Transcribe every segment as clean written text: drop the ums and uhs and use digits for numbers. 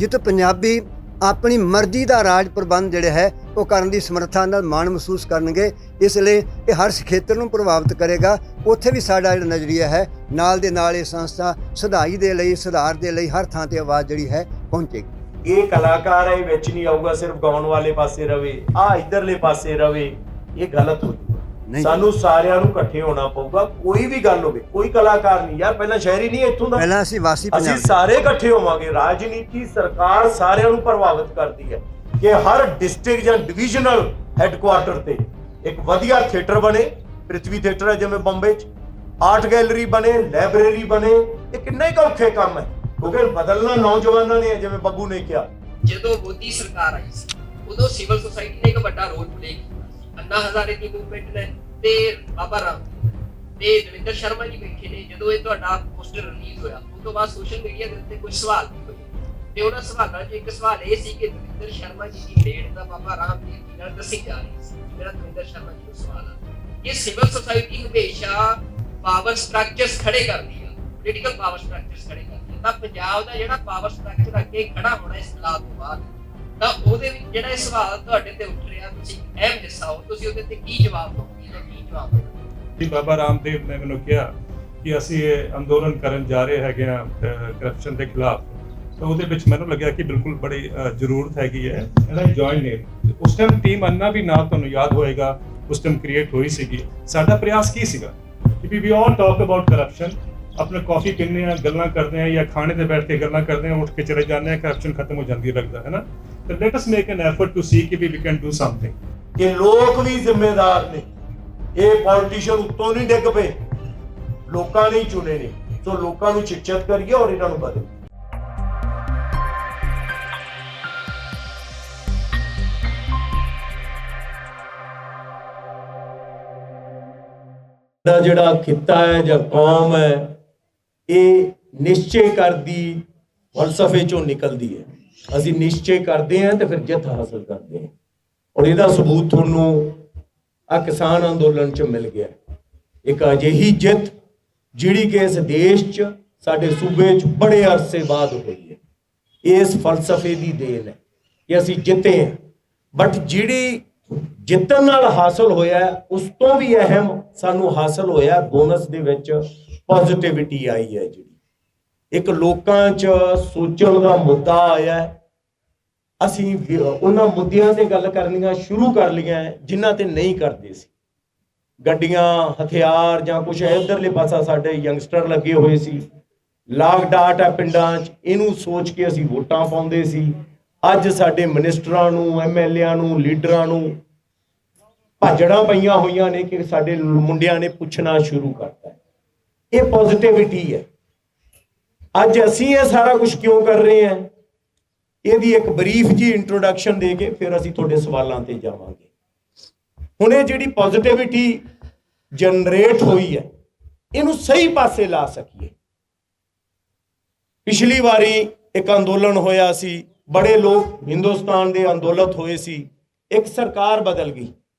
ਜਿੱਥੇ ਪੰਜਾਬੀ ਆਪਣੀ ਮਰਜ਼ੀ ਦਾ ਰਾਜ ਪ੍ਰਬੰਧ ਜਿਹੜਾ ਹੈ ਉਹ ਕਰਨ ਦੀ ਸਮਰੱਥਾ ਨਾਲ ਮਾਣ ਮਹਿਸੂਸ ਕਰਨਗੇ। ਇਸ ਲਈ ਇਹ ਹਰ ਖੇਤਰ ਨੂੰ ਪ੍ਰਭਾਵਿਤ ਕਰੇਗਾ। ਉੱਥੇ ਵੀ ਸਾਡਾ ਜਿਹੜਾ ਨਜ਼ਰੀਆ ਹੈ ਨਾਲ ਦੇ ਨਾਲ ਇਹ ਸੰਸਥਾ ਸੁਧਾਈ ਦੇ ਲਈ, ਸੁਧਾਰ ਦੇ ਲਈ ਹਰ ਥਾਂ ਤੇ ਆਵਾਜ਼ ਜਿਹੜੀ ਹੈ ਪਹੁੰਚੇਗੀ। ਇਹ ਕਲਾਕਾਰ ਹੈ ਵਿੱਚ ਨਹੀਂ ਆਊਗਾ ਸਿਰਫ ਗਾਉਣ ਵਾਲੇ ਪਾਸੇ ਰਵੇ, ਆ ਇਧਰਲੇ ਪਾਸੇ ਰਵੇ, ਇਹ ਗਲਤ ਹੋ ਜੂਗਾ। ਸਾਨੂੰ ਸਾਰਿਆਂ ਨੂੰ ਇਕੱਠੇ ਹੋਣਾ ਪਊਗਾ। ਕੋਈ ਵੀ ਗੱਲ ਹੋਵੇ, ਕੋਈ ਕਲਾਕਾਰ ਨਹੀਂ ਯਾਰ, ਪਹਿਲਾਂ ਸ਼ਹਿਰੀ ਨਹੀਂ ਇੱਥੋਂ ਦਾ, ਪਹਿਲਾਂ ਅਸੀਂ ਵਾਸੀ ਅਸੀਂ ਸਾਰੇ ਇਕੱਠੇ ਹੋਵਾਂਗੇ। ਰਾਜਨੀਤੀ ਸਰਕਾਰ ਸਾਰਿਆਂ ਨੂੰ ਪ੍ਰਭਾਵਿਤ ਕਰਦੀ ਹੈ ਕਿ ਹਰ ਡਿਸਟ੍ਰਿਕਟ ਜਾਂ ਡਿਵੀਜ਼ਨਲ ਹੈੱਡਕੁਆਰਟਰ ਤੇ ਇੱਕ ਵਧੀਆ ਥੀਏਟਰ ਬਣੇ। ਪ੍ਰਿਥਵੀ ਥੀਏਟਰ ਹੈ ਜਿਵੇਂ ਬੰਬੇ 'ਚ, ਆਰਟ ਗੈਲਰੀ ਬਣੇ, ਲਾਇਬ੍ਰੇਰੀ ਬਣੇ। ਇਹ ਕਿੰਨਾ ਹੀ ਔਖੇ ਕੰਮ ਹੈ ਕਿਉਂਕਿ ਬਦਲਣਾ ਨੌਜਵਾਨਾਂ ਨੇ, ਜਿਵੇਂ ਬੱਬੂ ਨੇ ਕਿਹਾ। ਜਦੋਂ ਮੋਦੀ ਸਰਕਾਰ ਆਈ ਸੀ ਉਦੋਂ ਸਿਵਲ ਸੁਸਾਇਟੀ ਨੇ ਇੱਕ ਵੱਡਾ ਰੋਲ ਪਲੇ ਕੀਤਾ ਸੀ। ਅੰਨਾ ਹਜ਼ਾਰੇ ਦੀ ਮੂਵਮੈਂਟ ਨੇ ਤੇ ਬਾਬਾ ਰਾਮ ਤੇ ਦਵਿੰਦਰ ਸ਼ਰਮਾ ਜੀ ਬੈਠੇ ਨੇ। ਜਦੋਂ ਇਹ ਤੁਹਾਡਾ ਪੋਸਟਰ ਰਿਲੀਜ਼ ਹੋਇਆ ਉਸ ਤੋਂ ਬਾਅਦ ਸੋਸ਼ਲ ਮੀਡੀਆ ਦੇ ਉੱਤੇ ਕੁਝ ਸਵਾਲ ਵੀ ਹੋਏ ਤੇ ਉਹਨਾਂ ਸਵਾਲਾਂ 'ਚ ਇੱਕ ਸਵਾਲ ਇਹ ਸੀ ਕਿ ਦਵਿੰਦਰ ਸ਼ਰਮਾ ਜੀ ਦੀ ਡੇਟ ਦਾ ਬਾਬਾ ਰਾਮਦੇਵ ਜੀ ਨਾਲ ਦੱਸੀ ਜਾ ਰਹੀ ਸੀ। ਮੇਰਾ ਦਵਿੰਦਰ ਸ਼ਰਮਾ ਜੀ ਨੂੰ ਸਵਾਲ ਆ, ਇਹ ਸਿਵਲ ਸੁਸਾਇਟੀ ਹਮੇਸ਼ਾ ਪਾਵਰ ਸਟਰਕਚਰਸ ਖੜੇ ਕਰਦੀ ਆ, ਪੋਲੀਟੀਕਲ ਪਾਵਰ ਸਟਰਕਚਰਸ ਖੜੇ ਕਰਦੀ ਆ। ਤਾਂ ਪੰਜਾਬ ਦਾ ਜਿਹੜਾ ਪਾਵਰ ਸਟਰਕਚਰ ਅੱਗੇ ਖੜਾ ਹੋਣਾ ਇਸ ਹਾਲਾਤ ਤੋਂ ਬਾਅਦ, ਤਾਂ ਉਹਦੇ ਵਿੱਚ ਜਿਹੜਾ ਇਹ ਸਵਾਲ ਤੁਹਾਡੇ ਤੇ ਉੱਠ ਰਿਹਾ, ਤੁਸੀਂ ਅਹਿਮ ਹਿੱਸਾ ਹੋ, ਤੁਸੀਂ ਉਹਦੇ ਤੇ ਕੀ ਜਵਾਬ ਦੋਗੇ? ਇਹਦਾ ਕੀ ਜਵਾਬ ਦੋਗੇ? ਬਾਬਾ ਰਾਮਦੇਵ ਨੇ ਮੈਨੂੰ ਕਿਹਾ ਕਿ ਅਸੀਂ ਇਹ ਅੰਦੋਲਨ ਕਰਨ ਜਾ ਰਹੇ ਹੈਗੇ ਆ ਕਰਪਸ਼ਨ ਦੇ ਖਿਲਾਫ, ਤਾਂ ਉਹਦੇ ਵਿੱਚ ਮੈਨੂੰ ਲੱਗਿਆ ਕਿ ਬਿਲਕੁਲ ਬੜੀ ਜ਼ਰੂਰਤ ਹੈਗੀ ਹੈ ਇਹਦਾ ਜੁਆਇਨ ਨੇ। ਉਸ ਟਾਈਮ ਟੀਮ ਅੰਨਾ ਵੀ ਨਾਲ ਤੁਹਾਨੂੰ ਯਾਦ ਹੋਏਗਾ ਉਸ ਟਾਈਮ ਕ੍ਰੀਏਟ ਹੋਈ ਸੀਗੀ। ਸਾਡਾ ਪ੍ਰਯਾਸ ਕੀ ਸੀਗਾ ਕਿ ਵੀ ਆਲ ਟਾਕ ਅਬਾਊਟ ਕਰਪਸ਼ਨ, अपने कॉफी पीने गल्लां करते हैं या खाने पे बैठ के गल्लां करते हैं, उठ के चले जाते हैं, करप्शन खत्म हो जाती है, लगता है ना। तो let us make an effort to see कि we can do something। कि लोग भी जिम्मेदार ने, ये पॉलिटिशियन उत्तों नहीं डिग पे, लोकां ने चुने ने। सो लोकां नूं शिक्षित करिए और इन्हां नूं बदलिए। ਜਿਹੜਾ ਖਿੱਤਾ ਹੈ ਜਾਂ ਕੌਮ ਹੈ ਇਹ ਨਿਸ਼ਚੇ ਕਰਦੀ ਫਲਸਫੇ ਚੋਂ ਨਿਕਲਦੀ ਹੈ। ਅਸੀਂ ਨਿਸ਼ਚੇ ਕਰਦੇ ਹਾਂ ਤੇ ਫਿਰ ਜਿੱਤ ਹਾਸਲ ਕਰਦੇ ਹਾਂ, ਔਰ ਇਹਦਾ ਸਬੂਤ ਤੁਹਾਨੂੰ ਆ ਕਿਸਾਨ ਅੰਦੋਲਨ 'ਚ ਮਿਲ ਗਿਆ। ਇੱਕ ਅਜਿਹੀ ਜਿੱਤ ਜਿਹੜੀ ਕਿ ਇਸ ਦੇਸ਼ 'ਚ ਸਾਡੇ ਸੂਬੇ 'ਚ ਬੜੇ ਅਰਸੇ ਬਾਅਦ ਹੋਈ ਹੈ। ਇਸ ਫਲਸਫੇ ਦੀ ਦੇਣ ਹੈ ਕਿ ਅਸੀਂ ਜਿੱਤੇ ਹਾਂ। ਬਟ ਜਿਹੜੀ ਜਿੱਤਣ ਨਾਲ ਹਾਸਲ ਹੋਇਆ ਉਸ ਤੋਂ ਵੀ ਅਹਿਮ ਸਾਨੂੰ ਹਾਸਲ ਹੋਇਆ ਬੋਨਸ ਦੇ ਵਿੱਚ ਪੋਜ਼ਿਟਿਵਿਟੀ ਆਈ ਹੈ। ਜਿਹੜੀ ਇੱਕ ਲੋਕਾਂ 'ਚ ਸੋਚਣ ਦਾ ਮੁੱਦਾ ਆਇਆ, ਅਸੀਂ ਉਹਨਾਂ ਮੁੱਦਿਆਂ ਤੇ ਗੱਲ ਕਰਨੀਆਂ ਸ਼ੁਰੂ ਕਰ ਲਈਆਂ ਜਿਨ੍ਹਾਂ ਤੇ ਨਹੀਂ ਕਰਦੇ ਸੀ। ਗੱਡੀਆਂ, ਹਥਿਆਰ ਜਾਂ ਕੁਛ ਇੱਧਰਲੇ ਪਾਸਾ ਸਾਡੇ ਯੰਗਸਟਰ ਲੱਗੇ ਹੋਏ ਸੀ। ਲਾਗ ਡਾਟ ਹੈ ਪਿੰਡਾਂ 'ਚ, ਇਹਨੂੰ ਸੋਚ ਕੇ ਅਸੀਂ ਵੋਟਾਂ ਪਾਉਂਦੇ ਸੀ। ਅੱਜ ਸਾਡੇ ਮਿਨਿਸਟਰਾਂ ਨੂੰ, ਐਮਐਲਏਆਂ ਨੂੰ, ਲੀਡਰਾਂ ਨੂੰ ਭਾਜੜਾਂ ਪਈਆਂ ਹੋਈਆਂ ਨੇ ਕਿ ਸਾਡੇ ਮੁੰਡਿਆਂ ਨੇ ਪੁੱਛਣਾ ਸ਼ੁਰੂ ਕਰਤਾ। ਇਹ ਪੋਜ਼ਿਟਿਵਿਟੀ ਹੈ। ਅੱਜ ਅਸੀਂ ਇਹ ਸਾਰਾ ਕੁਝ ਕਿਉਂ ਕਰ ਰਹੇ ਹਾਂ, ਇਹਦੀ ਇੱਕ ਬਰੀਫ ਜੀ ਇੰਟਰੋਡਕਸ਼ਨ ਦੇ ਕੇ ਫਿਰ ਅਸੀਂ ਤੁਹਾਡੇ ਸਵਾਲਾਂ ਤੇ ਜਾਵਾਂਗੇ। ਹੁਣ ਇਹ ਜਿਹੜੀ ਪੋਜ਼ਿਟਿਵਿਟੀ ਜਨਰੇਟ ਹੋਈ ਹੈ ਇਹਨੂੰ ਸਹੀ ਪਾਸੇ ਲਾ ਸਕੀਏ। ਪਿਛਲੀ ਵਾਰੀ ਇੱਕ ਅੰਦੋਲਨ ਹੋਇਆ ਸੀ, ਬੜੇ ਲੋਕ ਹਿੰਦੁਸਤਾਨ ਦੇ ਅੰਦੋਲਨ ਹੋਏ ਸੀ। ਇੱਕ ਸਰਕਾਰ ਬਦਲ ਗਈ,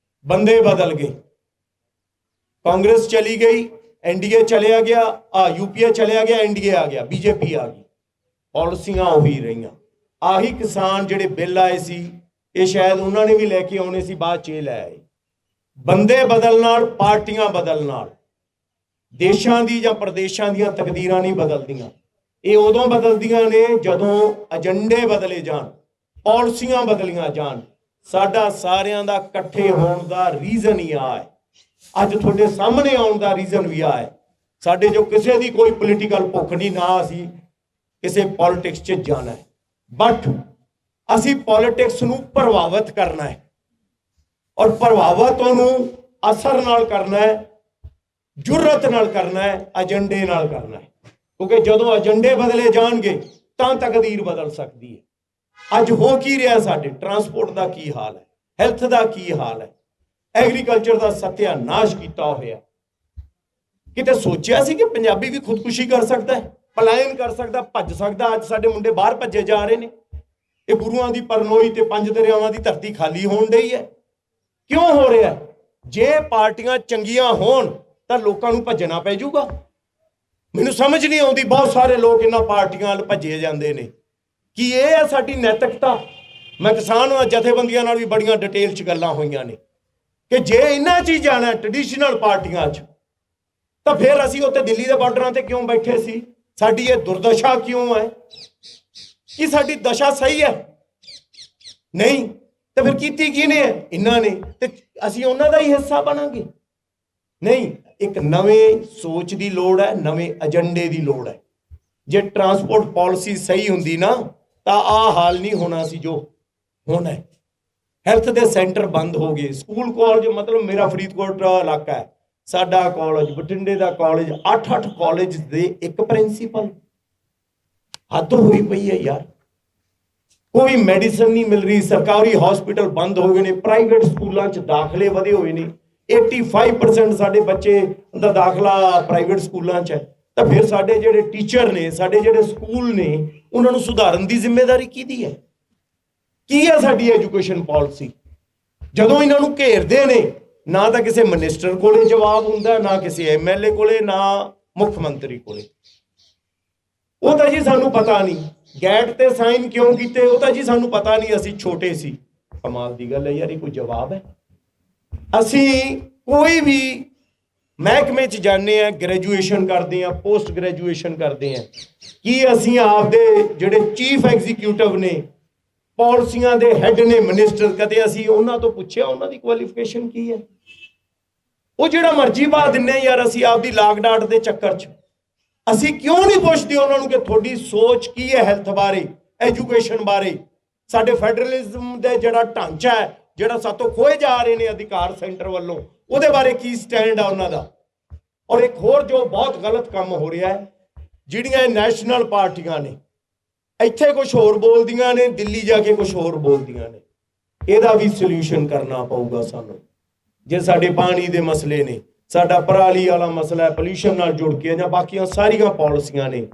ਬੰਦੇ ਬਦਲ ਗਏ, ਕਾਂਗਰਸ ਚਲੀ ਗਈ, ਐਨਡੀਏ ਚਲਿਆ ਗਿਆ, यूपीए ਚਲਿਆ ਗਿਆ, ਐਨਡੀਏ ਆ ਗਿਆ, ਬੀਜੇਪੀ ਆ ਗਈ, ਪਾਲਿਸੀਆਂ ਉਹੀ ਰਹੀਆਂ। ਆਹੀ ਕਿਸਾਨ ਜਿਹੜੇ ਬਿੱਲ ਆਏ ਸੀ ਇਹ ਸ਼ਾਇਦ ਉਹਨਾਂ ਨੇ ਵੀ ਲੈ ਕੇ ਆਉਣੇ ਸੀ, ਬਾਅਦ 'ਚ ਲੈ ਆਏ। ਬੰਦੇ ਬਦਲ ਨਾਲ, ਪਾਰਟੀਆਂ ਬਦਲ ਨਾਲ ਦੇਸ਼ਾਂ ਦੀ ਜਾਂ ਪ੍ਰਦੇਸ਼ਾਂ ਦੀਆਂ ਤਕਦੀਰਾਂ ਨਹੀਂ ਬਦਲਦੀਆਂ। ਇਹ ਉਦੋਂ ਬਦਲਦੀਆਂ ਨੇ ਜਦੋਂ ਏਜੰਡੇ ਬਦਲੇ ਜਾਣ, ਪਾਲਿਸੀਆਂ ਬਦਲੀਆਂ ਜਾਣ। ਸਾਡਾ ਸਾਰਿਆਂ ਦਾ ਇਕੱਠੇ ਹੋਣ ਦਾ ਰੀਜ਼ਨ ਹੀ ਆ ਹੈ। ਅੱਜ ਤੁਹਾਡੇ ਸਾਹਮਣੇ ਆਉਣ ਦਾ ਰੀਜ਼ਨ ਵੀ ਆ ਹੈ। ਸਾਡੇ ਜੋ ਕਿਸੇ ਦੀ ਕੋਈ ਪੋਲੀਟੀਕਲ ਭੁੱਖ ਨਹੀਂ, ਨਾ ਅਸੀਂ ਕਿਸੇ ਪੋਲਿਟਿਕਸ 'ਚ ਜਾਣਾ ਹੈ, ਬਟ ਅਸੀਂ ਪੋਲਿਟਿਕਸ ਨੂੰ ਪ੍ਰਭਾਵਿਤ ਕਰਨਾ ਹੈ, ਔਰ ਪ੍ਰਭਾਵਿਤ ਉਹਨੂੰ ਅਸਰ ਨਾਲ ਕਰਨਾ ਹੈ, ਜੁਰਤ ਨਾਲ ਕਰਨਾ ਹੈ, ਏਜੰਡੇ ਨਾਲ ਕਰਨਾ ਹੈ। ਕਿਉਂਕਿ ਜਦੋਂ ਏਜੰਡੇ ਬਦਲੇ ਜਾਣਗੇ ਤਾਂ ਤਕਦੀਰ ਬਦਲ ਸਕਦੀ ਹੈ। ਅੱਜ ਹੋ ਕੀ ਰਿਹਾ, ਸਾਡੇ ਟਰਾਂਸਪੋਰਟ ਦਾ ਕੀ ਹਾਲ ਹੈ, ਹੈਲਥ ਦਾ ਕੀ ਹਾਲ ਹੈ, ਐਗਰੀਕਲਚਰ ਦਾ ਸਤਿਆਨਾਸ਼ ਕੀਤਾ ਹੋਇਆ। ਕਿਤੇ ਸੋਚਿਆ ਸੀ ਕਿ ਪੰਜਾਬੀ ਵੀ ਖੁਦਕੁਸ਼ੀ ਕਰ ਸਕਦਾ ਹੈ, ਪਲਾਇਨ ਕਰ ਸਕਦਾ, ਭੱਜ ਸਕਦਾ? ਅੱਜ ਸਾਡੇ ਮੁੰਡੇ ਬਾਹਰ ਭੱਜੇ ਜਾ ਰਹੇ ਨੇ। ਇਹ ਗੁਰੂਆਂ ਦੀ ਪਰਨੋਈ ਤੇ ਪੰਜ ਦਰਿਆਵਾਂ ਦੀ ਧਰਤੀ ਖਾਲੀ ਹੋਣ ਡਈ ਹੈ। ਕਿਉਂ ਹੋ ਰਿਹਾ? ਜੇ ਪਾਰਟੀਆਂ ਚੰਗੀਆਂ ਹੋਣ ਤਾਂ ਲੋਕਾਂ ਨੂੰ ਭੱਜਣਾ ਪੈ ਜਾਊਗਾ। ਮੈਨੂੰ ਸਮਝ ਨਹੀਂ ਆਉਂਦੀ, ਬਹੁਤ ਸਾਰੇ ਲੋਕ ਇਹਨਾਂ ਪਾਰਟੀਆਂ ਵੱਲ ਭੱਜੇ ਜਾਂਦੇ ਨੇ। ਕੀ ਇਹ ਹੈ ਸਾਡੀ ਨੈਤਿਕਤਾ? ਮੈਂ ਕਿਸਾਨ ਜਥੇਬੰਦੀਆਂ ਨਾਲ ਵੀ ਬੜੀਆਂ ਡਿਟੇਲ 'ਚ ਗੱਲਾਂ ਹੋਈਆਂ ਨੇ ਕਿ ਜੇ ਇਹਨਾਂ 'ਚ ਹੀ ਜਾਣਾ ਟ੍ਰੈਡੀਸ਼ਨਲ ਪਾਰਟੀਆਂ 'ਚ, ਤਾਂ ਫਿਰ ਅਸੀਂ ਉੱਥੇ ਦਿੱਲੀ ਦੇ ਬਾਰਡਰਾਂ ਤੇ ਕਿਉਂ ਬੈਠੇ ਸੀ? ਸਾਡੀ ਇਹ ਦੁਰਦਸ਼ਾ ਕਿਉਂ ਹੈ? ਕੀ ਸਾਡੀ ਦਸ਼ਾ ਸਹੀ ਹੈ? ਨਹੀਂ। ਤੇ ਫਿਰ ਕੀਤੀ ਕਿਹਨੇ ਹੈ? ਇਹਨਾਂ ਨੇ। ਤੇ ਅਸੀਂ ਉਹਨਾਂ ਦਾ ਹੀ ਹਿੱਸਾ ਬਣਾਂਗੇ? ਨਹੀਂ। ਇੱਕ ਨਵੇਂ ਸੋਚ ਦੀ ਲੋੜ ਹੈ, ਨਵੇਂ ਏਜੰਡੇ ਦੀ ਲੋੜ ਹੈ। ਜੇ ਟਰਾਂਸਪੋਰਟ ਪਾਲਿਸੀ ਸਹੀ ਹੁੰਦੀ ਨਾ ਤਾਂ ਆਹ ਹਾਲ ਨਹੀਂ ਹੋਣਾ ਸੀ ਜੋ ਹੁਣ ਹੈ। ਹੈਲਥ ਦੇ ਸੈਂਟਰ ਬੰਦ ਹੋ ਗਏ, ਸਕੂਲ ਕਾਲਜ, ਮਤਲਬ ਮੇਰਾ ਫਰੀਦਕੋਟ ਦਾ ਇਲਾਕਾ ਹੈ, ਸਾਡਾ ਕਾਲਜ, ਬਠਿੰਡੇ ਦਾ ਕਾਲਜ, 8-8 ਕਾਲਜ ਦੇ ਇੱਕ ਪ੍ਰਿੰਸੀਪਲ। ਹੱਦ ਹੋਈ ਪਈ ਹੈ ਯਾਰ। ਕੋਈ ਮੈਡੀਸਨ ਨਹੀਂ ਮਿਲ ਰਹੀ, ਸਰਕਾਰੀ ਹਸਪੀਟਲ ਬੰਦ ਹੋ ਗਏ ਨੇ, ਪ੍ਰਾਈਵੇਟ ਸਕੂਲਾਂ 'ਚ ਦਾਖਲੇ ਵਧੇ ਹੋਏ ਨੇ, 85% ਸਾਡੇ ਬੱਚੇ ਦਾ ਦਾਖਲਾ ਪ੍ਰਾਈਵੇਟ ਸਕੂਲਾਂ 'ਚ ਹੈ। ਤਾਂ ਫਿਰ ਸਾਡੇ ਜਿਹੜੇ ਟੀਚਰ ਨੇ, ਸਾਡੇ ਜਿਹੜੇ ਸਕੂਲ ਨੇ, ਉਹਨਾਂ ਨੂੰ ਸੁਧਾਰਨ ਦੀ ਜ਼ਿੰਮੇਵਾਰੀ ਕਿਹਦੀ ਹੈ? ਕੀ ਹੈ ਸਾਡੀ ਐਜੂਕੇਸ਼ਨ ਪਾਲਿਸੀ? ਜਦੋਂ ਇਹਨਾਂ ਨੂੰ ਘੇਰਦੇ ਨੇ, ਨਾ ਤਾਂ ਕਿਸੇ ਮਿਨਿਸਟਰ ਕੋਲੇ ਜਵਾਬ ਹੁੰਦਾ, ਨਾ ਕਿਸੇ ਐਮਐਲਏ ਕੋਲੇ, ਨਾ ਮੁੱਖ ਮੰਤਰੀ ਕੋਲੇ। ਉਹ ਤਾਂ ਜੀ ਸਾਨੂੰ ਪਤਾ ਨਹੀਂ। ਗੈਟ ਤੇ ਸਾਈਨ ਕਿਉਂ ਕੀਤੇ? ਉਹ ਤਾਂ ਜੀ ਸਾਨੂੰ ਪਤਾ ਨਹੀਂ, ਅਸੀਂ ਛੋਟੇ ਸੀ। ਕਮਾਲ ਦੀ ਗੱਲ ਹੈ ਯਾਰ, ਇਹ ਕੋਈ ਜਵਾਬ ਹੈ? ਅਸੀਂ ਕੋਈ ਵੀ ਮਹਿਕਮੇ 'ਚ ਜਾਂਦੇ ਆ, ਗ੍ਰੈਜੂਏਸ਼ਨ ਕਰਦੇ ਆ, ਪੋਸਟ ਗ੍ਰੈਜੂਏਸ਼ਨ ਕਰਦੇ ਆ, ਕੀ ਅਸੀਂ ਆਪਦੇ ਜਿਹੜੇ ਚੀਫ ਐਗਜ਼ੀਕਿਊਟਿਵ ਨੇ, ਪਾਲਿਸੀਆਂ ਦੇ ਹੈੱਡ ਨੇ, ਮਿਨਿਸਟਰ, ਕਦੇ ਅਸੀਂ ਉਹਨਾਂ ਤੋਂ ਪੁੱਛਿਆ ਉਹਨਾਂ ਦੀ ਕੁਆਲੀਫਿਕੇਸ਼ਨ ਕੀ ਹੈ? ਉਹ ਜਿਹੜਾ ਮਰਜ਼ੀ ਪਾ ਦਿੰਦੇ ਯਾਰ ਅਸੀਂ ਆਪਦੀ ਲਾਗ ਡਾਟ ਦੇ ਚੱਕਰ 'ਚ। ਅਸੀਂ ਕਿਉਂ ਨਹੀਂ ਪੁੱਛਦੇ ਉਹਨਾਂ ਨੂੰ ਕਿ ਤੁਹਾਡੀ ਸੋਚ ਕੀ ਹੈ ਹੈਲਥ ਬਾਰੇ, ਐਜੂਕੇਸ਼ਨ ਬਾਰੇ? ਸਾਡੇ ਫੈਡਰਲਿਜ਼ਮ ਦੇ ਜਿਹੜਾ ਢਾਂਚਾ ਹੈ, ਜਿਹੜਾ ਸਾਤੋਂ ਖੋਏ ਜਾ ਰਹੇ ਨੇ ਅਧਿਕਾਰ ਸੈਂਟਰ ਵੱਲੋਂ, ਉਹਦੇ ਬਾਰੇ ਕੀ ਸਟੈਂਡ ਆ ਉਹਨਾਂ ਦਾ? ਔਰ ਇੱਕ ਹੋਰ ਜੋ ਬਹੁਤ ਗਲਤ ਕੰਮ ਹੋ ਰਿਹਾ ਹੈ, ਜਿਹੜੀਆਂ ਨੈਸ਼ਨਲ ਪਾਰਟੀਆਂ ਨੇ, ਇੱਥੇ ਕੁਝ ਹੋਰ ਬੋਲਦੀਆਂ ਨੇ, ਦਿੱਲੀ ਜਾ ਕੇ ਕੁਝ ਹੋਰ ਬੋਲਦੀਆਂ ਨੇ। ਇਹਦਾ ਵੀ ਸੋਲੂਸ਼ਨ ਕਰਨਾ ਪਊਗਾ ਸਾਨੂੰ। ਜੇ ਸਾਡੇ ਪਾਣੀ ਦੇ ਮਸਲੇ ਨੇ, ਸਾਡਾ ਪਰਾਲੀ ਵਾਲਾ ਮਸਲਾ ਹੈ, ਪੋਲਿਊਸ਼ਨ ਨਾਲ ਜੁੜ ਕੇ, ਜਾਂ ਬਾਕੀਆਂ ਸਾਰੀਆਂ ਪਾਲਿਸੀਆਂ ਨੇ,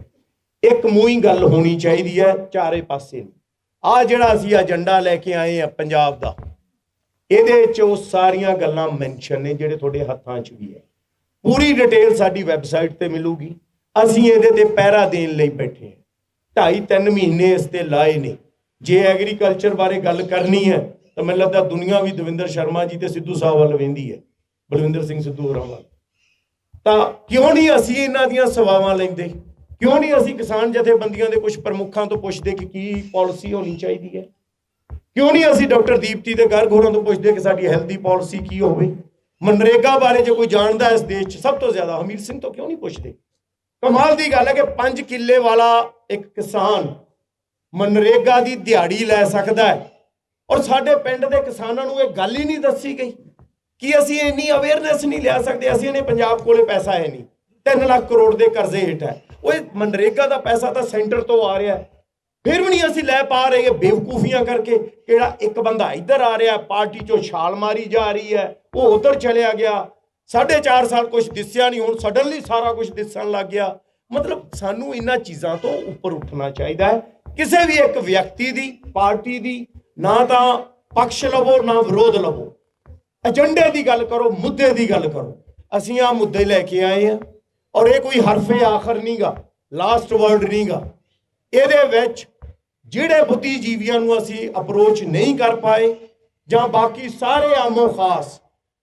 ਇੱਕ ਮੂੰਹ ਹੀ ਗੱਲ ਹੋਣੀ ਚਾਹੀਦੀ ਹੈ ਚਾਰੇ ਪਾਸੇ। ਆਹ ਜਿਹੜਾ ਅਸੀਂ ਏਜੰਡਾ ਲੈ ਕੇ ਆਏ ਆ ਪੰਜਾਬ ਦਾ, ਇਹਦੇ 'ਚ ਉਹ ਸਾਰੀਆਂ ਗੱਲਾਂ ਮੈਂਸ਼ਨ ਨੇ ਜਿਹੜੇ ਤੁਹਾਡੇ ਹੱਥਾਂ 'ਚ ਵੀ ਹੈ। ਪੂਰੀ ਡਿਟੇਲ ਸਾਡੀ ਵੈਬਸਾਈਟ ਤੇ ਮਿਲੂਗੀ। ਅਸੀਂ ਇਹਦੇ ਤੇ ਪਹਿਰਾ ਦੇਣ ਲਈ ਬੈਠੇ ਹਾਂ। 2.5-3 ਮਹੀਨੇ ਇਸ ਤੇ ਲਾਏ ਨੇ। ਜੇ ਐਗਰੀਕਲਚਰ ਬਾਰੇ ਗੱਲ ਕਰਨੀ ਹੈ ਤਾਂ ਮੈਨੂੰ ਲੱਗਦਾ ਦੁਨੀਆ ਵੀ ਦਵਿੰਦਰ ਸ਼ਰਮਾ ਜੀ ਤੇ ਸਿੱਧੂ ਸਾਹਿਬ ਵੱਲ ਵੇਂਦੀ ਹੈ, ਬਲਵਿੰਦਰ ਸਿੰਘ ਸਿੱਧੂ ਹੋਰਾਂ ਵੱਲ। ਤਾਂ ਕਿਉਂ ਨਹੀਂ ਅਸੀਂ ਇਹਨਾਂ ਦੀਆਂ ਸੇਵਾਵਾਂ ਲੈਂਦੇ? ਕਿਉਂ ਨਹੀਂ ਅਸੀਂ ਕਿਸਾਨ ਜਥੇਬੰਦੀਆਂ ਦੇ ਕੁਝ ਪ੍ਰਮੁੱਖਾਂ ਤੋਂ ਪੁੱਛਦੇ ਕਿ ਕੀ ਪਾਲਿਸੀ ਹੋਣੀ ਚਾਹੀਦੀ ਹੈ? ਕਿਉਂ ਨਹੀਂ ਅਸੀਂ ਡਾਕਟਰ ਦੀਪਤੀ ਦੇ ਗਰਗ ਹੋਰਾਂ ਤੋਂ ਪੁੱਛਦੇ ਕਿ ਸਾਡੀ ਹੈਲਥ ਦੀ ਪਾਲਿਸੀ ਕੀ ਹੋਵੇ? ਮਨਰੇਗਾ ਬਾਰੇ ਜੇ ਕੋਈ ਜਾਣਦਾ ਇਸ ਦੇਸ਼ 'ਚ ਸਭ ਤੋਂ ਜ਼ਿਆਦਾ ਹਮੀਰ ਸਿੰਘ ਤੋਂ ਕਿਉਂ ਨਹੀਂ ਪੁੱਛਦੇ? ਕਮਾਲ ਦੀ ਗੱਲ ਹੈ ਕਿ 5 ਕਿੱਲੇ ਵਾਲਾ ਇੱਕ ਕਿਸਾਨ ਮਨਰੇਗਾ ਦੀ ਦਿਹਾੜੀ ਲੈ ਸਕਦਾ ਹੈ, ਔਰ ਸਾਡੇ ਪਿੰਡ ਦੇ ਕਿਸਾਨਾਂ ਨੂੰ ਇਹ ਗੱਲ ਹੀ ਨਹੀਂ ਦੱਸੀ ਗਈ ਕਿ ਅਸੀਂ ਇੰਨੀ ਅਵੇਅਰਨੈਸ ਨਹੀਂ ਲਿਆ ਸਕਦੇ। ਅਸੀਂ ਨੇ ਪੰਜਾਬ ਕੋਲੇ ਪੈਸਾ ਹੈ ਨਹੀਂ, 3 ਲੱਖ ਕਰੋੜ ਦੇ ਕਰਜ਼ੇ ਹੇਠ ਹੈ। ਉਹ ਮਨਰੇਗਾ ਦਾ ਪੈਸਾ ਤਾਂ ਸੈਂਟਰ ਤੋਂ ਆ ਰਿਹਾ, ਫਿਰ ਵੀ ਨਹੀਂ ਅਸੀਂ ਲੈ ਪਾ ਰਹੇ ਬੇਵਕੂਫੀਆਂ ਕਰਕੇ। ਕਿਹੜਾ ਇੱਕ ਬੰਦਾ ਇੱਧਰ ਆ ਰਿਹਾ, ਪਾਰਟੀ 'ਚੋਂ ਛਾਲ ਮਾਰੀ ਜਾ ਰਹੀ ਹੈ, ਉਹ ਉੱਧਰ ਚਲਿਆ ਗਿਆ। 4.5 ਸਾਲ ਕੁਝ ਦਿਸਿਆ ਨਹੀਂ, ਹੁਣ ਸਡਨਲੀ ਸਾਰਾ ਕੁਝ ਦਿਸਣ ਲੱਗ ਗਿਆ। ਮਤਲਬ ਸਾਨੂੰ ਇਹਨਾਂ ਚੀਜ਼ਾਂ ਤੋਂ ਉੱਪਰ ਉੱਠਣਾ ਚਾਹੀਦਾ ਹੈ। ਕਿਸੇ ਵੀ ਇੱਕ ਵਿਅਕਤੀ ਦੀ, ਪਾਰਟੀ ਦੀ ਨਾ ਤਾਂ ਪਕਸ਼ ਲਵੋ ਨਾ ਵਿਰੋਧ ਲਵੋ, ਏਜੰਡੇ ਦੀ ਗੱਲ ਕਰੋ, ਮੁੱਦੇ ਦੀ ਗੱਲ ਕਰੋ। ਅਸੀਂ ਆਹ ਮੁੱਦੇ ਲੈ ਕੇ ਆਏ ਹਾਂ, ਔਰ ਇਹ ਕੋਈ ਹਰਫੇ ਆਖਰ ਨਹੀਂਗਾ, ਲਾਸਟ ਵਰਡ ਨਹੀਂਗਾ। ਇਹਦੇ ਵਿੱਚ ਜਿਹੜੇ ਬੁੱਧੀਜੀਵੀਆਂ ਨੂੰ ਅਸੀਂ ਅਪਰੋਚ ਨਹੀਂ ਕਰ ਪਾਏ, ਜਾਂ ਬਾਕੀ ਸਾਰੇ ਆਮੋ ਖਾਸ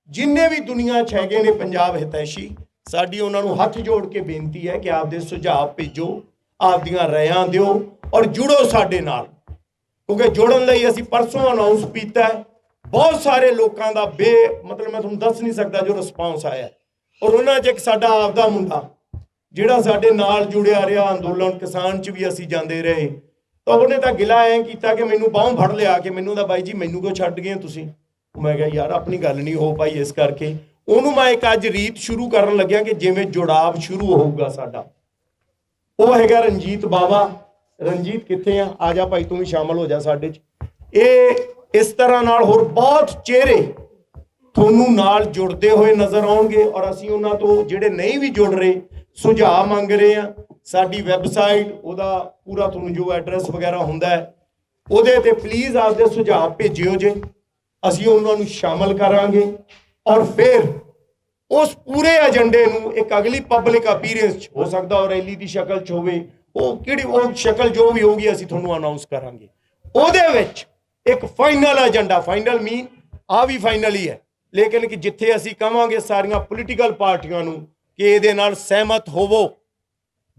ਜਿੰਨੇ ਵੀ ਦੁਨੀਆ 'ਚ ਹੈਗੇ ਨੇ ਪੰਜਾਬ ਹਿਤੈਸ਼ੀ, ਸਾਡੀ ਉਹਨਾਂ ਨੂੰ ਹੱਥ ਜੋੜ ਕੇ ਬੇਨਤੀ ਹੈ ਕਿ ਆਪਦੇ ਸੁਝਾਅ ਭੇਜੋ, ਆਪਦੀਆਂ ਰਾਇਆਂ ਦਿਓ ਔਰ ਜੁੜੋ ਸਾਡੇ ਨਾਲ। ਕਿਉਂਕਿ ਜੁੜਨ ਲਈ ਅਸੀਂ ਪਰਸੋਂ ਅਨਾਉਂਸ ਕੀਤਾ ਹੈ। ਬਹੁਤ ਸਾਰੇ ਲੋਕਾਂ ਦਾ ਮਤਲਬ ਮੈਂ ਤੁਹਾਨੂੰ ਦੱਸ ਨਹੀਂ ਸਕਦਾ ਜੋ ਰਿਸਪੌਂਸ ਆਇਆ, ਔਰ ਉਹਨਾਂ 'ਚ ਇੱਕ ਸਾਡਾ ਆਪਦਾ ਮੁੰਡਾ ਜਿਹੜਾ ਸਾਡੇ ਨਾਲ ਜੁੜਿਆ ਰਿਹਾ ਅੰਦੋਲਨ ਕਿਸਾਨ 'ਚ ਵੀ ਅਸੀਂ ਜਾਂਦੇ ਰਹੇ, ਤਾਂ ਉਹਨੇ ਤਾਂ ਗਿਲਾ ਐਂ ਕੀਤਾ ਕਿ ਮੈਨੂੰ ਬਾਹੋਂ ਫੜ ਲਿਆ ਕਿ ਮੈਨੂੰ ਤਾਂ ਬਾਈ ਜੀ ਮੈਨੂੰ ਕਿਉਂ ਛੱਡ ਗਏ ਤੁਸੀਂ? ਮੈਂ ਕਿਹਾ ਯਾਰ ਆਪਣੀ ਗੱਲ ਨਹੀਂ ਹੋ ਪਾਈ, ਇਸ ਕਰਕੇ ਉਹਨੂੰ ਮੈਂ ਇੱਕ ਅੱਜ ਰੀਤ ਸ਼ੁਰੂ ਕਰਨ ਲੱਗਿਆ ਕਿ ਜਿਵੇਂ ਜੁੜਾਵ ਸ਼ੁਰੂ ਹੋਊਗਾ ਸਾਡਾ। ਉਹ ਹੈਗਾ ਰਣਜੀਤ ਬਾਵਾ। ਰਣਜੀਤ ਕਿੱਥੇ ਆ ਜਾ ਭਾਈ, ਤੂੰ ਵੀ ਸ਼ਾਮਲ ਹੋ ਜਾ ਸਾਡੇ 'ਚ। ਇਹ ਇਸ ਤਰ੍ਹਾਂ ਨਾਲ ਹੋਰ ਬਹੁਤ ਚਿਹਰੇ ਤੁਹਾਨੂੰ ਨਾਲ ਜੁੜਦੇ ਹੋਏ ਨਜ਼ਰ ਆਉਣਗੇ, ਔਰ ਅਸੀਂ ਉਹਨਾਂ ਤੋਂ ਜਿਹੜੇ ਨਹੀਂ ਵੀ ਜੁੜ ਰਹੇ ਸੁਝਾਅ ਮੰਗ ਰਹੇ ਹਾਂ। ਸਾਡੀ ਵੈਬਸਾਈਟ, ਉਹਦਾ ਪੂਰਾ ਤੁਹਾਨੂੰ ਜੋ ਐਡਰੈਸ ਵਗੈਰਾ ਹੁੰਦਾ ਹੈ, ਉਹਦੇ ਤੇ ਪਲੀਜ਼ ਆਪਦੇ ਸੁਝਾਅ ਭੇਜਿਓ ਜੇ, ਅਸੀਂ ਉਹਨਾਂ ਨੂੰ ਸ਼ਾਮਲ ਕਰਾਂਗੇ। ਔਰ ਫਿਰ ਉਸ ਪੂਰੇ ਏਜੰਡੇ ਨੂੰ ਇੱਕ ਅਗਲੀ ਪਬਲਿਕ ਅਪੀਅਰੈਂਸ 'ਚ ਹੋ ਸਕਦਾ ਔਰ ਰੈਲੀ ਦੀ ਸ਼ਕਲ 'ਚ ਹੋਵੇ, ਉਹ ਕਿਹੜੀ ਉਹ ਸ਼ਕਲ ਜੋ ਵੀ ਹੋਗੀ ਅਸੀਂ ਤੁਹਾਨੂੰ ਅਨਾਉਂਸ ਕਰਾਂਗੇ। ਉਹਦੇ ਵਿੱਚ ਇੱਕ ਫਾਈਨਲ ਏਜੰਡਾ, ਫਾਈਨਲ ਮੀਨ ਆ ਵੀ ਫਾਈਨਲ ਹੀ ਹੈ, ਲੇਕਿਨ ਕਿ ਜਿੱਥੇ ਅਸੀਂ ਕਹਾਂਗੇ ਸਾਰੀਆਂ ਪੋਲੀਟੀਕਲ ਪਾਰਟੀਆਂ ਨੂੰ ਕਿ ਇਹਦੇ ਨਾਲ ਸਹਿਮਤ ਹੋਵੋ,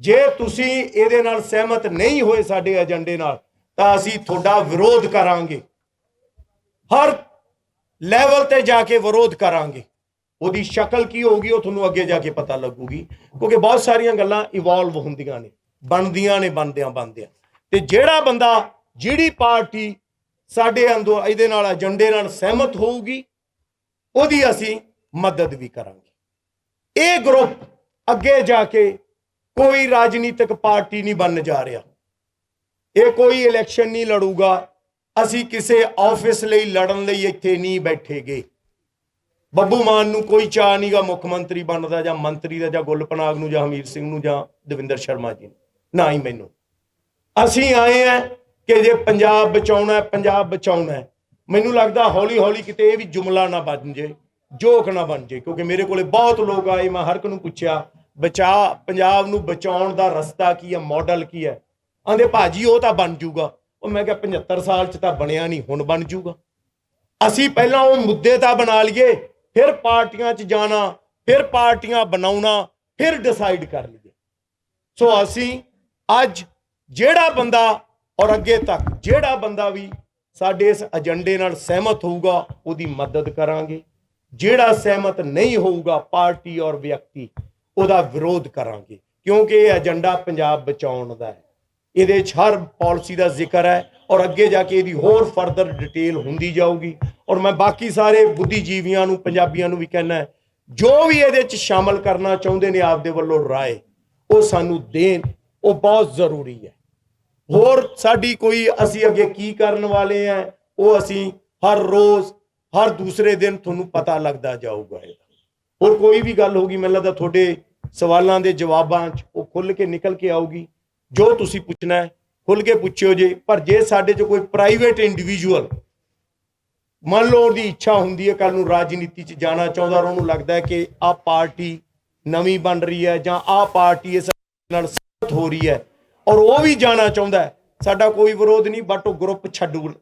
ਜੇ ਤੁਸੀਂ ਇਹਦੇ ਨਾਲ ਸਹਿਮਤ ਨਹੀਂ ਹੋਏ ਸਾਡੇ ਏਜੰਡੇ ਨਾਲ ਤਾਂ ਅਸੀਂ ਤੁਹਾਡਾ ਵਿਰੋਧ ਕਰਾਂਗੇ, ਹਰ ਲੈਵਲ ਤੇ ਜਾ ਕੇ ਵਿਰੋਧ ਕਰਾਂਗੇ। ਉਹਦੀ ਸ਼ਕਲ ਕੀ ਹੋਊਗੀ ਉਹ ਤੁਹਾਨੂੰ ਅੱਗੇ ਜਾ ਕੇ ਪਤਾ ਲੱਗੂਗੀ, ਕਿਉਂਕਿ ਬਹੁਤ ਸਾਰੀਆਂ ਗੱਲਾਂ ਇਵੋਲਵ ਹੁੰਦੀਆਂ ਨੇ, ਬਣਦੀਆਂ ਨੇ, ਬਣਦਿਆਂ ਤੇ ਜਿਹੜਾ ਬੰਦਾ, ਜਿਹੜੀ ਪਾਰਟੀ ਸਾਡੇ ਅੰਦਰ ਇਹਦੇ ਨਾਲ ਏਜੰਡੇ ਨਾਲ ਸਹਿਮਤ ਹੋਊਗੀ ਉਹਦੀ ਅਸੀਂ ਮਦਦ ਵੀ ਕਰਾਂਗੇ। ਇਹ ਗਰੁੱਪ ਅੱਗੇ ਜਾ ਕੇ ਕੋਈ ਰਾਜਨੀਤਿਕ ਪਾਰਟੀ ਨਹੀਂ ਬਣਨ ਜਾ ਰਿਹਾ, ਇਹ ਕੋਈ ਇਲੈਕਸ਼ਨ ਨਹੀਂ ਲੜੂਗਾ, ਅਸੀਂ ਕਿਸੇ ਆਫਿਸ ਲਈ ਲੜਨ ਲਈ ਇੱਥੇ ਨਹੀਂ ਬੈਠੇਗੇ। ਬੱਬੂ ਮਾਨ ਨੂੰ ਕੋਈ ਚਾਅ ਨਹੀਂਗਾ ਮੁੱਖ ਮੰਤਰੀ ਬਣਨ ਦਾ, ਜਾਂ ਮੰਤਰੀ ਦਾ, ਜਾਂ ਗੁਲਪਨਾਗ ਨੂੰ, ਜਾਂ ਹਮੀਰ ਸਿੰਘ ਨੂੰ, ਜਾਂ ਦਵਿੰਦਰ ਸ਼ਰਮਾ ਜੀ ਨੂੰ, ਨਾ ਹੀ ਮੈਨੂੰ। ਅਸੀਂ ਆਏ ਆ ਕਿ ਜੇ ਪੰਜਾਬ ਬਚਾਉਣਾ, ਪੰਜਾਬ ਬਚਾਉਣਾ। ਮੈਨੂੰ ਲੱਗਦਾ ਹੌਲੀ ਹੌਲੀ ਕਿਤੇ ਇਹ ਵੀ ਜੁਮਲਾ ਨਾ ਬਣ ਜੇ, ਜੋਕ ਨਾ ਬਣ ਜੇ, ਕਿਉਂਕਿ ਮੇਰੇ ਕੋਲੇ ਬਹੁਤ ਲੋਕ ਆਏ, ਮੈਂ ਹਰ ਇੱਕ ਨੂੰ ਪੁੱਛਿਆ ਪੰਜਾਬ ਨੂੰ ਬਚਾਉਣ ਦਾ ਰਸਤਾ ਕੀ ਹੈ, ਮਾਡਲ ਕੀ ਹੈ। ਆਂਦੇ ਭਾਜੀ ਉਹ ਤਾਂ ਬਣ ਜੂਗਾ। ਉਹ ਮੈਂ ਕਿਹਾ 75 ਸਾਲ 'ਚ ਤਾਂ ਬਣਿਆ ਨਹੀਂ, ਹੁਣ ਬਣ ਜੂਗਾ। ਅਸੀਂ ਪਹਿਲਾਂ ਉਹ ਮੁੱਦੇ ਤਾਂ ਬਣਾ ਲਈਏ, ਫਿਰ ਪਾਰਟੀਆਂ 'ਚ ਜਾਣਾ, ਫਿਰ ਪਾਰਟੀਆਂ ਬਣਾਉਣਾ, ਫਿਰ ਡਿਸਾਈਡ ਕਰ ਲਈਏ। ਸੋ ਅਸੀਂ ਅੱਜ ਜਿਹੜਾ ਬੰਦਾ ਔਰ ਅੱਗੇ ਤੱਕ ਜਿਹੜਾ ਬੰਦਾ ਵੀ ਸਾਡੇ ਇਸ ਏਜੰਡੇ ਨਾਲ ਸਹਿਮਤ ਹੋਊਗਾ ਉਹਦੀ ਮਦਦ ਕਰਾਂਗੇ, ਜਿਹੜਾ ਸਹਿਮਤ ਨਹੀਂ ਹੋਊਗਾ ਪਾਰਟੀ ਔਰ ਵਿਅਕਤੀ ਉਹਦਾ ਵਿਰੋਧ ਕਰਾਂਗੇ, ਕਿਉਂਕਿ ਇਹ ਏਜੰਡਾ ਪੰਜਾਬ ਬਚਾਉਣ ਦਾ ਹੈ। ਇਹਦੇ 'ਚ ਹਰ ਪਾਲਿਸੀ ਦਾ ਜ਼ਿਕਰ ਹੈ ਔਰ ਅੱਗੇ ਜਾ ਕੇ ਇਹਦੀ ਹੋਰ ਫਰਦਰ ਡਿਟੇਲ ਹੁੰਦੀ ਜਾਊਗੀ। ਔਰ ਮੈਂ ਬਾਕੀ ਸਾਰੇ ਬੁੱਧੀਜੀਵੀਆਂ ਨੂੰ, ਪੰਜਾਬੀਆਂ ਨੂੰ ਵੀ ਕਹਿਣਾ, ਜੋ ਵੀ ਇਹਦੇ 'ਚ ਸ਼ਾਮਲ ਕਰਨਾ ਚਾਹੁੰਦੇ ਨੇ ਆਪਦੇ ਵੱਲੋਂ ਰਾਏ, ਉਹ ਸਾਨੂੰ ਦੇਣ, ਉਹ ਬਹੁਤ ਜ਼ਰੂਰੀ ਹੈ। ਹੋਰ ਸਾਡੀ ਕੋਈ ਅਸੀਂ ਅੱਗੇ ਕੀ ਕਰਨ ਵਾਲੇ ਆ ਉਹ ਅਸੀਂ ਹਰ ਰੋਜ਼, ਹਰ ਦੂਸਰੇ ਦਿਨ ਤੁਹਾਨੂੰ ਪਤਾ ਲੱਗਦਾ ਜਾਊਗਾ। ਹੋਰ ਕੋਈ ਵੀ ਗੱਲ ਹੋਗੀ, ਮੈਨੂੰ ਲੱਗਦਾ ਤੁਹਾਡੇ ਸਵਾਲਾਂ ਦੇ ਜਵਾਬਾਂ 'ਚ ਉਹ ਖੁੱਲ੍ਹ ਕੇ ਨਿਕਲ ਕੇ ਆਊਗੀ। ਜੋ ਤੁਸੀਂ ਪੁੱਛਣਾ ਹੈ ਖੁੱਲ੍ਹ ਕੇ ਪੁੱਛਿਓ ਜੇ। ਪਰ ਜੇ ਸਾਡੇ 'ਚ ਕੋਈ ਪ੍ਰਾਈਵੇਟ ਇੰਡੀਵਿਜੂਅਲ ਮੰਨ ਲਓ ਉਹਦੀ ਇੱਛਾ ਹੁੰਦੀ ਹੈ ਕੱਲ ਨੂੰ ਰਾਜਨੀਤੀ 'ਚ ਜਾਣਾ ਚਾਹੁੰਦਾ, ਔਰ ਉਹਨੂੰ ਲੱਗਦਾ ਹੈ ਕਿ ਆਹ ਪਾਰਟੀ ਨਵੀਂ ਬਣ ਰਹੀ ਹੈ ਜਾਂ ਆਹ ਪਾਰਟੀ ਇਸ ਨਾਲ ਸਹਿਮਤ ਹੋ ਰਹੀ ਹੈ ਔਰ ਉਹ ਵੀ ਜਾਣਾ ਚਾਹੁੰਦਾ ਹੈ, ਸਾਡਾ ਕੋਈ ਵਿਰੋਧ ਨਹੀਂ, ਬਟ ਉਹ ਗਰੁੱਪ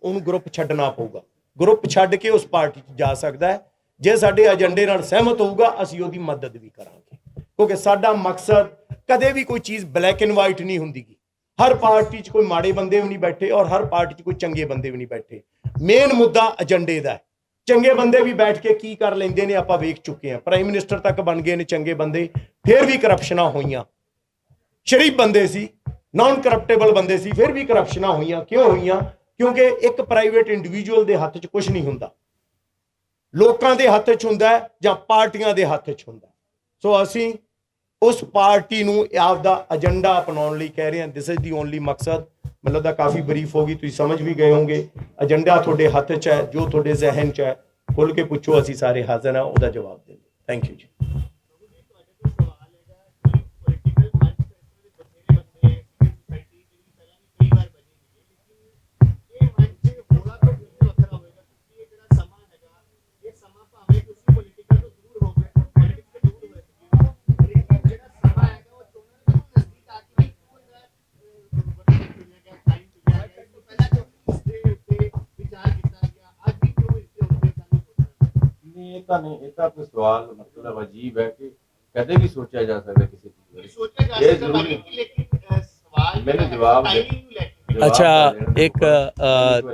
ਉਹਨੂੰ ਗਰੁੱਪ ਛੱਡਣਾ ਪਊਗਾ। ਗਰੁੱਪ ਛੱਡ ਕੇ ਉਸ ਪਾਰਟੀ 'ਚ ਜਾ ਸਕਦਾ ਹੈ। ਜੇ ਸਾਡੇ ਏਜੰਡੇ ਨਾਲ ਸਹਿਮਤ ਹੋਊਗਾ ਅਸੀਂ ਉਹਦੀ ਮਦਦ ਵੀ ਕਰਾਂਗੇ, ਕਿਉਂਕਿ ਸਾਡਾ ਮਕਸਦ ਕਦੇ ਵੀ ਕੋਈ ਚੀਜ਼ ਬਲੈਕ ਐਂਡ ਵਾਈਟ ਨਹੀਂ ਹੁੰਦੀ। ਹਰ ਪਾਰਟੀ 'ਚ ਕੋਈ ਮਾੜੇ ਬੰਦੇ ਵੀ ਨਹੀਂ ਬੈਠੇ ਔਰ ਹਰ ਪਾਰਟੀ 'ਚ ਕੋਈ ਚੰਗੇ ਬੰਦੇ ਵੀ ਨਹੀਂ ਬੈਠੇ। ਮੇਨ ਮੁੱਦਾ ਏਜੰਡੇ ਦਾ ਹੈ। ਚੰਗੇ ਬੰਦੇ ਵੀ ਬੈਠ ਕੇ ਕੀ ਕਰ ਲੈਂਦੇ ਨੇ ਆਪਾਂ ਵੇਖ ਚੁੱਕੇ ਹਾਂ। ਪ੍ਰਾਈਮ ਮਿਨਿਸਟਰ ਤੱਕ ਬਣ ਗਏ ਨੇ ਚੰਗੇ ਬੰਦੇ, ਫਿਰ ਵੀ ਕਰਪਸ਼ਨਾਂ ਹੋਈਆਂ। ਸ਼ਰੀਫ ਬੰਦੇ ਸੀ, ਨਾਨ ਕਰਪਟੇਬਲ ਬੰਦੇ ਸੀ, ਫਿਰ ਵੀ ਕਰਪਸ਼ਨਾਂ ਹੋਈਆਂ। ਕਿਉਂ ਹੋਈਆਂ? ਕਿਉਂਕਿ ਇੱਕ ਪ੍ਰਾਈਵੇਟ ਇੰਡੀਵਿਜੂਅਲ ਦੇ ਹੱਥ 'ਚ ਕੁਝ ਨਹੀਂ ਹੁੰਦਾ, ਲੋਕਾਂ ਦੇ ਹੱਥ 'ਚ ਹੁੰਦਾ ਜਾਂ ਪਾਰਟੀਆਂ ਦੇ ਹੱਥ 'ਚ ਹੁੰਦਾ। ਸੋ ਅਸੀਂ ਉਸ ਪਾਰਟੀ ਨੂੰ ਆਪਦਾ ਏਜੰਡਾ ਅਪਣਾਉਣ ਲਈ ਕਹਿ ਰਹੇ ਹਾਂ। ਦਿਸ ਇਜ਼ ਦੀ ਓਨਲੀ ਮਕਸਦ। ਮੈਨੂੰ ਲੱਗਦਾ ਕਾਫੀ ਬਰੀਫ ਹੋ ਗਈ, ਤੁਸੀਂ ਸਮਝ ਵੀ ਗਏ ਹੋਵੋਗੇ। ਏਜੰਡਾ ਤੁਹਾਡੇ ਹੱਥ 'ਚ ਹੈ, ਜੋ ਤੁਹਾਡੇ ਜ਼ਿਹਨ 'ਚ ਹੈ ਖੁੱਲ੍ਹ ਕੇ ਪੁੱਛੋ, ਅਸੀਂ ਸਾਰੇ ਹਾਜ਼ਰ ਹਾਂ ਉਹਦਾ ਜਵਾਬ ਦੇਣ। ਥੈਂਕ ਯੂ ਜੀ। ਇਹ ਤਾਂ ਕੋਈ ਸਵਾਲ ਮਤਲਬ ਅਜੀਬ ਹੈ ਕਿ ਕਦੇ ਵੀ ਸੋਚਿਆ ਜਾ ਸਕਦਾ ਕਿਸੇ ਚੀਜ਼ ਬਾਰੇ। ਇਹ ਜ਼ਰੂਰੀ ਮੈਨੂੰ ਜਵਾਬ ਦੇ। ਅੱਛਾ, ਇੱਕ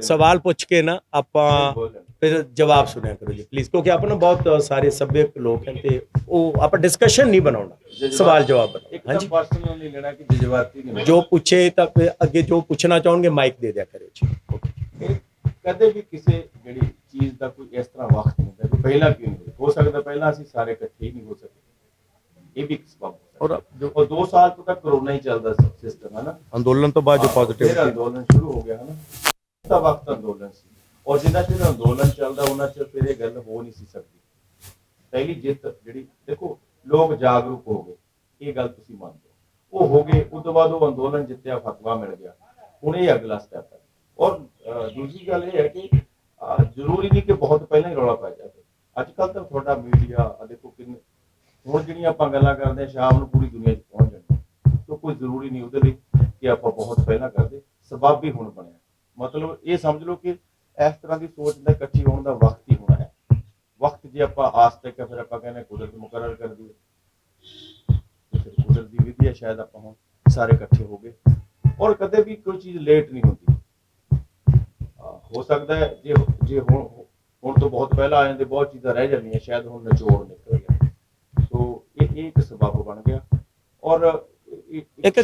ਸਵਾਲ ਪੁੱਛ ਕੇ ਨਾ ਆਪਾਂ ਫਿਰ ਜਵਾਬ ਸੁਣਿਆ ਕਰੋ ਜੀ ਪਲੀਜ਼, ਕਿਉਂਕਿ ਆਪਾਂ ਨਾ ਬਹੁਤ ਸਾਰੇ ਸੱਭਿਅਕ ਲੋਕ ਹਨ ਤੇ ਉਹ ਆਪਾਂ ਡਿਸਕਸ਼ਨ ਨਹੀਂ ਬਣਾਉਣਾ, ਸਵਾਲ ਜਵਾਬ ਬਣਾਉਣਾ। ਹਾਂਜੀ, ਪਰਸਨਲ ਨਹੀਂ ਲੈਣਾ ਕਿ ਜਜ਼ਬਾਤੀ ਨਹੀਂ। ਜੋ ਪੁੱਛੇ ਤਾਂ ਫਿਰ ਅੱਗੇ ਜੋ ਪੁੱਛਣਾ ਚਾਹੋਗੇ ਮਾਈਕ ਦੇ ਦਿਆ ਕਰਿਓ ਜੀ। ਕਦੇ ਵੀ ਕਿਸੇ ਜਿਹੜੀ ਚੀਜ਼ ਦਾ ਕੋਈ ਇਸ ਤਰ੍ਹਾਂ ਵਕਤ ਹੁੰਦਾ ਕਿ ਪਹਿਲਾਂ ਕਿਉਂ ਨਹੀਂ ਹੋ ਸਕਦਾ, ਪਹਿਲਾਂ ਅਸੀਂ ਸਾਰੇ ਇਕੱਠੇ ਹੀ ਨਹੀਂ ਹੋ ਸਕੇ, ਇਹ ਵੀ ਇੱਕ ਸਬਬ। ਔਰ 2 ਸਾਲ ਤੋਂ ਤੱਕ ਕਰੋਨਾ ਹੀ ਚੱਲਦਾ ਸੀ ਸਿਸਟਮ, ਹੈ ਨਾ। ਅੰਦੋਲਨ ਤੋਂ ਬਾਅਦ ਜੋ ਪੋਜ਼ਿਟਿਵ ਅੰਦੋਲਨ ਸ਼ੁਰੂ ਹੋ ਗਿਆ, ਹੈ ਨਾ, ਤਾਂ ਵਕਤ ਅੰਦੋਲਨ ਸੀ। ਔਰ ਜਿੰਨਾ ਚਿਰ ਅੰਦੋਲਨ ਚੱਲਦਾ ਉਹਨਾਂ ਚਿਰ ਫਿਰ ਇਹ ਗੱਲ ਹੋ ਨਹੀਂ ਸੀ ਸਕਦੀ। ਪਹਿਲੀ ਜਿੱਤ ਜਿਹੜੀ ਦੇਖੋ, ਲੋਕ ਜਾਗਰੂਕ ਹੋ ਗਏ, ਇਹ ਗੱਲ ਤੁਸੀਂ ਮੰਨਦੇ ਹੋ, ਉਹ ਹੋ ਗਏ। ਉਸ ਤੋਂ ਬਾਅਦ ਉਹ ਅੰਦੋਲਨ ਜਿੱਤਿਆ, ਫਤਵਾ ਮਿਲ ਗਿਆ, ਹੁਣ ਇਹ ਅਗਲਾ ਸਟੈਪ ਹੈ। ਔਰ ਦੂਜੀ ਗੱਲ ਇਹ ਹੈ ਕਿ ਜ਼ਰੂਰੀ ਨਹੀਂ ਕਿ ਬਹੁਤ ਪਹਿਲਾਂ ਹੀ ਰੌਲਾ ਪੈ ਜਾਵੇ। ਅੱਜ ਕੱਲ੍ਹ ਤਾਂ ਤੁਹਾਡਾ ਮੀਡੀਆ ਦੇਖੋ ਕਿੰਨੇ, ਹੁਣ ਜਿਹੜੀਆਂ ਆਪਾਂ ਗੱਲਾਂ ਕਰਦੇ ਹਾਂ ਸ਼ਾਮ ਨੂੰ ਪੂਰੀ ਦੁਨੀਆ 'ਚ ਪਹੁੰਚ ਜਾਂਦੀ, ਤਾਂ ਕੋਈ ਜ਼ਰੂਰੀ ਨਹੀਂ ਉਹਦੇ ਲਈ ਆਪਾਂ ਬਹੁਤ ਪਹਿਲਾਂ ਕਰਦੇ, ਸਬੱਬ ਹੀ ਹੁਣ ਬਣਿਆ। ਮਤਲਬ ਇਹ ਸਮਝ ਲਓ ਕਿ ਇਸ ਤਰ੍ਹਾਂ ਦੀ ਸੋਚ ਦਾ ਇਕੱਠੀ ਹੋਣ ਦਾ ਵਕਤ ਹੀ ਹੋਣਾ ਹੈ। ਵਕਤ ਜੇ ਆਪਾਂ ਆਸ ਤੱਕ ਫਿਰ ਆਪਾਂ ਕਹਿੰਦੇ ਕੁਦਰਤ ਮੁਕਰਰ ਕਰ ਦਈਏ, ਫਿਰ ਕੁਦਰਤ ਦੀ ਵਿਧੀ ਹੈ, ਸ਼ਾਇਦ ਆਪਾਂ ਹੁਣ ਸਾਰੇ ਇਕੱਠੇ ਹੋ ਗਏ। ਔਰ ਕਦੇ ਵੀ ਕੋਈ ਚੀਜ਼ ਲੇਟ ਨਹੀਂ ਹੁੰਦੀ। ਹੋ ਸਕਦਾ ਹੈ ਜੇ ਹੁਣ ਤੋਂ ਬਹੁਤ ਪਹਿਲਾਂ ਆ ਜਾਂਦੇ ਬਹੁਤ ਚੀਜ਼ਾਂ ਰਹਿ ਜਾਂਦੀਆਂ, ਸ਼ਾਇਦ ਹੁਣ ਨਿਚੋੜ ਨਿਕਲ ਗਿਆ। ਸੋ ਇਹ ਇੱਕ ਸਬੱਬ ਬਣ ਗਿਆ। ਔਰ ਇੱਕ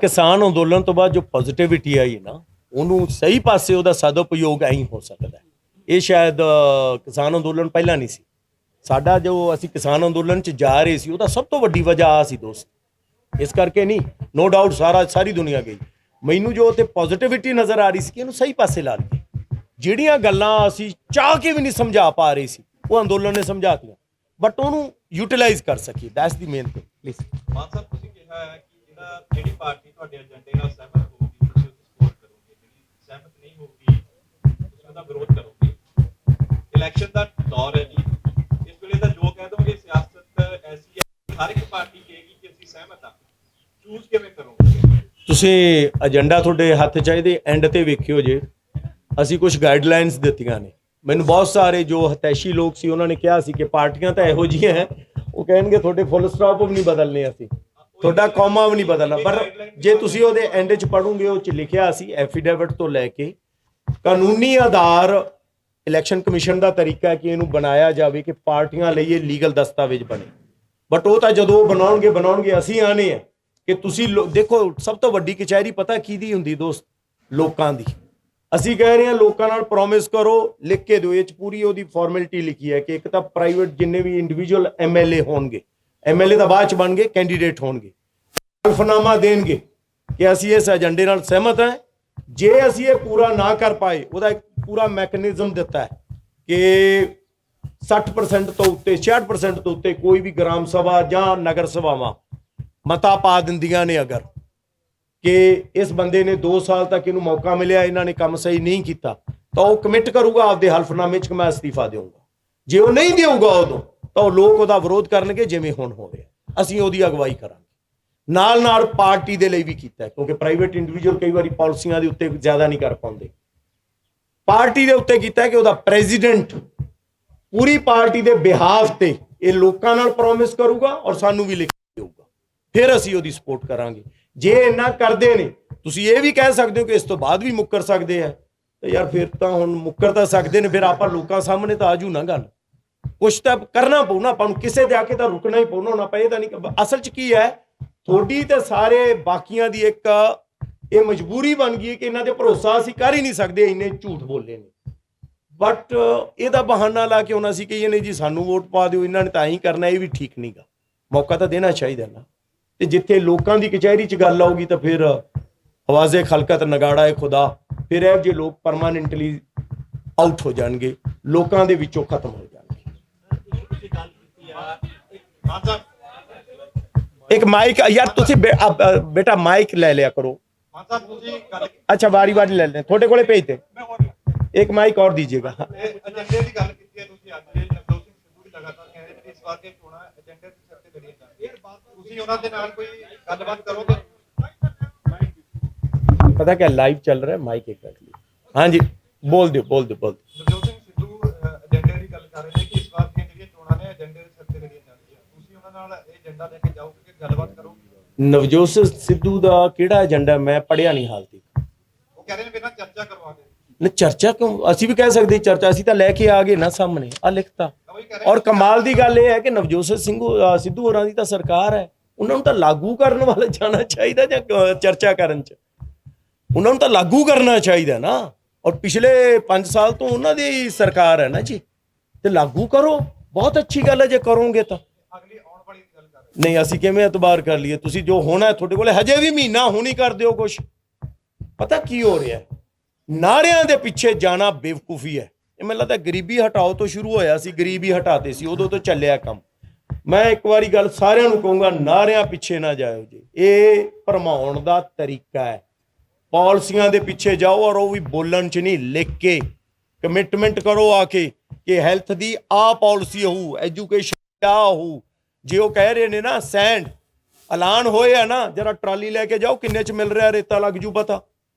ਕਿਸਾਨ ਅੰਦੋਲਨ ਤੋਂ ਬਾਅਦ ਜੋ ਪੋਜ਼ਿਟਿਵਿਟੀ ਆਈ ਨਾ, ਉਹਨੂੰ ਸਹੀ ਪਾਸੇ ਉਹਦਾ ਸਦਉਪਯੋਗ ਐਂ ਹੋ ਸਕਦਾ। ਇਹ ਸ਼ਾਇਦ ਕਿਸਾਨ ਅੰਦੋਲਨ ਪਹਿਲਾਂ ਨਹੀਂ ਸੀ ਸਾਡਾ। ਜੋ ਅਸੀਂ ਕਿਸਾਨ ਅੰਦੋਲਨ 'ਚ ਜਾ ਰਹੇ ਸੀ ਉਹਦਾ ਸਭ ਤੋਂ ਵੱਡੀ ਵਜ੍ਹਾ ਆ ਸੀ ਦੋਸਤ। ਇਸ ਕਰਕੇ ਨਹੀਂ, ਨੋ ਡਾਊਟ ਸਾਰੀ ਦੁਨੀਆ ਗਈ। ਮੈਨੂੰ ਜੋ ਉੱਥੇ ਪੋਜ਼ਿਟਿਵਿਟੀ ਨਜ਼ਰ ਆ ਰਹੀ ਸੀ ਕਿ ਇਹਨੂੰ ਸਹੀ ਪਾਸੇ ਲਾ ਲਈਏ। ਜਿਹੜੀਆਂ ਗੱਲਾਂ ਅਸੀਂ ਚਾਹ ਕੇ ਵੀ ਨਹੀਂ ਸਮਝਾ ਪਾ ਰਹੇ ਸੀ ਉਹ ਅੰਦੋਲਨ ਨੇ ਸਮਝਾਤੀਆਂ, ਬਟ ਉਹਨੂੰ ਯੂਟਿਲਾਈਜ਼ ਕਰ ਸਕੀਏ। That's the main thing. Please Mann Sahib, ਤੁਸੀਂ ਕਿਹਾ ਹੈ ਕਿ ਜਿਹੜੀ ਪਾਰਟੀ ਤੁਹਾਡੇ ਏਜੰਡੇ ਨਾਲ ਸਹਿਮਤ ਹੋਊਗੀ ਤੁਸੀਂ ਉਸ ਸਪੋਰਟ ਕਰੋਗੇ, ਜਿਹੜੀ ਸਹਿਮਤ ਨਹੀਂ ਹੋਊਗੀ ਤੁਸੀਂ ਉਹਦਾ ਵਿਰੋਧ ਕਰੋਗੇ। ਇਲੈਕਸ਼ਨ ਦਾ ਦੌਰ ਹੈ ਜੀ, ਇਸ ਵੇਲੇ ਤਾਂ ਜੋ ਕਹਿ ਦੋਗੇ ਸਿਆਸਤ ਐਸੀ ਹੈ ਕਿ ਹਰ ਇੱਕ ਪਾਰਟੀ ਕਹੇਗੀ ਕਿ ਅਸੀਂ ਸਹਿਮਤ ਹਾਂ, ਚੂਜ਼ ਕਿਵੇਂ ਕਰੋਗੇ? ਤੁਸੀਂ ਏਜੰਡਾ ਤੁਹਾਡੇ ਹੱਥ ਚਾਹੀਦੇ ਐਂਡ ਤੇ ਵੇਖਿਓ ਜੇ ਅਸੀਂ ਕੁਝ ਗਾਈਡਲਾਈਨਸ ਦਿੱਤੀਆਂ ਨੇ। ਮੈਨੂੰ ਬਹੁਤ ਸਾਰੇ ਜੋ ਹਤੈਸ਼ੀ ਲੋਕ ਸੀ ਉਹਨਾਂ ਨੇ ਕਿਹਾ ਸੀ ਕਿ ਪਾਰਟੀਆਂ ਤਾਂ ਇਹੋ ਜਿਹੀਆਂ ਹੈ, ਉਹ ਕਹਿਣਗੇ ਤੁਹਾਡੇ ਫੁੱਲ ਸਟਾਪ ਵੀ ਨਹੀਂ ਬਦਲਨੇ, ਅਸੀਂ ਤੁਹਾਡਾ ਕੌਮਾ ਵੀ ਨਹੀਂ ਬਦਲਣਾ। ਪਰ ਜੇ ਤੁਸੀਂ ਉਹਦੇ ਐਂਡ 'ਚ ਪੜ੍ਹੋਗੇ ਉਹ 'ਚ ਲਿਖਿਆ ਸੀ ਐਫੀਡੇਵਿਟ ਤੋਂ ਲੈ ਕੇ ਕਾਨੂੰਨੀ ਆਧਾਰ ਇਲੈਕਸ਼ਨ ਕਮਿਸ਼ਨ ਦਾ ਤਰੀਕਾ ਹੈ ਕਿ ਇਹਨੂੰ ਬਣਾਇਆ ਜਾਵੇ ਕਿ ਪਾਰਟੀਆਂ ਲਈ ਇਹ ਲੀਗਲ ਦਸਤਾਵੇਜ਼ ਬਣੇ। ਬਟ ਉਹ ਤਾਂ ਜਦੋਂ ਉਹ ਬਣਾਉਣਗੇ ਅਸੀਂ ਆਨੇ ਆ ਕਿ ਤੁਸੀਂ ਦੇਖੋ, ਸਭ ਤੋਂ ਵੱਡੀ ਕਚਹਿਰੀ ਪਤਾ ਕਿਹਦੀ ਹੁੰਦੀ ਦੋਸਤ? ਲੋਕਾਂ ਦੀ। ਅਸੀਂ ਕਹਿ ਰਹੇ ਹਾਂ ਲੋਕਾਂ ਨਾਲ ਪ੍ਰੋਮਿਸ ਕਰੋ, ਲਿਖ ਕੇ ਦਿਓ। ਇਹ 'ਚ ਪੂਰੀ ਉਹਦੀ ਫਾਰਮੈਲਿਟੀ ਲਿਖੀ ਹੈ ਕਿ ਇੱਕ ਤਾਂ ਪ੍ਰਾਈਵੇਟ ਜਿੰਨੇ ਵੀ ਇੰਡੀਵਿਜੂਅਲ MLA ਹੋਣਗੇ, MLA ਤਾਂ ਬਾਅਦ 'ਚ ਬਣ ਗਏ, ਕੈਂਡੀਡੇਟ ਹੋਣਗੇ, ਹਲਫਨਾਮਾ ਦੇਣਗੇ ਕਿ ਅਸੀਂ ਇਸ ਏਜੰਡੇ ਨਾਲ ਸਹਿਮਤ ਹਾਂ। ਜੇ ਅਸੀਂ ਇਹ ਪੂਰਾ ਨਾ ਕਰ ਪਾਏ, ਉਹਦਾ ਇੱਕ ਪੂਰਾ ਮੈਕੈਨਿਜ਼ਮ ਦਿੱਤਾ ਹੈ ਕਿ 60% ਤੋਂ ਉੱਤੇ 66% ਤੋਂ ਉੱਤੇ ਕੋਈ ਵੀ ਗ੍ਰਾਮ ਸਭਾ ਜਾਂ ਨਗਰ ਸਭਾਵਾਂ ਮਤਾ ਪਾ ਦਿੰਦੀਆਂ ਨੇ ਅਗਰ ਕਿ ਇਸ ਬੰਦੇ ਨੇ 2 ਸਾਲ ਤੱਕ ਇਹਨੂੰ ਮੌਕਾ ਮਿਲਿਆ, ਇਹਨਾਂ ਨੇ ਕੰਮ ਸਹੀ ਨਹੀਂ ਕੀਤਾ, ਤਾਂ ਉਹ ਕਮਿਟ ਕਰੂਗਾ ਆਪਦੇ ਹਲਫਨਾਮੇ 'ਚ ਕਿ ਮੈਂ ਅਸਤੀਫਾ ਦੇਊਂਗਾ। ਜੇ ਉਹ ਨਹੀਂ ਦੇਊਗਾ ਉਦੋਂ ਤਾਂ ਉਹ ਲੋਕ ਉਹਦਾ ਵਿਰੋਧ ਕਰਨਗੇ, ਜਿਵੇਂ ਹੁਣ ਹੋ ਰਿਹਾ। ਅਸੀਂ ਉਹਦੀ ਅਗਵਾਈ ਕਰਾਂਗੇ। ਨਾਲ ਪਾਰਟੀ ਦੇ ਲਈ ਵੀ ਕੀਤਾ, ਕਿਉਂਕਿ ਪ੍ਰਾਈਵੇਟ ਇੰਡੀਵਿਜੂਅਲ ਕਈ ਵਾਰੀ ਪਾਲਿਸੀਆਂ ਦੇ ਉੱਤੇ ਜ਼ਿਆਦਾ ਨਹੀਂ ਕਰ ਪਾਉਂਦੇ। ਪਾਰਟੀ ਦੇ ਉੱਤੇ ਕੀਤਾ ਕਿ ਉਹਦਾ ਪ੍ਰੈਜ਼ੀਡੈਂਟ ਪੂਰੀ ਪਾਰਟੀ ਦੇ ਬਿਹਾਫ ਤੇ ਇਹ ਲੋਕਾਂ ਨਾਲ ਪ੍ਰੋਮਿਸ ਕਰੂਗਾ ਔਰ ਸਾਨੂੰ ਵੀ ਲਿਖ ਕੇ ਦੇਊਗਾ, ਫਿਰ ਅਸੀਂ ਉਹਦੀ ਸਪੋਰਟ ਕਰਾਂਗੇ। ਜੇ ਇੰਨਾ ਕਰਦੇ ਨੇ, ਤੁਸੀਂ ਇਹ ਵੀ ਕਹਿ ਸਕਦੇ ਹੋ ਕਿ ਇਸ ਤੋਂ ਬਾਅਦ ਵੀ ਮੁੱਕਰ ਸਕਦੇ ਆ, ਤੇ ਯਾਰ ਫਿਰ ਤਾਂ ਹੁਣ ਮੁੱਕਰ ਤਾਂ ਸਕਦੇ ਨੇ, ਫਿਰ ਆਪਾਂ ਲੋਕਾਂ ਸਾਹਮਣੇ ਤਾਂ ਆਜੂ ਨਾ ਗੱਲ। ਕੁਛ ਤਾਂ ਕਰਨਾ ਪਊ ਨਾ ਆਪਾਂ ਨੂੰ, ਕਿਸੇ ਦੇ ਆ ਕੇ ਤਾਂ ਰੁਕਣਾ ਹੀ ਪਊ ਨਾ। ਪਏ ਤਾਂ ਨਹੀਂ। ਅਸਲ 'ਚ ਕੀ ਹੈ, ਤੁਹਾਡੀ ਤੇ ਸਾਰੇ ਬਾਕੀਆਂ ਦੀ ਇੱਕ ਇਹ ਮਜਬੂਰੀ ਬਣ ਗਈ ਹੈ ਕਿ ਇਹਨਾਂ ਦੇ ਭਰੋਸਾ ਅਸੀਂ ਕਰ ਹੀ ਨਹੀਂ ਸਕਦੇ, ਇੰਨੇ ਝੂਠ ਬੋਲੇ ਨੇ। ਬਟ ਇਹਦਾ ਬਹਾਨਾ ਲਾ ਕੇ ਹੁਣ ਅਸੀਂ ਕਹੀਏ ਨਹੀਂ ਜੀ ਸਾਨੂੰ ਵੋਟ ਪਾ ਦਿਓ, ਇਹਨਾਂ ਨੇ ਤਾਂ ਹੀ ਕਰਨਾ, ਇਹ ਵੀ ਠੀਕ ਨਹੀਂ ਗਾ। ਮੌਕਾ ਤਾਂ ਦੇਣਾ ਚਾਹੀਦਾ ਨਾ। ਤੇ ਜਿੱਥੇ ਲੋਕਾਂ ਦੀ ਕਚਹਿਰੀ 'ਚ ਗੱਲ ਆਊਗੀ ਤਾਂ ਫਿਰ ਆਵਾਜ਼ੇ ਖਲਕਤ ਨਗਾੜਾ ਹੈ ਖੁਦਾ, ਫਿਰ ਇਹ ਜੇ ਲੋਕ ਪਰਮਾਨੈਂਟਲੀ ਆਊਟ ਹੋ ਜਾਣਗੇ, ਲੋਕਾਂ ਦੇ ਵਿੱਚੋਂ ਖਤਮ ਹੋ ਜਾਣਗੇ। ਇੱਕ ਮਾਈਕ ਯਾਰ ਤੁਸੀਂ ਬੇਟਾ ਮਾਈਕ ਲੈ ਲਿਆ ਕਰੋ। अच्छा वारी वारी ले लें, थोड़े कोले भेज दे, एक माइक और दीजिएगा। एजेंडे ਦੀ ਗੱਲ ਕੀਤੀ ਹੈ ਤੁਸੀਂ, ਅੱਜ ਨਵਜੋਤ ਸਿੰਘ ਸਿੱਧੂ ਵੀ ਲਗਾਤਾਰ ਕਹਿ ਰਹੇ ਨੇ ਇਸ ਵਾਰ ਦੇ ਚੋਣਾਂ ਏਜੰਡੇ ਦੇ ਸਿਰ ਤੇ ਲੜੀਆਂ ਜਾਣਗੀਆਂ, ਤੁਸੀਂ ਉਹਨਾਂ ਦੇ ਨਾਲ ਕੋਈ ਗੱਲਬਾਤ ਕਰੋਗੇ? पता क्या लाइव चल रहा है, माइक एक रख ली। हाँ जी बोल दो। ਨਵਜੋਤ ਸਿੰਘ ਸਿੱਧੂ ਏਜੰਡੇ ਦੀ ਗੱਲ ਕਰ ਰਹੇ ਨੇ ਕਿ ਇਸ ਵਾਰ ਦੀਆਂ ਜਿਹੜੀਆਂ ਚੋਣਾਂ ਨੇ ਏਜੰਡੇ ਦੇ ਸਿਰ ਤੇ ਲੜੀਆਂ ਜਾਣਗੀਆਂ, ਤੁਸੀਂ ਉਹਨਾਂ ਨਾਲ ਇਹ ਏਜੰਡਾ ਲੈ ਕੇ ਜਾਓਗੇ ਕਿ ਗੱਲਬਾਤ ਕਰੋਗੇ? ਨਵਜੋਤ ਸਿੱਧੂ ਦਾ ਕਿਹੜਾ ਏਜੰਡਾ ਮੈਂ ਪੜਿਆ ਨਹੀਂ ਹਾਲ ਤੱਕ। ਉਹ ਕਹਿ ਰਹੇ ਨੇ ਬਿਨਾਂ ਚਰਚਾ ਕਰਵਾਗੇ। ਨਾ ਚਰਚਾ ਕਿਉਂ, ਅਸੀਂ ਵੀ ਕਹਿ ਸਕਦੇ ਚਰਚਾ, ਅਸੀਂ ਤਾਂ ਲੈ ਕੇ ਆ ਗਏ ਨਾ ਸਾਹਮਣੇ, ਆ ਲਿਖਤਾ। ਔਰ ਕਮਾਲ ਦੀ ਗੱਲ ਇਹ ਹੈ ਕਿ ਨਵਜੋਤ ਸਿੱਧੂ ਹੋਰਾਂ ਦੀ ਤਾਂ ਸਰਕਾਰ ਹੈ, ਉਹਨਾਂ ਨੂੰ ਤਾਂ ਲਾਗੂ ਕਰਨ ਵਾਲੇ ਜਾਣਾ ਚਾਹੀਦਾ ਜਾਂ ਚਰਚਾ ਕਰਨ 'ਚ, ਉਹਨਾਂ ਨੂੰ ਤਾਂ ਲਾਗੂ ਕਰਨਾ ਚਾਹੀਦਾ ਨਾ। ਔਰ ਪਿਛਲੇ 5 ਸਾਲ ਤੋਂ ਉਹਨਾਂ ਦੀ ਸਰਕਾਰ ਹੈ ਨਾ ਜੀ, ਤੇ ਲਾਗੂ ਕਰੋ। ਬਹੁਤ ਅੱਛੀ ਗੱਲ ਹੈ ਜੇ ਕਰੋਗੇ ਤਾਂ। ਅਗਲੀ ਆਉਣ ਵਾਲੀ ਗੱਲ ਕਰ ਰਹੇ ਨਹੀਂ ਅਸੀਂ ਕਿਵੇਂ ਇਤਬਾਰ ਕਰ ਲਈਏ? ਤੁਸੀਂ ਜੋ ਹੋਣਾ ਤੁਹਾਡੇ ਕੋਲੇ ਹਜੇ ਵੀ ਮਹੀਨਾ ਹੁਣ ਹੀ ਕਰ ਦਿਓ ਕੁਛ। ਪਤਾ ਕੀ ਹੋ ਰਿਹਾ, ਨਾਰਿਆਂ ਦੇ ਪਿੱਛੇ ਜਾਣਾ ਬੇਵਕੂਫੀ ਹੈ। ਇਹ ਮੈਨੂੰ ਲੱਗਦਾ ਗਰੀਬੀ ਹਟਾਓ ਤੋਂ ਸ਼ੁਰੂ ਹੋਇਆ ਸੀ, ਗਰੀਬੀ ਹਟਾਤੇ ਸੀ, ਉਦੋਂ ਤੋਂ ਚੱਲਿਆ ਕੰਮ। ਮੈਂ ਇੱਕ ਵਾਰੀ ਗੱਲ ਸਾਰਿਆਂ ਨੂੰ ਕਹੂੰਗਾ, ਨਾਰਿਆਂ ਪਿੱਛੇ ਨਾ ਜਾਇਓ ਜੀ, ਇਹ ਭਰਮਾਉਣ ਦਾ ਤਰੀਕਾ ਹੈ। ਪਾਲਿਸੀਆਂ ਦੇ ਪਿੱਛੇ ਜਾਓ ਔਰ ਉਹ ਵੀ ਬੋਲਣ 'ਚ ਨਹੀਂ, ਲਿਖ ਕੇ ਕਮਿਟਮੈਂਟ ਕਰੋ ਆ ਕੇ ਕਿ ਹੈਲਥ ਦੀ ਆਹ ਪਾਲਿਸੀ ਹੋਊ, ਐਜੂਕੇਸ਼ਨ ਆ ਹੋਊ। ਜੇ ਉਹ ਕਹਿ ਰਹੇ ਨੇ ਨਾ ਸੈਂਡ, ਐਲਾਨ ਹੋਏ ਆ ਨਾ, ਜਰਾ ਟਰਾਲੀ ਲੈ ਕੇ ਜਾਓ ਕਿੰਨੇ ਚ ਮਿਲ ਰਿਹਾ ਰੇਤਾ, ਲੱਗ ਜੂ ਪਤਾ।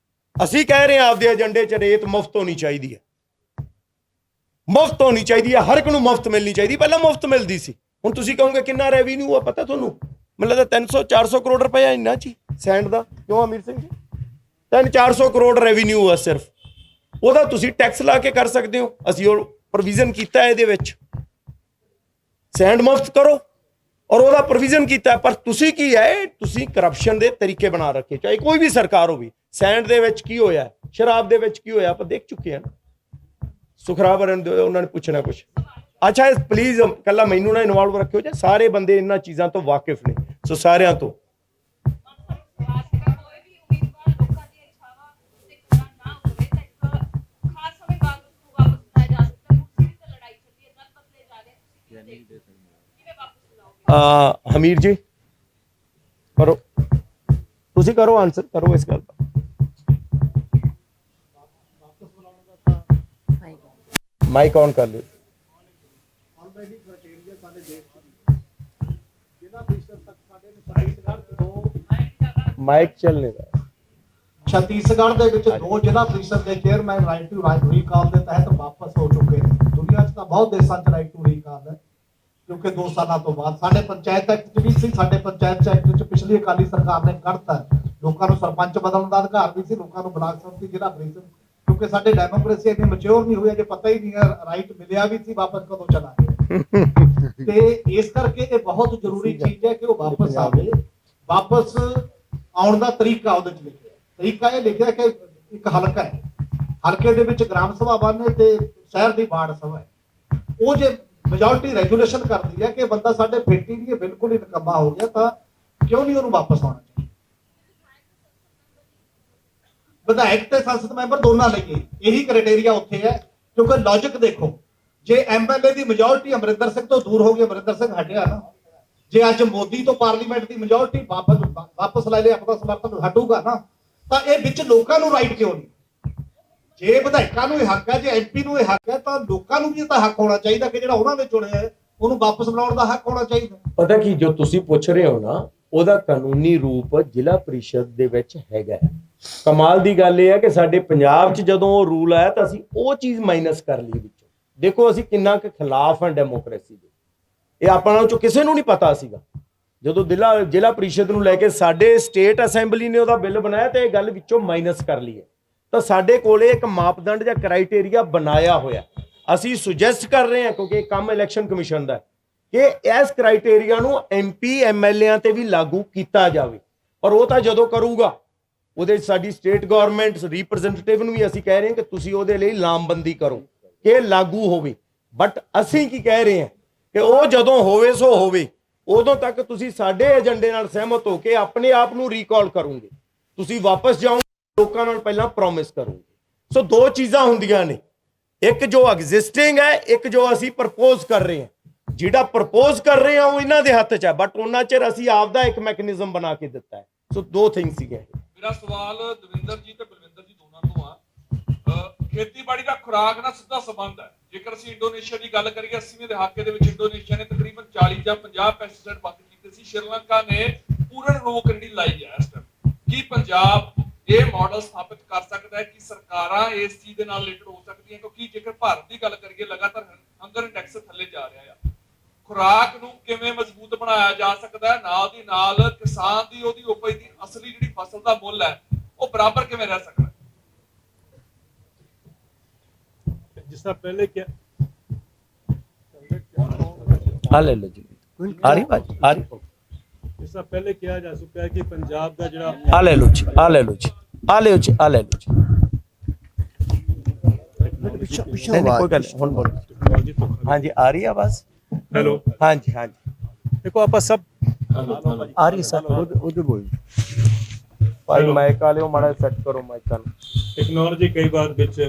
ਅਸੀਂ ਕਹਿ ਰਹੇ ਹਾਂ ਆਪਦੇ ਏਜੰਡੇ 'ਚ ਰੇਤ ਮੁਫਤ ਹੋਣੀ ਚਾਹੀਦੀ ਹੈ, ਮੁਫਤ ਹੋਣੀ ਚਾਹੀਦੀ ਹੈ, ਹਰ ਇੱਕ ਨੂੰ ਮੁਫਤ ਮਿਲਣੀ ਚਾਹੀਦੀ। ਪਹਿਲਾਂ ਮੁਫਤ ਮਿਲਦੀ ਸੀ, ਹੁਣ ਤੁਸੀਂ ਕਹੋਗੇ ਕਿੰਨਾ ਰੈਵਨਿਊ ਆ ਪਤਾ ਤੁਹਾਨੂੰ? ਮੈਨੂੰ ਲੱਗਦਾ 300-400 ਕਰੋੜ ਰੁਪਇਆ ਇੰਨਾ ਜੀ ਸੈਂਡ ਦਾ, ਕਿਉਂ ਅਮੀਰ ਸਿੰਘ ਜੀ? 300-400 ਕਰੋੜ ਰੈਵਨਿਊ ਆ ਸਿਰਫ, ਉਹਦਾ ਤੁਸੀਂ ਟੈਕਸ ਲਾ ਕੇ ਕਰ ਸਕਦੇ ਹੋ। ਅਸੀਂ ਉਹ ਪ੍ਰੋਵੀਜ਼ਨ ਕੀਤਾ ਇਹਦੇ ਵਿੱਚ, ਸੈਂਡ ਮੁਫਤ ਕਰੋ ਔਰ ਉਹਦਾ ਪ੍ਰੋਵੀਜ਼ਨ ਕੀਤਾ। ਪਰ ਤੁਸੀਂ ਕੀ ਹੈ, ਤੁਸੀਂ ਕਰਪਸ਼ਨ ਦੇ ਤਰੀਕੇ ਬਣਾ ਰੱਖੇ, ਚਾਹੇ ਕੋਈ ਵੀ ਸਰਕਾਰ ਹੋਵੇ। ਸੈਂਡ ਦੇ ਵਿੱਚ ਕੀ ਹੋਇਆ, ਸ਼ਰਾਬ ਦੇ ਵਿੱਚ ਕੀ ਹੋਇਆ, ਆਪਾਂ ਦੇਖ ਚੁੱਕੇ ਹਾਂ। ਸੁਖਰਾਵਰਨ ਉਹਨਾਂ ਨੇ ਪੁੱਛਣਾ ਕੁਛ। ਅੱਛਾ ਪਲੀਜ਼ ਕੱਲਾ ਮੈਨੂੰ ਨਾ ਇਨਵੋਲਵ ਰੱਖਿਓ ਜੀ, ਸਾਰੇ ਬੰਦੇ ਇਹਨਾਂ ਚੀਜ਼ਾਂ ਤੋਂ ਵਾਕਿਫ ਨੇ, ਸੋ ਸਾਰਿਆਂ ਤੋਂ। ਹਮੀਰ ਜੀ ਕਰੋ, ਤੁਸੀਂ ਕਰੋ ਆਨਸਰ ਕਰੋ ਇਸ ਗੱਲ ਦਾ। ਮਾਈਕ ਔਨ ਕਰ ਲਿਓ। ਮਾਈਕ ਚੱਲ ਨਹੀਂ ਰਿਹਾ। ਛੱਤੀਸਗੜ੍ਹ ਦੇ ਵਿੱਚ 2 ਜ਼ਿਲ੍ਹਾ ਪ੍ਰੀਸ਼ਦ ਦੇ ਚੇਅਰਮੈਨ ਰਾਈਟ ਟੂ ਰੀਕਾਲ ਦੇ ਤਹਿਤ ਵਾਪਸ ਹੋ ਚੁੱਕੇ ਨੇ। ਦੁਨੀਆ 'ਚ ਤਾਂ ਬਹੁਤ ਦੇਸ਼ਾਂ 'ਚ ਰਾਈਟ ਟੂ ਰੀਕਾਲ ਹੈ, ਕਿਉਂਕਿ 2 ਸਾਲਾਂ ਤੋਂ ਬਾਅਦ ਸਾਡੇ ਪੰਚਾਇਤ ਐਕਟ 'ਚ ਵੀ ਸੀ, ਸਾਡੇ ਪੰਚਾਇਤ ਐਕਟ 'ਚ ਪਿਛਲੀ ਅਕਾਲੀ ਸਰਕਾਰ ਨੇ ਕੱਢਤਾ। ਲੋਕਾਂ ਨੂੰ ਸਰਪੰਚ ਬਦਲਣ ਦਾ ਅਧਿਕਾਰ ਵੀ ਸੀ, ਲੋਕਾਂ ਨੂੰ ਬਲਾਕ ਸੰਮਤੀ ਜ਼ਿਲ੍ਹਾ ਪ੍ਰੀਸ਼ਦ, ਕਿਉਂਕਿ ਸਾਡੇ ਡੈਮੋਕ੍ਰੇਸੀ ਇੰਨੀ ਮੈਚੁਰ ਨਹੀਂ ਹੋਈ, ਜੇ ਪਤਾ ਹੀ ਨਹੀਂ ਹੈ ਰਾਈਟ ਮਿਲਿਆ ਵੀ ਸੀ, ਵਾਪਸ ਕਦੋਂ ਚਲਾ ਗਿਆ। ਤੇ ਇਸ ਕਰਕੇ ਇਹ ਬਹੁਤ ਜ਼ਰੂਰੀ ਚੀਜ਼ ਹੈ ਕਿ ਉਹ ਵਾਪਸ ਆਵੇ। ਵਾਪਸ ਆਉਣ ਦਾ ਤਰੀਕਾ ਉਹਦੇ 'ਚ ਲਿਖਿਆ, ਤਰੀਕਾ ਇਹ ਲਿਖਿਆ ਕਿ ਇੱਕ ਹਲਕਾ ਹੈ, ਹਲਕੇ ਦੇ ਵਿੱਚ ਗ੍ਰਾਮ ਸਭਾ ਨੇ ਤੇ ਸ਼ਹਿਰ ਦੀ ਵਾਰਡ ਸਭਾ ਹੈ। ਉਹ ਜੇ ਮੈਜੋਰਟੀ ਰੈਗੂਲੇਸ਼ਨ ਕਰਦੀ ਹੈ ਕਿ ਬੰਦਾ ਸਾਡੇ ਫਿੱਟ ਹੀ ਨਹੀਂ, ਬਿਲਕੁਲ ਹੀ ਨਿਕੰਮਾ ਹੋ ਗਿਆ, ਤਾਂ ਕਿਉਂ ਨਹੀਂ ਉਹਨੂੰ ਵਾਪਸ ਆਉਣਾ ਚਾਹੀਦਾ? ਵਿਧਾਇਕ ਤੇ ਸੰਸਦ ਮੈਂਬਰ ਦੋਨਾਂ ਲਈ ਇਹੀ ਕ੍ਰਾਈਟੇਰੀਆ ਉੱਥੇ ਹੈ, ਕਿਉਂਕਿ ਲੌਜਿਕ ਦੇਖੋ, ਜੇ ਐਮਐਲਏ ਦੀ ਮੈਜੋਰਟੀ ਅਮਰਿੰਦਰ ਸਿੰਘ ਤੋਂ ਦੂਰ ਹੋ ਗਈ, ਅਮਰਿੰਦਰ ਸਿੰਘ ਹਟਿਆ ਨਾ, ਜੇ ਅੱਜ ਮੋਦੀ ਤੋਂ ਪਾਰਲੀਮੈਂਟ ਦੀ ਮੈਜੋਰਟੀ ਵਾਪਸ ਲੈ ਲੇ, ਆਪਣਾ ਸਮਰਥਨ ਹਟੂਗਾ ਨਾ, ਤਾਂ ਇਹ ਵਿੱਚ ਲੋਕਾਂ ਨੂੰ ਰਾਈਟ ਕਿਉਂ ਨਹੀਂ? ਜੇ ਵਿਧਾਇਕਾਂ ਨੂੰ ਇਹ ਹੱਕ ਹੈ, ਜੇ ਐਮਪੀ ਨੂੰ ਇਹ ਹੱਕ ਹੈ, ਤਾਂ ਲੋਕਾਂ ਨੂੰ ਵੀ ਤਾਂ ਹੱਕ ਹੋਣਾ ਚਾਹੀਦਾ ਕਿ ਜਿਹੜਾ ਉਹਨਾਂ ਨੇ ਚੁਣਿਆ ਹੈ ਉਹਨੂੰ ਵਾਪਸ ਬੁਲਾਉਣ ਦਾ ਹੱਕ ਹੋਣਾ ਚਾਹੀਦਾ। ਪਤਾ ਕੀ, ਜੋ ਤੁਸੀਂ ਪੁੱਛ ਰਹੇ ਹੋ ਨਾ, ਉਹਦਾ ਕਾਨੂੰਨੀ ਰੂਪ ਜ਼ਿਲ੍ਹਾ ਪ੍ਰੀਸ਼ਦ ਦੇ ਵਿੱਚ ਹੈਗਾ। ਕਮਾਲ ਦੀ ਗੱਲ ਇਹ ਹੈ ਕਿ ਸਾਡੇ ਪੰਜਾਬ 'ਚ ਜਦੋਂ ਉਹ ਰੂਲ ਆਇਆ ਤਾਂ ਅਸੀਂ ਉਹ ਚੀਜ਼ ਮਾਈਨਸ ਕਰ ਲਈ ਵਿੱਚੋਂ। ਦੇਖੋ ਅਸੀਂ ਕਿੰਨਾ ਕੁ ਖਿਲਾਫ ਹਾਂ ਡੈਮੋਕ੍ਰੇਸੀ ਦੇ, ਇਹ ਆਪਾਂ ਨੂੰ ਕਿਸੇ ਨੂੰ ਨਹੀਂ ਪਤਾ ਸੀਗਾ। ਜਦੋਂ ਜ਼ਿਲ੍ਹਾ ਪ੍ਰੀਸ਼ਦ ਨੂੰ ਲੈ ਕੇ ਸਾਡੇ ਸਟੇਟ ਅਸੈਂਬਲੀ ਨੇ ਉਹਦਾ ਬਿੱਲ ਬਣਾਇਆ ਤੇ ਇਹ ਗੱਲ ਵਿੱਚੋਂ ਮਾਈਨਸ ਕਰ ਲਈ ਹੈ। ਤਾਂ ਸਾਡੇ ਕੋਲੇ ਇੱਕ ਮਾਪਦੰਡ ਜਾਂ ਕ੍ਰਾਈਟੇਰੀਆ ਬਣਾਇਆ ਹੋਇਆ, ਅਸੀਂ ਸੁਜੈਸਟ ਕਰ ਰਹੇ ਹਾਂ, ਕਿਉਂਕਿ ਇਹ ਕੰਮ ਇਲੈਕਸ਼ਨ ਕਮਿਸ਼ਨ ਦਾ, ਕਿ ਇਸ ਕ੍ਰਾਈਟੇਰੀਆ ਨੂੰ ਐਮਪੀ ਐਮਐਲਏਆਂ ਤੇ ਵੀ ਲਾਗੂ ਕੀਤਾ ਜਾਵੇ। ਪਰ ਉਹ ਤਾਂ ਜਦੋਂ ਕਰੂਗਾ, ਉਹਦੇ ਸਾਡੀ ਸਟੇਟ ਗਵਰਨਮੈਂਟ ਰਿਪਰੈਜ਼ੈਂਟੇਟਿਵ ਨੂੰ ਵੀ ਅਸੀਂ ਕਹਿ ਰਹੇ ਹਾਂ ਕਿ ਤੁਸੀਂ ਉਹਦੇ ਲਈ ਲਾਮਬੰਦੀ ਕਰੋ ਕਿ ਇਹ ਲਾਗੂ ਹੋਵੇ। ਬਟ ਅਸੀਂ ਕੀ ਕਹਿ ਰਹੇ ਹਾਂ ਕਿ ਉਹ ਜਦੋਂ ਹੋਵੇ ਸੋ ਹੋਵੇ, ਉਦੋਂ ਤੱਕ ਤੁਸੀਂ ਸਾਡੇ ਏਜੰਡੇ ਨਾਲ ਸਹਿਮਤ ਹੋ ਕੇ ਆਪਣੇ ਆਪ ਨੂੰ ਰੀਕਾਲ ਕਰੋਗੇ, ਤੁਸੀਂ ਵਾਪਸ ਜਾਓਗੇ, ਲੋਕਾਂ ਨਾਲ ਪਹਿਲਾਂ ਪ੍ਰੋਮਿਸ ਕਰੋਗੇ। ਸੋ 2 ਚੀਜ਼ਾਂ ਹੁੰਦੀਆਂ ਨੇ, ਇੱਕ ਜੋ ਐਗਜ਼ਿਸਟਿੰਗ ਹੈ, ਇੱਕ ਜੋ ਅਸੀਂ ਪ੍ਰਪੋਜ਼ ਕਰ ਰਹੇ ਹਾਂ। ਜਿਹੜਾ ਪ੍ਰਪੋਜ਼ ਕਰ ਰਹੇ ਹਾਂ ਉਹ ਇਹਨਾਂ ਦੇ ਹੱਥ 'ਚ ਹੈ, ਬਟ ਉਹਨਾਂ ਚਿਰ ਅਸੀਂ ਆਪਦਾ ਇੱਕ ਮੈਕੈਨਿਜ਼ਮ ਬਣਾ ਕੇ ਦਿੱਤਾ ਹੈ। ਸੋ 2 ਥਿੰਗਸ ਸੀਗੇ। ਮੇਰਾ ਸਵਾਲ ਦਵਿੰਦਰ ਜੀ ਤੇ ਬਲਵਿੰਦਰ ਜੀ ਦੋਨਾਂ ਤੋਂ ਆ। ਖੇਤੀਬਾੜੀ ਦਾ ਖੁਰਾਕ ਨਾਲ ਸਿੱਧਾ ਸੰਬੰਧ ਹੈ। ਜੇਕਰ ਅਸੀਂ ਇੰਡੋਨੇਸ਼ੀਆ ਦੀ ਗੱਲ ਕਰੀਏ, 80ਵੇਂ ਦਹਾਕੇ ਦੇ ਵਿੱਚ ਇੰਡੋਨੇਸ਼ੀਆ ਨੇ ਤਕਰੀਬਨ 40 ਜਾਂ 50 ਪੈਸਟੀਸਾਈਡ ਬੰਦ ਕੀਤੇ ਸੀ। ਸ਼੍ਰੀਲੰਕਾ ਨੇ ਪੂਰਨ ਰੋਕ ਜਿਹੜੀ ਲਾਈ ਹੈ ਇਸ ਟਾਈਮ। ਕੀ ਪੰਜਾਬ ਇਹ ਮਾਡਲ ਸਥਾਪਿਤ ਕਰ ਸਕਦਾ ਹੈ ਕਿ ਸਰਕਾਰਾਂ ਇਸ ਚੀਜ਼ ਦੇ ਨਾਲ ਰਿਲੇਟਡ ਹੋ ਸਕਦੀਆਂ? ਕਿਉਂਕਿ ਜੇਕਰ ਭਾਰਤ ਦੀ ਗੱਲ ਕਰੀਏ, ਲਗਾਤਾਰ ਹੰਗਰ ਇੰਡੈਕਸ ਥੱਲੇ ਜਾ ਰਿਹਾ ਆ। ਖੁਰਾਕ ਨੂੰ ਕਿਵੇਂ ਮਜ਼ਬੂਤ ਬਣਾਇਆ ਜਾ ਸਕਦਾ ਹੈ, ਨਾਲ ਦੀ ਨਾਲ ਕਿਸਾਨ ਦੀ ਉਹਦੀ ਉਪਜ ਦੀ ਅਸਲੀ ਜਿਹੜੀ ਫਸਲ ਦਾ ਮੁੱਲ ਹੈ ਉਹ ਬਰਾਬਰ ਕਿਵੇਂ ਰਹਿ ਸਕਦਾ? ਜਿਸ ਤਰ੍ਹਾਂ ਪਹਿਲੇ ਕਿਹਾ, ਆ ਲੈ ਲਓ ਜੀ, ਆ ਰਹੀ ਬਾਤ ਆ ਰਹੀ। ਜਿਸ ਤਰ੍ਹਾਂ ਪਹਿਲੇ ਕਿਹਾ ਜਾ ਚੁੱਕਾ ਹੈ ਕਿ ਪੰਜਾਬ ਦਾ ਜਿਹੜਾ ਆ ਲੈ ਲਓ ਜੀ, ਆ ਲੈ ਲਓ ਜੀ, ਆ ਲਿਓ ਜੀ, ਆ ਲੈ ਲਓ ਜੀ। ਨਹੀਂ ਕੋਈ ਗੱਲ ਹੁਣ ਬੋਲੋ। ਹਾਂਜੀ ਆ ਰਹੀ ਆਵਾਜ਼? ਹੈਲੋ, ਹਾਂਜੀ ਹਾਂਜੀ ਦੇਖੋ ਆਪਾਂ ਸਭ ਆ ਰਹੀ ਸਰ, ਉਹਦੇ ਬੋਲ ਭਾਈ ਮਾਈਕ ਵਾਲਿਓ ਮਾੜਾ ਸੈੱਟ ਕਰੋ ਮਾਈਕਾਂ ਨੂੰ। ਟੈਕਨੋਲੋਜੀ ਕਈ ਵਾਰ ਵਿੱਚ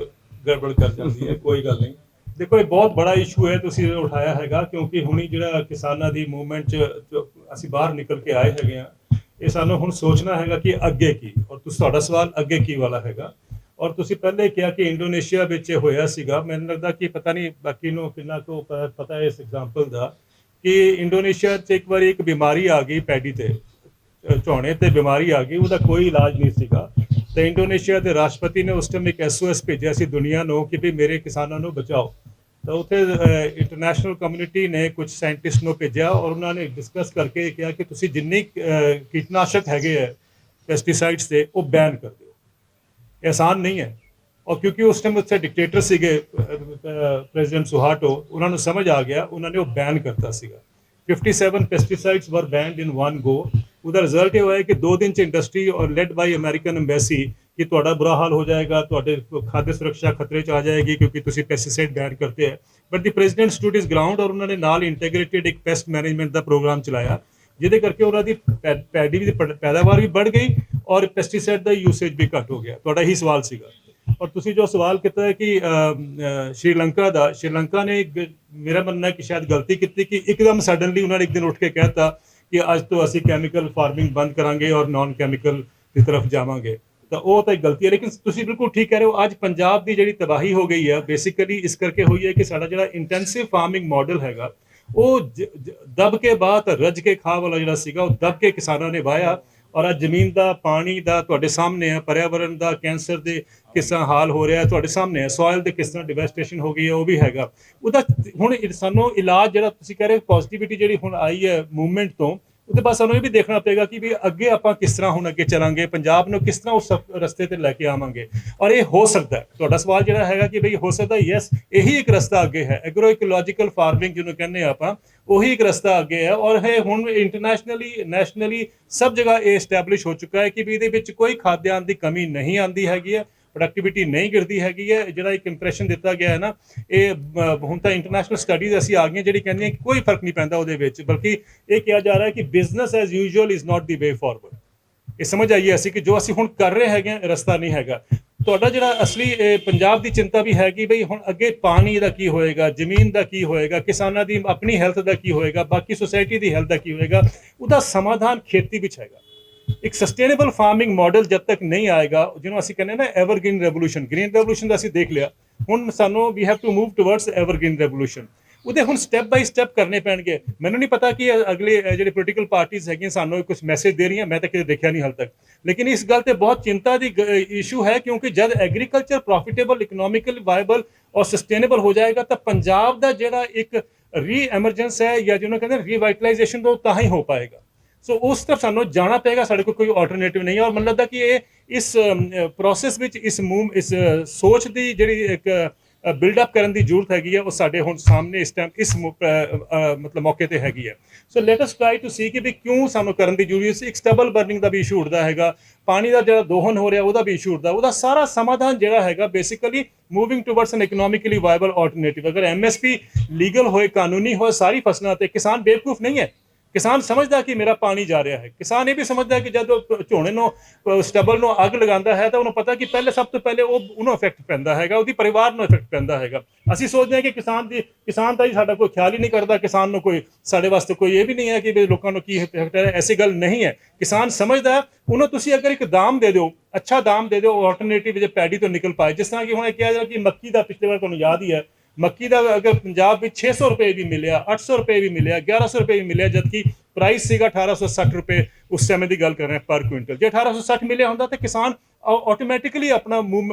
ਗੜਬੜ ਕਰ ਜਾਂਦੀ ਹੈ, ਕੋਈ ਗੱਲ ਨਹੀਂ। ਦੇਖੋ ਇਹ ਬਹੁਤ ਬੜਾ ਇਸ਼ੂ ਹੈ ਤੁਸੀਂ ਉਠਾਇਆ ਹੈਗਾ, ਕਿਉਂਕਿ ਹੁਣੀ ਜਿਹੜਾ ਕਿਸਾਨਾਂ ਦੀ ਮੂਵਮੈਂਟ 'ਚ ਅਸੀਂ ਬਾਹਰ ਨਿਕਲ ਕੇ ਆਏ ਹੈਗੇ ਆ, ਇਹ ਸਾਨੂੰ ਹੁਣ ਸੋਚਣਾ ਹੈਗਾ ਕਿ ਅੱਗੇ ਕੀ, ਔਰ ਤੁਹਾਡਾ ਸਵਾਲ ਅੱਗੇ ਕੀ ਵਾਲਾ ਹੈਗਾ। ਔਰ ਤੁਸੀਂ ਪਹਿਲੇ ਕਿਹਾ ਕਿ ਇੰਡੋਨੇਸ਼ੀਆ ਵਿੱਚ ਹੋਇਆ ਸੀਗਾ, ਮੈਨੂੰ ਲੱਗਦਾ ਕਿ ਪਤਾ ਨਹੀਂ ਬਾਕੀ ਨੂੰ ਕਿੰਨਾ ਕੁ ਪਤਾ ਹੈ ਇਸ ਐਗਜ਼ਾਮਪਲ ਦਾ, ਕਿ ਇੰਡੋਨੇਸ਼ੀਆ 'ਚ ਇੱਕ ਵਾਰੀ ਇੱਕ ਬਿਮਾਰੀ ਆ ਗਈ ਪੈਡੀ ਤੇ, ਝੋਨੇ ਤੇ ਬਿਮਾਰੀ ਆ ਗਈ, ਉਹਦਾ ਕੋਈ ਇਲਾਜ ਨਹੀਂ ਸੀਗਾ। ਤੇ ਇੰਡੋਨੇਸ਼ੀਆ ਦੇ ਰਾਸ਼ਟਰਪਤੀ ਨੇ ਉਸ ਟਾਈਮ ਇੱਕ SOS ਭੇਜਿਆ ਸੀ ਦੁਨੀਆ ਨੂੰ ਕਿ ਵੀ ਮੇਰੇ ਕਿਸਾਨਾਂ ਨੂੰ ਬਚਾਓ। ਤਾਂ ਉੱਥੇ ਇੰਟਰਨੈਸ਼ਨਲ ਕਮਿਊਨਿਟੀ ਨੇ ਕੁਝ ਸਾਇੰਟਿਸਟ ਨੂੰ ਭੇਜਿਆ ਔਰ ਉਹਨਾਂ ਨੇ ਡਿਸਕਸ ਕਰਕੇ ਕਿਹਾ ਕਿ ਤੁਸੀਂ ਜਿੰਨੀ ਕੀਟਨਾਸ਼ਕ ਹੈਗੇ ਹੈ ਪੈਸਟੀਸਾਈਡਸ ਦੇ ਉਹ ਬੈਨ ਕਰ ਦਿਓ। ਇਹ ਆਸਾਨ ਨਹੀਂ ਹੈ। और क्योंकि उस टाइम उत्थे डिक्टेटर सीगे प्रेजिडेंट सुहार्टो, उन्होंने समझ आ गया, उन्होंने वो बैन करता सीगा। 57 pesticides were band in one go. ਉਹਦਾ ਰਿਜ਼ਲਟ ਇਹ ਹੋਇਆ ਕਿ 2 ਦਿਨ ਚ ਇੰਡਸਟਰੀ ਔਰ ਲੈਡ ਬਾਈ ਅਮਰੀਕਨ ਐਮਬੈਸੀ ਕਿ ਤੁਹਾਡਾ ਬੁਰਾ ਹਾਲ ਹੋ ਜਾਏਗਾ, ਤੁਹਾਡੇ ਖਾद्य ਸੁਰੱਖਿਆ ਖਤਰੇ ਚ ਆ ਜਾਏਗੀ ਕਿਉਂਕਿ ਤੁਸੀਂ ਪੈਸਟੀਸਾਈਡ ਬੈਨ ਕਰਤੇ ਹੈ। ਬਟ ਦੀ ਪ੍ਰੈਜ਼ੀਡੈਂਟ ਸਟੂਡ ਇਸ ਗਰਾਊਂਡ ਔਰ ਉਹਨਾਂ ਨੇ ਨਾਲ ਇੰਟੀਗ੍ਰੇਟਿਡ ਇੱਕ ਪੈਸਟ ਮੈਨੇਜਮੈਂਟ ਦਾ ਪ੍ਰੋਗਰਾਮ ਚਲਾਇਆ, ਜਿਹਦੇ ਕਰਕੇ ਉਹਨਾਂ ਦੀ ਪੈਡੀ ਦੀ ਪੈਦਾਵਾਰ ਵੀ ਵੱਧ ਗਈ ਔਰ ਪੈਸਟੀਸਾਈਡ ਦਾ ਯੂਸੇਜ ਵੀ ਘੱਟ ਹੋ ਗਿਆ। ਤੁਹਾਡਾ ਹੀ ਸਵਾਲ ਸੀਗਾ। और तुसी जो सवाल किया है कि श्रीलंका ने मेरा मानना है कि शायद गलती की कि एकदम सडनली उन्होंने एक दिन उठ के कहता कि अज तो असी कैमिकल फार्मिंग बंद करांगे और नॉन कैमिकल की तरफ जावांगे। तो वो तो एक गलती है। लेकिन तुसी बिल्कुल ठीक कह रहे हो, अज पंजाब की जिहड़ी तबाही हो गई है बेसिकली इस करके हुई है कि साडा जिहड़ा इंटेंसिव फार्मिंग मॉडल हैगा वो दब के बाद रज के खा वाला जिहड़ा सीगा वो दब के किसानों ने वाया और आज जमीन का पानी का तुहाडे सामने है, पर्यावरण का कैंसर के किस तरह हाल हो रहा है तुहाडे सामने है, सॉयल के किस तरह डिवेस्टेशन हो गई है वो भी हैगा। ਉਹਦਾ ਹੁਣ ਸਾਨੂੰ ਇਲਾਜ ਜਿਹੜਾ ਤੁਸੀਂ ਕਹਿ ਰਹੇ ਪੋਜ਼ਿਟਿਵਿਟੀ ਜਿਹੜੀ ਹੁਣ ਆਈ ਹੈ ਮੂਵਮੈਂਟ ਤੋਂ, ਉਹਦੇ ਬਾਅਦ ਸਾਨੂੰ ਇਹ ਵੀ ਦੇਖਣਾ ਪਏਗਾ ਕਿ ਵੀ ਅੱਗੇ ਆਪਾਂ ਕਿਸ ਤਰ੍ਹਾਂ ਹੁਣ ਅੱਗੇ ਚੱਲਾਂਗੇ, ਪੰਜਾਬ ਨੂੰ ਕਿਸ ਤਰ੍ਹਾਂ ਉਸ ਰਸਤੇ ਤੇ ਲੈ ਕੇ ਆਵਾਂਗੇ। ਔਰ ਇਹ ਹੋ ਸਕਦਾ, ਤੁਹਾਡਾ ਸਵਾਲ ਜਿਹੜਾ ਹੈਗਾ ਕਿ ਬਈ ਹੋ ਸਕਦਾ, ਯੈਸ ਇਹੀ ਇੱਕ ਰਸਤਾ ਅੱਗੇ ਹੈ। ਐਗਰੋ ਇਕੋਲੋਜੀਕਲ ਫਾਰਮਿੰਗ ਜਿਹਨੂੰ ਕਹਿੰਦੇ ਆਪਾਂ, ਉਹੀ ਇੱਕ ਰਸਤਾ ਅੱਗੇ ਹੈ। ਔਰ ਇਹ ਹੁਣ ਇੰਟਰਨੈਸ਼ਨਲੀ ਨੈਸ਼ਨਲੀ ਸਭ ਜਗ੍ਹਾ ਇਹ ਐਸਟੈਬਲਿਸ਼ ਹੋ ਚੁੱਕਾ ਹੈ ਕਿ ਵੀ ਇਹਦੇ ਵਿੱਚ ਕੋਈ ਖਾਦਿਆਨ ਦੀ ਕਮੀ ਨਹੀਂ ਆਉਂਦੀ ਹੈਗੀ ਹੈ, ਪ੍ਰੋਡਕਟਿਵਿਟੀ ਨਹੀਂ ਗਿਰਦੀ ਹੈਗੀ ਹੈ। ਜਿਹੜਾ ਇੱਕ ਇੰਪ੍ਰੈਸ਼ਨ ਦਿੱਤਾ ਗਿਆ ਹੈ ਨਾ, ਇਹ ਹੁਣ ਤਾਂ ਇੰਟਰਨੈਸ਼ਨਲ ਸਟੱਡੀਜ਼ ਅਸੀਂ ਆ ਗਈਆਂ ਜਿਹੜੀ ਕਹਿੰਦੀਆਂ ਕਿ ਕੋਈ ਫਰਕ ਨਹੀਂ ਪੈਂਦਾ ਉਹਦੇ ਵਿੱਚ, ਬਲਕਿ ਇਹ ਕਿਹਾ ਜਾ ਰਿਹਾ ਹੈ ਕਿ business as usual is not the way forward. ਇਹ ਸਮਝ ਆਈਏ ਅਸੀਂ ਕਿ ਜੋ ਅਸੀਂ ਹੁਣ ਕਰ ਰਹੇ ਹੈਗੇ ਰਸਤਾ ਨਹੀਂ ਹੈਗਾ। ਤੁਹਾਡਾ ਜਿਹੜਾ ਅਸਲੀ ਪੰਜਾਬ ਦੀ ਚਿੰਤਾ ਵੀ ਹੈਗੀ ਬਈ ਹੁਣ ਅੱਗੇ ਪਾਣੀ ਦਾ ਕੀ ਹੋਏਗਾ, ਜ਼ਮੀਨ ਦਾ ਕੀ ਹੋਏਗਾ, ਕਿਸਾਨਾਂ ਦੀ ਆਪਣੀ ਹੈਲਥ ਦਾ ਕੀ ਹੋਏਗਾ, ਬਾਕੀ ਸੁਸਾਇਟੀ ਦੀ ਹੈਲਥ ਦਾ ਕੀ ਹੋਏਗਾ, ਉਹਦਾ ਸਮਾਧਾਨ ਖੇਤੀ ਵਿੱਚ ਹੈਗਾ। ਇੱਕ ਸਸਟੇਨੇਬਲ ਫਾਰਮਿੰਗ ਮਾਡਲ ਜਦ ਤੱਕ ਨਹੀਂ ਆਏਗਾ, ਜਿਹਨੂੰ ਅਸੀਂ ਕਹਿੰਦੇ ਨਾ ਐਵਰਗ੍ਰੀਨ ਰੈਵੋਲੂਸ਼ਨ, ਗ੍ਰੀਨ ਰੈਵੋਲੂਸ਼ਨ ਦਾ ਅਸੀਂ ਦੇਖ ਲਿਆ, ਹੁਣ ਸਾਨੂੰ ਵੀ have to move towards evergreen revolution. ਉਹਦੇ ਹੁਣ ਸਟੈਪ ਬਾਈ ਸਟੈਪ ਕਰਨੇ ਪੈਣਗੇ। ਮੈਨੂੰ ਨਹੀਂ ਪਤਾ ਕਿ ਅਗਲੇ ਜਿਹੜੇ ਪੋਲੀਟੀਕਲ ਪਾਰਟੀਆਂ ਹੈਗੀਆਂ ਸਾਨੂੰ ਕੁਝ ਮੈਸੇਜ ਦੇ ਰਹੀਆਂ, ਮੈਂ ਤਾਂ ਕਿਤੇ ਦੇਖਿਆ ਨਹੀਂ ਹਾਲ ਤੱਕ। ਲੇਕਿਨ ਇਸ ਗੱਲ ਤੇ ਬਹੁਤ ਚਿੰਤਾ ਦੀ ਇਸ਼ੂ ਹੈ ਕਿਉਂਕਿ ਜਦ ਐਗਰੀਕਲਚਰ ਪ੍ਰੋਫਿਟੇਬਲ, ਇਕਨੋਮਿਕਲੀ ਵਾਇਬਲ ਔਰ ਸਸਟੇਨੇਬਲ ਹੋ ਜਾਏਗਾ ਤਾਂ ਪੰਜਾਬ ਦਾ ਜਿਹੜਾ ਇੱਕ ਰੀ ਐਮਰਜੈਂਸ ਹੈ ਜਾਂ ਜਿਹਨੂੰ ਕਹਿੰਦੇ ਰੀਵਾਈਟਲਾਈਜੇਸ਼ਨ ਤੋਂ ਤਾਂ ਹੀ ਹੋ ਪਾਏਗਾ। ਸੋ ਉਸ ਤਰਫ ਸਾਨੂੰ ਜਾਣਾ ਪਏਗਾ, ਸਾਡੇ ਕੋਲ ਕੋਈ ਆਲਟਰਨੇਟਿਵ ਨਹੀਂ ਹੈ। ਔਰ ਮੈਨੂੰ ਲੱਗਦਾ ਕਿ ਇਹ ਇਸ ਪ੍ਰੋਸੈਸ ਵਿੱਚ ਇਸ ਸੋਚ ਦੀ ਜਿਹੜੀ ਇੱਕ ਬਿਲਡਅਪ ਕਰਨ ਦੀ ਜ਼ਰੂਰਤ ਹੈਗੀ ਹੈ, ਉਹ ਸਾਡੇ ਹੁਣ ਸਾਹਮਣੇ ਇਸ ਟਾਈਮ ਇਸ ਮਤਲਬ ਮੌਕੇ ਤੇ ਹੈਗੀ ਹੈ। So let us try to see ਕਿ ਵੀ ਕਿਉਂ ਸਾਨੂੰ ਕਰਨ ਦੀ ਜ਼ਰੂਰੀ ਸੀ। ਇੱਕ ਸਟਬਲ ਬਰਨਿੰਗ ਦਾ ਵੀ ਇਸ਼ੂ ਉੱਠਦਾ ਹੈਗਾ, ਪਾਣੀ ਦਾ ਜਿਹੜਾ ਦੋਹਨ ਹੋ ਰਿਹਾ ਉਹਦਾ ਵੀ ਇਸ਼ੂ ਉੱਠਦਾ, ਉਹਦਾ ਸਾਰਾ ਸਮਾਧਾਨ ਜਿਹੜਾ ਹੈਗਾ ਬੇਸਿਕਲੀ ਮੂਵਿੰਗ ਟੁਵਰਡਸ ਐਨ ਇਕਨੋਮਿਕਲੀ ਵਾਇਬਲ ਆਲਟਰਨੇਟਿਵ। ਅਗਰ MSP ਲੀਗਲ ਹੋਏ, ਕਾਨੂੰਨੀ ਹੋਏ ਸਾਰੀ ਫਸਲਾਂ ਤੇ, ਕਿਸਾਨ ਬੇਵਕੂਫ ਨਹੀਂ ਹੈ। ਕਿਸਾਨ ਸਮਝਦਾ ਕਿ ਮੇਰਾ ਪਾਣੀ ਜਾ ਰਿਹਾ ਹੈ। ਕਿਸਾਨ ਇਹ ਵੀ ਸਮਝਦਾ ਕਿ ਜਦ ਉਹ ਝੋਨੇ ਨੂੰ ਸਟਬਲ ਨੂੰ ਅੱਗ ਲਗਾਉਂਦਾ ਹੈ ਤਾਂ ਉਹਨੂੰ ਪਤਾ ਕਿ ਸਭ ਤੋਂ ਪਹਿਲੇ ਉਹਨੂੰ ਇਫੈਕਟ ਪੈਂਦਾ ਹੈਗਾ, ਉਹਦੀ ਪਰਿਵਾਰ ਨੂੰ ਇਫੈਕਟ ਪੈਂਦਾ ਹੈਗਾ। ਅਸੀਂ ਸੋਚਦੇ ਹਾਂ ਕਿ ਕਿਸਾਨ ਦਾ ਹੀ ਸਾਡਾ ਕੋਈ ਖਿਆਲ ਹੀ ਨਹੀਂ ਕਰਦਾ, ਕਿਸਾਨ ਨੂੰ ਕੋਈ ਸਾਡੇ ਵਾਸਤੇ ਕੋਈ ਇਹ ਵੀ ਨਹੀਂ ਹੈ ਕਿ ਵੀ ਲੋਕਾਂ ਨੂੰ ਕੀ ਇਫੈਕਟ ਹੈ। ਐਸੀ ਗੱਲ ਨਹੀਂ ਹੈ। ਕਿਸਾਨ ਸਮਝਦਾ, ਉਹਨੂੰ ਤੁਸੀਂ ਅਗਰ ਇੱਕ ਦਾਮ ਦੇ ਦਿਓ, ਅੱਛਾ ਦਾਮ ਦੇ ਦਿਓ, ਆਲਟਰਨੇਟਿਵ ਜੇ ਪੈਡੀ ਤੋਂ ਨਿਕਲ ਪਾਏ। ਜਿਸ ਤਰ੍ਹਾਂ ਕਿ ਹੁਣ ਕਿਹਾ ਜਾ ਕਿ ਮੱਕੀ ਦਾ ਪਿਛਲੇ ਵਾਰ ਤੁਹਾਨੂੰ ਯਾਦ ਹੀ ਹੈ, ਮੱਕੀ ਦਾ ਅਗਰ ਪੰਜਾਬ ਵਿੱਚ 600 ਰੁਪਏ ਵੀ ਮਿਲਿਆ, 800 ਰੁਪਏ ਵੀ ਮਿਲਿਆ, 1100 ਰੁਪਏ ਵੀ ਮਿਲਿਆ, ਜਦਕਿ ਪ੍ਰਾਈਸ ਸੀਗਾ 1860 ਰੁਪਏ ਉਸ ਸਮੇਂ ਦੀ ਗੱਲ ਕਰ ਰਹੇ ਪਰ ਕੁਇੰਟਲ। ਜੇ 1860 ਮਿਲਿਆ ਹੁੰਦਾ ਤਾਂ ਕਿਸਾਨ ਆਟੋਮੈਟਿਕਲੀ ਆਪਣਾ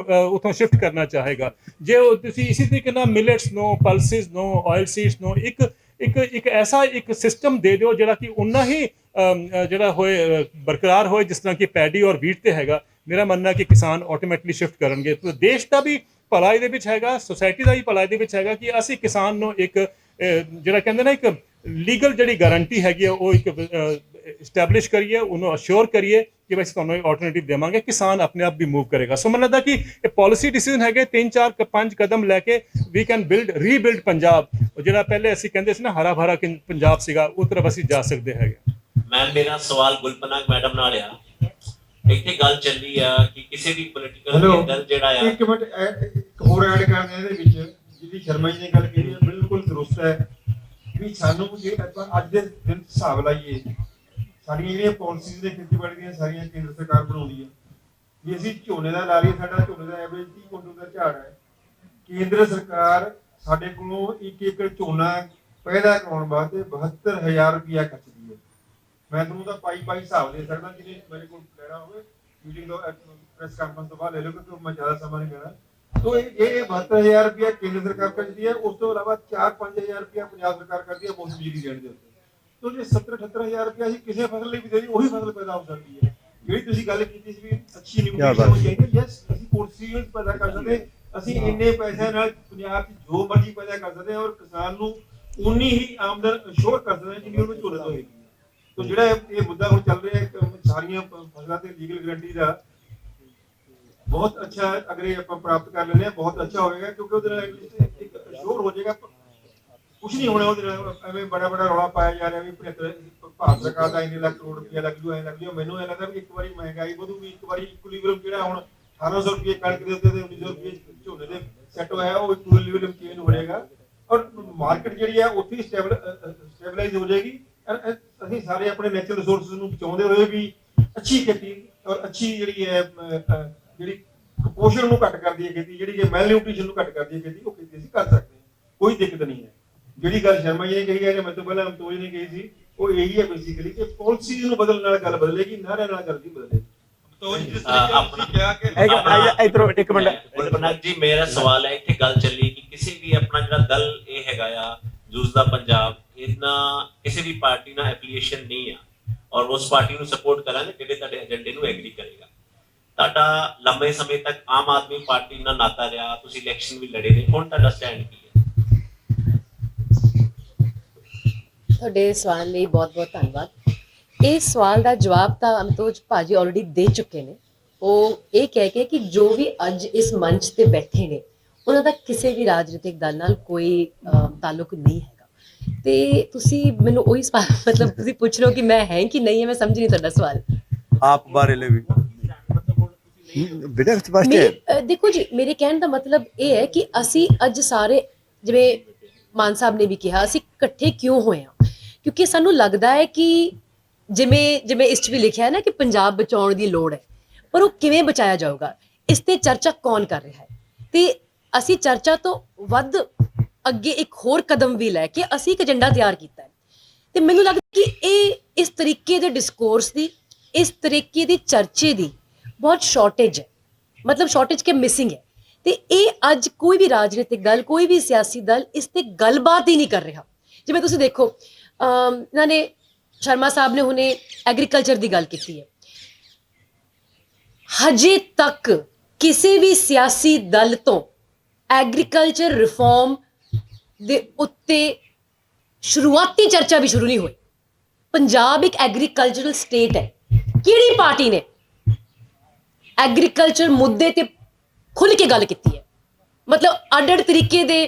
ਉਥੋਂ ਸ਼ਿਫਟ ਕਰਨਾ ਚਾਹੇਗਾ। ਜੇ ਤੁਸੀਂ ਇਸੇ ਤਰੀਕੇ ਨਾਲ ਮਿਲਟਸ ਨੂੰ, ਪਲਸਿਸ ਨੂੰ, ਆਇਲ ਸੀਡਸ ਨੂੰ ਇੱਕ ਐਸਾ ਇੱਕ ਸਿਸਟਮ ਦੇ ਦਿਓ ਜਿਹੜਾ ਕਿ ਉਨਾ ਹੀ ਜਿਹੜਾ ਹੋਏ ਬਰਕਰਾਰ ਹੋਏ ਜਿਸ ਤਰ੍ਹਾਂ ਕਿ ਪੈਡੀ ਔਰ ਵੀਟ ਤੇ ਹੈਗਾ। ਮੇਰਾ ਮੰਨਣਾ ਕਿ ਕਿਸਾਨ ਆਟੋਮੈਟਿਕਲੀ ਸ਼ਿਫਟ ਕਰਨਗੇ। ਤਾਂ ਦੇਸ਼ ਦਾ ਵੀ ਭਲਾ ਇਹਦੇ ਵਿੱਚ ਹੈਗਾ, ਸੋਸਾਇਟੀ ਦਾ ਵੀ ਭਲਾ ਇਹਦੇ ਵਿੱਚ ਹੈਗਾ ਕਿ ਅਸੀਂ ਕਿਸਾਨ ਨੂੰ ਇੱਕ ਜਿਹੜਾ ਕਹਿੰਦੇ ਨਾ ਇੱਕ ਲੀਗਲ ਜਿਹੜੀ ਗਾਰੰਟੀ ਹੈਗੀ ਆ ਉਹ ਇੱਕ ਇਸਟੈਬਲਿਸ਼ ਕਰੀਏ, ਉਹਨੂੰ ਅਸ਼ੋਰ ਕਰੀਏ ਕਿ ਬਈ ਤੁਹਾਨੂੰ ਆਲਟਰਨੇਟਿਵ ਦੇਵਾਂਗੇ, ਕਿਸਾਨ ਆਪਣੇ ਆਪ ਵੀ ਮੂਵ ਕਰੇਗਾ। ਸੋ ਮੈਨੂੰ ਲੱਗਦਾ ਕਿ ਇਹ ਪਾਲਿਸੀ ਡਿਸੀਜਨ ਹੈਗੇ 3-4-5 ਕਦਮ ਲੈ ਕੇ ਵੀ ਕੈਨ ਰੀਬਿਲਡ ਪੰਜਾਬ। ਜਿਹੜਾ ਪਹਿਲੇ ਅਸੀਂ ਕਹਿੰਦੇ ਸੀ ਨਾ ਹਰਾ ਭਰਾ ਪੰਜਾਬ ਸੀਗਾ, ਉਸ ਤਰਫ ਅਸੀਂ ਜਾ ਸਕਦੇ ਹੈਗੇ। ਮੈਮ ਮੇਰਾ ਸਵਾਲ ਗੁਲਪਨਾਗ ਮੈਡਮ ਨਾਲ ਆ। ਇੱਥੇ ਗੱਲ ਚੱਲੀ ਆ ਕਿ ਕਿਸੇ ਵੀ ਪੋਲੀਟੀਕਲ ਲੀਡਰ ਜਿਹੜਾ ਆ ਇੱਕ ਮਿੰਟ ਇੱਕ ਹੋਰ ਐਡ ਕਰਨਾ ਇਹਦੇ ਵਿੱਚ, ਜਿਹਦੀ ਸ਼ਰਮਾ ਜੀ ਨੇ ਗੱਲ ਕੀਤੀ ਹੈ ਬਿਲਕੁਲ ਦਰੁਸਤ ਹੈ ਵੀ ਸਾਨੂੰ ਜੇ ਆਪਾਂ ਅੱਜ ਦੇ ਦਿਨ ਹਿਸਾਬ ਲਾਈਏ, ਸਾਡੀਆਂ ਜਿਹੜੀਆਂ ਪਾਲਿਸੀਜ਼ ਨੇ ਖੇਤੀਬਾੜੀ ਦੀਆਂ ਸਾਰੀਆਂ ਕੇਂਦਰ ਸਰਕਾਰ ਬਣਾਉਂਦੀ ਹੈ। ਵੀ ਅਸੀਂ ਝੋਨੇ ਦਾ ਲਾ ਲਈਏ, ਸਾਡਾ ਝੋਨੇ ਦਾ ਐਵਰੇਜ 30 ਕੁਇੰਟਲ ਦਾ ਝਾੜ ਹੈ। ਕੇਂਦਰ ਸਰਕਾਰ ਸਾਡੇ ਕੋਲੋਂ 1 ਏਕੜ ਝੋਨਾ ਪੈਦਾ ਕਰਾਉਣ ਵਾਸਤੇ 72,000 ਰੁਪਇਆ ਖਰਚਦੀ ਹੈ। ਮੈਂ ਤੁਹਾਨੂੰ ਤਾਂ ਪਾਈ ਹਿਸਾਬ ਦੇ ਸਕਦਾ, ਜਿਹਨੇ ਮੇਰੇ ਕੋਲ ਲੈਣਾ ਹੋਵੇ ਮੀਟਿੰਗ ਤੋਂ ਪ੍ਰੈਸ ਕਾਨਫਰੰਸ ਤੋਂ ਬਾਅਦ ਲੈ ਲਓ, ਕਿਉਂਕਿ ਮੈਂ ਜ਼ਿਆਦਾ ਸਮਾਂ ਨਹੀਂ ਲੈਣਾ। तो ये 72,000 रुपया केंद्र सरकार करती है, उस तो अलावा 4-5,000 रुपया पंजाब सरकार करती है मुफ्त बिजली देने के उत्ते। तो जो 70-78,000 रुपया ਅਸੀਂ ਕਿਸੇ ਫਸਲ ਲਈ ਵੀ ਦੇ ਦੀ, ਉਹੀ ਫਸਲ ਪੈਦਾ ਹੋ ਸਕਦੀ ਹੈ। ਜਿਹੜੀ ਤੁਸੀਂ ਗੱਲ ਕੀਤੀ ਸੀ ਵੀ ਅੱਛੀ ਨਿਊਟ੍ਰੀਸ਼ਨ ਹੋਣੀ ਚਾਹੀਦੀ, ਯੈਸ ਅਸੀਂ ਪੋਰਸੀਅਲ ਪੈਦਾ ਕਰ ਸਕਦੇ, ਅਸੀਂ ਇੰਨੇ ਪੈਸਿਆਂ ਨਾਲ ਪੰਜਾਬ 'ਚ ਜੋ ਮਰਜ਼ੀ ਪੈਦਾ ਕਰ ਸਕਦੇ ਹਾਂ ਔਰ ਕਿਸਾਨ ਨੂੰ ਉਨੀ ਹੀ ਆਮਦਨ ਅਸ਼ੋਰ ਕਰ ਸਕਦੇ ਹਾਂ ਜਿੰਨੀ ਉਹਨੂੰ ਝੋਲੇ ਤੋਂ ਹੋਏਗੀ। तो ਜਿਹੜਾ ਇਹ ਮੁੱਦਾ ਹੁਣ ਚੱਲ ਰਿਹਾ ਹੈ ਸਾਰੀਆਂ ਫਸਲਾਂ ਤੇ ਲੀਗਲ ਗਰੰਟੀ ਦਾ, बहुत अच्छा अगर ये अपन प्राप्त कर लेने बहुत अच्छा होएगा, क्योंकि ਉਹਦੇ ਨਾਲ ਇੱਕ ਅਸ਼ੋਰ ਹੋ ਜਾਏਗਾ। ਕੁਝ ਨਹੀਂ ਹੋਣਾ ਉਹਦੇ ਨਾਲ, ਐਵੇਂ ਬੜਾ ਰੌਲਾ ਪਾਇਆ ਜਾ ਰਿਹਾ ਵੀ ਭਾਰਤ ਸਰਕਾਰ ਦਾ ਇੰਨੇ ਲੱਖ ਕਰੋੜ ਰੁਪਇਆ ਲੱਗ ਜੂ, ਐਂ ਲੱਗ ਜੂ। ਮੈਨੂੰ ਇਹ ਲੱਗਦਾ ਵੀ ਇੱਕ ਵਾਰੀ ਮਹਿੰਗਾਈ ਵਧੂਗੀ, ਇੱਕ ਵਾਰੀ ਇਕੁਇਲਿਬ੍ਰੀਅਮ ਜਿਹੜਾ ਹੁਣ 1800 ਰੁਪਏ ਕਣਕ ਦੇ ਉੱਤੇ ਤੇ 1900 ਰੁਪਏ ਝੋਨੇ ਦੇ ਸੈੱਟ ਹੋਇਆ, ਉਹ ਇਕੁਇਲਿਬ੍ਰੀਅਮ ਚੇਂਜ ਹੋ ਜਾਏਗਾ ਔਰ ਮਾਰਕੀਟ ਜਿਹੜੀ ਹੈ ਉੱਥੇ ਸਟੇਬਲਾਈਜ਼ ਹੋ ਜਾਏਗੀ। ਅਸੀਂ ਸਾਰੇ ਆਪਣੇ ਨੈਚੁਰਲ ਰਿਸੋਰਸਸ ਨੂੰ ਬਚਾਉਂਦੇ ਹੋਏ ਵੀ ਅੱਛੀ ਖੇਤੀ ਔਰ ਅੱਛੀ ਜਿਹੜੀ ਹੈ ਜਿਹੜੀ ਕੁਪੋਸ਼ਣ ਨੂੰ ਘੱਟ ਕਰਦੀ ਹੈ ਖੇਤੀ, ਜਿਹੜੀ ਕਿ ਮੈਲ ਨਿਊਟ੍ਰੀਸ਼ਨ ਨੂੰ ਘੱਟ ਕਰਦੀ ਹੈ ਖੇਤੀ, ਉਹ ਖੇਤੀ ਅਸੀਂ ਕਰ ਸਕਦੇ ਹਾਂ, ਕੋਈ ਦਿੱਕਤ ਨਹੀਂ ਹੈ। ਜਿਹੜੀ ਗੱਲ ਸ਼ਰਮਾ ਜੀ ਨੇ ਕਹੀ ਹੈ, ਮੈਂ ਤੋਂ ਪਹਿਲਾਂ ਅਮਤੋਜ ਨੇ ਕਹੀ ਸੀ, ਉਹ ਇਹੀ ਹੈ ਬੇਸਿਕਲੀ ਕਿ ਪਾਲਿਸੀਜ਼ ਨੂੰ ਬਦਲਣ ਨਾਲ ਗੱਲ ਬਦਲੇਗੀ, ਨਾਰਿਆਂ ਨਾਲ ਗੱਲ ਨਹੀਂ ਬਦਲੇਗੀ। ਅਮਤੋਜ ਜਿਸ ਤਰੀਕੇ ਤੁਸੀਂ ਕਿਹਾ ਕਿ ਇਧਰੋਂ ਇੱਕ ਮਿੰਟ ਗੁਲਪਨਾਗ ਜੀ, ਮੇਰਾ ਸਵਾਲ ਹੈ, ਇੱਥੇ ਗੱਲ ਚੱਲੀ ਕਿ ਕਿਸੇ ਵੀ ਆਪਣਾ ਜਿਹੜਾ ਦਲ ਇਹ ਹੈਗਾ ਆ ਜੂਝਦਾ ਪੰਜਾਬ, ਇਹਨਾਂ ਕਿਸੇ ਵੀ ਪਾਰਟੀ ਨਾਲ ਐਫੀਲੀਏਸ਼ਨ ਨਹੀਂ ਆ ਔਰ ਉਸ ਪਾਰਟੀ ਨੂੰ ਸਪੋਰਟ ਕਰਾਂਗੇ ਜਿਹੜੇ ਤੁਹਾਡੇ ਏਜੰਡੇ ਨੂੰ ਐਗਰੀ ਕਰੇਗਾ। ਤੁਹਾਡਾ ਲੰਬੇ ਸਮੇਂ ਤੱਕ ਆਮ ਆਦਮੀ ਪਾਰਟੀ ਨਾਲ ਨਾਤਾ ਰਿਹਾ, ਤੁਸੀਂ ਇਲੈਕਸ਼ਨ ਵੀ ਲੜੇ ਨੇ, ਹੁਣ ਤੁਹਾਡਾ ਸਟੈਂਡ ਕੀ ਹੈ? ਤੁਹਾਡੇ ਸਵਾਲ ਲਈ ਬਹੁਤ-ਬਹੁਤ ਧੰਨਵਾਦ। ਇਸ ਸਵਾਲ ਦਾ ਜਵਾਬ ਤਾਂ ਅਮਤੋਜ ਭਾਜੀ ਆਲਰੇਡੀ ਦੇ ਚੁੱਕੇ ਨੇ। ਉਹ ਇਹ ਕਹਿ ਕੇ ਕਿ ਜੋ ਵੀ ਅੱਜ ਇਸ ਮੰਚ ਤੇ ਬੈਠੇ ਨੇ ਉਹਨਾਂ ਦਾ ਕਿਸੇ ਵੀ ਰਾਜਨੀਤਿਕ ਦਲ ਨਾਲ ਕੋਈ ਤਾਲੁਕ ਨਹੀਂ ਹੈਗਾ। ਤੇ ਤੁਸੀਂ ਮੈਨੂੰ ਉਹੀ ਸਵਾਲ ਮਤਲਬ ਤੁਸੀਂ ਪੁੱਛ ਰਹੇ ਹੋ ਕਿ ਮੈਂ ਹੈ ਕਿ ਨਹੀਂ ਹੈ, ਮੈਂ ਸਮਝ ਨਹੀਂ ਤੁਹਾਡਾ ਸਵਾਲ। ਆਪ ਬਾਰੇ ਲੈ ਵੀ ਬੇਟਾ ਸਪਸ਼ਟ ਹੈ। ਦੇਖੋ ਜੀ, ਮੇਰੇ ਕਹਿਣ ਦਾ ਮਤਲਬ ਇਹ ਹੈ ਕਿ ਅਸੀਂ ਅੱਜ ਸਾਰੇ, ਜਿਵੇਂ ਮਾਨ ਸਾਹਿਬ ਨੇ ਵੀ ਕਿਹਾ, ਅਸੀਂ ਇਕੱਠੇ ਕਿਉਂ ਹੋਏ ਹਾਂ, ਕਿਉਂਕਿ ਸਾਨੂੰ ਲੱਗਦਾ ਹੈ ਕਿ ਜਿਵੇਂ ਇਸ 'ਚ ਵੀ ਲਿਖਿਆ ਹੈ ਨਾ ਕਿ ਪੰਜਾਬ ਬਚਾਉਣ ਦੀ ਲੋੜ ਹੈ, ਪਰ ਉਹ ਕਿਵੇਂ ਬਚਾਇਆ ਜਾਊਗਾ, ਇਸ ਤੇ ਚਰਚਾ ਕੌਣ ਕਰ ਰਿਹਾ ਹੈ। ਤੇ ਅਸੀਂ ਚਰਚਾ ਤੋਂ ਵੱਧ ਅੱਗੇ ਇੱਕ ਹੋਰ ਕਦਮ ਵੀ ਲੈ ਕੇ ਅਸੀਂ ਇੱਕ ਏਜੰਡਾ ਤਿਆਰ ਕੀਤਾ ਹੈ। ਤੇ ਮੈਨੂੰ ਲੱਗਦਾ ਕਿ ਇਹ ਇਸ ਤਰੀਕੇ ਦੇ ਡਿਸਕੋਰਸ ਦੀ, ਇਸ ਤਰੀਕੇ ਦੀ ਚਰਚੇ ਦੀ ਬਹੁਤ ਸ਼ਾਰਟੇਜ ਹੈ, ਮਤਲਬ ਸ਼ਾਰਟੇਜ ਕੇ ਮਿਸਿੰਗ ਹੈ। ਤੇ ਇਹ ਅੱਜ ਕੋਈ ਵੀ ਰਾਜਨੀਤਿਕ ਦਲ, ਕੋਈ ਵੀ ਸਿਆਸੀ ਦਲ ਇਸ ਤੇ ਗੱਲਬਾਤ ਹੀ ਨਹੀਂ ਕਰ ਰਿਹਾ। ਜਿਵੇਂ ਤੁਸੀਂ ਦੇਖੋ, ਇਹਨਾਂ ਨੇ ਸ਼ਰਮਾ ਸਾਹਿਬ ਨੇ ਹੁਣੇ ਐਗਰੀਕਲਚਰ ਦੀ ਗੱਲ ਕੀਤੀ ਹੈ। ਹਜੇ ਤੱਕ ਕਿਸੇ ਵੀ ਸਿਆਸੀ ਦਲ ਤੋਂ ਐਗਰੀਕਲਚਰ ਰਿਫਾਰਮ ਦੇ ਉੱਤੇ ਸ਼ੁਰੂਆਤੀ ਚਰਚਾ ਵੀ ਸ਼ੁਰੂ ਨਹੀਂ ਹੋਈ। ਪੰਜਾਬ ਇੱਕ ਐਗਰੀਕਲਚਰਲ ਸਟੇਟ ਹੈ। ਕਿਹੜੀ ਪਾਰਟੀ ਨੇ ਐਗਰੀਕਲਚਰ ਮੁੱਦੇ ਤੇ ਖੁੱਲ ਕੇ ਗੱਲ ਕੀਤੀ ਹੈ? ਮਤਲਬ ਅੱਡ-ਅੱਡ ਤਰੀਕੇ ਦੇ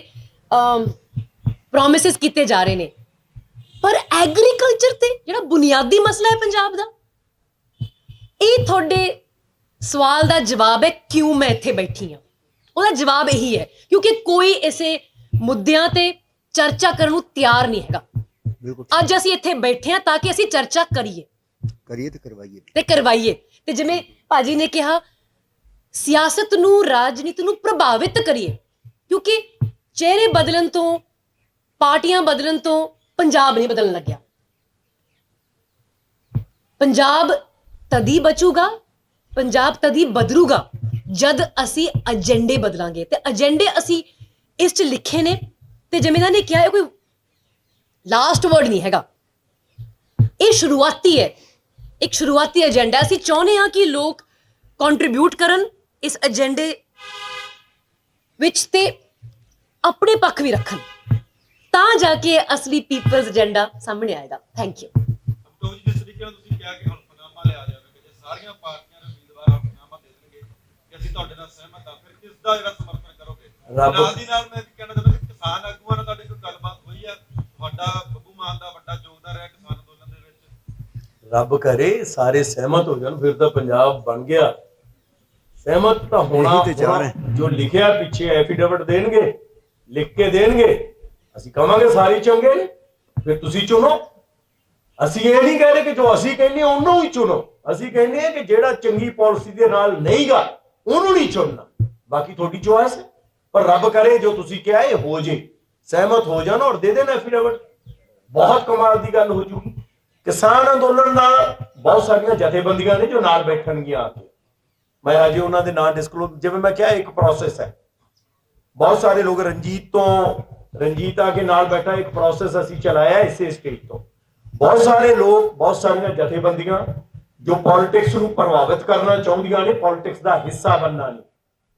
ਪ੍ਰੋਮਿਸਿਸ ਕੀਤੇ ਜਾ ਰਹੇ ਨੇ, ਪਰ ਐਗਰੀਕਲਚਰ ਤੇ ਜਿਹੜਾ ਬੁਨਿਆਦੀ ਮਸਲਾ ਹੈ ਪੰਜਾਬ ਦਾ, ਇਹ ਤੁਹਾਡੇ ਸਵਾਲ ਦਾ ਜਵਾਬ ਹੈ ਕਿਉਂ ਮੈਂ ਇੱਥੇ ਬੈਠੀ ਹਾਂ। ਉਹਦਾ ਜਵਾਬ ਇਹੀ ਹੈ ਕਿਉਂਕਿ ਕੋਈ ਇਸੇ ਮੁੱਦਿਆਂ ਤੇ ਚਰਚਾ ਕਰਨ ਨੂੰ ਤਿਆਰ ਨਹੀਂ ਹੈਗਾ। ਅੱਜ ਅਸੀਂ ਇੱਥੇ ਬੈਠੇ ਹਾਂ ਤਾਂ ਕਿ ਅਸੀਂ ਚਰਚਾ ਕਰੀਏ ਤੇ ਕਰਵਾਈਏ। ਤੇ ਜਿਵੇਂ ਭਾਜੀ ਨੇ ਕਿਹਾ, ਸਿਆਸਤ ਨੂੰ, ਰਾਜਨੀਤੀ ਨੂੰ ਪ੍ਰਭਾਵਿਤ ਕਰੀਏ, ਕਿਉਂਕਿ ਚਿਹਰੇ ਬਦਲਣ ਤੋਂ, ਪਾਰਟੀਆਂ ਬਦਲਣ ਤੋਂ ਪੰਜਾਬ ਨਹੀਂ ਬਦਲਣ ਲੱਗਿਆ। ਪੰਜਾਬ ਤਦੀ ਬਚੂਗਾ, ਪੰਜਾਬ ਤਦੀ ਬਦਲੂਗਾ ਜਦ ਅਸੀਂ ਏਜੰਡੇ ਬਦਲਾਂਗੇ। ਤੇ ਏਜੰਡੇ ਅਸੀਂ ਇਸ 'ਚ ਲਿਖੇ ਨੇ, ਤੇ ਜਿਵੇਂ ਇਹਨਾਂ ਨੇ ਕਿਹਾ, ਇਹ ਕੋਈ ਲਾਸਟ ਵਰਡ ਨਹੀਂ ਹੈਗਾ, ਇਹ ਸ਼ੁਰੂਆਤੀ ਹੈ, ਇੱਕ ਸ਼ੁਰੂਆਤੀ ਏਜੰਡਾ। ਅਸੀਂ ਚਾਹੁੰਦੇ ਹਾਂ ਕਿ ਲੋਕ ਕੰਟਰੀਬਿਊਟ ਕਰਨ ਇਸ ਏਜੰਡੇ ਵਿੱਚ ਤੇ ਆਪਣੇ ਪੱਖ ਵੀ ਰੱਖਣ, ਤਾਂ ਜਾ ਕੇ ਅਸਲੀ ਪੀਪਲਸ ਏਜੰਡਾ ਸਾਹਮਣੇ ਆਏਗਾ। Thank you. ਅਮਤੋਜ ਜੀ, ਜਿਸ ਤਰੀਕੇ ਨਾਲ ਤੁਸੀਂ ਕਿਹਾ ਕਿ ਹਲਫਨਾਮਾ ਲਿਆ ਜਾਵੇਗਾ, ਜੇ ਸਾਰੀਆਂ ਪਾਰਟੀਆਂ ਦੇ ਉਮੀਦਵਾਰ ਹਲਫਨਾਮਾ ਦੇ ਦੇਣਗੇ ਕਿ ਅਸੀਂ ਤੁਹਾਡੇ ਨਾਲ ਸਹਿਮਤ ਹਾਂ, ਫਿਰ ਕਿਸ ਦਾ ਜਿਹੜਾ ਸਮਰਥਨ ਕਰੋਗੇ? ਨਾਲ ਦੀ ਨਾਲ ਮੈਂ ਕਹਿਣਾ ਚਾਹੁੰਦਾ ਕਿ ਕਿਸਾਨ ਆਗੂਆਂ ਨਾਲ ਤੁਹਾਡੀ ਕੋਈ ਗੱਲਬਾਤ ਹੋਈ ਹੈ? ਤੁਹਾਡਾ ਬੱਬੂ ਮਾਨ ਦਾ ਵੱਡਾ ਯੋਗਦਾਨ ਰਿਹਾ ਕਿਸਾਨ ਅੰਦੋਲਨ ਦੇ ਵਿੱਚ। ਰੱਬ ਕਰੇ ਸਾਰੇ ਸਹਿਮਤ ਹੋ ਜਾਣ, ਫਿਰ ਤਾਂ ਪੰਜਾਬ ਬਣ ਗਿਆ। ਸਹਿਮਤ ਤਾਂ ਹੋਣਾ, ਜੋ ਲਿਖਿਆ ਪਿੱਛੇ ਐਫੀਡੇਵਿਟ ਦੇਣਗੇ, ਲਿਖ ਕੇ ਦੇਣਗੇ, ਅਸੀਂ ਕਹਾਂਗੇ ਸਾਰੇ ਚੰਗੇ ਨੇ, ਫਿਰ ਤੁਸੀਂ ਚੁਣੋ। ਅਸੀਂ ਇਹ ਨਹੀਂ ਕਹਿ ਰਹੇ ਕਿ ਜੋ ਅਸੀਂ ਕਹਿੰਦੇ ਉਹਨੂੰ ਹੀ ਚੁਣੋ, ਅਸੀਂ ਕਹਿੰਦੇ ਹਾਂ ਕਿ ਜਿਹੜਾ ਚੰਗੀ ਪਾਲਿਸੀ ਦੇ ਨਾਲ ਨਹੀਂਗਾ ਉਹਨੂੰ ਨਹੀਂ ਚੁਣਨਾ, ਬਾਕੀ ਤੁਹਾਡੀ ਚੋਇਸ ਹੈ। ਪਰ ਰੱਬ ਕਰੇ ਜੋ ਤੁਸੀਂ ਕਿਹਾ ਇਹ ਹੋ ਜੇ, ਸਹਿਮਤ ਹੋ ਜਾਣ ਔਰ ਦੇ ਦੇਣ ਐਫੀਡੇਵਿਟ, ਬਹੁਤ ਕਮਾਲ ਦੀ ਗੱਲ ਹੋ ਜੂਗੀ। ਕਿਸਾਨ ਅੰਦੋਲਨ ਦਾ ਬਹੁਤ ਸਾਰੀਆਂ ਜਥੇਬੰਦੀਆਂ ਨੇ ਜੋ ਨਾਲ ਬੈਠਣਗੀਆਂ ਆ ਕੇ। ਮੈਂ ਅਜੇ ਉਹਨਾਂ ਦੇ ਨਾਂ ਡਿਸਕਲੋਜ਼, ਜਿਵੇਂ ਮੈਂ ਕਿਹਾ ਇੱਕ ਪ੍ਰੋਸੈਸ ਹੈ। ਬਹੁਤ ਸਾਰੇ ਲੋਕ ਰਣਜੀਤ ਆ ਕੇ ਨਾਲ ਬੈਠਾ, ਇੱਕ ਪ੍ਰੋਸੈਸ ਅਸੀਂ ਚਲਾਇਆ ਇਸੇ ਸਟੇਜ ਤੋਂ। ਬਹੁਤ ਸਾਰੇ ਲੋਕ, ਬਹੁਤ ਸਾਰੀਆਂ ਜਥੇਬੰਦੀਆਂ ਜੋ ਪੋਲਿਟਿਕਸ ਨੂੰ ਪ੍ਰਭਾਵਿਤ ਕਰਨਾ ਚਾਹੁੰਦੀਆਂ ਨੇ, ਪੋਲਿਟਿਕਸ ਦਾ ਹਿੱਸਾ ਬਣਨਾ ਨਹੀਂ,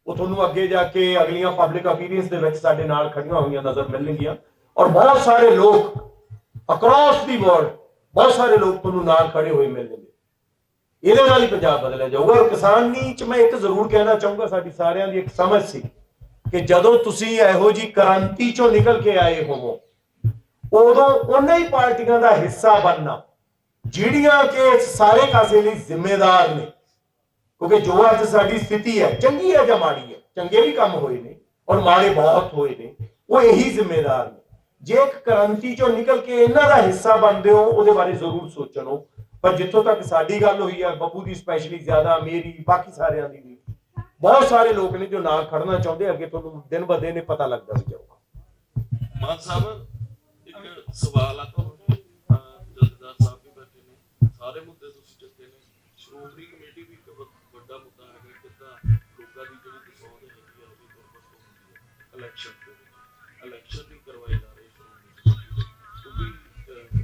ਉਹ ਤੁਹਾਨੂੰ ਅੱਗੇ ਜਾ ਕੇ ਅਗਲੀਆਂ ਪਬਲਿਕ ਅਪੀਅਰੈਂਸ ਦੇ ਵਿੱਚ ਸਾਡੇ ਨਾਲ ਖੜੀਆਂ ਹੋਈਆਂ ਨਜ਼ਰ ਮਿਲਣਗੀਆਂ। ਔਰ ਬਹੁਤ ਸਾਰੇ ਲੋਕ ਅਕ੍ਰੋਸ ਦੀ ਵਰਲਡ, ਬਹੁਤ ਸਾਰੇ ਲੋਕ ਤੁਹਾਨੂੰ ਨਾਲ ਖੜੇ ਹੋਏ ਮਿਲਣਗੇ। ਇਹਦੇ ਨਾਲ ਹੀ ਪੰਜਾਬ ਬਦਲਿਆ ਜਾਊਗਾ। ਔਰ ਕਿਸਾਨੀ ਚ ਮੈਂ ਇੱਕ ਜ਼ਰੂਰ ਕਹਿਣਾ ਚਾਹੂੰਗਾ, ਸਾਡੀ ਸਾਰਿਆਂ ਦੀ ਇੱਕ ਸਮਝ ਸੀ ਕਿ ਜਦੋਂ ਤੁਸੀਂ ਇਹੋ ਜੀ ਕ੍ਰਾਂਤੀ ਚੋਂ ਨਿਕਲ ਕੇ ਆਏ ਹੋਵੋ, ਉਦੋਂ ਉਹਨਾਂ ਹੀ ਪਾਰਟੀਆਂ ਦਾ ਹਿੱਸਾ ਬਣਨਾ ਜਿਹੜੀਆਂ ਕਿ ਸਾਰੇ ਕਾਸੇ ਲਈ ਜ਼ਿੰਮੇਦਾਰ ਨੇ। ਕਿਉਂਕਿ ਜੋ ਅੱਜ ਸਾਡੀ ਸਥਿਤੀ ਹੈ, ਚੰਗੀ ਹੈ ਜਾਂ ਮਾੜੀ ਹੈ, ਚੰਗੇ ਵੀ ਕੰਮ ਹੋਏ ਨੇ ਔਰ ਮਾੜੇ ਬਹੁਤ ਹੋਏ ਨੇ, ਉਹ ਇਹੀ ਜ਼ਿੰਮੇਦਾਰ ਨੇ। ਜੇ ਇੱਕ ਕ੍ਰਾਂਤੀ ਚੋਂ ਨਿਕਲ ਕੇ ਇਹਨਾਂ ਦਾ ਹਿੱਸਾ ਬਣਦੇ ਹੋ, ਉਹਦੇ ਬਾਰੇ ਜ਼ਰੂਰ ਸੋਚਣੋ। ਪਰ ਜਿੱਥੋਂ ਤੱਕ ਸਾਡੀ ਗੱਲ ਹੋਈ ਹੈ, ਬੱਬੂ ਦੀ ਸਪੈਸ਼ਲੀ ਜ਼ਿਆਦਾ, ਮੇਰੀ, ਬਾਕੀ ਸਾਰਿਆਂ ਦੀ ਵੀ, ਬਹੁਤ ਸਾਰੇ ਲੋਕ ਨੇ ਜੋ ਨਾਲ ਖੜਨਾ ਚਾਹੁੰਦੇ। ਅੱਗੇ ਤੁਹਾਨੂੰ ਦਿਨ ਬ ਦਿਨ ਪਤਾ ਲੱਗਦਾ ਵੀ ਜਾਊਗਾ। ਮਾਨ ਸਾਹਿਬ, ਇੱਕ ਸਵਾਲ ਆ ਤੁਹਾਨੂੰ, ਜਥੇਦਾਰ ਸਾਹਿਬ ਵੀ ਬੈਠੇ ਨੇ, ਸਾਰੇ ਮੁੱਦੇ ਤੁਸੀਂ ਚੱਕੇ ਨੇ। ਸ਼੍ਰੋਮਣੀ ਕਮੇਟੀ ਵੀ ਇੱਕ ਵੱਡਾ ਮੁੱਦਾ ਹੈਗਾ, ਕਿੱਦਾਂ ਲੋਕਾਂ ਦੀ ਜਿਹੜੀ ਪਸੰਦ ਹੈਗੀ ਆ ਉਹਦੀ ਗੁਰਬਤ ਹੁੰਦੀ ਹੈ ਇਲੈਕਸ਼ਨ ਦੇ ਵਿੱਚ। ਇਲੈਕਸ਼ਨ ਨਹੀਂ ਕਰਵਾਏ ਜਾ ਰਹੇ ਸ਼੍ਰੋਮਣੀ ਕਮੇਟੀ, ਕਿਉਂਕਿ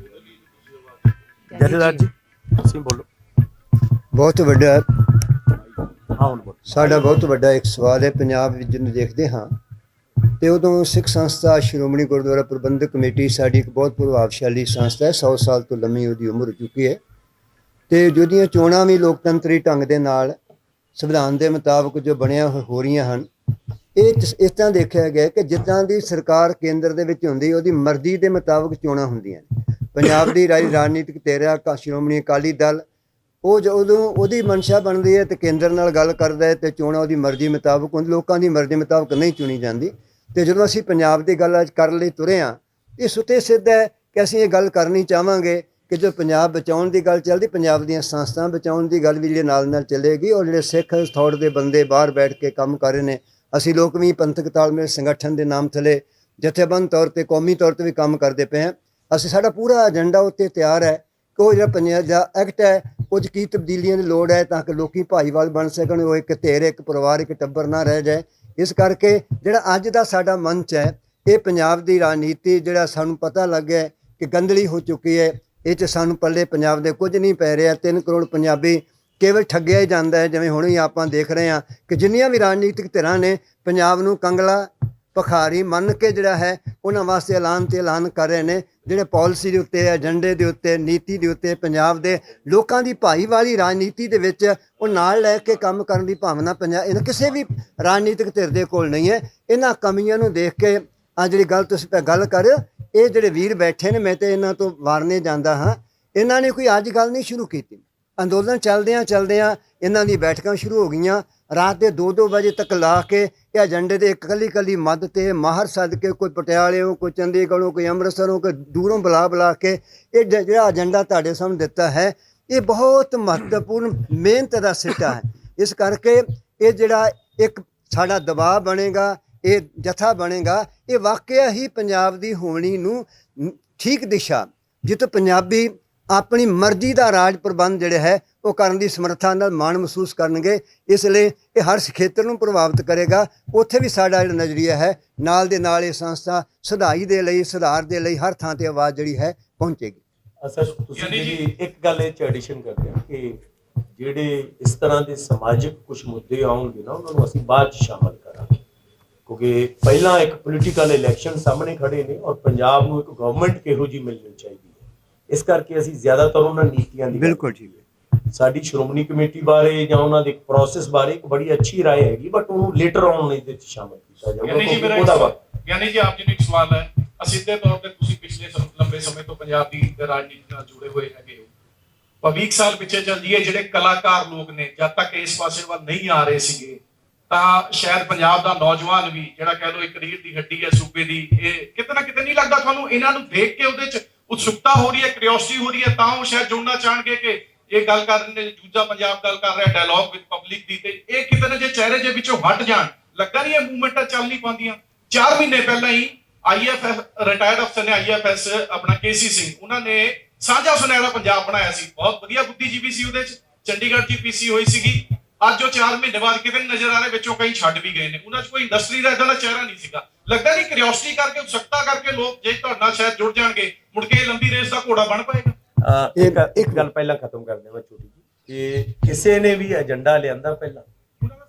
ਉਹਦੇ ਲਈ ਤੁਸੀਂ ਆਵਾਜ਼। ਜਥੇਦਾਰ ਜੀ ਤੁਸੀਂ ਬੋਲੋ। ਬਹੁਤ ਵੱਡਾ ਹਾਂ ਹੁਣ ਬੋਲੋ। ਸਾਡਾ ਬਹੁਤ ਵੱਡਾ ਇੱਕ ਸਵਾਲ ਹੈ। ਪੰਜਾਬ ਵਿੱਚ ਜਿਹਨੂੰ ਦੇਖਦੇ ਹਾਂ ਤੇ ਉਦੋਂ ਸਿੱਖ ਸੰਸਥਾ ਸ਼੍ਰੋਮਣੀ ਗੁਰਦੁਆਰਾ ਪ੍ਰਬੰਧਕ ਕਮੇਟੀ ਸਾਡੀ ਇੱਕ ਬਹੁਤ ਪ੍ਰਭਾਵਸ਼ਾਲੀ ਸੰਸਥਾ ਹੈ। 100 ਸਾਲ ਤੋਂ ਲੰਮੀ ਉਹਦੀ ਉਮਰ ਹੋ ਚੁੱਕੀ ਹੈ ਤੇ ਜਿਹਦੀਆਂ ਚੋਣਾਂ ਵੀ ਲੋਕਤੰਤਰੀ ਢੰਗ ਦੇ ਨਾਲ ਸੰਵਿਧਾਨ ਦੇ ਮੁਤਾਬਕ ਜੋ ਬਣਿਆ ਹੋ ਰਹੀਆਂ ਹਨ। ਇਹ ਇਸ ਤਰ੍ਹਾਂ ਦੇਖਿਆ ਗਿਆ ਕਿ ਜਿੱਦਾਂ ਦੀ ਸਰਕਾਰ ਕੇਂਦਰ ਦੇ ਵਿੱਚ ਹੁੰਦੀ, ਉਹਦੀ ਮਰਜ਼ੀ ਦੇ ਮੁਤਾਬਕ ਚੋਣਾਂ ਹੁੰਦੀਆਂ ਨੇ। ਪੰਜਾਬ ਦੀ ਰਾਜਨੀਤਿਕ ਧਿਰ ਸ਼੍ਰੋਮਣੀ ਅਕਾਲੀ ਦਲ, ਉਹ ਜਦੋਂ ਉਹਦੀ ਮਨਸ਼ਾ ਬਣਦੀ ਹੈ ਤੇ ਕੇਂਦਰ ਨਾਲ ਗੱਲ ਕਰਦਾ ਹੈ ਤੇ ਚੋਣਾਂ ਉਹਦੀ ਮਰਜ਼ੀ ਮੁਤਾਬਕ, ਲੋਕਾਂ ਦੀ ਮਰਜ਼ੀ ਮੁਤਾਬਕ ਨਹੀਂ ਚੁਣੀ ਜਾਂਦੀ। ਤੇ ਜਦੋਂ ਅਸੀਂ ਪੰਜਾਬ ਦੀ ਗੱਲ ਅੱਜ ਕਰਨ ਲਈ ਤੁਰੇ ਹਾਂ, ਇਹ ਸੁੱਤੇ ਸਿੱਧ ਹੈ ਕਿ ਅਸੀਂ ਇਹ ਗੱਲ ਕਰਨੀ ਚਾਹਾਂਗੇ ਕਿ ਜੋ ਪੰਜਾਬ ਬਚਾਉਣ ਦੀ ਗੱਲ ਚੱਲਦੀ, ਪੰਜਾਬ ਦੀਆਂ ਸੰਸਥਾਵਾਂ ਬਚਾਉਣ ਦੀ ਗੱਲ ਵੀ ਜਿਹੜੇ ਨਾਲ ਨਾਲ ਚੱਲੇਗੀ। ਔਰ ਜਿਹੜੇ ਸਿੱਖ ਥੋੜ ਦੇ ਬੰਦੇ ਬਾਹਰ ਬੈਠ ਕੇ ਕੰਮ ਕਰ ਰਹੇ ਨੇ, ਅਸੀਂ ਲੋਕ ਵੀ ਪੰਥਕ ਤਾਲਮੇਲ ਸੰਗਠਨ ਦੇ ਨਾਮ ਥੱਲੇ ਜਥੇਬੰਦ ਤੌਰ ਤੇ, ਕੌਮੀ ਤੌਰ ਤੇ ਵੀ ਕੰਮ ਕਰਦੇ ਪਏ ਹਾਂ। ਅਸੀਂ ਸਾਡਾ ਪੂਰਾ ਏਜੰਡਾ ਉੱਤੇ ਤਿਆਰ ਹੈ ਕਿ ਉਹ ਜਿਹੜਾ ਪੰਜਾਬ ਦਾ ਐਕਟ ਹੈ ਉਹ 'ਚ ਕੀ ਤਬਦੀਲੀਆਂ ਦੀ ਲੋੜ ਹੈ ਤਾਂ ਕਿ ਲੋਕੀ ਭਾਈਵਾਲ ਬਣ ਸਕਣ, ਉਹ ਇੱਕ ਧਿਰ, ਇੱਕ ਪਰਿਵਾਰ, ਇੱਕ ਟੱਬਰ ਨਾ ਰਹਿ ਜਾਏ। ਇਸ ਕਰਕੇ ਜਿਹੜਾ ਅੱਜ ਦਾ ਸਾਡਾ ਮੰਚ ਹੈ, ਇਹ ਪੰਜਾਬ ਦੀ ਰਾਜਨੀਤੀ ਜਿਹੜਾ ਸਾਨੂੰ ਪਤਾ ਲੱਗਿਆ ਕਿ ਗੰਦਲੀ ਹੋ ਚੁੱਕੀ ਹੈ। ਇਹ 'ਚ ਸਾਨੂੰ ਪੱਲੇ ਪੰਜਾਬ ਦੇ ਕੁਝ ਨਹੀਂ ਪੈ ਰਿਹਾ। 3 ਕਰੋੜ ਪੰਜਾਬੀ ਕੇਵਲ ਠੱਗਿਆ ਹੀ ਜਾਂਦਾ ਹੈ। ਜਿਵੇਂ ਹੁਣ ਹੀ ਆਪਾਂ ਦੇਖ ਰਹੇ ਹਾਂ ਕਿ ਜਿੰਨੀਆਂ ਵੀ ਰਾਜਨੀਤਿਕ ਧਿਰਾਂ ਨੇ ਪੰਜਾਬ ਨੂੰ ਕੰਗਲਾ ਭਿਖਾਰੀ ਮੰਨ ਕੇ ਜਿਹੜਾ ਹੈ ਉਹਨਾਂ ਵਾਸਤੇ ਐਲਾਨ ਕਰ ਰਹੇ ਨੇ। ਜਿਹੜੇ ਪਾਲਿਸੀ ਦੇ ਉੱਤੇ, ਏਜੰਡੇ ਦੇ ਉੱਤੇ, ਨੀਤੀ ਦੇ ਉੱਤੇ, ਪੰਜਾਬ ਦੇ ਲੋਕਾਂ ਦੀ ਭਾਈਵਾਲੀ ਰਾਜਨੀਤੀ ਦੇ ਵਿੱਚ ਉਹ ਨਾਲ ਲੈ ਕੇ ਕੰਮ ਕਰਨ ਦੀ ਭਾਵਨਾ ਇਹਨਾਂ ਕਿਸੇ ਵੀ ਰਾਜਨੀਤਿਕ ਧਿਰ ਦੇ ਕੋਲ ਨਹੀਂ ਹੈ। ਇਹਨਾਂ ਕਮੀਆਂ ਨੂੰ ਦੇਖ ਕੇ ਆ ਜਿਹੜੀ ਗੱਲ ਤੁਸੀਂ ਗੱਲ ਕਰ ਰਹੇ ਹੋ, ਇਹ ਜਿਹੜੇ ਵੀਰ ਬੈਠੇ ਨੇ, ਮੈਂ ਤੇ ਇਹਨਾਂ ਤੋਂ ਵਾਰਨੇ ਜਾਂਦਾ ਹਾਂ। ਇਹਨਾਂ ਨੇ ਕੋਈ ਅੱਜ ਗੱਲ ਨਹੀਂ ਸ਼ੁਰੂ ਕੀਤੀ। ਅੰਦੋਲਨ ਚੱਲਦਿਆਂ ਇਹਨਾਂ ਦੀ ਬੈਠਕਾਂ ਸ਼ੁਰੂ ਹੋ ਗਈਆਂ। ਰਾਤ ਦੇ 2-2 ਵਜੇ ਤੱਕ ਲਾ ਕੇ ਇਹ ਏਜੰਡੇ ਦੇ ਇਕੱਲੀ ਮੱਦ ਤੇ ਮਾਹਰ ਸੱਦ ਕੇ, ਕੋਈ ਪਟਿਆਲਿਓਂ, ਕੋਈ ਚੰਡੀਗੜ੍ਹੋਂ, ਕੋਈ ਅੰਮ੍ਰਿਤਸਰੋਂ, ਕੋਈ ਦੂਰੋਂ ਬੁਲਾ ਕੇ ਇਹ ਜਿਹੜਾ ਏਜੰਡਾ ਤੁਹਾਡੇ ਸਾਹਮਣੇ ਦਿੱਤਾ ਹੈ, ਇਹ ਬਹੁਤ ਮਹੱਤਵਪੂਰਨ ਮਿਹਨਤ ਦਾ ਸਿੱਟਾ ਹੈ। ਇਸ ਕਰਕੇ ਇਹ ਜਿਹੜਾ ਇੱਕ ਸਾਡਾ ਦਬਾਅ ਬਣੇਗਾ, ਇਹ ਜਥਾ ਬਣੇਗਾ, ਇਹ ਵਾਕਿਆ ਹੀ ਪੰਜਾਬ ਦੀ ਹੋਣੀ ਨੂੰ ਠੀਕ ਦਿਸ਼ਾ, ਜਿੱਥੇ ਪੰਜਾਬੀ ਆਪਣੀ ਮਰਜ਼ੀ ਦਾ ਰਾਜ ਪ੍ਰਬੰਧ ਜਿਹੜੇ ਹੈ ਉਹ ਕਰਨ ਦੀ ਸਮਰੱਥਾ ਨਾਲ ਮਾਣ ਮਹਿਸੂਸ ਕਰਨਗੇ। ਇਸ ਲਈ ਇਹ ਹਰ ਖੇਤਰ ਨੂੰ ਪ੍ਰਭਾਵਿਤ ਕਰੇਗਾ। ਉੱਥੇ ਵੀ ਸਾਡਾ ਜਿਹੜਾ ਨਜ਼ਰੀਆ ਹੈ, ਨਾਲ ਦੇ ਨਾਲ ਇਹ ਸੰਸਥਾ ਸੁਧਾਈ ਦੇ ਲਈ, ਸੁਧਾਰ ਦੇ ਲਈ ਹਰ ਥਾਂ ਤੇ ਆਵਾਜ਼ ਜਿਹੜੀ ਹੈ ਪਹੁੰਚੇਗੀ। ਅਸਲ ਤੁਸੀਂ ਜਿਹੜੀ ਇੱਕ ਗੱਲ ਇਹ 'ਚ ਐਡੀਸ਼ਨ ਕਰਦੇ ਹਾਂ ਕਿ ਜਿਹੜੇ ਇਸ ਤਰ੍ਹਾਂ ਦੇ ਸਮਾਜਿਕ ਕੁਝ ਮੁੱਦੇ ਆਉਣਗੇ ਨਾ, ਉਹਨਾਂ ਨੂੰ ਅਸੀਂ ਬਾਅਦ 'ਚ ਸ਼ਾਮਲ ਕਰਾਂਗੇ। ਕਿਉਂਕਿ ਪਹਿਲਾਂ ਇੱਕ ਪੋਲੀਟੀਕਲ ਇਲੈਕਸ਼ਨ ਸਾਹਮਣੇ ਖੜੇ ਨੇ ਔਰ ਪੰਜਾਬ ਨੂੰ ਇੱਕ ਗਵਰਨਮੈਂਟ ਕਿਹੋ ਜਿਹੀ ਮਿਲਣੀ ਚਾਹੀਦੀ ਹੈ। ਇਸ ਕਰਕੇ ਅਸੀਂ ਜ਼ਿਆਦਾਤਰ ਉਹਨਾਂ ਨੀਤੀਆਂ ਦੀ, ਬਿਲਕੁਲ ਠੀਕ ਹੈ, ਸਾਡੀ ਸ਼੍ਰੋਮਣੀ ਕਮੇਟੀ ਬਾਰੇ ਜਾਂ ਉਹਨਾਂ ਦੇ ਪ੍ਰੋਸੈਸ ਬਾਰੇ ਇੱਕ ਬੜੀ ਅੱਛੀ ਰਾਏ ਹੈਗੀ, ਬਟ ਉਹਨੂੰ ਲੇਟਰ ਆਨ ਇਹਦੇ ਵਿੱਚ ਸ਼ਾਮਲ ਕੀਤਾ ਜਾਊਗਾ। ਯਾਨੀ ਜੀ ਆਪ ਜੀ ਨੂੰ ਇੱਕ ਸਵਾਲ ਹੈ, ਅਸਿੱਧੇ ਤੌਰ ਤੇ ਤੁਸੀਂ ਪਿਛਲੇ ਲੰਬੇ ਸਮੇਂ ਤੋਂ ਪੰਜਾਬ ਦੀ ਰਾਜਨੀਤੀ ਨਾਲ ਜੁੜੇ ਹੋਏ ਹੈਗੇ ਹੋ। 20 ਸਾਲ ਪਿੱਛੇ ਚੱਲ ਜਾਈਏ, ਜਿਹੜੇ ਕਲਾਕਾਰ ਲੋਕ ਨੇ ਜਦ ਤੱਕ ਇਸ ਪਾਸੇ ਵੱਲ ਨਹੀਂ ਆ ਰਹੇ ਸੀਗੇ, ਤਾਂ ਸ਼ਾਇਦ ਪੰਜਾਬ ਦਾ ਨੌਜਵਾਨ ਵੀ ਜਿਹੜਾ ਕਹਿ ਲਓ ਇੱਕ ਰੀੜ੍ਹ ਦੀ ਹੱਡੀ ਹੈ ਸੂਬੇ ਦੀ, ਇਹ ਕਿਤੇ ਨਾ ਕਿਤੇ ਨਹੀਂ ਲੱਗਦਾ ਤੁਹਾਨੂੰ ਇਹਨਾਂ ਨੂੰ ਦੇਖ ਕੇ ਉਹਦੇ 'ਚ ਉਤਸੁਕਤਾ ਹੋ ਰਹੀ ਹੈ, ਕਿਉਰਿਓਸਿਟੀ ਹੋ ਰਹੀ ਹੈ, ਤਾਂ ਉਹ ਸ਼ਾਇਦ ਜੁੜਨਾ ਚਾਹਣਗੇ ਕਿ ਇਹ ਗੱਲ ਕਰ ਰਹੇ ਨੇ, ਦੂਜਾ ਪੰਜਾਬ ਗੱਲ ਕਰ ਰਿਹਾ ਡਾਇਲੌਗ ਵਿਦ ਪਬਲਿਕ ਦੀ, ਤੇ ਇਹ ਕਿਤੇ ਨਾ ਜੇ ਚਿਹਰੇ ਜੇ ਵਿੱਚੋਂ ਹਟ ਜਾਣ, ਲੱਗਾ ਨਹੀਂ ਇਹ ਮੂਵਮੈਂਟਾਂ ਚੱਲ ਨਹੀਂ ਪਾਉਂਦੀਆਂ। 4 ਮਹੀਨੇ ਪਹਿਲਾਂ ਹੀ IFS ਰਿਟਾਇਰਡ ਅਫਸਰ ਨੇ, IFS ਆਪਣਾ KC ਸਿੰਘ, ਉਹਨਾਂ ਨੇ ਸਾਂਝਾ ਸੁਨਹਿਰਾ ਪੰਜਾਬ ਬਣਾਇਆ ਸੀ, ਬਹੁਤ ਵਧੀਆ ਬੁੱਧੀਜੀਵੀ ਸੀ ਉਹਦੇ 'ਚ, ਚੰਡੀਗੜ੍ਹ 'ਚ ਪੀਸੀ ਹੋਈ ਸੀਗੀ। ਅੱਜ ਉਹ 4 ਮਹੀਨੇ ਬਾਅਦ ਕਿਤੇ ਨੀ ਨਜ਼ਰ ਆ ਰਹੇ, ਵਿੱਚੋਂ ਕਈ ਛੱਡ ਵੀ ਗਏ ਨੇ। ਉਹਨਾਂ 'ਚ ਕੋਈ ਇੰਡਸਟਰੀ ਦਾ ਇਦਾਂ ਦਾ ਚਿਹਰਾ ਨਹੀਂ ਸੀਗਾ। ਲੱਗਦਾ ਨਹੀਂ ਕਿਉਰਿਓਸਿਟੀ ਕਰਕੇ, ਉਤਸੁਕਤਾ ਕਰਕੇ ਲੋਕ ਜੇ ਤੁਹਾਡੇ ਨਾਲ ਸ਼ਾਇਦ ਜੁੜ ਜਾਣਗੇ, ਮੁੜ ਕੇ ਲੰਬੀ ਰੇਸ ਦਾ ਘੋੜਾ ਬਣ ਪਾਏਗਾ। ਇੱਕ ਗੱਲ ਪਹਿਲਾਂ ਖਤਮ ਕਰ ਦੇਵਾਂ ਛੋਟੀ ਜੀ, ਕਿ ਕਿਸੇ ਨੇ ਵੀ ਏਜੰਡਾ ਲਿਆਂਦਾ ਪਹਿਲਾਂ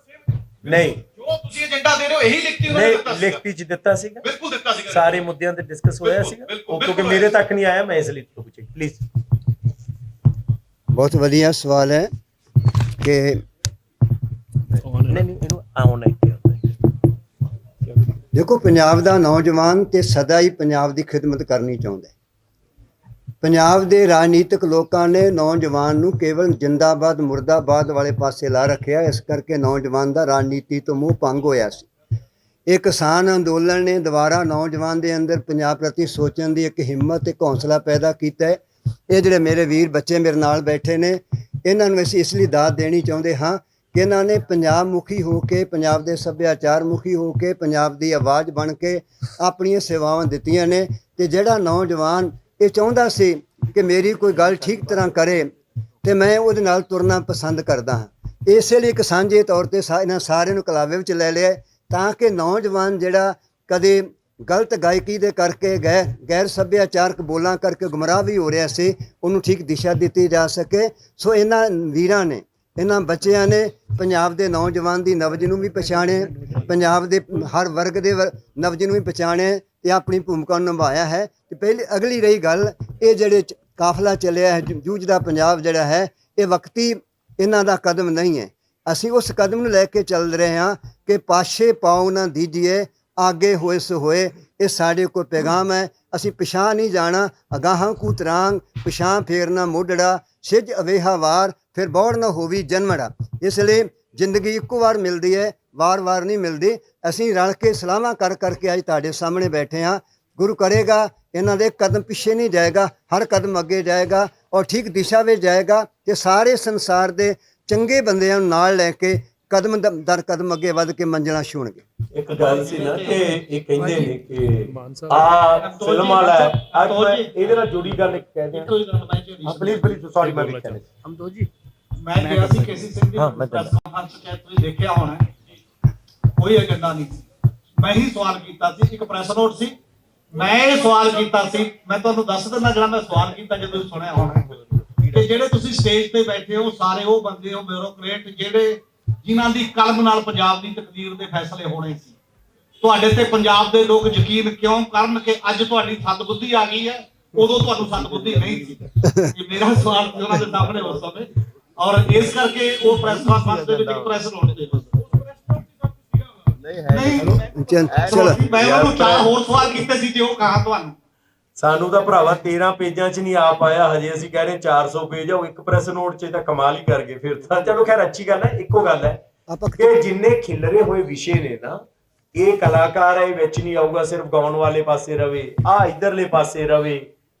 ਨਹੀਂ, ਜੋ ਤੁਸੀਂ ਏਜੰਡਾ ਦੇ ਰਹੇ ਹੋ ਇਹੀ ਲਿਖਤੀ ਉਹਨਾਂ ਨੇ ਦਿੱਤਾ ਸੀ, ਲਿਖਤੀ ਚ ਦਿੱਤਾ ਸੀਗਾ, ਬਿਲਕੁਲ ਦਿੱਤਾ ਸੀਗਾ, ਸਾਰੇ ਮੁੱਦਿਆਂ ਤੇ ਡਿਸਕਸ ਹੋਇਆ ਸੀਗਾ। ਉਹ ਕਿਉਂਕਿ ਮੇਰੇ ਤੱਕ ਨਹੀਂ ਆਇਆ, ਮੈਂ ਇਸ ਲਈ ਪੁੱਛਿਆ ਪਲੀਜ਼। ਬਹੁਤ ਵਧੀਆ ਸਵਾਲ ਹੈ ਕਿ ਨਹੀਂ ਇਹਨੂੰ ਆਉਣਾ ਹੀ ਦੇਖੋ, ਪੰਜਾਬ ਦਾ ਨੌਜਵਾਨ ਤੇ ਸਦਾ ਹੀ ਪੰਜਾਬ ਦੀ ਖਿਦਮਤ ਕਰਨੀ ਚਾਹੁੰਦਾ ਹੈ। ਪੰਜਾਬ ਦੇ ਰਾਜਨੀਤਿਕ ਲੋਕਾਂ ਨੇ ਨੌਜਵਾਨ ਨੂੰ ਕੇਵਲ ਜਿੰਦਾਬਾਦ ਮੁਰਦਾਬਾਦ ਵਾਲੇ ਪਾਸੇ ਲਾ ਰੱਖਿਆ, ਇਸ ਕਰਕੇ ਨੌਜਵਾਨ ਦਾ ਰਾਜਨੀਤੀ ਤੋਂ ਮੂੰਹ ਭੰਗ ਹੋਇਆ ਸੀ। ਇਹ ਕਿਸਾਨ ਅੰਦੋਲਨ ਨੇ ਦੁਬਾਰਾ ਨੌਜਵਾਨ ਦੇ ਅੰਦਰ ਪੰਜਾਬ ਪ੍ਰਤੀ ਸੋਚਣ ਦੀ ਇੱਕ ਹਿੰਮਤ ਤੇ ਹੌਸਲਾ ਪੈਦਾ ਕੀਤਾ ਹੈ। ਇਹ ਜਿਹੜੇ ਮੇਰੇ ਵੀਰ ਬੱਚੇ ਮੇਰੇ ਨਾਲ ਬੈਠੇ ਨੇ, ਇਹਨਾਂ ਨੂੰ ਅਸੀਂ ਇਸ ਲਈ ਦਾਤ ਦੇਣੀ ਚਾਹੁੰਦੇ ਹਾਂ ਕਿ ਇਹਨਾਂ ਨੇ ਪੰਜਾਬ ਮੁਖੀ ਹੋ ਕੇ, ਪੰਜਾਬ ਦੇ ਸੱਭਿਆਚਾਰ ਮੁਖੀ ਹੋ ਕੇ, ਪੰਜਾਬ ਦੀ ਆਵਾਜ਼ ਬਣ ਕੇ ਆਪਣੀਆਂ ਸੇਵਾਵਾਂ ਦਿੱਤੀਆਂ ਨੇ। ਤੇ ਜਿਹੜਾ ਨੌਜਵਾਨ ਇਹ ਚਾਹੁੰਦਾ ਸੀ ਕਿ ਮੇਰੀ ਕੋਈ ਗੱਲ ਠੀਕ ਤਰ੍ਹਾਂ ਕਰੇ ਤੇ ਮੈਂ ਉਹਦੇ ਨਾਲ ਤੁਰਨਾ ਪਸੰਦ ਕਰਦਾ ਹਾਂ। ਇਸੇ ਲਈ ਇੱਕ ਸਾਂਝੇ ਤੌਰ ਤੇ ਇਹਨਾਂ ਸਾਰਿਆਂ ਨੂੰ ਕਲਾਵੇ ਵਿੱਚ ਲੈ ਲਿਆ, ਤਾਂ ਕਿ ਨੌਜਵਾਨ ਜਿਹੜਾ ਕਦੇ ਗਲਤ ਗਾਇਕੀ ਦੇ ਕਰਕੇ ਗੈਰ ਸੱਭਿਆਚਾਰਕ ਬੋਲਾਂ ਕਰਕੇ ਗੁੰਮਰਾਹ ਵੀ ਹੋ ਰਿਹਾ ਸੀ, ਉਹਨੂੰ ਠੀਕ ਦਿਸ਼ਾ ਦਿੱਤੀ ਜਾ ਸਕੇ। ਸੋ ਇਹਨਾਂ ਵੀਰਾਂ ਨੇ, ਇਹਨਾਂ ਬੱਚਿਆਂ ਨੇ ਪੰਜਾਬ ਦੇ ਨੌਜਵਾਨ ਦੀ ਨਬਜ਼ ਨੂੰ ਵੀ ਪਛਾਣਿਆ, ਪੰਜਾਬ ਦੇ ਹਰ ਵਰਗ ਦੇ ਨਬਜ਼ ਨੂੰ ਵੀ ਪਛਾਣਿਆ ਤੇ ਆਪਣੀ ਭੂਮਿਕਾ ਨੂੰ ਨਿਭਾਇਆ ਹੈ। ਤੇ ਪਹਿਲੀ ਅਗਲੀ ਰਹੀ ਗੱਲ, ਇਹ ਜਿਹੜੇ ਕਾਫਲਾ ਚੱਲਿਆ ਹੈ ਜੂਝਦਾ ਪੰਜਾਬ ਜਿਹੜਾ ਹੈ, ਇਹ ਵਕਤੀ ਇਹਨਾਂ ਦਾ ਕਦਮ ਨਹੀਂ ਹੈ। ਅਸੀਂ ਉਸ ਕਦਮ ਨੂੰ ਲੈ ਕੇ ਚੱਲ ਰਹੇ ਹਾਂ ਕਿ ਪਾਸ਼ੇ ਪਾਉ ਨਾ ਦੀਜੀਏ ਆਗੇ ਹੋਏ ਸੋ ਹੋਏ। ਇਹ ਸਾਡੇ ਕੋਲ ਪੈਗਾਮ ਹੈ। ਅਸੀਂ ਪਿਛਾਂ ਨਹੀਂ ਜਾਣਾ, ਅਗਾਹਾਂ ਕੂ ਤਰਾਂਗ, ਪਿਛਾਂ ਫੇਰਨਾ ਮੋਢੜਾ, ਸਿੱਜ ਅਵੇਹਾ ਵਾਰ, ਫਿਰ ਬੌੜ ਨਾ ਹੋਵੀ ਜਨਮੜਾ। ਇਸ ਲਈ ਜ਼ਿੰਦਗੀ ਇੱਕੋ ਵਾਰ ਮਿਲਦੀ ਹੈ, ਵਾਰ-ਵਾਰ ਨਹੀਂ ਮਿਲਦੀ। ਅਸੀਂ ਰਲ ਕੇ ਸਲਾਹਾਂ ਕਰ ਕਰਕੇ ਅੱਜ ਤੁਹਾਡੇ ਸਾਹਮਣੇ ਬੈਠੇ ਹਾਂ। ਗੁਰੂ ਕਰੇਗਾ ਇਹਨਾਂ ਦੇ ਕਦਮ ਪਿੱਛੇ ਨਹੀਂ ਜਾਏਗਾ, ਹਰ ਕਦਮ ਅੱਗੇ ਜਾਏਗਾ ਔਰ ਠੀਕ ਦਿਸ਼ਾ ਵਿੱਚ ਜਾਏਗਾ ਤੇ ਸਾਰੇ ਸੰਸਾਰ ਦੇ ਚੰਗੇ ਬੰਦਿਆਂ ਨੂੰ ਨਾਲ ਲੈ ਕੇ ਕਦਮ ਦਰ ਕਦਮ ਅੱਗੇ ਵੱਧ ਕੇ ਮੰਜ਼ਲਾਂ ਛੂਹਣਗੇ। ਇੱਕ ਗੱਲ ਸੀ ਨਾ ਕਿ ਇਹ ਕਹਿੰਦੇ ਨੇ ਕਿ ਆ ਫਿਲਮ ਵਾਲਾ ਹੈ, ਅੱਜ ਮੈਂ ਇਹਦੇ ਨਾਲ ਜੁੜੀ ਗੱਲ ਇੱਕ ਕਹਿ ਦਿਆਂ। ਪਲੀਜ਼ ਸੌਰੀ, ਮੈਂ ਵੀ ਕਹਿਣਾ ਹਮਦੋ ਜੀ, ਮੈਂ ਕਿਹਾ ਸੀ ਕੇਸੀ ਸਿੰਘ ਦੀ ਪ੍ਰੈਸ ਕਾਨਫਰੰਸ ਚ ਤੁਸੀਂ ਦੇਖਿਆ ਹੋਣਾ, ਕੋਈ ਏਜੰਡਾ ਨਹੀਂ ਸੀ। ਮੈਂ ਹੀ ਸਵਾਲ ਕੀਤਾ ਸੀ, ਇੱਕ ਪ੍ਰੈਸ ਨੋਟ ਸੀ, ਮੈਂ ਇਹ ਸਵਾਲ ਕੀਤਾ ਸੀ। ਮੈਂ ਤੁਹਾਨੂੰ ਦੱਸ ਦਿੰਦਾ ਜਿਹੜਾ ਮੈਂ ਸਵਾਲ ਕੀਤਾ, ਜਦੋਂ ਤੁਸੀਂ ਸੁਣਿਆ ਹੋਣਾ, ਕਿ ਜਿਹੜੇ ਤੁਸੀਂ ਸਟੇਜ ਤੇ ਬੈਠੇ ਹੋ ਸਾਰੇ ਉਹ ਬੰਦੇ ਹੋ ਬਿਊਰੋਕਰੇਟ, ਜਿਹੜੇ ਜਿਨ੍ਹਾਂ ਦੀ ਕਲਮ ਨਾਲ ਪੰਜਾਬ ਦੀ ਤਕਦੀਰ ਦੇ ਫੈਸਲੇ ਹੋਣੇ ਸੀ। ਤੁਹਾਡੇ ਤੇ ਪੰਜਾਬ ਦੇ ਲੋਕ ਯਕੀਨ ਕਿਉਂ ਕਰਨ ਕਿ ਅੱਜ ਤੁਹਾਡੀ ਸਦਬੁੱਧੀ ਆ ਗਈ ਹੈ, ਉਦੋਂ ਤੁਹਾਨੂੰ ਸਦਬੁੱਧੀ ਨਹੀਂ ਸੀ। ਇਹ ਮੇਰਾ ਸਵਾਲ ਉਹਨਾਂ ਦੇ ਸਾਹਮਣੇ ਉਸ ਸਮੇਂ, ਔਰ ਇਸ ਕਰਕੇ ਉਹ ਪ੍ਰੈਸ ਕਾਨਫਰੰਸ ਦੇ ਵਿੱਚ ਪ੍ਰੈਸ ਨੋਟ ਦੇ ਚਲੋ ਮੈਂ ਉਹਨੂੰ 4 ਹੋਰ ਸਵਾਲ ਕੀਤੇ ਸੀ ਤੇ ਉਹ ਕਹਾ ਤੁਹਾਨੂੰ। ਸਾਨੂੰ ਤਾਂ ਭਰਾਵਾ 13 ਪੇਜਾਂ 'ਚ ਨਹੀਂ ਆ ਪਾਇਆ ਹਜੇ, ਅਸੀਂ ਕਹਿ ਰਹੇ 400 ਪੇਜ ਆ, ਉਹ ਇੱਕ ਪ੍ਰੈਸ ਨੋਟ 'ਚ ਤਾਂ ਕਮਾਲ ਹੀ ਕਰ ਗਏ। ਫਿਰ ਤਾਂ ਚਲੋ ਖੈਰ ਅੱਛੀ ਗੱਲ ਹੈ। ਇੱਕੋ ਗੱਲ ਹੈ ਕਿ ਜਿੰਨੇ ਖਿਲਰੇ ਹੋਏ ਵਿਸ਼ੇ ਨੇ ਨਾ, ਇਹ ਕਲਾਕਾਰ ਹੈ ਵਿੱਚ ਨਹੀਂ ਆਊਗਾ, ਸਿਰਫ ਗਾਉਣ ਵਾਲੇ ਪਾਸੇ ਰਵੇ, ਆ ਇਧਰਲੇ ਪਾਸੇ ਰਵੇ,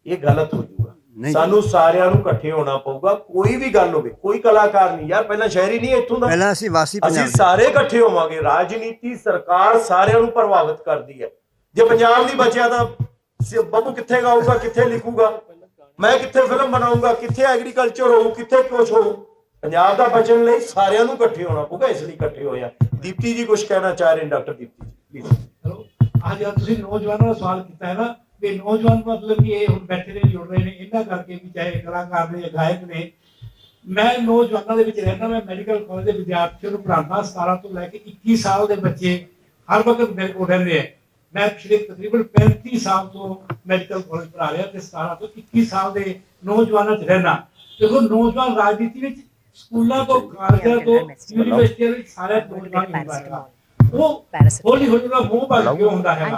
ਇਹ ਗਲਤ ਹੋ ਜਾਊਗਾ। ਸਾਨੂੰ ਸਾਰਿਆਂ ਨੂੰ ਇਕੱਠੇ ਹੋਣਾ ਪਊਗਾ। ਕੋਈ ਵੀ ਗੱਲ ਹੋਵੇ, ਕੋਈ ਕਲਾਕਾਰ ਨਹੀਂ ਯਾਰ, ਪਹਿਲਾਂ ਸ਼ਹਿਰੀ ਨਹੀਂ ਇੱਥੋਂ ਦਾ, ਪਹਿਲਾਂ ਅਸੀਂ ਵਾਸੀ ਅਸੀਂ ਸਾਰੇ ਇਕੱਠੇ ਹੋਵਾਂਗੇ। ਰਾਜਨੀਤੀ ਸਰਕਾਰ ਸਾਰਿਆਂ ਨੂੰ ਪ੍ਰਭਾਵਿਤ ਕਰਦੀ ਹੈ। ਜੇ ਪੰਜਾਬ ਨਹੀਂ ਬਚਿਆ ਤਾਂ ਬੱਬੂ ਕਿੱਥੇ ਗਾਊਗਾ, ਕਿੱਥੇ ਲਿਖੂਗਾ, ਮੈਂ ਕਿੱਥੇ ਫਿਲਮ ਬਣਾਊਂਗਾ, ਕਿੱਥੇ ਐਗਰੀਕਲਚਰ ਹੋਊ, ਕਿੱਥੇ ਕੁਛ ਹੋਊ। ਪੰਜਾਬ ਦਾ ਬਚਣ ਲਈ ਸਾਰਿਆਂ ਨੂੰ ਇਕੱਠੇ ਹੋਣਾ ਪਊਗਾ, ਇਸ ਲਈ ਇਕੱਠੇ ਹੋਏ ਆ। ਦੀਪਤੀ ਜੀ ਕੁਝ ਕਹਿਣਾ ਚਾਹ ਰਹੇ, ਡਾਕਟਰ ਦੀਪਤੀ ਜੀ ਪਲੀਜ਼। ਅੱਜ ਤੁਸੀਂ ਨੌਜਵਾਨਾਂ ਦਾ ਸਵਾਲ ਕੀਤਾ ਹੈ ਨਾ, ਵੀ ਨੌਜਵਾਨ ਮਤਲਬ ਕਿ ਇਹ ਹੁਣ ਬੈਠੇ ਨੇ, ਜੁੜ ਰਹੇ ਨੇ, ਇਹਨਾਂ ਕਰਕੇ ਵੀ ਚਾਹੇ ਕਲਾਕਾਰ ਨੇ ਜਾਂ ਗਾਇਕ ਨੇ। ਮੈਂ ਨੌਜਵਾਨਾਂ ਦੇ ਵਿੱਚ ਰਹਿਣਾ, ਮੈਂ ਮੈਡੀਕਲ ਕਾਲਜ ਦੇ ਵਿਦਿਆਰਥੀਆਂ ਨੂੰ ਪੜ੍ਹਾਉਣਾ। 17 ਤੋਂ ਲੈ ਕੇ 21 ਸਾਲ ਦੇ ਬੱਚੇ ਹਰ ਵਕਤ ਮੇਰੇ ਕੋਲ ਰਹਿੰਦੇ ਆ। ਮੈਂ ਪਿਛਲੇ ਤਕਰੀਬਨ 35 ਸਾਲ ਤੋਂ ਮੈਡੀਕਲ ਕਾਲਜ ਪੜ੍ਹਾ ਰਿਹਾ ਤੇ 17 ਤੋਂ 21 ਸਾਲ ਦੇ ਨੌਜਵਾਨਾਂ 'ਚ ਰਹਿਣਾ। ਦੇਖੋ, ਨੌਜਵਾਨ ਰਾਜਨੀਤੀ ਵਿੱਚ ਸਕੂਲਾਂ ਤੋਂ, ਕਾਲਜਾਂ ਤੋਂ, ਯੂਨੀਵਰਸਿਟੀਆਂ ਵਿੱਚ ਸਾਰੇ ਨੌਜਵਾਨ ਹੁੰਦਾ ਹੈ। ਉਹ ਹੌਲੀ ਹੌਲੀ ਦਾ ਮੂੰਹ ਭਰ ਕਿਉਂ ਹੁੰਦਾ ਹੈ।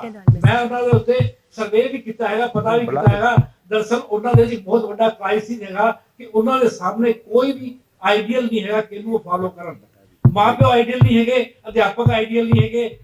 ਮੈਂ ਉਹਨਾਂ ਦੇ ਉੱਤੇ ਸਰਵੇ ਵੀ ਕੀਤਾ ਹੈਗਾ, ਪਤਾ ਵੀ ਕੀਤਾ ਹੈਗਾ। ਦਰਅਸਲ ਉਹਨਾਂ ਦੇ ਵਿੱਚ ਬਹੁਤ ਵੱਡਾ ਕ੍ਰਾਈਸਿਸ ਹੈਗਾ ਕਿ ਉਹਨਾਂ ਦੇ ਸਾਹਮਣੇ ਕੋਈ ਵੀ ਆਈਡੀਅਲ ਨਹੀਂ ਹੈਗਾ ਕਿ ਇਹਨੂੰ ਫਾਲੋ ਕਰਨ। ਮਾਂ ਪਿਓ ਆਈਡੀਅਲ ਨਹੀਂ ਹੈਗੇ, ਅਧਿਆਪਕ ਆਈਡੀਅਲ ਨਹੀਂ ਹੈਗੇ,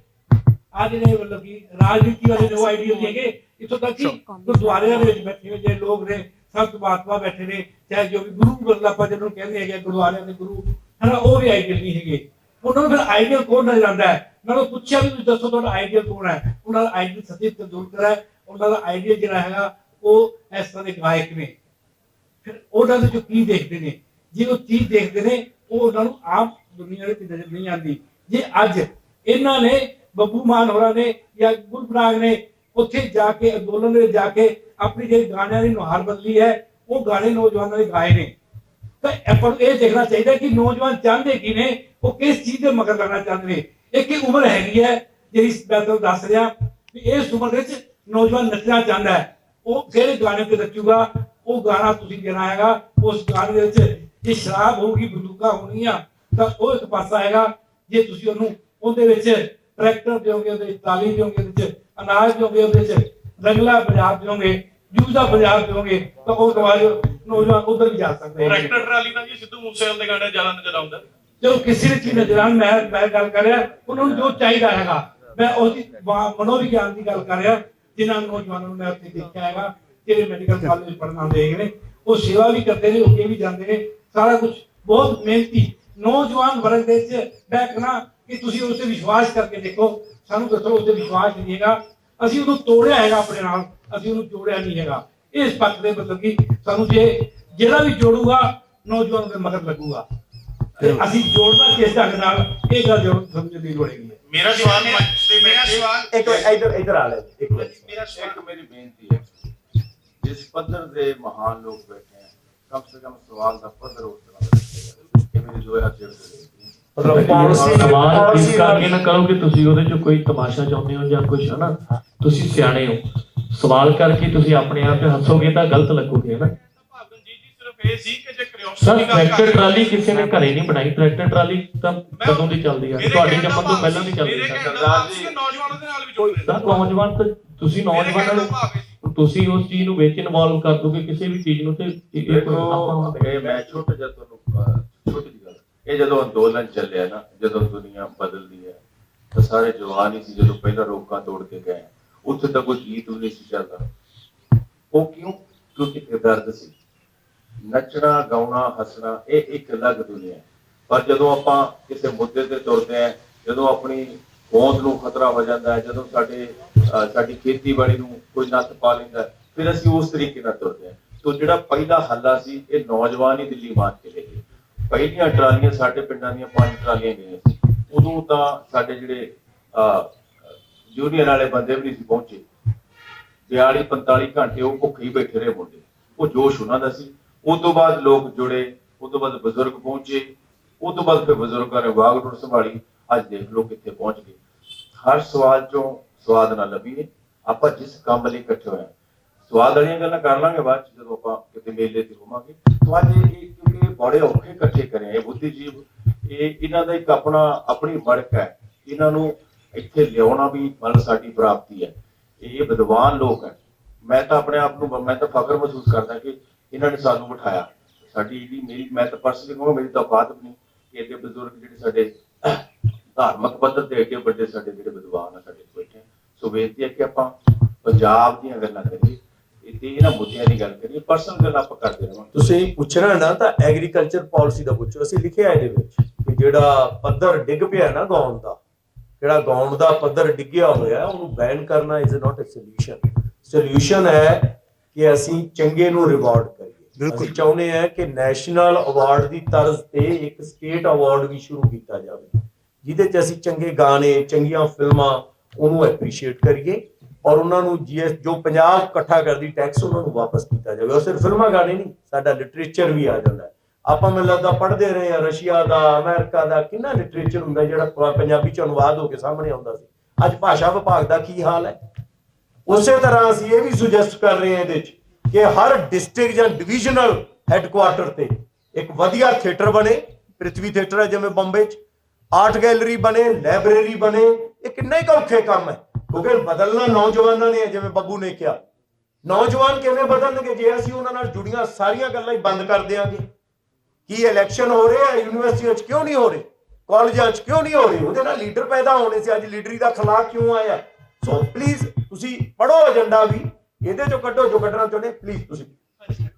ਆ ਜਿਹੜੇ ਮਤਲਬ ਕਿ ਰਾਜਨੀਤੀ ਵਾਲੇ ਜੋ ਆਈਡੀਅਲ ਨਹੀਂ ਹੈਗੇ। ਇੱਥੋਂ ਤੱਕ ਕਿ ਗੁਰਦੁਆਰਿਆਂ ਦੇ ਵਿੱਚ ਬੈਠੇ ਹੋਏ ਜਿਹੜੇ ਲੋਕ ਨੇ, ਸੰਤ ਮਹਾਤਮਾ ਬੈਠੇ ਨੇ, ਚਾਹੇ ਜੋ ਵੀ ਗੁਰੂ ਮਤਲਬ ਆਪਾਂ ਜਿਹਨੂੰ ਕਹਿੰਦੇ ਹੈਗੇ ਗੁਰਦੁਆਰਿਆਂ ਦੇ ਗੁਰੂ ਹੈ ਨਾ, ਉਹ ਵੀ ਆਈਡੀਅਲ ਨਹੀਂ ਹੈਗੇ। ਉਹਨਾਂ ਨੂੰ ਫਿਰ ਆਈਡੀਅਲ ਕੌਣ ਨਜ਼ਰ ਆਉਂਦਾ ਹੈ? ਮੈਂ ਉਹਨੂੰ ਪੁੱਛਿਆ ਵੀ ਤੁਸੀਂ ਦੱਸੋ ਤੁਹਾਡਾ ਆਈਡੀਅਲ ਕੌਣ ਹੈ? ਉਹਨਾਂ ਦਾ ਆਈਡੀਅਲ ਸਤਿੰਦਰ ਤੰਦੂਲਕਰ ਹੈ। ਉਹਨਾਂ ਦਾ ਆਈਡੀਅਲ ਜਿਹੜਾ ਹੈਗਾ ਉਹ ਇਸ ਤਰ੍ਹਾਂ ਦੇ ਗਾਇਕ ਨੇ। ਫਿਰ ਉਹਨਾਂ ਦੇ ਜੋ ਕੀ ਦੇਖਦੇ ਨੇ, ਜੇ ਉਹ ਚੀਜ਼ ਦੇਖਦੇ ਨੇ ਉਹ ਉਹਨਾਂ ਨੂੰ ਆਮ ਦੁਨੀਆ ਦੇ ਵਿੱਚ ਨਜ਼ਰ ਨਹੀਂ ਆਉਂਦੀ। ਜੇ ਅੱਜ ਇਹਨਾਂ ਨੇ ਬੱਬੂ ਮਾਨ ਹੋਰਾਂ ਨੇ ਜਾਂ ਗੁਰਪ੍ਰਾਗ ਨੇ ਉੱਥੇ ਜਾ ਕੇ ਅੰਦੋਲਨ ਦੇ ਜਾ ਕੇ ਆਪਣੀ ਜਿਹੜੀ ਗਾਣਿਆਂ ਦੀ ਨੁਹਾਰ ਬਦਲੀ ਹੈ, ਉਹ ਗਾਣੇ ਨੌਜਵਾਨਾਂ ਦੇ ਗਾਏ ਨੇ। ਤਾਂ ਆਪਾਂ ਨੂੰ ਇਹ ਦੇਖਣਾ ਚਾਹੀਦਾ ਕਿ ਨੌਜਵਾਨ ਚਾਹੁੰਦੇ ਕੀ ਨੇ, ਉਹ ਕਿਸ ਚੀਜ਼ ਦੇ ਮਗਰ ਲੱਗਣਾ ਚਾਹੁੰਦੇ ਨੇ। ਇੱਕ ਉਮਰ ਹੈਗੀ ਹੈ ਜਿਹੜੀ ਮੈਂ ਤੁਹਾਨੂੰ ਦੱਸ ਰਿਹਾ ਵੀ ਇਸ ਉਮਰ ਵਿੱਚ ਨੌਜਵਾਨ ਨੱਚਣਾ ਚਾਹੁੰਦਾ ਹੈ, ਉਹ ਕਿਹੜੇ ਗਾਣੇ ਤੇ ਨੱਚੂਗਾ, ਉਹ ਗਾਣਾ ਤੁਸੀਂ ਦੇਣਾ ਹੈਗਾ। ਉਸ ਗਾਣੇ ਦੇ ਵਿੱਚ ਜੇ ਸ਼ਰਾਬ ਹੋਊਗੀ, ਬੰਦੂਕਾਂ ਹੋਣਗੀਆਂ, ਤਾਂ ਉਹ ਇੱਕ ਪਾਸਾ ਹੈਗਾ। ਜੇ ਤੁਸੀਂ ਉਹਨੂੰ ਉਹਦੇ ਵਿੱਚ ਟਰੈਕਟਰ ਦਿਓਗੇ, ਉਹਦੇ ਵਿੱਚ ਤਾਲੀ ਦਿਓਗੇ, ਉਹਦੇ ਵਿੱਚ ਅਨਾਜ ਦਿਓਗੇ, ਉਹਦੇ ਵਿੱਚ ਰੰਗਲਾ ਪੰਜਾਬ ਦਿਓਗੇ, ਜੂਝਦਾ ਪੰਜਾਬ ਦਿਓਗੇ, ਤਾਂ ਉਹ ਨੌਜਵਾਨ ਉਧਰ ਵੀ ਜਾ ਸਕਦੇ। ਟਰੈਕਟਰ ਟਰਾਲੀ ਨਾਲ ਜੀ ਸਿੱਧੂ ਮੂਸੇਵਾਲੇ ਦੇ ਗਾਣੇ ਜ਼ਿਆਦਾ ਨਜ਼ਰ ਆਉਂਦਾ। ਚਲੋ ਕਿਸੇ ਦੀ ਚੀਜ਼ ਨਜ਼ਰ ਆਉਣ, ਮੈਂ ਗੱਲ ਕਰ ਰਿਹਾ ਉਹਨਾਂ ਨੂੰ ਜੋ ਚਾਹੀਦਾ ਹੈਗਾ। ਮੈਂ ਉਹਦੀ ਮਨੋਵਿਗਿਆਨ ਦੀ ਗੱਲ ਕਰ ਰਿਹਾ। ਜਿਨ੍ਹਾਂ ਨੌਜਵਾਨਾਂ ਨੂੰ ਮੈਂ ਉੱਥੇ ਦੇਖਿਆ ਹੈਗਾ, ਜਿਹੜੇ ਮੈਡੀਕਲ ਕਾਲਜ ਪੜ੍ਹਨ ਆਉਂਦੇ ਹੈਗੇ ਨੇ, ਉਹ ਸੇਵਾ ਵੀ ਕਰਦੇ ਨੇ, ਅੱਗੇ ਵੀ ਜਾਂਦੇ ਨੇ, ਸਾਰਾ ਕੁਝ ਬਹੁਤ ਮਿਹਨਤੀ ਨੌਜਵਾਨ ਵਰਗ ਦੇ ਵਿੱਚ ਬੈਠਣਾ ਕਿ ਤੁਸੀਂ ਉਸ ਤੇ ਵਿਸ਼ਵਾਸ ਕਰਕੇ ਦੇਖੋ। ਸਾਨੂੰ ਦੱਸੋ ਉਸ ਤੇ ਵਿਸ਼ਵਾਸ ਨਹੀਂ ਹੈਗਾ, ਅਸੀਂ ਉਹਨੂੰ ਤੋੜਿਆ ਹੈਗਾ ਆਪਣੇ ਨਾਲ, ਅਸੀਂ ਉਹਨੂੰ ਜੋੜਿਆ ਨਹੀਂ ਹੈਗਾ। ਇਸ ਪੱਖ ਦੇ ਮਤਲਬ ਕਿ ਸਾਨੂੰ ਜਿਹੜਾ ਵੀ ਜੋੜੂਗਾ ਨੌਜਵਾਨ ਦੇ ਮਗਰ ਲੱਗੂਗਾ। ਅਸੀਂ ਜੋੜਨਾ ਕਿਸ ਢੰਗ ਨਾਲ, ਇਹ ਗੱਲ ਜ਼ਰੂਰ ਸਮਝਣ ਦੀ ਲੋੜ ਹੈਗੀ ਹੈ। ਮੇਰਾ ਸਵਾਲ ਇੱਕ ਇੱਧਰ ਆ ਲੈ, ਇੱਕ ਮੇਰੀ ਬੇਨਤੀ ਹੈ, ਜਿਸ ਪੱਧਰ ਦੇ ਮਹਾਨ ਲੋਕ ਬੈਠੇ हैं, कम से कम सवाल का पद्धर उस तरह का रखेगा कि मेरी जो है हथियार ਸਵਾਲ ਇਸ ਕਰਕੇ ਨਾ ਕਰੋ ਕਿ ਤੁਸੀਂ ਉਹਦੇ ਚ ਕੋਈ ਤਮਾਸ਼ਾ ਚਾਹੁੰਦੇ ਹੋ ਜਾਂ ਕੁਝ, ਹਨਾ। ਤੁਸੀਂ ਸਿਆਣੇ ਹੋ, ਸਵਾਲ ਕਰਕੇ ਤੁਸੀਂ ਆਪਣੇ ਆਪ ਤੇ ਹੱਸੋਗੇ ਤਾਂ ਗਲਤ ਲੱਗੋਗੇ, ਹਨਾ। ਸਰ ਟਰੈਕਟਰ ਟਰਾਲੀ ਕਿਸੇ ਨੇ ਘਰੇ ਨਹੀਂ ਬਣਾਈ। ਟਰੈਕਟਰ ਟਰਾਲੀ ਤਾਂ ਕਦੋਂ ਦੀ ਚੱਲਦੀ ਆ, ਤੁਹਾਡੇ ਜੰਮਣ ਤੋਂ ਪਹਿਲਾਂ ਦੀ ਚੱਲਦੀ ਹੈ। ਨੌਜਵਾਨ ਤਾਂ ਤੁਸੀਂ ਨੌਜਵਾਨਾਂ ਨੂੰ ਤੁਸੀਂ ਉਸ ਚੀਜ਼ ਨੂੰ ਵਿੱਚ ਇਨਵੋਲਵ ਕਰ ਦੋਗੇ ਕਿਸੇ ਵੀ ਚੀਜ਼ ਨੂੰ, ਤੇ ਇਹ ਮੈਂ ਛੋਟਾ ਜਿਹਾ ਤੁਹਾਨੂੰ ਛੋਟੀ ਜਿਹੀ ਗੱਲ, ਇਹ ਜਦੋਂ ਅੰਦੋਲਨ ਚੱਲਿਆ ਨਾ, ਜਦੋਂ ਦੁਨੀਆ ਬਦਲਦੀ ਹੈ, ਤਾਂ ਸਾਰੇ ਜਵਾਨ ਹੀ ਸੀ ਜਦੋਂ ਪਹਿਲਾਂ ਰੋਕਾਂ ਤੋੜ ਕੇ ਗਏ। ਉੱਥੇ ਤਾਂ ਕੋਈ ਗੀਤ ਵੀ ਨਹੀਂ ਸੀ ਚੱਲਦਾ। ਉਹ ਕਿਉਂ? ਕਿਉਂਕਿ ਇੱਕ ਦਰਦ ਸੀ। ਨੱਚਣਾ, ਗਾਉਣਾ, ਹੱਸਣਾ ਇਹ ਇੱਕ ਅਲੱਗ ਦੁਨੀਆ ਹੈ। ਪਰ ਜਦੋਂ ਆਪਾਂ ਕਿਸੇ ਮੁੱਦੇ ਤੇ ਤੁਰਦੇ ਹਾਂ, ਜਦੋਂ ਆਪਣੀ ਹੋਂਦ ਨੂੰ ਖਤਰਾ ਹੋ ਜਾਂਦਾ ਹੈ, ਜਦੋਂ ਸਾਡੀ ਖੇਤੀਬਾੜੀ ਨੂੰ ਕੋਈ ਨੱਥ ਪਾ ਲੈਂਦਾ, ਫਿਰ ਅਸੀਂ ਉਸ ਤਰੀਕੇ ਨਾਲ ਤੁਰਦੇ ਹਾਂ। ਸੋ ਜਿਹੜਾ ਪਹਿਲਾ ਹੱਲਾ ਸੀ, ਇਹ ਨੌਜਵਾਨ ਹੀ ਦਿੱਲੀ ਮਾਰ ਕੇ ਲੈ ਗਏ। ਪਹਿਲੀਆਂ ਟਰਾਲੀਆਂ ਸਾਡੇ ਪਿੰਡਾਂ ਦੀਆਂ 5 ਟਰਾਲੀਆਂ ਗਈਆਂ ਸੀ। ਉਦੋਂ ਤਾਂ ਸਾਡੇ ਜਿਹੜੇ ਯੂਨੀਅਨ ਵਾਲੇ ਬੰਦੇ ਵੀ ਨਹੀਂ ਸੀ ਪਹੁੰਚੇ। 42-45 ਘੰਟੇ ਉਹ ਭੁੱਖੇ ਹੀ ਬੈਠੇ ਰਹੇ ਮੁੰਡੇ। ਉਹ ਜੋਸ਼ ਉਹਨਾਂ ਦਾ ਸੀ। ਉਸ ਤੋਂ ਬਾਅਦ ਲੋਕ ਜੁੜੇ, ਉਸ ਤੋਂ ਬਾਅਦ ਬਜ਼ੁਰਗ ਪਹੁੰਚੇ, ਉਸ ਤੋਂ ਬਾਅਦ ਫਿਰ ਬਜ਼ੁਰਗਾਂ ਨੇ ਵਾਗਡੋਰ ਸੰਭਾਲੀ। ਅੱਜ ਦੇਖ ਲਓ ਕਿੱਥੇ ਪਹੁੰਚ ਗਏ। ਹਰ ਸਵਾਲ ਚੋਂ ਸਵਾਦ ਨਾ ਲੱਭੀਏ। ਆਪਾਂ ਜਿਸ ਕੰਮ ਲਈ ਇਕੱਠੇ ਹੋਏ, ਸਵਾਦ ਵਾਲੀਆਂ ਗੱਲਾਂ ਕਰ ਲਾਂਗੇ ਬਾਅਦ ਚ ਜਦੋਂ ਆਪਾਂ ਕਿਤੇ ਮੇਲੇ ਤੇ ਹੋਵਾਂਗੇ। तो आज क्योंकि बड़े औखे इकट्ठे करे हैं बुद्धिजीव, इन्हां दा एक अपनी मड़क है, इन्हों इत्थे लियाउणा भी मतलब साडी प्राप्ति है। ये विद्वान लोग हैं। मैं तो अपने आप को मैं तो फख्र महसूस करदा कि इन्होंने सानू बिठाया। साडी मेरी मैं तो पर्सनली कहूँगा मेरी तो औकात भी नहीं कि एडे बजुर्ग जिहड़े साडे धार्मिक पद्धर ते एडे वड्डे साडे जिहड़े विद्वान है साडे बैठे। सो बेनती है कि आपां पंजाब दीयां गल्लां करिए, ਇਹਨਾਂ ਮੁੱਦਿਆਂ ਦੀ ਗੱਲ ਕਰੀਏ, ਪਰਸਨਲ ਗੱਲ ਆਪਾਂ ਕਰਦੇ ਰਹਾਂਗੇ। ਤੁਸੀਂ ਪੁੱਛਣਾ ਨਾ ਤਾਂ ਐਗਰੀਕਲਚਰ ਪਾਲਿਸੀ ਦਾ ਪੁੱਛੋ। ਅਸੀਂ ਲਿਖਿਆ ਇਹਦੇ ਵਿੱਚ ਕਿ ਜਿਹੜਾ ਪੱਧਰ ਡਿੱਗ ਪਿਆ ਨਾ ਗਾਉਣ ਦਾ, ਜਿਹੜਾ ਗਾਉਣ ਦਾ ਪੱਧਰ ਡਿੱਗਿਆ ਹੋਇਆ ਉਹਨੂੰ ਬੈਨ ਕਰਨਾ is not a solution. Solution ਹੈ ਕਿ ਅਸੀਂ ਚੰਗੇ ਨੂੰ ਰਿਵਾਰਡ ਕਰੀਏ। ਅਸੀਂ ਚਾਹੁੰਦੇ ਹਾਂ ਕਿ ਨੈਸ਼ਨਲ ਅਵਾਰਡ ਦੀ ਤਰਜ਼ ਤੇ ਇੱਕ ਸਟੇਟ ਅਵਾਰਡ ਵੀ ਸ਼ੁਰੂ ਕੀਤਾ ਜਾਵੇ, ਜਿਹਦੇ 'ਚ ਅਸੀਂ ਚੰਗੇ ਗਾਣੇ, ਚੰਗੀਆਂ ਫਿਲਮਾਂ ਉਹਨੂੰ ਐਪਰੀਸ਼ੀਏਟ ਕਰੀਏ और उन्होंने जीएस जो पंजाब इकट्ठा कर दी टैक्स उन्होंने वापस किया जाए। और सिर्फ फिल्मा गाने नहीं, साडा लिटरेचर भी आ जाता है। ਆਪਾਂ ਮੈਨੂੰ ਲੱਗਦਾ ਪੜ੍ਹਦੇ ਰਹੇ ਆ ਰਸ਼ੀਆ ਦਾ, ਅਮਰੀਕਾ ਦਾ, ਕਿੰਨਾ ਲਿਟਰੇਚਰ ਹੁੰਦਾ ਜਿਹੜਾ ਪੰਜਾਬੀ ਚ ਅਨੁਵਾਦ ਹੋ ਕੇ ਸਾਹਮਣੇ ਆਉਂਦਾ ਸੀ। ਅੱਜ ਭਾਸ਼ਾ ਵਿਭਾਗ ਦਾ ਕੀ ਹਾਲ ਹੈ? ਉਸੇ ਤਰ੍ਹਾਂ ਅਸੀਂ ਇਹ ਵੀ ਸੁਜੈਸਟ ਕਰ ਰਹੇ ਹਾਂ ਇਹਦੇ ਚ ਕਿ ਹਰ ਡਿਸਟ੍ਰਿਕਟ ਜਾਂ ਡਿਵੀਜ਼ਨਲ ਹੈੱਡਕੁਆਰਟਰ ਤੇ ਇੱਕ ਵਧੀਆ ਥੀਏਟਰ ਬਣੇ। ਪ੍ਰਿਥਵੀ ਥੀਏਟਰ ਹੈ ਜਿਵੇਂ ਬੰਬੇ ਚ, ਆਰਟ ਗੈਲਰੀ ਬਣੇ, ਲਾਇਬ੍ਰੇਰੀ ਬਣੇ। ਇਹ ਕਿੰਨਾ ਹੀ ਔਖੇ ਕੰਮ ਹੈ ਕਿਉਂਕਿ ਬਦਲਣਾ ਨੌਜਵਾਨਾਂ ਨੇ, ਜਿਵੇਂ ਬੱਬੂ ਨੇ ਕਿਹਾ। ਨੌਜਵਾਨ ਕਿਵੇਂ ਬਦਲਣਗੇ ਜੇ ਅਸੀਂ ਉਹਨਾਂ ਨਾਲ ਜੁੜੀਆਂ ਸਾਰੀਆਂ ਗੱਲਾਂ ਹੀ ਬੰਦ ਕਰ ਦਿਆਂਗੇ? ਕੀ ਇਲੈਕਸ਼ਨ ਹੋ ਰਹੇ ਆ ਯੂਨੀਵਰਸਿਟੀਆਂ 'ਚ ਕਿਉਂ ਨਹੀਂ ਹੋ ਰਹੇ, ਕਾਲਜਾਂ 'ਚ ਕਿਉਂ ਨਹੀਂ ਹੋ ਰਹੇ? ਉਹਦੇ ਨਾਲ ਲੀਡਰ ਪੈਦਾ ਹੋਣੇ ਸੀ। ਅੱਜ ਲੀਡਰੀ ਦਾ ਖਲਾ ਕਿਉਂ ਆਇਆ? ਸੋ ਪਲੀਜ਼ ਤੁਸੀਂ ਪੜ੍ਹੋ ਏਜੰਡਾ ਵੀ, ਇਹਦੇ 'ਚੋਂ ਕੱਢੋ ਜੋ ਕੱਢਣਾ ਚਾਹੁੰਦੇ ਪਲੀਜ਼ ਤੁਸੀਂ।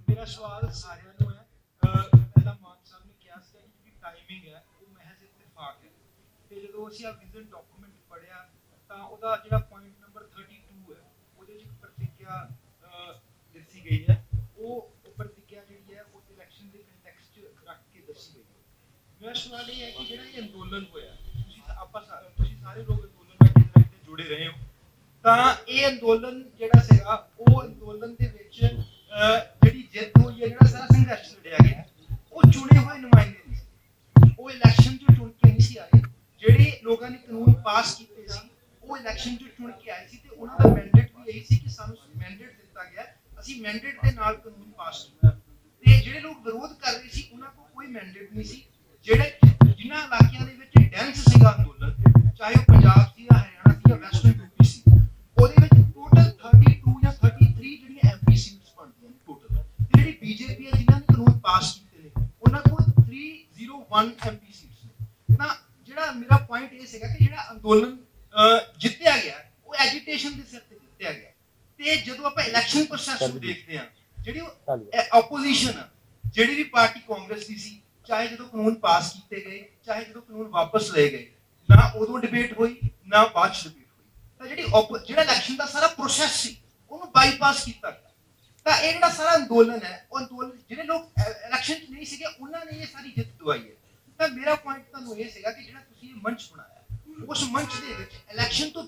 ਮੇਰਾ ਸਵਾਲ ਸਾਰਿਆਂ ਨੂੰ ਹੈ। ਪਹਿਲਾਂ ਮਾਨ ਸਾਹਿਬ ਨੇ ਕਿਹਾ ਸੀ ਕਿ ਟਾਈਮਿੰਗ ਹੈ ਉਹ ਮਹਿਜ਼ ਇਤਫਾਕ ਹੈ, ਤੇ ਜਦੋਂ ਅਸੀਂ ਆ ਵਿਜ਼ਨ ਡਾਕੂਮੈਂਟ ਪੜ੍ਹਿਆ ਤਾਂ ਉਹਦਾ ਜਿਹੜਾ ਪੁਆਇੰਟ ਨੰਬਰ 32 ਹੈ ਉਹਦੇ 'ਚ ਪ੍ਰਤੀਕਿਆ ਦਿੱਤੀ ਗਈ ਹੈ। ਉਹ ਪ੍ਰਤੀਕਿਆ ਜਿਹੜੀ ਹੈ ਅੰਦੋਲਨ ਹੋਇਆ, ਤੁਸੀਂ ਸਾਰੇ ਲੋਕ ਅੰਦੋਲਨ ਨਾਲ ਕਿਤੇ ਨਾ ਕਿਤੇ ਜੁੜੇ ਰਹੇ ਹੋ, ਤਾਂ ਇਹ ਅੰਦੋਲਨ ਜਿਹੜਾ ਸੀਗਾ ਉਹ ਅੰਦੋਲਨ ਦੇ ਵਿੱਚ ਜਿਹੜੀ ਜਿੱਤ ਹੋਈ ਹੈ, ਜਿਹੜਾ ਸਾਰਾ ਸੰਘਰਸ਼ ਲੜਿਆ ਗਿਆ, ਉਹ ਚੁਣੇ ਹੋਏ ਨੁਮਾਇੰਦੇ ਨਹੀਂ ਸੀ, ਉਹ ਇਲੈਕਸ਼ਨ 'ਚ ਚੁਣ ਕੇ ਨਹੀਂ ਸੀ ਆਏ। ਜਿਹੜੇ ਲੋਕਾਂ ਨੇ ਕਾਨੂੰਨ ਪਾਸ ਕੀਤੇ ਸੀ ਉਹ ਇਲੈਕਸ਼ਨ 'ਚ ਚੁਣ ਕੇ ਆਏ ਸੀ, ਤੇ ਉਹਨਾਂ ਦਾ ਮੈਂਡੇਟ ਵੀ ਇਹੀ ਸੀ ਕਿ ਸਾਨੂੰ ਮੈਂਡੇਟ ਦਿੱਤਾ ਗਿਆ, ਅਸੀਂ ਮੈਂਡੇਟ ਦੇ ਨਾਲ ਕਾਨੂੰਨ ਪਾਸ ਕੀਤਾ। ਤੇ ਜਿਹੜੇ ਲੋਕ ਵਿਰੋਧ ਕਰ ਰਹੇ ਸੀ ਉਹਨਾਂ ਕੋਲ ਕੋਈ ਮੈਂਡੇਟ ਨਹੀਂ ਸੀ। ਜਿਹੜੇ ਜਿਨ੍ਹਾਂ ਇਲਾਕਿਆਂ ਦੇ ਵਿੱਚ ਡੈਂਸ ਸੀਗਾ ਅੰਦੋਲਨ, ਚਾਹੇ ਉਹ ਪੰਜਾਬ ਸੀ ਜਾਂ ਹਰਿਆਣਾ ਸੀ ਜਾਂ ਵੈਸਟਰਨ ਯੂਪੀ ਸੀ, ਉਹਦੇ ਵਿੱਚ ਟੋਟਲ 32 ਜਾਂ 33 ਜਿਹੜੀਆਂ ਐਮਪੀ ਸੀਟਸ ਬਣਦੀਆਂ ਨੇ ਟੋਟਲ। ਤੇ ਜਿਹੜੀ ਬੀਜੇਪੀ ਹੈ ਜਿਨ੍ਹਾਂ ਨੇ ਕਾਨੂੰਨ ਪਾਸ ਕੀਤੇ ਨੇ ਉਹਨਾਂ ਕੋਲ 301 ਐਮਪੀ ਸੀਟਸ ਨੇ। ਤਾਂ ਜਿਹੜਾ ਮੇਰਾ ਪੁਆਇੰਟ ਇਹ ਸੀਗਾ ਕਿ ਜਿਹੜਾ ਅੰਦੋਲਨ ਜਿੱਤਿਆ ਗਿਆ ਉਹ ਐਜੀਟੇਸ਼ਨ ਦੇ ਸਿਰ ਤੇ ਜਿੱਤਿਆ ਗਿਆ। ਤੇ ਜਦੋਂ ਆਪਾਂ ਇਲੈਕਸ਼ਨ ਪ੍ਰੋਸੈਸ ਨੂੰ ਦੇਖਦੇ ਹਾਂ, ਜਿਹੜੀ ਆਪੋਜੀਸ਼ਨ ਜਿਹੜੀ ਵੀ ਪਾਰਟੀ ਕਾਂਗਰਸ ਦੀ ਸੀ, ਚਾਹੇ ਜਦੋਂ ਕਾਨੂੰਨ ਪਾਸ ਕੀਤੇ ਗਏ, ਚਾਹੇ ਜਦੋਂ ਕਾਨੂੰਨ ਵਾਪਸ ਲਏ ਗਏ, ਨਾ ਉਦੋਂ ਡਿਬੇਟ ਹੋਈ ਨਾ ਬਾਅਦ ਚ ਡਿਬੇਟ ਹੋਈ। ਤਾਂ ਜਿਹੜਾ ਇਲੈਕਸ਼ਨ ਦਾ ਸਾਰਾ ਪ੍ਰੋਸੈਸ ਸੀ ਉਹਨੂੰ ਬਾਈਪਾਸ ਕੀਤਾ ਗਿਆ। ਤਾਂ ਇਹ ਜਿਹੜਾ ਸਾਰਾ ਅੰਦੋਲਨ ਹੈ, ਉਹ ਅੰਦੋਲਨ ਜਿਹੜੇ ਲੋਕ ਇਲੈਕਸ਼ਨ 'ਚ ਨਹੀਂ ਸੀਗੇ ਉਹਨਾਂ ਨੇ ਇਹ ਸਾਰੀ ਜਿੱਤ ਦਵਾਈ ਹੈ। ਤਾਂ ਮੇਰਾ ਪੁਆਇੰਟ ਤੁਹਾਨੂੰ ਇਹ ਸੀਗਾ ਕਿ ਜਿਹੜਾ ਤੁਸੀਂ ਇਹ ਮੰਚ ਬਣਾਇਆ, ਉਸ ਮੰਚ ਦੇ ਵਿੱਚ ਇਲੈਕਸ਼ਨ ਤੋਂ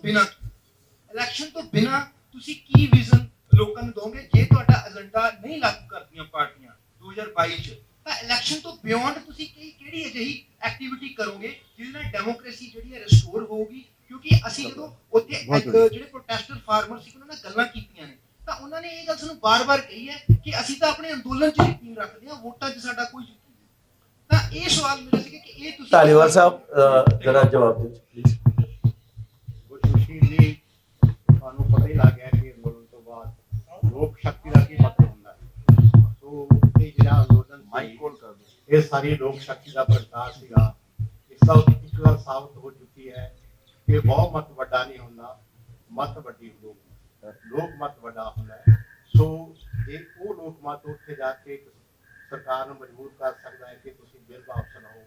ਬਿਨਾਂ ਤੁਸੀਂ ਕੀ ਵਿਜ਼ਨ ਲੋਕਾਂ ਨੂੰ ਦੋਗੇ? ਜੇ ਤੁਹਾਡਾ ਏਜੰਡਾ ਨਹੀਂ ਲਾਗੂ ਕਰਦੀਆਂ ਪਾਰਟੀਆਂ 2022 ਚ, ਤਾਂ ਇਲੈਕਸ਼ਨ ਤੋਂ ਬਿਯੋਂਡ ਤੁਸੀਂ ਕਿਹੜੀ ਅਜਿਹੀ ਐਕਟੀਵਿਟੀ ਕਰੋਗੇ ਜਿਹਦੇ ਨਾਲ ਡੈਮੋਕ੍ਰੇਸੀ ਜਿਹੜੀ ਹੈ ਰਿਸਟੋਰ ਹੋਊਗੀ? ਕਿਉਂਕਿ ਅਸੀਂ ਜਦੋਂ ਉੱਥੇ ਜਿਹੜੇ ਪ੍ਰੋਟੈਸਟਰ ਫਾਰਮਰ ਸੀ ਉਹਨਾਂ ਨਾਲ ਗੱਲਾਂ ਕੀਤੀਆਂ ਨੇ, ਤਾਂ ਉਹਨਾਂ ਨੇ ਇਹ ਗੱਲ ਸਾਨੂੰ ਬਾਰ-ਬਾਰ ਕਹੀ ਹੈ ਕਿ ਅਸੀਂ ਤਾਂ ਆਪਣੇ ਅੰਦੋਲਨ 'ਚ ਯਕੀਨ ਰੱਖਦੇ ਹਾਂ, ਵੋਟਾਂ 'ਚ ਸਾਡਾ ਕੋਈ ਯਕੀਨ ਨਹੀਂ। ਤਾਂ ਇਹ ਸਵਾਲ ਮੇਰਾ ਸੀਗਾ ਕਿ ਇਹ ਤੁਸੀਂ ਧਾਲੀਵਾਲ ਸਾਹਿਬ ਜਰਾ ਜਵਾਬ ਦਿਓ ਪਲੀਜ਼। ਸੁਸ਼ੀਲ ਜੀ, ਤੁਹਾਨੂੰ ਪਤਾ ਹੀ ਲੱਗ ਗਿਆ ਕਿ ਅੰਦੋਲਨ ਤੋਂ ਬਾਅਦ ਲੋਕ ਸ਼ਕਤੀ ਦਾ ਕੀ ਮਤਲਬ ਹੁੰਦਾ ਹੈ। ਸੋ ਇਹ ਜਿਹੜਾ ਅੰਦੋਲਨ ਸੀ, ਇਹ ਸਾਰੀ ਲੋਕ ਸ਼ਕਤੀ ਦਾ ਪ੍ਰਗਟਾਅ ਸੀਗਾ। ਇਸ ਦਾ ਇੱਕ ਗੱਲ ਸਾਬਤ ਹੋ ਚੁੱਕੀ ਹੈ ਕਿ ਬਹੁਤ ਮਤ ਵੱਡਾ ਨਹੀਂ ਹੁੰਦਾ, ਮਤ ਵੱਡੀ ਲੋਕ ਮਤ ਵੱਡਾ ਹੁੰਦਾ ਹੈ। ਸੋ ਜੇ ਉਹ ਲੋਕ ਮਤ ਉੱਥੇ ਜਾ ਕੇ ਸਰਕਾਰ ਨੂੰ ਮਜਬੂਰ ਕਰ ਸਕਦਾ ਹੈ ਕਿ ਤੁਸੀਂ ਬਿੱਲ ਵਾਪਸ ਲਓ,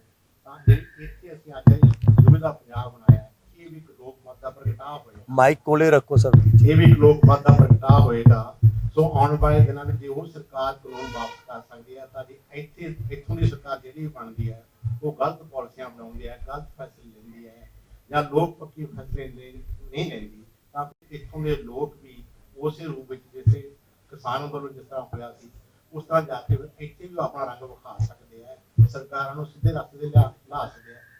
ਤਾਂ ਜਿਹੜੀ ਇੱਥੇ ਅਸੀਂ ਅੱਜ ਦੁਬਿਧਾ ਪੰਜਾਬ ਬਣਾਇਆ, ਇਹ ਵੀ ਇੱਕ ਲੋਕ ਮਤ ਦਾ ਪ੍ਰਗਟਾਅ ਹੋਏਗਾ। ਮਾਈਕ ਕੋਲੇ ਰੱਖੋ ਸਰ। ਇਹ ਵੀ ਇੱਕ ਲੋਕ ਮਤ ਦਾ ਪ੍ਰਗਟਾਅ ਹੋਏਗਾ। ਸੋ ਆਉਣ ਵਾਲੇ ਦਿਨਾਂ ਵਿੱਚ ਜੇ ਉਹ ਸਰਕਾਰ ਕਾਨੂੰਨ ਵਾਪਸ ਕਰ ਸਕਦੀ ਹੈ, ਤਾਂ ਇੱਥੋਂ ਦੀ ਸਰਕਾਰ ਜਿਹੜੀ ਵੀ ਬਣਦੀ ਹੈ ਉਹ ਗਲਤ ਪਾਲਿਸੀਆਂ ਬਣਾਉਂਦੀ ਹੈ, ਗਲਤ ਫੈਸਲੇ ਲੈਂਦੀ ਹੈ, ਜਾਂ ਲੋਕ ਪੱਖੀ ਫੈਸਲੇ ਨਹੀਂ ਲੈਂਦੀ, ਤਾਂ ਇੱਥੋਂ ਦੇ ਲੋਕ ਵੀ ਉਸੇ ਰੂਪ ਵਿੱਚ ਜਿਵੇਂ ਕਿਸਾਨ ਅੰਦੋਲਨ ਜਿਸ ਤਰ੍ਹਾਂ ਹੋਇਆ ਸੀ ਉਸ ਤਰ੍ਹਾਂ ਜਾ ਕੇ ਇੱਥੇ ਵੀ ਆਪਣਾ ਰੰਗ ਵਿਖਾ ਸਕਦੇ ਹੈ, ਸਰਕਾਰਾਂ ਨੂੰ ਸਿੱਧੇ ਰਸਤੇ ਤੇ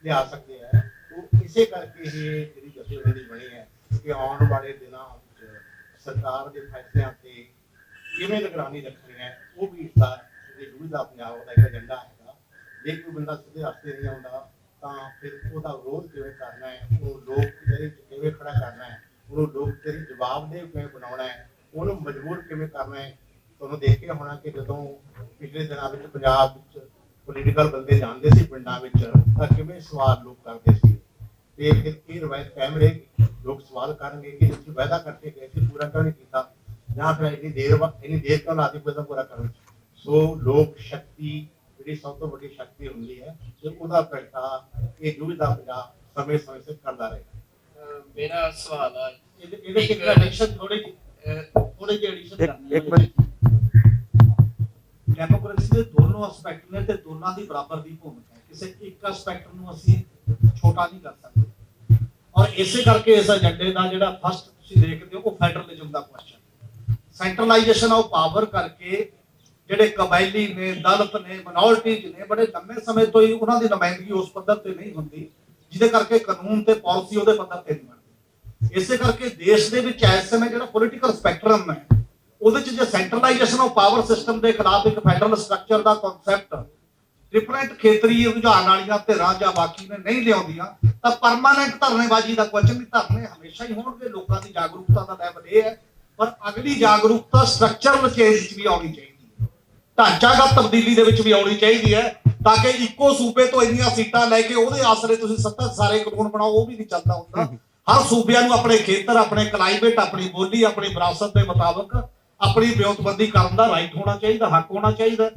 ਲਿਆ ਸਕਦੇ ਹੈ। तो इसे करके ही ਜਿਹੜੀ ਜਥੇਬੰਦੀ ਬਣੀ ਹੈ ਕਿ ਆਉਣ ਵਾਲੇ ਦਿਨਾਂ ਵਿੱਚ ਸਰਕਾਰ ਦੇ ਫੈਸਲਿਆਂ ਤੇ ਕਿਵੇਂ ਨਿਗਰਾਨੀ ਰੱਖਣੀ ਹੈ, ਉਹ ਵੀ ਇਸਦਾ ਜਿਹੜੀ ਦੁਬਿਧਾ ਪੰਜਾਬ ਦਾ ਇੱਕ ਏਜੰਡਾ ਹੈਗਾ। ਜੇ ਕੋਈ ਬੰਦਾ ਸਿੱਧੇ ਰਸਤੇ ਨਹੀਂ ਆਉਂਦਾ ਤਾਂ ਫਿਰ ਉਹਦਾ ਵਿਰੋਧ ਕਿਵੇਂ ਕਰਨਾ ਹੈ, ਉਹ ਲੋਕ ਜਿਹੜੇ ਕਿਵੇਂ ਖੜਾ ਕਰਨਾ ਹੈ, ਉਹਨੂੰ ਲੋਕ ਤੇਰੀ ਜਵਾਬਦੇਹ ਕਿਵੇਂ ਬਣਾਉਣਾ ਹੈ, ਉਹਨੂੰ ਮਜਬੂਰ ਕਿਵੇਂ ਕਰਨਾ ਹੈ। ਤੁਹਾਨੂੰ ਦੇਖ ਕੇ ਹੋਣਾ ਕਿ ਜਦੋਂ ਪਿਛਲੇ ਦਿਨਾਂ ਵਿੱਚ ਪੰਜਾਬ ਵਿੱਚ ਪੋਲੀਟੀਕਲ ਬੰਦੇ ਜਾਂਦੇ ਸੀ ਪਿੰਡਾਂ ਵਿੱਚ ਤਾਂ ਕਿਵੇਂ ਸਵਾਲ ਲੋਕ ਕਰਦੇ ਸੀ, ਤੇ ਫਿਰ ਇਹ ਰਵਾਇਤ ਕਾਇਮ ਰਹੇਗੀ। ਲੋਕ ਸਵਾਲ ਕਰਨਗੇ ਕਿ ਤੁਸੀਂ ਵਾਅਦਾ ਕਰਕੇ ਗਏ ਸੀ ਪੂਰਾ ਕਿਉਂ ਨਹੀਂ ਕੀਤਾ, ਜਾਂ ਫਿਰ ਇੰਨੀ ਦੇਰ ਕਿਉਂ ਲਾਤੀ ਵਾਅਦਾ ਪੂਰਾ ਕਰਨ। ਸੋ ਲੋਕ ਸ਼ਕਤੀ ਜਿਹੜੀ ਸਭ ਤੋਂ ਵੱਡੀ ਸ਼ਕਤੀ ਹੁੰਦੀ ਹੈ ਤੇ ਉਹਦਾ ਪ੍ਰਗਟਾਅ ਇਹ ਦੁਬਿਧਾ ਪੰਜਾਬ ਸਮੇਂ-ਸਮੇਂ ਸਿਰ ਕਰਦਾ ਰਹੇਗਾ। ਮੇਰਾ ਸਵਾਲ ਹੈ ਇਹਦੇ ਇੱਕ ਐਡੀਸ਼ਨ ਥੋੜੀ ਜਿਹੀ ਐਡੀਸ਼ਨ ਕਰਨੀ ਹੈ। ਡੈਮੋਕ੍ਰੇਸੀ ਦੇ ਦੋਨੋਂ ਐਸਪੈਕਟ ਨੇ ਤੇ ਦੋਨਾਂ ਦੀ ਬਰਾਬਰ ਦੀ ਭੂਮਿਕਾ ਹੈ। ਕਿਸੇ ਇੱਕ ਐਸਪੈਕਟ ਨੂੰ ਅਸੀਂ ਛੋਟਾ ਨਹੀਂ ਕਰ ਸਕਦੇ, ਔਰ ਇਸੇ ਕਰਕੇ ਇਸ ਏਜੰਡੇ ਦਾ ਜਿਹੜਾ ਫਸਟ ਤੁਸੀਂ ਦੇਖਦੇ ਹੋ ਉਹ ਫੈਡਰਲਿਜ਼ਮ ਦਾ ਕੁਐਸਚਨ, ਸੈਂਟਰਲਾਈਜੇਸ਼ਨ ਆਫ ਪਾਵਰ ਕਰਕੇ ਜਿਹੜੇ ਕਬਾਇਲੀ ਨੇ, ਦਲਿਤ ਨੇ, ਮਾਈਨੋਰਿਟੀਜ਼ ਨੇ, ਬੜੇ ਲੰਮੇ ਸਮੇਂ ਤੋਂ ਹੀ ਉਹਨਾਂ ਦੀ ਨੁਮਾਇੰਦਗੀ ਉਸ ਪੱਧਰ ਤੇ ਨਹੀਂ ਹੁੰਦੀ, ਜਿਹਦੇ ਕਰਕੇ ਕਾਨੂੰਨ ਤੇ ਪਾਲਿਸੀ ਉਹਦੇ ਪੱਧਰ ਤੇ ਨਹੀਂ ਬਣਦੀ। ਇਸੇ ਕਰਕੇ ਦੇਸ਼ ਦੇ ਵਿੱਚ ਇਸ ਸਮੇਂ ਜਿਹੜਾ ਪੋਲੀਟੀਕਲ ਸਪੈਕਟਰਮ ਹੈ ਉਹਦੇ ਚ ਜੇ ਸੈਂਟਰਲਾਈਜੇਸ਼ਨ ਆਫ ਪਾਵਰ ਸਿਸਟਮ ਦੇ ਖਿਲਾਫ ਇੱਕ ਫੈਡਰਲ ਸਟਰਕਚਰ ਦਾ ਕਨਸੈਪਟ ਡਿਫਰੈਂਟ ਖੇਤਰੀ ਰੁਝਾਨ ਵਾਲੀਆਂ ਧਿਰਾਂ ਜਾਂ ਬਾਕੀ ਨੇ ਨਹੀਂ ਲਿਆਉਂਦੀਆਂ ਤਾਂ ਪਰਮਾਨੈਂਟ ਧਰਨੇਬਾਜ਼ੀ ਦਾ ਕੁਐਸਚਨ ਵੀ ਧਰਨੇ ਹਮੇਸ਼ਾ ਹੀ ਹੋਣਗੇ। ਲੋਕਾਂ ਦੀ ਜਾਗਰੂਕਤਾ ਦਾ ਲੈਵਲ ਇਹ ਹੈ, ਪਰ ਅਗਲੀ ਜਾਗਰੂਕਤਾ ਸਟਰਕਚਰਲ ਚੇਂਜ ਵਿੱਚ ਵੀ ਆਉਣੀ ਚਾਹੀਦੀ ਹੈ, ਢਾਂਚਾਗਤ ਤਬਦੀਲੀ ਦੇ ਵਿੱਚ ਵੀ ਆਉਣੀ ਚਾਹੀਦੀ ਹੈ, ਤਾਂ ਕਿ ਇੱਕੋ ਸੂਬੇ ਤੋਂ ਇੰਨੀਆਂ ਸੀਟਾਂ ਲੈ ਕੇ ਉਹਦੇ ਆਸਰੇ ਤੁਸੀਂ 70 ਸਾਰੇ ਕਾਨੂੰਨ ਬਣਾਓ, ਉਹ ਵੀ ਨਹੀਂ ਚੱਲਦਾ ਹੁੰਦਾ। ਹਰ ਸੂਬਿਆਂ ਨੂੰ ਆਪਣੇ ਖੇਤਰ, ਆਪਣੇ ਕਲਾਈਮੇਟ, ਆਪਣੀ ਬੋਲੀ, ਆਪਣੀ ਵਿਰਾਸਤ ਦੇ ਮੁਤਾਬਕ ਆਪਣੀ ਵਿਉਂਤਬੰਦੀ ਕਰਨ ਦਾ ਰਾਈਟ ਹੋਣਾ ਚਾਹੀਦਾ, ਹੱਕ ਹੋਣਾ ਚਾਹੀਦਾ,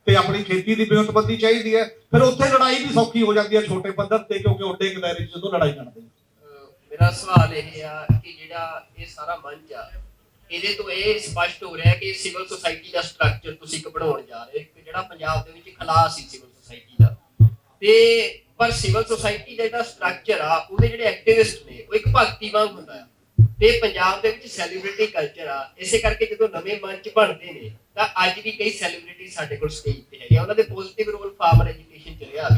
ਤੇ ਆਪਣੀ ਖੇਤੀ ਦੀ ਵਿਉਂਤਬੰਦੀ ਚਾਹੀਦੀ ਹੈ। ਫਿਰ ਉੱਥੇ ਲੜਾਈ ਵੀ ਸੌਖੀ ਹੋ ਜਾਂਦੀ ਹੈ ਛੋਟੇ ਪੱਧਰ ਤੇ, ਕਿਉਂਕਿ ਓਡੇ ਦਾਇਰੇ 'ਚ ਜਦੋਂ ਲੜਾਈ ਲੜਦੇ। ਮੇਰਾ ਸਵਾਲ ਇਹ ਆ ਕਿ ਜਿਹੜਾ ਇਹ ਸਾਰਾ ਮੰਚ ਆ, ਇਹਦੇ ਤੋਂ ਇਹ ਸਪਸ਼ਟ ਹੋ ਰਿਹਾ ਕਿ ਸਿਵਲ ਸੁਸਾਇਟੀ ਦਾ ਸਟਰਕਚਰ ਤੁਸੀਂ ਇੱਕ ਬਣਾਉਣ ਜਾ ਰਹੇ, ਕਿ ਜਿਹੜਾ ਪੰਜਾਬ ਦੇ ਵਿੱਚ ਖਲਾਅ ਸੀ ਸਿਵਲ ਸੁਸਾਇਟੀ ਦਾ, ਤੇ ਪਰ ਸਿਵਲ ਸੁਸਾਇਟੀ ਦਾ ਜਿਹੜਾ ਸਟਰਕਚਰ ਆ ਉਹਦੇ ਜਿਹੜੇ ਐਕਟਿਵਿਸਟ ਨੇ ਉਹ ਇੱਕ ਭਗਤੀ ਵਾਂਗ ਹੁੰਦਾ ਆ ਤੇ ਪੰਜਾਬ ਦੇ ਵਿੱਚ ਸੈਲੀਬ੍ਰਿਟੀ ਕਲਚਰ ਆ। ਇਸੇ ਕਰਕੇ ਜਦੋਂ ਨਵੇਂ ਮੰਚ ਬਣਦੇ ਨੇ ਤਾਂ ਅੱਜ ਵੀ ਕਈ ਸੈਲੀਬ੍ਰਿਟੀ ਸਾਡੇ ਕੋਲ ਸਟੇਜ ਤੇ ਹੈਗੇ, ਉਹਨਾਂ ਦੇ ਪੋਜ਼ਿਟਿਵ ਰੋਲ ਫਾਰਮਰ ਐਜੂਕੇਸ਼ਨ ਚ ਰਿਹਾ।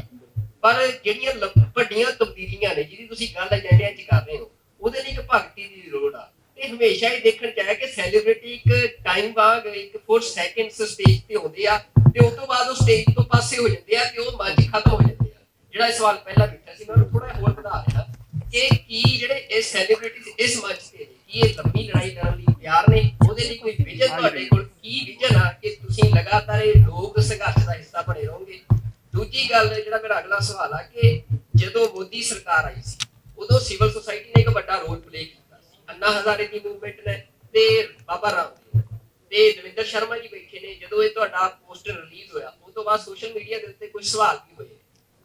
ਪਰ ਜਿਹੜੀਆਂ ਵੱਡੀਆਂ ਤਬਦੀਲੀਆਂ ਨੇ ਜਿਹਦੀ ਤੁਸੀਂ ਗੱਲ ਏਜੰਡਿਆਂ 'ਚ ਕਰ ਰਹੇ ਹੋ ਉਹਦੇ ਲਈ ਇੱਕ ਭਗਤੀ ਦੀ ਲੋੜ ਆ। ਤੇ ਹਮੇਸ਼ਾ ਹੀ ਦੇਖਣ ਚ ਆਇਆ ਕਿ ਸੈਲੀਬ੍ਰਿਟੀ ਇੱਕ ਟਾਈਮ ਵਾਂਗ ਇੱਕ 4 ਸੈਕਿੰਡਸ ਸਟੇਜ ਤੇ ਹੁੰਦੇ ਆ ਤੇ ਉਸ ਤੋਂ ਬਾਅਦ ਉਹ ਸਟੇਜ ਤੋਂ ਪਾਸੇ ਹੋ ਜਾਂਦੇ ਆ ਤੇ ਉਹ ਮੰਚ ਖਤਮ ਹੋ ਜਾਂਦੇ ਆ। ਜਿਹੜਾ ਇਹ ਸਵਾਲ ਪਹਿਲਾਂ ਕੀਤਾ ਸੀ ਮੈਂ ਉਹਨੂੰ ਥੋੜਾ ਹੋਰ ਵਧਾ ਰਿਹਾ ਕਿ ਕੀ ਜਿਹੜੇ ਇਹ ਸੈਲੀਬ੍ਰਿਟੀ ਇਸ ਮੰਚ ਤੇ ਨੇ ਕੀ ਇਹ ਲੰਮੀ ਲੜਾਈ ਲੜਨ ਲਈ ਤਿਆਰ ਨੇ? ਉਹਦੇ ਲਈ ਕੋਈ ਵਿਜ਼ਨ ਤੁਹਾਡੇ ਕੋਲ ਕੀ ਵਿਜ਼ਨ ਆ ਕਿ ਤੁਸੀਂ ਲਗਾਤਾਰ ਇਹ ਲੋਕ ਸੰਘਰਸ਼ ਦਾ ਹਿੱਸਾ ਬਣੇ ਰਹੋਗੇ? ਦੂਜੀ ਗੱਲ ਜਿਹੜਾ ਮੇਰਾ ਅਗਲਾ ਸਵਾਲ ਆ ਕਿ ਜਦੋਂ ਮੋਦੀ ਸਰਕਾਰ ਆਈ ਸੀ ਉਦੋਂ ਸਿਵਲ ਸੁਸਾਇਟੀ ਨੇ ਇੱਕ ਵੱਡਾ ਰੋਲ ਪਲੇ ਕੀਤਾ ਸੀ। ਅੰਨਾ ਹਜ਼ਾਰੇ ਦੀ ਮੂਵਮੈਂਟ ਨੇ ਤੇ ਬਾਬਾ ਰਾਮਦੇਵ ਤੇ ਦਵਿੰਦਰ ਸ਼ਰਮਾ ਜੀ ਬੈਠੇ ਨੇ। ਜਦੋਂ ਇਹ ਤੁਹਾਡਾ ਪੋਸਟਰ ਰਿਲੀਜ਼ ਹੋਇਆ ਉਸ ਤੋਂ ਬਾਅਦ ਸੋਸ਼ਲ ਮੀਡੀਆ ਦੇ ਉੱਤੇ ਕੁਝ ਸਵਾਲ ਵੀ ਹੋਏ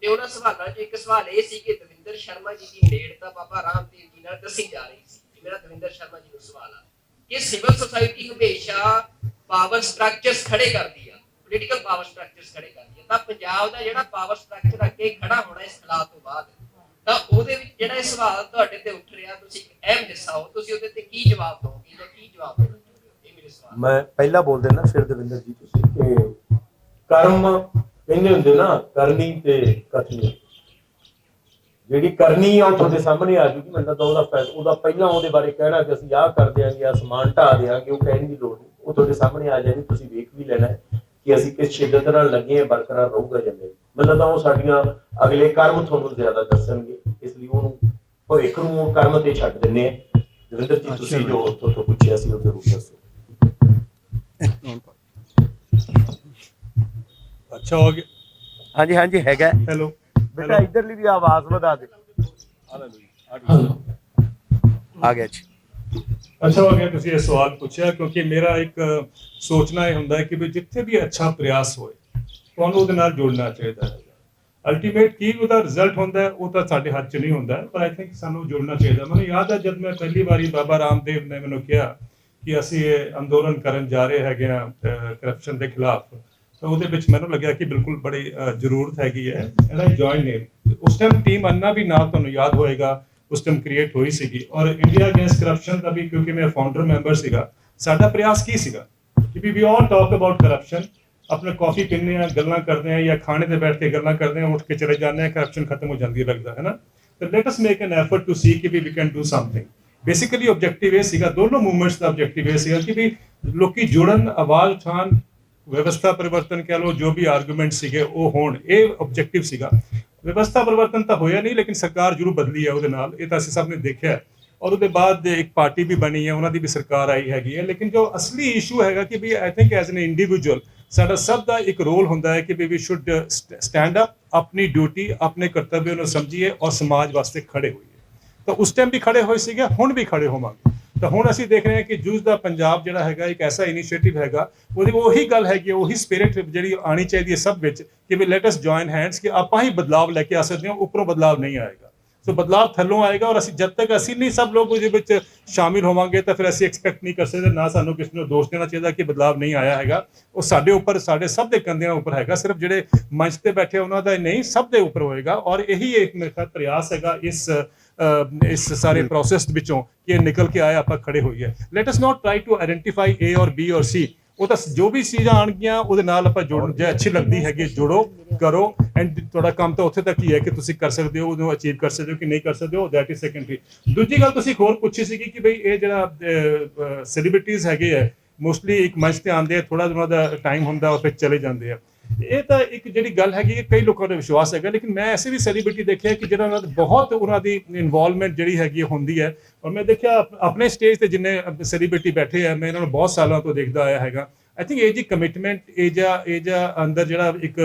ਤੇ ਉਹਨਾਂ ਸਵਾਲਾਂ 'ਚ ਇੱਕ ਸਵਾਲ ਇਹ ਸੀ ਕਿ ਦਵਿੰਦਰ ਸ਼ਰਮਾ ਜੀ ਦੀ ਨੇੜਤਾ ਬਾਬਾ ਰਾਮਦੇਵ ਜੀ ਨਾਲ ਦੱਸੀ ਜਾ ਰਹੀ ਸੀ। ਮੇਰਾ ਦਵਿੰਦਰ ਸ਼ਰਮਾ ਜੀ ਨੂੰ ਸਵਾਲ ਆ ਕਿ ਸਿਵਲ ਸੁਸਾਇਟੀ ਹਮੇਸ਼ਾ ਪਾਵਰ ਸਟਰਕਚਰਸ ਖੜੇ ਕਰਦੀ ਆ, ਪੋਲੀਟੀਕਲ ਪਾਵਰ ਸਟਰਕਚਰਸ ਖੜੇ ਕਰਦੀ ਆ, ਤਾਂ ਪੰਜਾਬ ਦਾ ਜਿਹੜਾ ਪਾਵਰ ਸਟਰਕਚਰ ਅੱਗੇ ਖੜਾ ਹੋਣਾ ਇਸ ਹਾਲਾਤ ਤੋਂ ਬਾਅਦ ਤਾਂ ਉਹਦੇ ਵਿੱਚ ਜਿਹੜਾ ਇਹ ਸਵਾਲ ਤੁਹਾਡੇ ਤੇ ਉੱਠ ਰਿਹਾ ਤੁਸੀਂ ਇੱਕ ਅਹਿਮ ਹਿੱਸਾ ਹੋ, ਤੁਸੀਂ ਉਹਦੇ ਤੇ ਕੀ ਜਵਾਬ ਦਿਓਗੇ ਜਾਂ ਕੀ ਜਵਾਬ ਦੇਣਾ ਚਾਹੁੰਦੇ ਹੋ? ਇਹ ਮੇਰੇ ਸਵਾਲ। ਮੈਂ ਪਹਿਲਾਂ ਬੋਲ ਦੇਣਾ ਫਿਰ ਦਵਿੰਦਰ ਜੀ ਤੁਸੀਂ ਕਿ ਕਰਮ ਕਹਿੰਦੇ ਹੁੰਦੇ ਨਾ ਕਰਨੀ ਤੇ ਕਥਨੀ, ਜਿਹੜੀ ਕਰਨੀ ਆ ਉਹ ਤੁਹਾਡੇ ਸਾਹਮਣੇ ਆ ਜੂਗੀ। ਮੈਨੂੰ ਤਾਂ ਉਹਦਾ ਪਹਿਲਾਂ ਉਹਦੇ ਬਾਰੇ ਕਹਿਣਾ ਕਿ ਅਸੀਂ ਆਹ ਕਰ ਦਿਆਂਗੇ ਆਹ ਸਮਾਨ ਢਾ ਦਿਆਂਗੇ ਉਹ ਕਹਿਣ ਦੀ ਲੋੜ ਨਹੀਂ, ਉਹ ਤੁਹਾਡੇ ਸਾਹਮਣੇ ਆ ਜਾਏਗੀ। ਤੁਸੀਂ ਵੇਖ ਵੀ ਲੈਣਾ ਕਿ ਅਸੀਂ ਕਿਸ ਸ਼ਿੱਦਤ ਨਾਲ ਲੱਗੇ ਹਾਂ, ਬਰਕਰਾਰ ਰਹੂਗਾ ਜਾਂ ਨਹੀਂ। ਮੈਨੂੰ ਤਾਂ ਉਹ ਸਾਡੀਆਂ ਅਗਲੇ ਕਰਮ ਤੁਹਾਨੂੰ ਜ਼ਿਆਦਾ ਦੱਸਣਗੇ, ਇਸ ਲਈ ਉਹਨੂੰ ਭਵਿੱਖ ਨੂੰ ਉਹ ਕਰਮ ਤੇ ਛੱਡ ਦਿੰਦੇ ਆ। ਦਵਿੰਦਰ ਜੀ ਤੁਸੀਂ ਜੋ ਉੱਥੋਂ ਪੁੱਛਿਆ ਸੀ ਉਹ ਜ਼ਰੂਰ ਦੱਸੋ। ਅੱਛਾ ਹੋ ਗਿਆ। ਹਾਂਜੀ ਹਾਂਜੀ ਹੈਗਾ। ਹੈਲੋ ਬੇਟਾ ਇਧਰਲੀ ਵੀ ਆਵਾਜ਼ ਵਧਾ ਦੇ। ਆ ਗਿਆ ਜੀ। ਅੱਛਾ ਹੋ ਗਿਆ ਤੁਸੀਂ ਇਹ ਸਵਾਲ ਪੁੱਛਿਆ ਕਿਉਂਕਿ ਮੇਰਾ ਇੱਕ ਸੋਚਣਾ ਇਹ ਹੁੰਦਾ ਹੈ ਕਿ ਵੀ ਜਿੱਥੇ ਵੀ ਅੱਛਾ ਪ੍ਰਯਾਸ ਹੋਏ ਤੁਹਾਨੂੰ ਉਹਦੇ ਨਾਲ ਜੁੜਨਾ ਚਾਹੀਦਾ ਹੈ। ਅਲਟੀਮੇਟ ਕੀ ਉਹਦਾ ਰਿਜ਼ਲਟ ਹੁੰਦਾ ਹੈ ਉਹ ਤਾਂ ਸਾਡੇ ਹੱਥ 'ਚ ਨਹੀਂ ਹੁੰਦਾ, ਪਰ ਆਈ ਥਿੰਕ ਸਾਨੂੰ ਜੁੜਨਾ ਚਾਹੀਦਾ। ਮੈਨੂੰ ਯਾਦ ਹੈ ਜਦ ਮੈਂ ਪਹਿਲੀ ਵਾਰੀ ਬਾਬਾ ਰਾਮਦੇਵ ਨੇ ਮੈਨੂੰ ਕਿਹਾ ਕਿ ਅਸੀਂ ਇਹ ਅੰਦੋਲਨ ਕਰਨ ਜਾ ਰਹੇ ਹੈਗੇ ਹਾਂ ਕਰਪਸ਼ਨ ਦੇ ਖਿਲਾਫ, ਤਾਂ ਉਹਦੇ ਵਿੱਚ ਮੈਨੂੰ ਲੱਗਿਆ ਕਿ ਬਿਲਕੁਲ ਬੜੀ ਜ਼ਰੂਰਤ ਹੈਗੀ ਹੈ ਇਹਦਾ ਜੁਆਇਨ ਨੇ। ਉਸ ਟਾਈਮ ਟੀਮ ਅੰਨਾ ਵੀ ਨਾਲ ਤੁਹਾਨੂੰ ਯਾਦ ਹੋਏਗਾ ਉਸ ਟਾਈਮ ਕ੍ਰੀਏਟ ਹੋਈ ਸੀਗੀ ਔਰ ਇੰਡੀਆ ਅਗੇਂਸਟ ਕਰਪਸ਼ਨ ਦਾ ਵੀ ਕਿਉਂਕਿ ਮੈਂ ਫਾਊਂਡਰ ਮੈਂਬਰ ਸੀਗਾ। ਸਾਡਾ ਪ੍ਰਯਾਸ ਕੀ ਸੀਗਾ ਕਿ ਵੀ ਆਲ ਟਾਕ ਅਬਾਊਟ ਕਰਪਸ਼ਨ, अपने कॉफी पीने हैं गल्लां करते हैं या खाने पे बैठ के गल्लां करते हैं, उठ के चले जाते हैं, करप्शन खत्म हो जाती है लगता है ना। तो let us make an effort to see कि we can do something. Basically objective ये सीगा, दोनों मूवमेंट्स का ऑब्जेक्टिव ये सीगा कि भी लोकी जुड़न, आवाज उठान, व्यवस्था परिवर्तन कह लो, जो भी आर्गूमेंट सीगे वो होण, ये ऑब्जेक्टिव सीगा। व्यवस्था परिवर्तन तो होया नहीं लेकिन सरकार जरूर बदली है, ਉਹਦੇ ਨਾਲ ਇਹ ਤਾਂ ਅਸੀਂ ਸਭ ਨੇ ਦੇਖਿਆ और उसके बाद एक पार्टी भी बनी है, उन्होंने भी सरकार आई हैगी है। लेकिन जो असली इशू हैगा कि भी I think as an individual साडा सब का एक रोल होंदा है कि वी शुड स्टैंड अप, अपनी ड्यूटी अपने कर्तव्य ਨੂੰ ਸਮਝੀਏ और समाज वास्ते खड़े होइए। तो उस टाइम भी खड़े होए सीगे, हुण भी खड़े होवांगे। तो हुण ਅਸੀਂ देख रहे हैं कि जूझ ਦਾ ਪੰਜਾਬ ਜਿਹੜਾ ਹੈਗਾ ਇੱਕ ਐਸਾ ਇਨੀਸ਼ੀਏਟਿਵ ਹੈਗਾ, ਉਹਦੀ ਉਹੀ ਗੱਲ ਹੈਗੀ, ਉਹੀ ਸਪਿਰਿਟ ਜਿਹੜੀ ਆਣੀ ਚਾਹੀਦੀ ਹੈ ਸਭ ਵਿੱਚ ਕਿ ਵੀ ਲੈਟ ਅਸ ਜੁਆਇਨ ਹੈਂਡਸ ਕਿ ਆਪਾਂ ਹੀ ਬਦਲਾਵ ਲੈ ਕੇ ਆ ਸਕਦੇ ਹਾਂ, ਉੱਪਰੋਂ ਬਦਲਾਵ ਨਹੀਂ ਆਏਗਾ। ਸੋ ਬਦਲਾਵ ਥੱਲੋਂ ਆਏਗਾ ਔਰ ਅਸੀਂ ਜਦ ਤੱਕ ਅਸੀਂ ਨਹੀਂ ਸਭ ਲੋਕ ਉਹਦੇ ਵਿੱਚ ਸ਼ਾਮਿਲ ਹੋਵਾਂਗੇ ਤਾਂ ਫਿਰ ਅਸੀਂ ਐਕਸਪੈਕਟ ਨਹੀਂ ਕਰ ਸਕਦੇ, ਨਾ ਸਾਨੂੰ ਕਿਸੇ ਨੂੰ ਦੋਸ਼ ਦੇਣਾ ਚਾਹੀਦਾ ਕਿ ਬਦਲਾਵ ਨਹੀਂ ਆਇਆ ਹੈਗਾ। ਉਹ ਸਾਡੇ ਉੱਪਰ, ਸਾਡੇ ਸਭ ਦੇ ਕੰਧਿਆਂ ਉੱਪਰ ਹੈਗਾ, ਸਿਰਫ ਜਿਹੜੇ ਮੰਚ ਤੇ ਬੈਠੇ ਉਹਨਾਂ ਦਾ ਨਹੀਂ, ਸਭ ਦੇ ਉੱਪਰ ਹੋਏਗਾ। ਔਰ ਇਹੀ ਇੱਕ ਮੇਰਾ ਪ੍ਰਯਾਸ ਹੈਗਾ ਇਸ ਸਾਰੇ ਪ੍ਰੋਸੈਸ ਵਿੱਚੋਂ ਕਿ ਇਹ ਨਿਕਲ ਕੇ ਆਏ, ਆਪਾਂ ਖੜੇ ਹੋਈਏ। Let us not try to identify A or B ਔਰ ਸੀ। ਉਹ ਤਾਂ ਜੋ ਵੀ ਚੀਜ਼ਾਂ ਆਣਗੀਆਂ ਉਹਦੇ ਨਾਲ ਆਪਾਂ ਜੁੜਨ, ਜੇ ਅੱਛੀ ਲੱਗਦੀ ਹੈਗੀ ਜੁੜੋ, ਕਰੋ। ਐਂਡ ਤੁਹਾਡਾ ਕੰਮ ਤਾਂ ਉੱਥੇ ਤੱਕ ਹੀ ਹੈ ਕਿ ਤੁਸੀਂ ਕਰ ਸਕਦੇ ਹੋ, ਉਹਨੂੰ ਅਚੀਵ ਕਰ ਸਕਦੇ ਹੋ ਕਿ ਨਹੀਂ ਕਰ ਸਕਦੇ ਹੋ, ਦੈਟ ਇਜ਼ ਸੈਕੰਡਰੀ। ਦੂਜੀ ਗੱਲ ਤੁਸੀਂ ਹੋਰ ਪੁੱਛੀ ਸੀਗੀ ਕਿ ਬਈ ਇਹ ਜਿਹੜਾ ਸੈਲੀਬ੍ਰਿਟੀਜ਼ ਹੈਗੇ ਆ ਮੋਸਟਲੀ ਇੱਕ ਮੰਚ ਤੇ ਆਉਂਦੇ ਆ, ਥੋੜਾ ਉਹਨਾਂ ਦਾ ਟਾਈਮ ਹੁੰਦਾ ਉਹ ਫਿਰ ਚਲੇ ਜਾਂਦੇ ਆ। ਇਹ ਤਾਂ ਇੱਕ ਜਿਹੜੀ ਗੱਲ ਹੈਗੀ ਕਿ ਕਈ ਲੋਕਾਂ ਦਾ ਵਿਸ਼ਵਾਸ ਹੈਗਾ, ਲੇਕਿਨ ਮੈਂ ਐਸੇ ਵੀ ਸੈਲੀਬ੍ਰਿਟੀ ਦੇਖਿਆ ਕਿ ਜਿਹੜਾ ਉਹਨਾਂ ਦਾ ਬਹੁਤ ਉਹਨਾਂ ਦੀ ਇਨਵੋਲਵਮੈਂਟ ਜਿਹੜੀ ਹੈਗੀ ਹੁੰਦੀ ਹੈ। ਔਰ ਮੈਂ ਦੇਖਿਆ ਆਪਣੇ ਸਟੇਜ ਤੇ ਜਿੰਨੇ ਸੈਲੀਬ੍ਰਿਟੀ ਬੈਠੇ ਆ, ਮੈਂ ਇਹਨਾਂ ਨੂੰ ਬਹੁਤ ਸਾਲਾਂ ਤੋਂ ਦੇਖਦਾ ਆਇਆ ਹੈਗਾ। ਆਈ ਥਿੰਕ ਇਹ ਜੀ ਕਮਿਟਮੈਂਟ, ਇਹ ਜਿਹਾ ਅੰਦਰ ਜਿਹੜਾ ਇੱਕ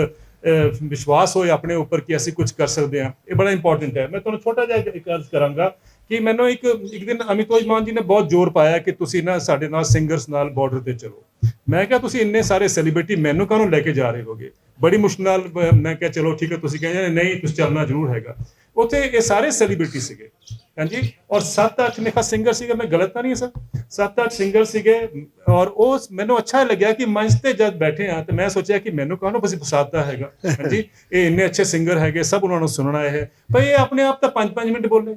ਵਿਸ਼ਵਾਸ ਹੋਏ ਆਪਣੇ ਉੱਪਰ ਕਿ ਅਸੀਂ ਕੁਝ ਕਰ ਸਕਦੇ ਹਾਂ, ਇਹ ਬੜਾ ਇੰਪੋਰਟੈਂਟ ਹੈ। ਮੈਂ ਤੁਹਾਨੂੰ ਛੋਟਾ ਜਿਹਾ ਇੱਕ ਅਰਜ਼ ਕਰਾਂਗਾ ਕਿ ਮੈਨੂੰ ਇੱਕ ਦਿਨ ਅਮਿਤੋਜ ਮਾਨ ਜੀ ਨੇ ਬਹੁਤ ਜ਼ੋਰ ਪਾਇਆ ਕਿ ਤੁਸੀਂ ਨਾ ਸਾਡੇ ਨਾਲ ਸਿੰਗਰਸ ਨਾਲ ਬਾਰਡਰ ਤੇ ਚਲੋ। ਮੈਂ ਕਿਹਾ ਤੁਸੀਂ ਇੰਨੇ ਸਾਰੇ ਸੈਲੀਬ੍ਰਿਟੀ ਮੈਨੂੰ ਕਾਹਨੂੰ ਲੈ ਕੇ ਜਾ ਰਹੇ ਹੋਗੇ? ਬੜੀ ਮੁਸ਼ਕਿਲ ਨਾਲ ਮੈਂ ਕਿਹਾ ਚਲੋ ਠੀਕ ਹੈ, ਤੁਸੀਂ ਕਹਿੰਦੇ ਨਹੀਂ ਤੁਸੀਂ ਚੱਲਣਾ ਜ਼ਰੂਰ ਹੈਗਾ। ਉੱਥੇ ਇਹ ਸਾਰੇ ਸੈਲੀਬ੍ਰਿਟੀ ਸੀਗੇ ਹਾਂਜੀ ਔਰ 7-8 ਮੇਰਾ ਸਿੰਗਰ ਸੀਗੇ, ਮੈਂ ਗਲਤ ਤਾਂ ਨਹੀਂ ਸਰ, 7-8 ਸਿੰਗਰ ਸੀਗੇ ਔਰ ਉਹ ਮੈਨੂੰ ਅੱਛਾ ਲੱਗਿਆ ਕਿ ਮੰਚ ਤੇ ਜਦ ਬੈਠੇ ਆ ਤੇ ਮੈਂ ਸੋਚਿਆ ਕਿ ਮੈਨੂੰ ਕਾਹਨੂੰ ਪਸੰਦ ਹੈਗਾ ਹਾਂਜੀ ਇਹ ਇੰਨੇ ਅੱਛੇ ਸਿੰਗਰ ਹੈਗੇ, ਸਭ ਉਹਨਾਂ ਨੂੰ ਸੁਣਨਾ ਹੈ ਭਾਈ ਇਹ ਆਪਣੇ ਆਪ ਤਾਂ 5-5 ਮਿੰਟ ਬੋਲੇ।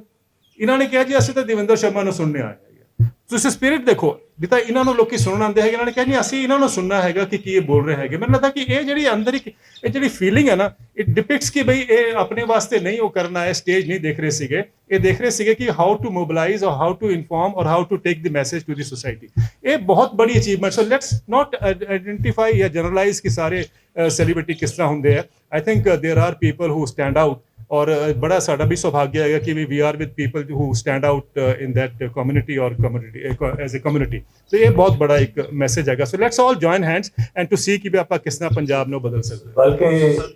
ਇਹਨਾਂ ਨੇ ਕਿਹਾ ਜੀ ਅਸੀਂ ਤਾਂ ਦਵਿੰਦਰ ਸ਼ਰਮਾ ਨੂੰ ਸੁਣਨੇ ਆਏ ਹੈਗੇ। ਤੁਸੀਂ ਸਪਿਰਿਟ ਦੇਖੋ ਵੀ ਤਾਂ ਇਹਨਾਂ ਨੂੰ ਲੋਕੀ ਸੁਣਨ ਆਉਂਦੇ ਹੈਗੇ, ਇਹਨਾਂ ਨੇ ਕਿਹਾ ਨਹੀਂ ਅਸੀਂ ਇਹਨਾਂ ਨੂੰ ਸੁਣਨਾ ਹੈਗਾ ਕਿ ਕੀ ਇਹ ਬੋਲ ਰਹੇ ਹੈਗੇ। ਮੈਨੂੰ ਲੱਗਦਾ ਕਿ ਇਹ ਜਿਹੜੀ ਅੰਦਰ ਇੱਕ ਇਹ ਜਿਹੜੀ ਫੀਲਿੰਗ ਹੈ ਨਾ ਇਟ ਡਿਪਿਕਟਸ ਕਿ ਬਈ ਇਹ ਆਪਣੇ ਵਾਸਤੇ ਨਹੀਂ ਉਹ ਕਰਨਾ ਹੈ, ਸਟੇਜ ਨਹੀਂ ਦੇਖ ਰਹੇ ਸੀਗੇ, ਇਹ ਦੇਖ ਰਹੇ ਸੀਗੇ ਕਿ how to mobilise or how to inform or how to take the message to the society. ਇਹ ਬਹੁਤ ਬੜੀ achievement. So let's not identify ਜਾਂ ਜਨਰਲਾਈਜ਼ ਕਿ ਸਾਰੇ ਸੈਲੀਬ੍ਰਿਟੀ ਕਿਸ ਤਰ੍ਹਾਂ ਹੁੰਦੇ ਆ। I think there are people who stand out और बड़ा साडा भी सौभाग्य है कि we are with people who stand out in that community और कम्युनिटी एज ए कम्युनिटी। तो ये बहुत बड़ा एक मैसेज है। So let's all join hands and to see कि भी ਆਪਾਂ ਕਿਸ ਤਰ੍ਹਾਂ ਪੰਜਾਬ ਨੂੰ ਬਦਲ ਸਕਦੇ। ਬਲਕਿ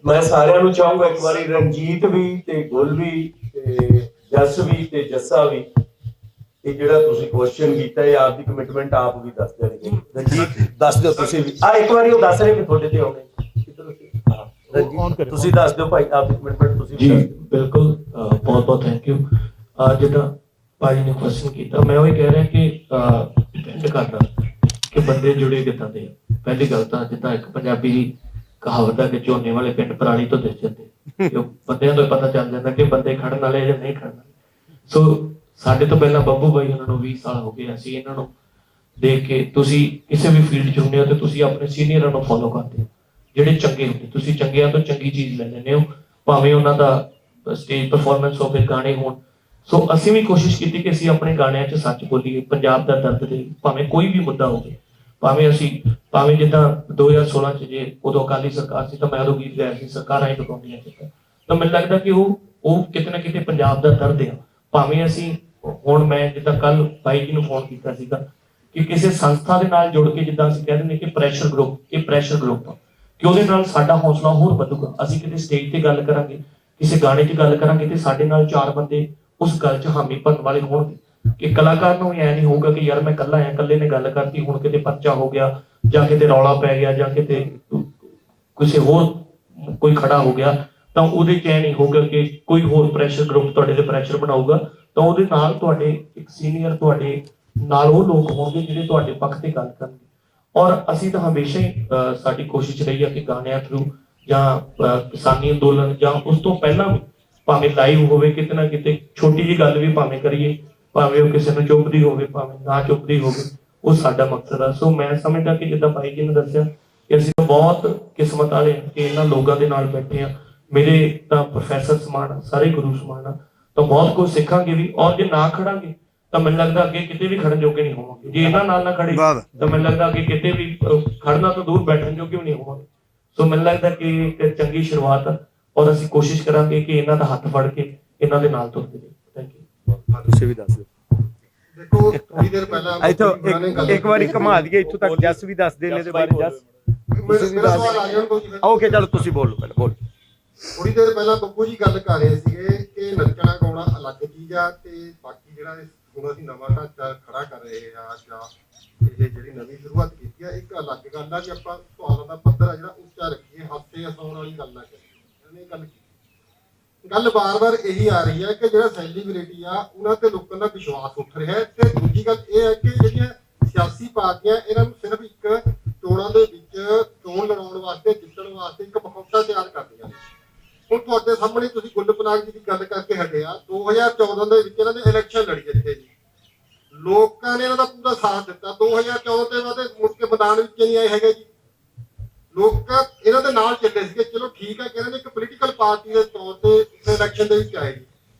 ਮੈਂ ਸਾਰਿਆਂ ਨੂੰ ਚਾਹੂੰਗਾ ਇੱਕ ਵਾਰੀ ਰਣਜੀਤ ਵੀ ਤੇ ਗੁਲ ਵੀ ਤੇ ਜਸ ਵੀ ਤੇ ਜੱਸਾ ਵੀ ਇਹ ਜਿਹੜਾ ਤੁਸੀਂ ਕੁਐਸਚਨ ਕੀਤਾ ਇਹ ਆਪ ਦੀ ਕਮਿਟਮੈਂਟ ਆਪ ਵੀ ਦੱਸ ਦੇਣਗੇ। ਰਣਜੀਤ ਦੱਸ ਦਿਓ ਤੁਸੀਂ ਵੀ ਇੱਕ ਵਾਰੀ ਉਹ ਦੱਸ ਰਹੇ ਕਿ ਤੁਹਾਡੇ ਤੇ ਆਉਣੇ ਤੁਸੀਂ ਦੱਸ ਦਿਓ ਭਾਈ ਆਪ ਦੀ ਕਮਿਟਮੈਂਟ ਤੁਸੀਂ ਜੀ ਬਿਲਕੁਲ ਬਹੁਤ ਬਹੁਤ ਥੈਂਕ ਯੂ। ਜਿੱਦਾਂ ਭਾਜੀ ਨੇ ਕੁਐਸਚਨ ਕੀਤਾ ਮੈਂ ਉਹੀ ਕਹਿ ਰਿਹਾ ਕਿ ਡਿਪੈਂਡ ਕਰਦਾ ਕਿ ਬੰਦੇ ਜੁੜੇ ਕਿੱਦਾਂ ਦੇ। ਪਹਿਲੀ ਗੱਲ ਤਾਂ ਜਿੱਦਾਂ ਇੱਕ ਪੰਜਾਬੀ ਦੀ ਕਹਾਵਤ ਹੈ ਕਿ ਝੋਨੇ ਵਾਲੇ ਪਿੰਡ ਪਰਾਲੀ ਤੋਂ ਦਿਸ ਜਾਂਦੇ, ਉਹ ਬੰਦਿਆਂ ਤੋਂ ਪਤਾ ਚੱਲ ਜਾਂਦਾ ਕਿ ਬੰਦੇ ਖੜਨ ਵਾਲੇ ਜਾਂ ਨਹੀਂ ਖੜਨ ਵਾਲੇ। ਸੋ ਸਾਡੇ ਤੋਂ ਪਹਿਲਾਂ ਬੱਬੂ ਬਾਈ ਉਹਨਾਂ ਨੂੰ 20 ਸਾਲ ਹੋ ਗਏ, ਅਸੀਂ ਇਹਨਾਂ ਨੂੰ ਦੇਖ ਕੇ ਤੁਸੀਂ ਕਿਸੇ ਵੀ ਫੀਲਡ 'ਚ ਹੁੰਦੇ ਹੋ ਤੇ ਤੁਸੀਂ ਆਪਣੇ ਸੀਨੀਅਰਾਂ ਨੂੰ ਫੋਲੋ ਕਰਦੇ ਹੋ ਜਿਹੜੇ ਚੰਗੇ ਹੁੰਦੇ, ਤੁਸੀਂ ਚੰਗਿਆਂ ਤੋਂ ਚੰਗੀ ਚੀਜ਼ ਲੈ ਲੈਂਦੇ ਹੋ ਭਾਵੇਂ ਉਹਨਾਂ ਦਾ ਸਟੇਜ ਪਰਫਾਰਮੈਂਸ ਹੋਵੇ, ਗਾਣੇ ਹੋਣ। ਸੋ ਅਸੀਂ ਵੀ ਕੋਸ਼ਿਸ਼ ਕੀਤੀ ਕਿ ਅਸੀਂ ਆਪਣੇ ਗਾਣਿਆਂ 'ਚ ਸੱਚ ਬੋਲੀਏ, ਪੰਜਾਬ ਦਾ ਦਰਦ ਦੇ ਭਾਵੇਂ ਕੋਈ ਵੀ ਮੁੱਦਾ ਹੋਵੇ, ਭਾਵੇਂ ਜਿੱਦਾਂ 2016 'ਚ ਜੇ ਉਦੋਂ ਅਕਾਲੀ ਸਰਕਾਰ ਸੀ ਤਾਂ ਮੈਂ ਉਦੋਂ ਗੀਤ ਗਾਇਆ ਸੀ ਸਰਕਾਰਾਂ ਹੀ ਟੁਕਾਉਂਦੀਆਂ ਚੀਜ਼ਾਂ, ਤਾਂ ਮੈਨੂੰ ਲੱਗਦਾ ਕਿ ਉਹ ਕਿਤੇ ਨਾ ਕਿਤੇ ਪੰਜਾਬ ਦਾ ਦਰਦ ਆ। ਭਾਵੇਂ ਅਸੀਂ ਹੁਣ ਮੈਂ ਜਿੱਦਾਂ ਕੱਲ ਬਾਈ ਜੀ ਨੂੰ ਫੋਨ ਕੀਤਾ ਸੀਗਾ ਕਿ ਕਿਸੇ ਸੰਸਥਾ ਦੇ ਨਾਲ ਜੁੜ ਕੇ ਜਿੱਦਾਂ ਅਸੀਂ ਕਹਿ ਦਿੰਦੇ ਕਿ ਪ੍ਰੈਸ਼ਰ ਗਰੁੱਪ ਕਿ ਉਹਦੇ ਨਾਲ ਸਾਡਾ ਹੌਸਲਾ ਹੋਰ ਵਧੂਗਾ। ਅਸੀਂ ਕਿਤੇ ਸਟੇਜ ਤੇ ਗੱਲ ਕਰਾਂਗੇ, ਕਿਸੇ ਗਾਣੇ 'ਚ ਗੱਲ ਕਰਾਂਗੇ ਤੇ ਸਾਡੇ ਨਾਲ 4 ਬੰਦੇ ਉਸ ਗੱਲ 'ਚ ਹਾਮੀ ਭਰਨ ਵਾਲੇ ਹੋਣਗੇ ਕਿ ਕਲਾਕਾਰ ਨੂੰ ਐ ਨਹੀਂ ਹੋਊਗਾ ਕਿ ਯਾਰ ਮੈਂ ਇਕੱਲਾ ਆ, ਇਕੱਲੇ ਨੇ ਗੱਲ ਕਰਤੀ ਹੁਣ ਕਿਤੇ ਪਰਚਾ ਹੋ ਗਿਆ ਜਾਂ ਕਿਤੇ ਰੌਲਾ ਪੈ ਗਿਆ ਜਾਂ ਕਿਤੇ ਕਿਸੇ ਹੋਰ ਕੋਈ ਖੜਾ ਹੋ ਗਿਆ ਤਾਂ ਉਹਦੇ 'ਚ ਐ ਨਹੀਂ ਹੋਊਗਾ ਕਿ ਕੋਈ ਹੋਰ ਪ੍ਰੈਸ਼ਰ ਗਰੁੱਪ ਤੁਹਾਡੇ ਤੇ ਪ੍ਰੈਸ਼ਰ ਬਣਾਊਗਾ। ਤਾਂ ਉਹਦੇ ਨਾਲ ਤੁਹਾਡੇ ਇੱਕ ਸੀਨੀਅਰ ਤੁਹਾਡੇ ਨਾਲ ਉਹ ਲੋਕ ਹੋਣਗੇ ਜਿਹੜੇ ਤੁਹਾਡੇ ਪੱਖ ਤੇ ਗੱਲ ਕਰਨਗੇ। ਔਰ ਅਸੀਂ ਤਾਂ ਹਮੇਸ਼ਾ ਹੀ ਸਾਡੀ ਕੋਸ਼ਿਸ਼ ਰਹੀ ਹੈ ਕਿ ਗਾਣਿਆਂ ਥਰੂ ਜਾਂ ਕਿਸਾਨੀ ਅੰਦੋਲਨ ਜਾਂ ਉਸ ਤੋਂ ਪਹਿਲਾਂ ਵੀ ਭਾਵੇਂ ਲਾਈਵ ਹੋਵੇ ਕਿਤੇ ਨਾ ਕਿਤੇ ਛੋਟੀ ਜਿਹੀ ਗੱਲ ਵੀ ਭਾਵੇਂ ਕਰੀਏ, ਭਾਵੇਂ ਉਹ ਕਿਸੇ ਨੂੰ ਚੁੱਭਦੀ ਹੋਵੇ ਭਾਵੇਂ ਨਾ ਚੁੱਭਦੀ ਹੋਵੇ, ਉਹ ਸਾਡਾ ਮਕਸਦ ਆ। ਸੋ ਮੈਂ ਸਮਝਦਾ ਕਿ ਜਿੱਦਾਂ ਭਾਈ ਜੀ ਨੇ ਦੱਸਿਆ ਕਿ ਅਸੀਂ ਬਹੁਤ ਕਿਸਮਤ ਵਾਲੇ ਕਿ ਇਹਨਾਂ ਲੋਕਾਂ ਦੇ ਨਾਲ ਬੈਠੇ ਆ। ਮੇਰੇ ਤਾਂ ਪ੍ਰੋਫੈਸਰ ਸਮਾਨ ਸਾਰੇ ਗੁਰੂ ਸਮਾਨ ਆ, ਤਾਂ ਬਹੁਤ ਕੁਝ ਸਿੱਖਾਂਗੇ ਵੀ। ਔਰ ਜੇ ਨਾ ਖੜਾਂਗੇ ਤਾਂ ਮੈਨੂੰ ਲੱਗਦਾ ਅੱਗੇ ਕਿਤੇ ਵੀ ਖੜਨ ਜੋਗੇ ਨਹੀਂ ਹੋਵਾਂਗੇ। ਜੇ ਇਹਨਾਂ ਨਾਲ ਨਾ ਖੜੇ ਤਾਂ ਮੈਨੂੰ ਲੱਗਦਾ ਅੱਗੇ ਕਿਤੇ ਵੀ ਖੜਨਾ ਤੋਂ ਦੂਰ ਬੈਠਣ ਜੋਗੇ ਵੀ ਨਹੀਂ ਹੋਵਾਂਗੇ। ਸੋ ਮੈਨੂੰ ਲੱਗਦਾ ਕਿ ਇੱਕ ਚੰਗੀ ਸ਼ੁਰੂਆਤ ਆ ਔਰ ਅਸੀਂ ਕੋਸ਼ਿਸ਼ ਕਰਾਂਗੇ ਕਿ ਇਹਨਾਂ ਦਾ ਹੱਥ ਫੜ ਕੇ ਇਹਨਾਂ ਦੇ ਨਾਲ ਤੁਰਦੇ ਰਹੀਏ। Thank you. ਤੁਸੀਂ ਵੀ ਦੱਸ ਦਿਓ। ਦੇਖੋ ਥੋੜੀ ਦੇਰ ਪਹਿਲਾਂ ਇੱਥੋਂ ਇੱਕ ਵਾਰੀ ਘੁਮਾ ਦਈਏ ਇੱਥੋਂ ਤੱਕ, ਜੱਸ ਵੀ ਦੱਸ ਦੇ ਇਹਦੇ ਬਾਰੇ। ਜੱਸ ਤੁਸੀਂ ਵੀ ਦੱਸ। ਓਕੇ ਚਲੋ ਤੁਸੀਂ ਬੋਲੋ ਪਹਿਲਾਂ ਬੋਲ। ਥੋੜੀ ਦੇਰ ਪਹਿਲਾਂ ਬੱਬੂ ਜੀ ਗੱਲ ਕਰ ਰਹੇ ਸੀਗੇ ਕਿ ਨੱਚਣਾ ਗਾਉਣਾ ਅਲੱਗ ਚੀਜ਼ ਆ ਤੇ ਬਾਕੀ ਜਿਹੜਾ ਹੁਣ ਅਸੀਂ ਨਵਾਂ ਢਾਂਚਾ ਖੜਾ ਕਰ ਰਹੇ ਆ ਜਾਂ ਇਹ ਜਿਹੜੀ ਨਵੀਂ ਸ਼ੁਰੂਆਤ ਕੀਤੀ ਆ ਇੱਕ ਅਲੱਗ ਗੱਲ ਆ ਕਿ ਆਪਾਂ ਸਵਾਲਾਂ ਦਾ ਪੱਧਰ ਆ ਜਿਹੜਾ ਉੱਚਾ ਰੱਖੀਏ, ਹਾਸੇ ਹਸਾਉਣ ਵਾਲੀ ਗੱਲ ਨਾ ਕਰੀਏ। ਗੱਲ ਬਾਰ-ਬਾਰ ਇਹੀ ਆ ਰਹੀ ਹੈ ਕਿ ਜਿਹੜਾ ਸੈਲੀਬ੍ਰਿਟੀ ਆ ਉਹਨਾਂ ਤੇ ਲੋਕਾਂ ਦਾ ਵਿਸ਼ਵਾਸ ਉੱਠ ਰਿਹਾ ਹੈ। ਤੇ ਦੂਜੀ ਗੱਲ ਇਹ ਹੈ ਕਿ ਜਿਹੜੀਆਂ ਸਿਆਸੀ ਪਾਰਟੀਆਂ ਇਹਨਾਂ ਨੂੰ ਸਿਰਫ ਇੱਕ ਚੋਣਾਂ ਦੇ ਵਿੱਚ ਚੋਣ ਲੜਾਉਣ ਵਾਸਤੇ, ਜਿੱਤਣ ਵਾਸਤੇ ਇੱਕ ਮਖੌਟਾ ਤਿਆਰ ਕਰਦੀਆਂ ਨੇ। ਹੁਣ ਤੁਹਾਡੇ ਸਾਹਮਣੇ ਤੁਸੀਂ ਗੁੱਲ ਪਨਾਗ ਜੀ ਦੀ ਗੱਲ ਕਰਕੇ ਹਟੇ ਆ, 2014 ਦੇ ਵਿੱਚ ਇਹਨਾਂ ਨੇ ਇਲੈਕਸ਼ਨ ਲੜੀ ਇੱਥੇ ਜੀ, ਲੋਕਾਂ ਨੇ ਇਹਨਾਂ ਦਾ ਪੂਰਾ ਸਾਥ ਦਿੱਤਾ। 2014 ਤੇ ਬਾਅਦ ਮੁੜ ਕੇ ਮੈਦਾਨ ਵਿੱਚ ਨਹੀਂ ਆਏ ਹੈਗੇ ਜੀ, ਲੋਕ ਇਹਨਾਂ ਦੇ ਨਾਲ ਚੱਲੇ ਸੀਗੇ। ਚਲੋ ਠੀਕ ਹੈ ਕਿ ਇਹਨਾਂ ਨੇ ਇੱਕ ਪੋਲੀਟੀਕਲ ਪਾਰਟੀ ਦੇ ਤੌਰ ਤੇ ਇਸ ਇਲੈਕਸ਼ਨ ਦੇ ਵਿੱਚ ਆਏ ਜੀ।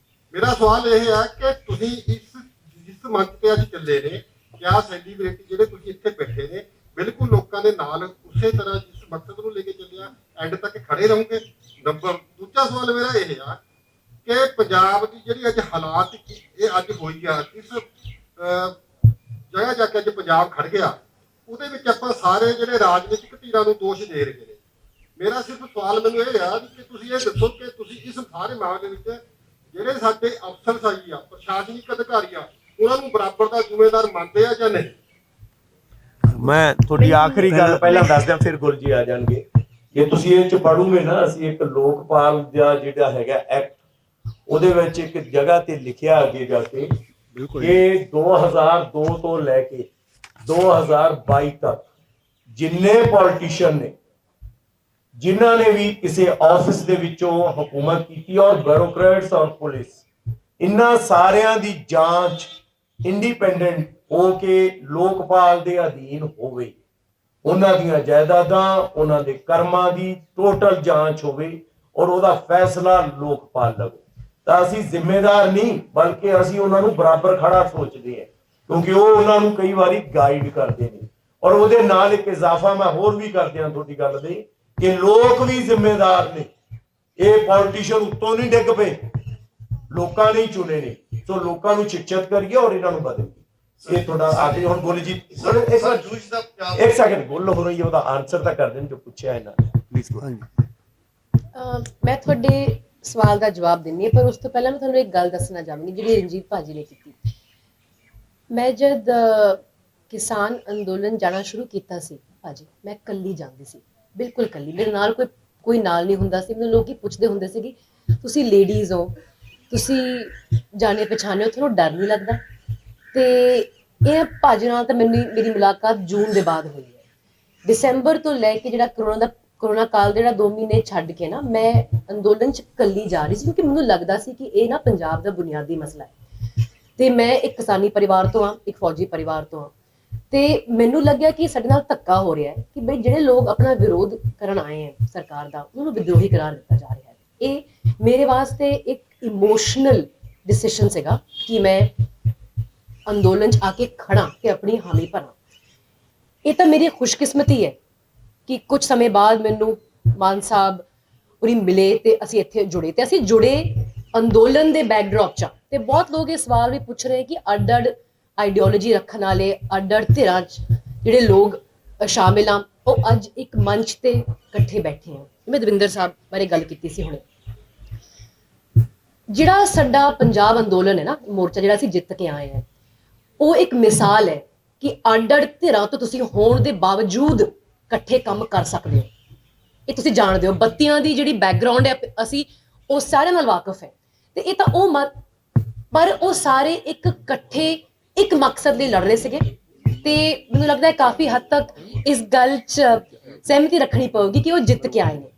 ਮੇਰਾ ਸਵਾਲ ਇਹ ਹੈ ਕਿ ਤੁਸੀਂ ਜਿਸ ਮੰਚ ਤੇ ਅੱਜ ਚੱਲੇ ਨੇ, ਕਿਆ ਸੈਲੀਬ੍ਰਿਟੀ ਜਿਹੜੇ ਤੁਸੀਂ ਇੱਥੇ ਬੈਠੇ ਨੇ ਬਿਲਕੁਲ ਲੋਕਾਂ ਦੇ ਨਾਲ ਉਸੇ ਤਰ੍ਹਾਂ ਜਿਸ ਮਕਸਦ ਨੂੰ ਲੈ ਕੇ ਚੱਲਿਆ ਐਂਡ ਤੱਕ ਖੜੇ ਰਹੋਗੇ? ਦੂਜਾ ਸਵਾਲ ਮੇਰਾ ਇਹ ਆ ਕਿ ਪੰਜਾਬ ਦੀ ਜਿਹੜੀ ਅੱਜ ਹਾਲਾਤ ਇਹ ਅੱਜ ਹੋਈ ਆ, ਕਿਸ ਜਗ੍ਹਾ ਜਾ ਕੇ ਅੱਜ ਪੰਜਾਬ ਖੜ ਗਿਆ, ਉਹਦੇ ਵਿੱਚ ਆਪਾਂ ਸਾਰੇ ਜਿਹੜੇ ਰਾਜਨੀਤਿਕ ਧਿਰਾਂ ਨੂੰ ਦੋਸ਼ ਦੇ ਰਹੇ ਨੇ। ਮੇਰਾ ਸਿਰਫ ਸਵਾਲ ਮੈਨੂੰ ਇਹ ਆ ਕਿ ਤੁਸੀਂ ਇਹ ਦੱਸੋ ਕਿ ਤੁਸੀਂ ਇਸ ਸਾਰੇ ਮਾਮਲੇ ਵਿੱਚ ਜਿਹੜੇ ਸਾਡੇ ਅਫਸਰਸ਼ਾਹੀ ਆ, ਪ੍ਰਸ਼ਾਸਨਿਕ ਅਧਿਕਾਰੀ ਆ, ਉਹਨਾਂ ਨੂੰ ਬਰਾਬਰ ਦਾ ਜ਼ਿੰਮੇਦਾਰ ਮੰਨਦੇ ਆ ਜਾਂ ਨਹੀਂ? ਮੈਂ ਤੁਹਾਡੀ ਆਖਰੀ ਗੱਲ ਪਹਿਲਾਂ ਦੱਸ ਦਿਆਂ ਫਿਰ ਗੁਰੂ ਜੀ ਆ ਜਾਣਗੇ। ਜੇ ਤੁਸੀਂ ਇਹ ਚ ਪੜੋਗੇ ਨਾ, ਅਸੀਂ ਇੱਕ ਲੋਕਪਾਲ ਦਾ ਜਿਹੜਾ ਹੈਗਾ ਐਕਟ ਉਹਦੇ ਵਿੱਚ ਇੱਕ ਜਗ੍ਹਾ ਤੇ ਲਿਖਿਆ ਅੱਗੇ ਜਾ ਕੇ ਕਿ 2002 ਤੋਂ ਲੈ ਕੇ 2022 ਤੱਕ ਜਿੰਨੇ ਪੋਲੀਟੀਸ਼ੀਅਨ ਨੇ ਜਿਨ੍ਹਾਂ ਨੇ ਵੀ ਕਿਸੇ ਆਫਿਸ ਦੇ ਵਿੱਚੋਂ ਹਕੂਮਤ ਕੀਤੀ ਔਰ ਬਿਊਰੋਕਰੇਟਸ ਔਰ ਪੁਲਿਸ, ਇਹਨਾਂ ਸਾਰਿਆਂ ਦੀ ਜਾਂਚ ਇੰਡੀਪੈਂਡੈਂਟ ਹੋ ਕੇ ਲੋਕਪਾਲ ਦੇ ਅਧੀਨ ਹੋਵੇ, ਉਹਨਾਂ ਦੀਆਂ ਜਾਇਦਾਦਾਂ ਉਹਨਾਂ ਦੇ ਕਰਮਾਂ ਦੀ ਟੋਟਲ ਜਾਂਚ ਹੋਵੇ ਔਰ ਉਹਦਾ ਫੈਸਲਾ ਲੋਕਪਾਲ ਲਵੇ। ਤਾਂ ਅਸੀਂ ਜ਼ਿੰਮੇਦਾਰ ਨਹੀਂ ਬਲਕਿ ਅਸੀਂ ਉਹਨਾਂ ਨੂੰ ਬਰਾਬਰ ਖੜਾ ਸੋਚਦੇ ਹਾਂ, ਕਿਉਂਕਿ ਉਹ ਉਹਨਾਂ ਨੂੰ ਕਈ ਵਾਰੀ ਗਾਈਡ ਕਰਦੇ ਨੇ। ਔਰ ਉਹਦੇ ਨਾਲ ਇੱਕ ਇਜ਼ਾਫਾ ਮੈਂ ਹੋਰ ਵੀ ਕਰ ਦਿਆਂ ਤੁਹਾਡੀ ਗੱਲ ਦੇ ਕਿ ਲੋਕ ਵੀ ਜ਼ਿੰਮੇਦਾਰ ਨੇ। ਇਹ ਪੋਲੀਟੀਸ਼ੀਅਨ ਉੱਤੋਂ ਨਹੀਂ ਡਿੱਗ ਪਏ, ਲੋਕਾਂ ਨੇ ਹੀ ਚੁਣੇ ਨੇ। ਸੋ ਲੋਕਾਂ ਨੂੰ ਸ਼ਿਕਸ਼ਤ ਕਰੀਏ ਔਰ ਇਹਨਾਂ ਨੂੰ ਬਦਲੀਏ। ਇਹ ਤੁਹਾਡਾ ਆਖਰੀ ਹੁਣ ਗੋਲੀ ਜੀ ਇੱਕ ਸੈਕਿੰਡ ਗੱਲ ਹੋ ਰਹੀ ਹੈ, ਉਹਦਾ ਆਨਸਰ ਤਾਂ ਕਰ ਦੇਣ ਜੋ ਪੁੱਛਿਆ ਇਹਨਾਂ ਨੇ ਪਲੀਜ਼। ਮੈਂ ਤੁਹਾਡੇ ਸਵਾਲ ਦਾ ਜਵਾਬ ਦਿੰਨੀ ਹਾਂ, ਪਰ ਉਸ ਤੋਂ ਪਹਿਲਾਂ ਮੈਂ ਤੁਹਾਨੂੰ ਇੱਕ ਗੱਲ ਦੱਸਣਾ ਚਾਹਾਂਗੀ ਜਿਹੜੀ ਰਣਜੀਤ ਭਾਜੀ ਨੇ ਕੀਤੀ। ਮੈਂ ਜਦ ਕਿਸਾਨ ਅੰਦੋਲਨ ਜਾਣਾ ਸ਼ੁਰੂ ਕੀਤਾ ਸੀ ਭਾਜੀ, ਮੈਂ ਇਕੱਲੀ ਜਾਂਦੀ ਸੀ, ਬਿਲਕੁਲ ਇਕੱਲੀ। ਮੇਰੇ ਨਾਲ ਕੋਈ ਨਾਲ ਨਹੀਂ ਹੁੰਦਾ ਸੀ। ਮੈਨੂੰ ਲੋਕ ਹੀ ਪੁੱਛਦੇ ਹੁੰਦੇ ਸੀ ਕਿ ਤੁਸੀਂ ਲੇਡੀਜ਼ ਹੋ, ਤੁਸੀਂ ਜਾਣੇ ਪਛਾਣੇ ਹੋ, ਤੁਹਾਨੂੰ ਡਰ ਨਹੀਂ ਲੱਗਦਾ? ਤੇ ਇਹ ਭਾਜੀ ਨਾਲ ਤਾਂ ਮੇਰੀ ਮੁਲਾਕਾਤ ਜੂਨ ਦੇ ਬਾਅਦ ਹੋਈ ਹੈ। ਦਸੰਬਰ ਤੋਂ ਲੈ ਕੇ ਜਿਹੜਾ ਕਰੋਨਾ ਕਾਲ ਜਿਹੜਾ 2 ਮਹੀਨੇ ਛੱਡ ਕੇ ਨਾ ਮੈਂ ਅੰਦੋਲਨ 'ਚ ਇਕੱਲੀ ਜਾ ਰਹੀ ਸੀ, ਕਿਉਂਕਿ ਮੈਨੂੰ ਲੱਗਦਾ ਸੀ ਕਿ ਇਹ ਨਾ ਪੰਜਾਬ ਦਾ ਬੁਨਿਆਦੀ ਮਸਲਾ ਹੈ। ਤੇ ਮੈਂ ਇੱਕ ਕਿਸਾਨੀ ਪਰਿਵਾਰ ਤੋਂ ਹਾਂ, ਇੱਕ ਫੌਜੀ ਪਰਿਵਾਰ ਤੋਂ ਹਾਂ, ਤੇ ਮੈਨੂੰ ਲੱਗਿਆ ਕਿ ਸਾਡੇ ਨਾਲ ਧੱਕਾ ਹੋ ਰਿਹਾ ਹੈ ਕਿ ਬਈ ਜਿਹੜੇ ਲੋਕ ਆਪਣਾ ਵਿਰੋਧ ਕਰਨ ਆਏ ਹੈ ਸਰਕਾਰ ਦਾ, ਉਹਨਾਂ ਨੂੰ ਵਿਦਰੋਹੀ ਕਰਾਰ ਦਿੱਤਾ ਜਾ ਰਿਹਾ ਹੈ। ਇਹ ਮੇਰੇ ਵਾਸਤੇ ਇੱਕ ਇਮੋਸ਼ਨਲ ਡਿਸੀਜਨ ਸੀਗਾ ਕਿ ਮੈਂ ਅੰਦੋਲਨ 'ਚ ਆ ਕੇ ਖੜਾ ਤੇ ਆਪਣੀ ਹਾਮੀ ਭਰਾਂ। ਇਹ ਤਾਂ ਮੇਰੀ ਖੁਸ਼ਕਿਸਮਤੀ ਹੈ ਕਿ ਕੁਝ ਸਮੇਂ ਬਾਅਦ ਮੈਨੂੰ ਮਾਨ ਸਾਹਿਬ ਉਰੀ ਮਿਲੇ ਤੇ ਅਸੀਂ ਇੱਥੇ ਜੁੜੇ, ਤੇ ਅਸੀਂ ਜੁੜੇ ਅੰਦੋਲਨ ਦੇ ਬੈਕਡ੍ਰੌਪ 'ਚ। ਤੇ ਬਹੁਤ ਲੋਕ ਇਹ ਸਵਾਲ ਵੀ ਪੁੱਛ ਰਹੇ ਕਿ ਅੱਡ-ਅੱਡ ਆਈਡੀਓਲੋਜੀ ਰੱਖਣ ਵਾਲੇ ਅੱਡ-ਅੱਡ ਧਿਰਾਂ 'ਚ ਜਿਹੜੇ ਲੋਕ ਸ਼ਾਮਿਲ ਆ, ਉਹ ਅੱਜ ਇੱਕ ਮੰਚ ਤੇ ਇਕੱਠੇ ਬੈਠੇ ਆ। ਮੈਂ ਦਵਿੰਦਰ ਸਾਹਿਬ ਬਾਰੇ ਗੱਲ ਕੀਤੀ ਸੀ ਹੁਣੇ। ਜਿਹੜਾ ਸਾਡਾ ਪੰਜਾਬ ਅੰਦੋਲਨ ਹੈ ਨਾ, ਮੋਰਚਾ ਜਿਹੜਾ ਅਸੀਂ ਜਿੱਤ ਕੇ ਆਏ ਹਾਂ, ਉਹ ਇੱਕ ਮਿਸਾਲ ਹੈ ਕਿ ਅੱਡ-ਅੱਡ ਧਿਰਾਂ ਤੋਂ ਤੁਸੀਂ ਹੋਣ ਦੇ ਬਾਵਜੂਦ ਇਕੱਠੇ ਕੰਮ ਕਰ ਸਕਦੇ ਹੋ। ਇਹ ਤੁਸੀਂ ਜਾਣਦੇ ਹੋ। ਬੱਤੀਆਂ ਦੀ ਜਿਹੜੀ ਬੈਕਗਰਾਉਂਡ ਹੈ ਅਸੀਂ ਉਹ ਸਾਰਿਆਂ ਨਾਲ ਵਾਕਿਫ ਹੈ। ਤੇ ਇਹ ਤਾਂ ਉਹ ਪਰ ਉਹ ਸਾਰੇ ਇੱਕ ਇਕੱਠੇ ਇੱਕ ਮਕਸਦ ਲਈ ਲੜ ਰਹੇ ਸੀਗੇ। ਤੇ ਮੈਨੂੰ ਲੱਗਦਾ ਹੈ ਕਾਫੀ ਹੱਦ ਤੱਕ ਇਸ ਗੱਲ 'ਚ ਸਹਿਮਤੀ ਰੱਖਣੀ ਪਊਗੀ ਕਿ ਉਹ ਜਿੱਤ ਕੇ ਆਏ ਨੇ।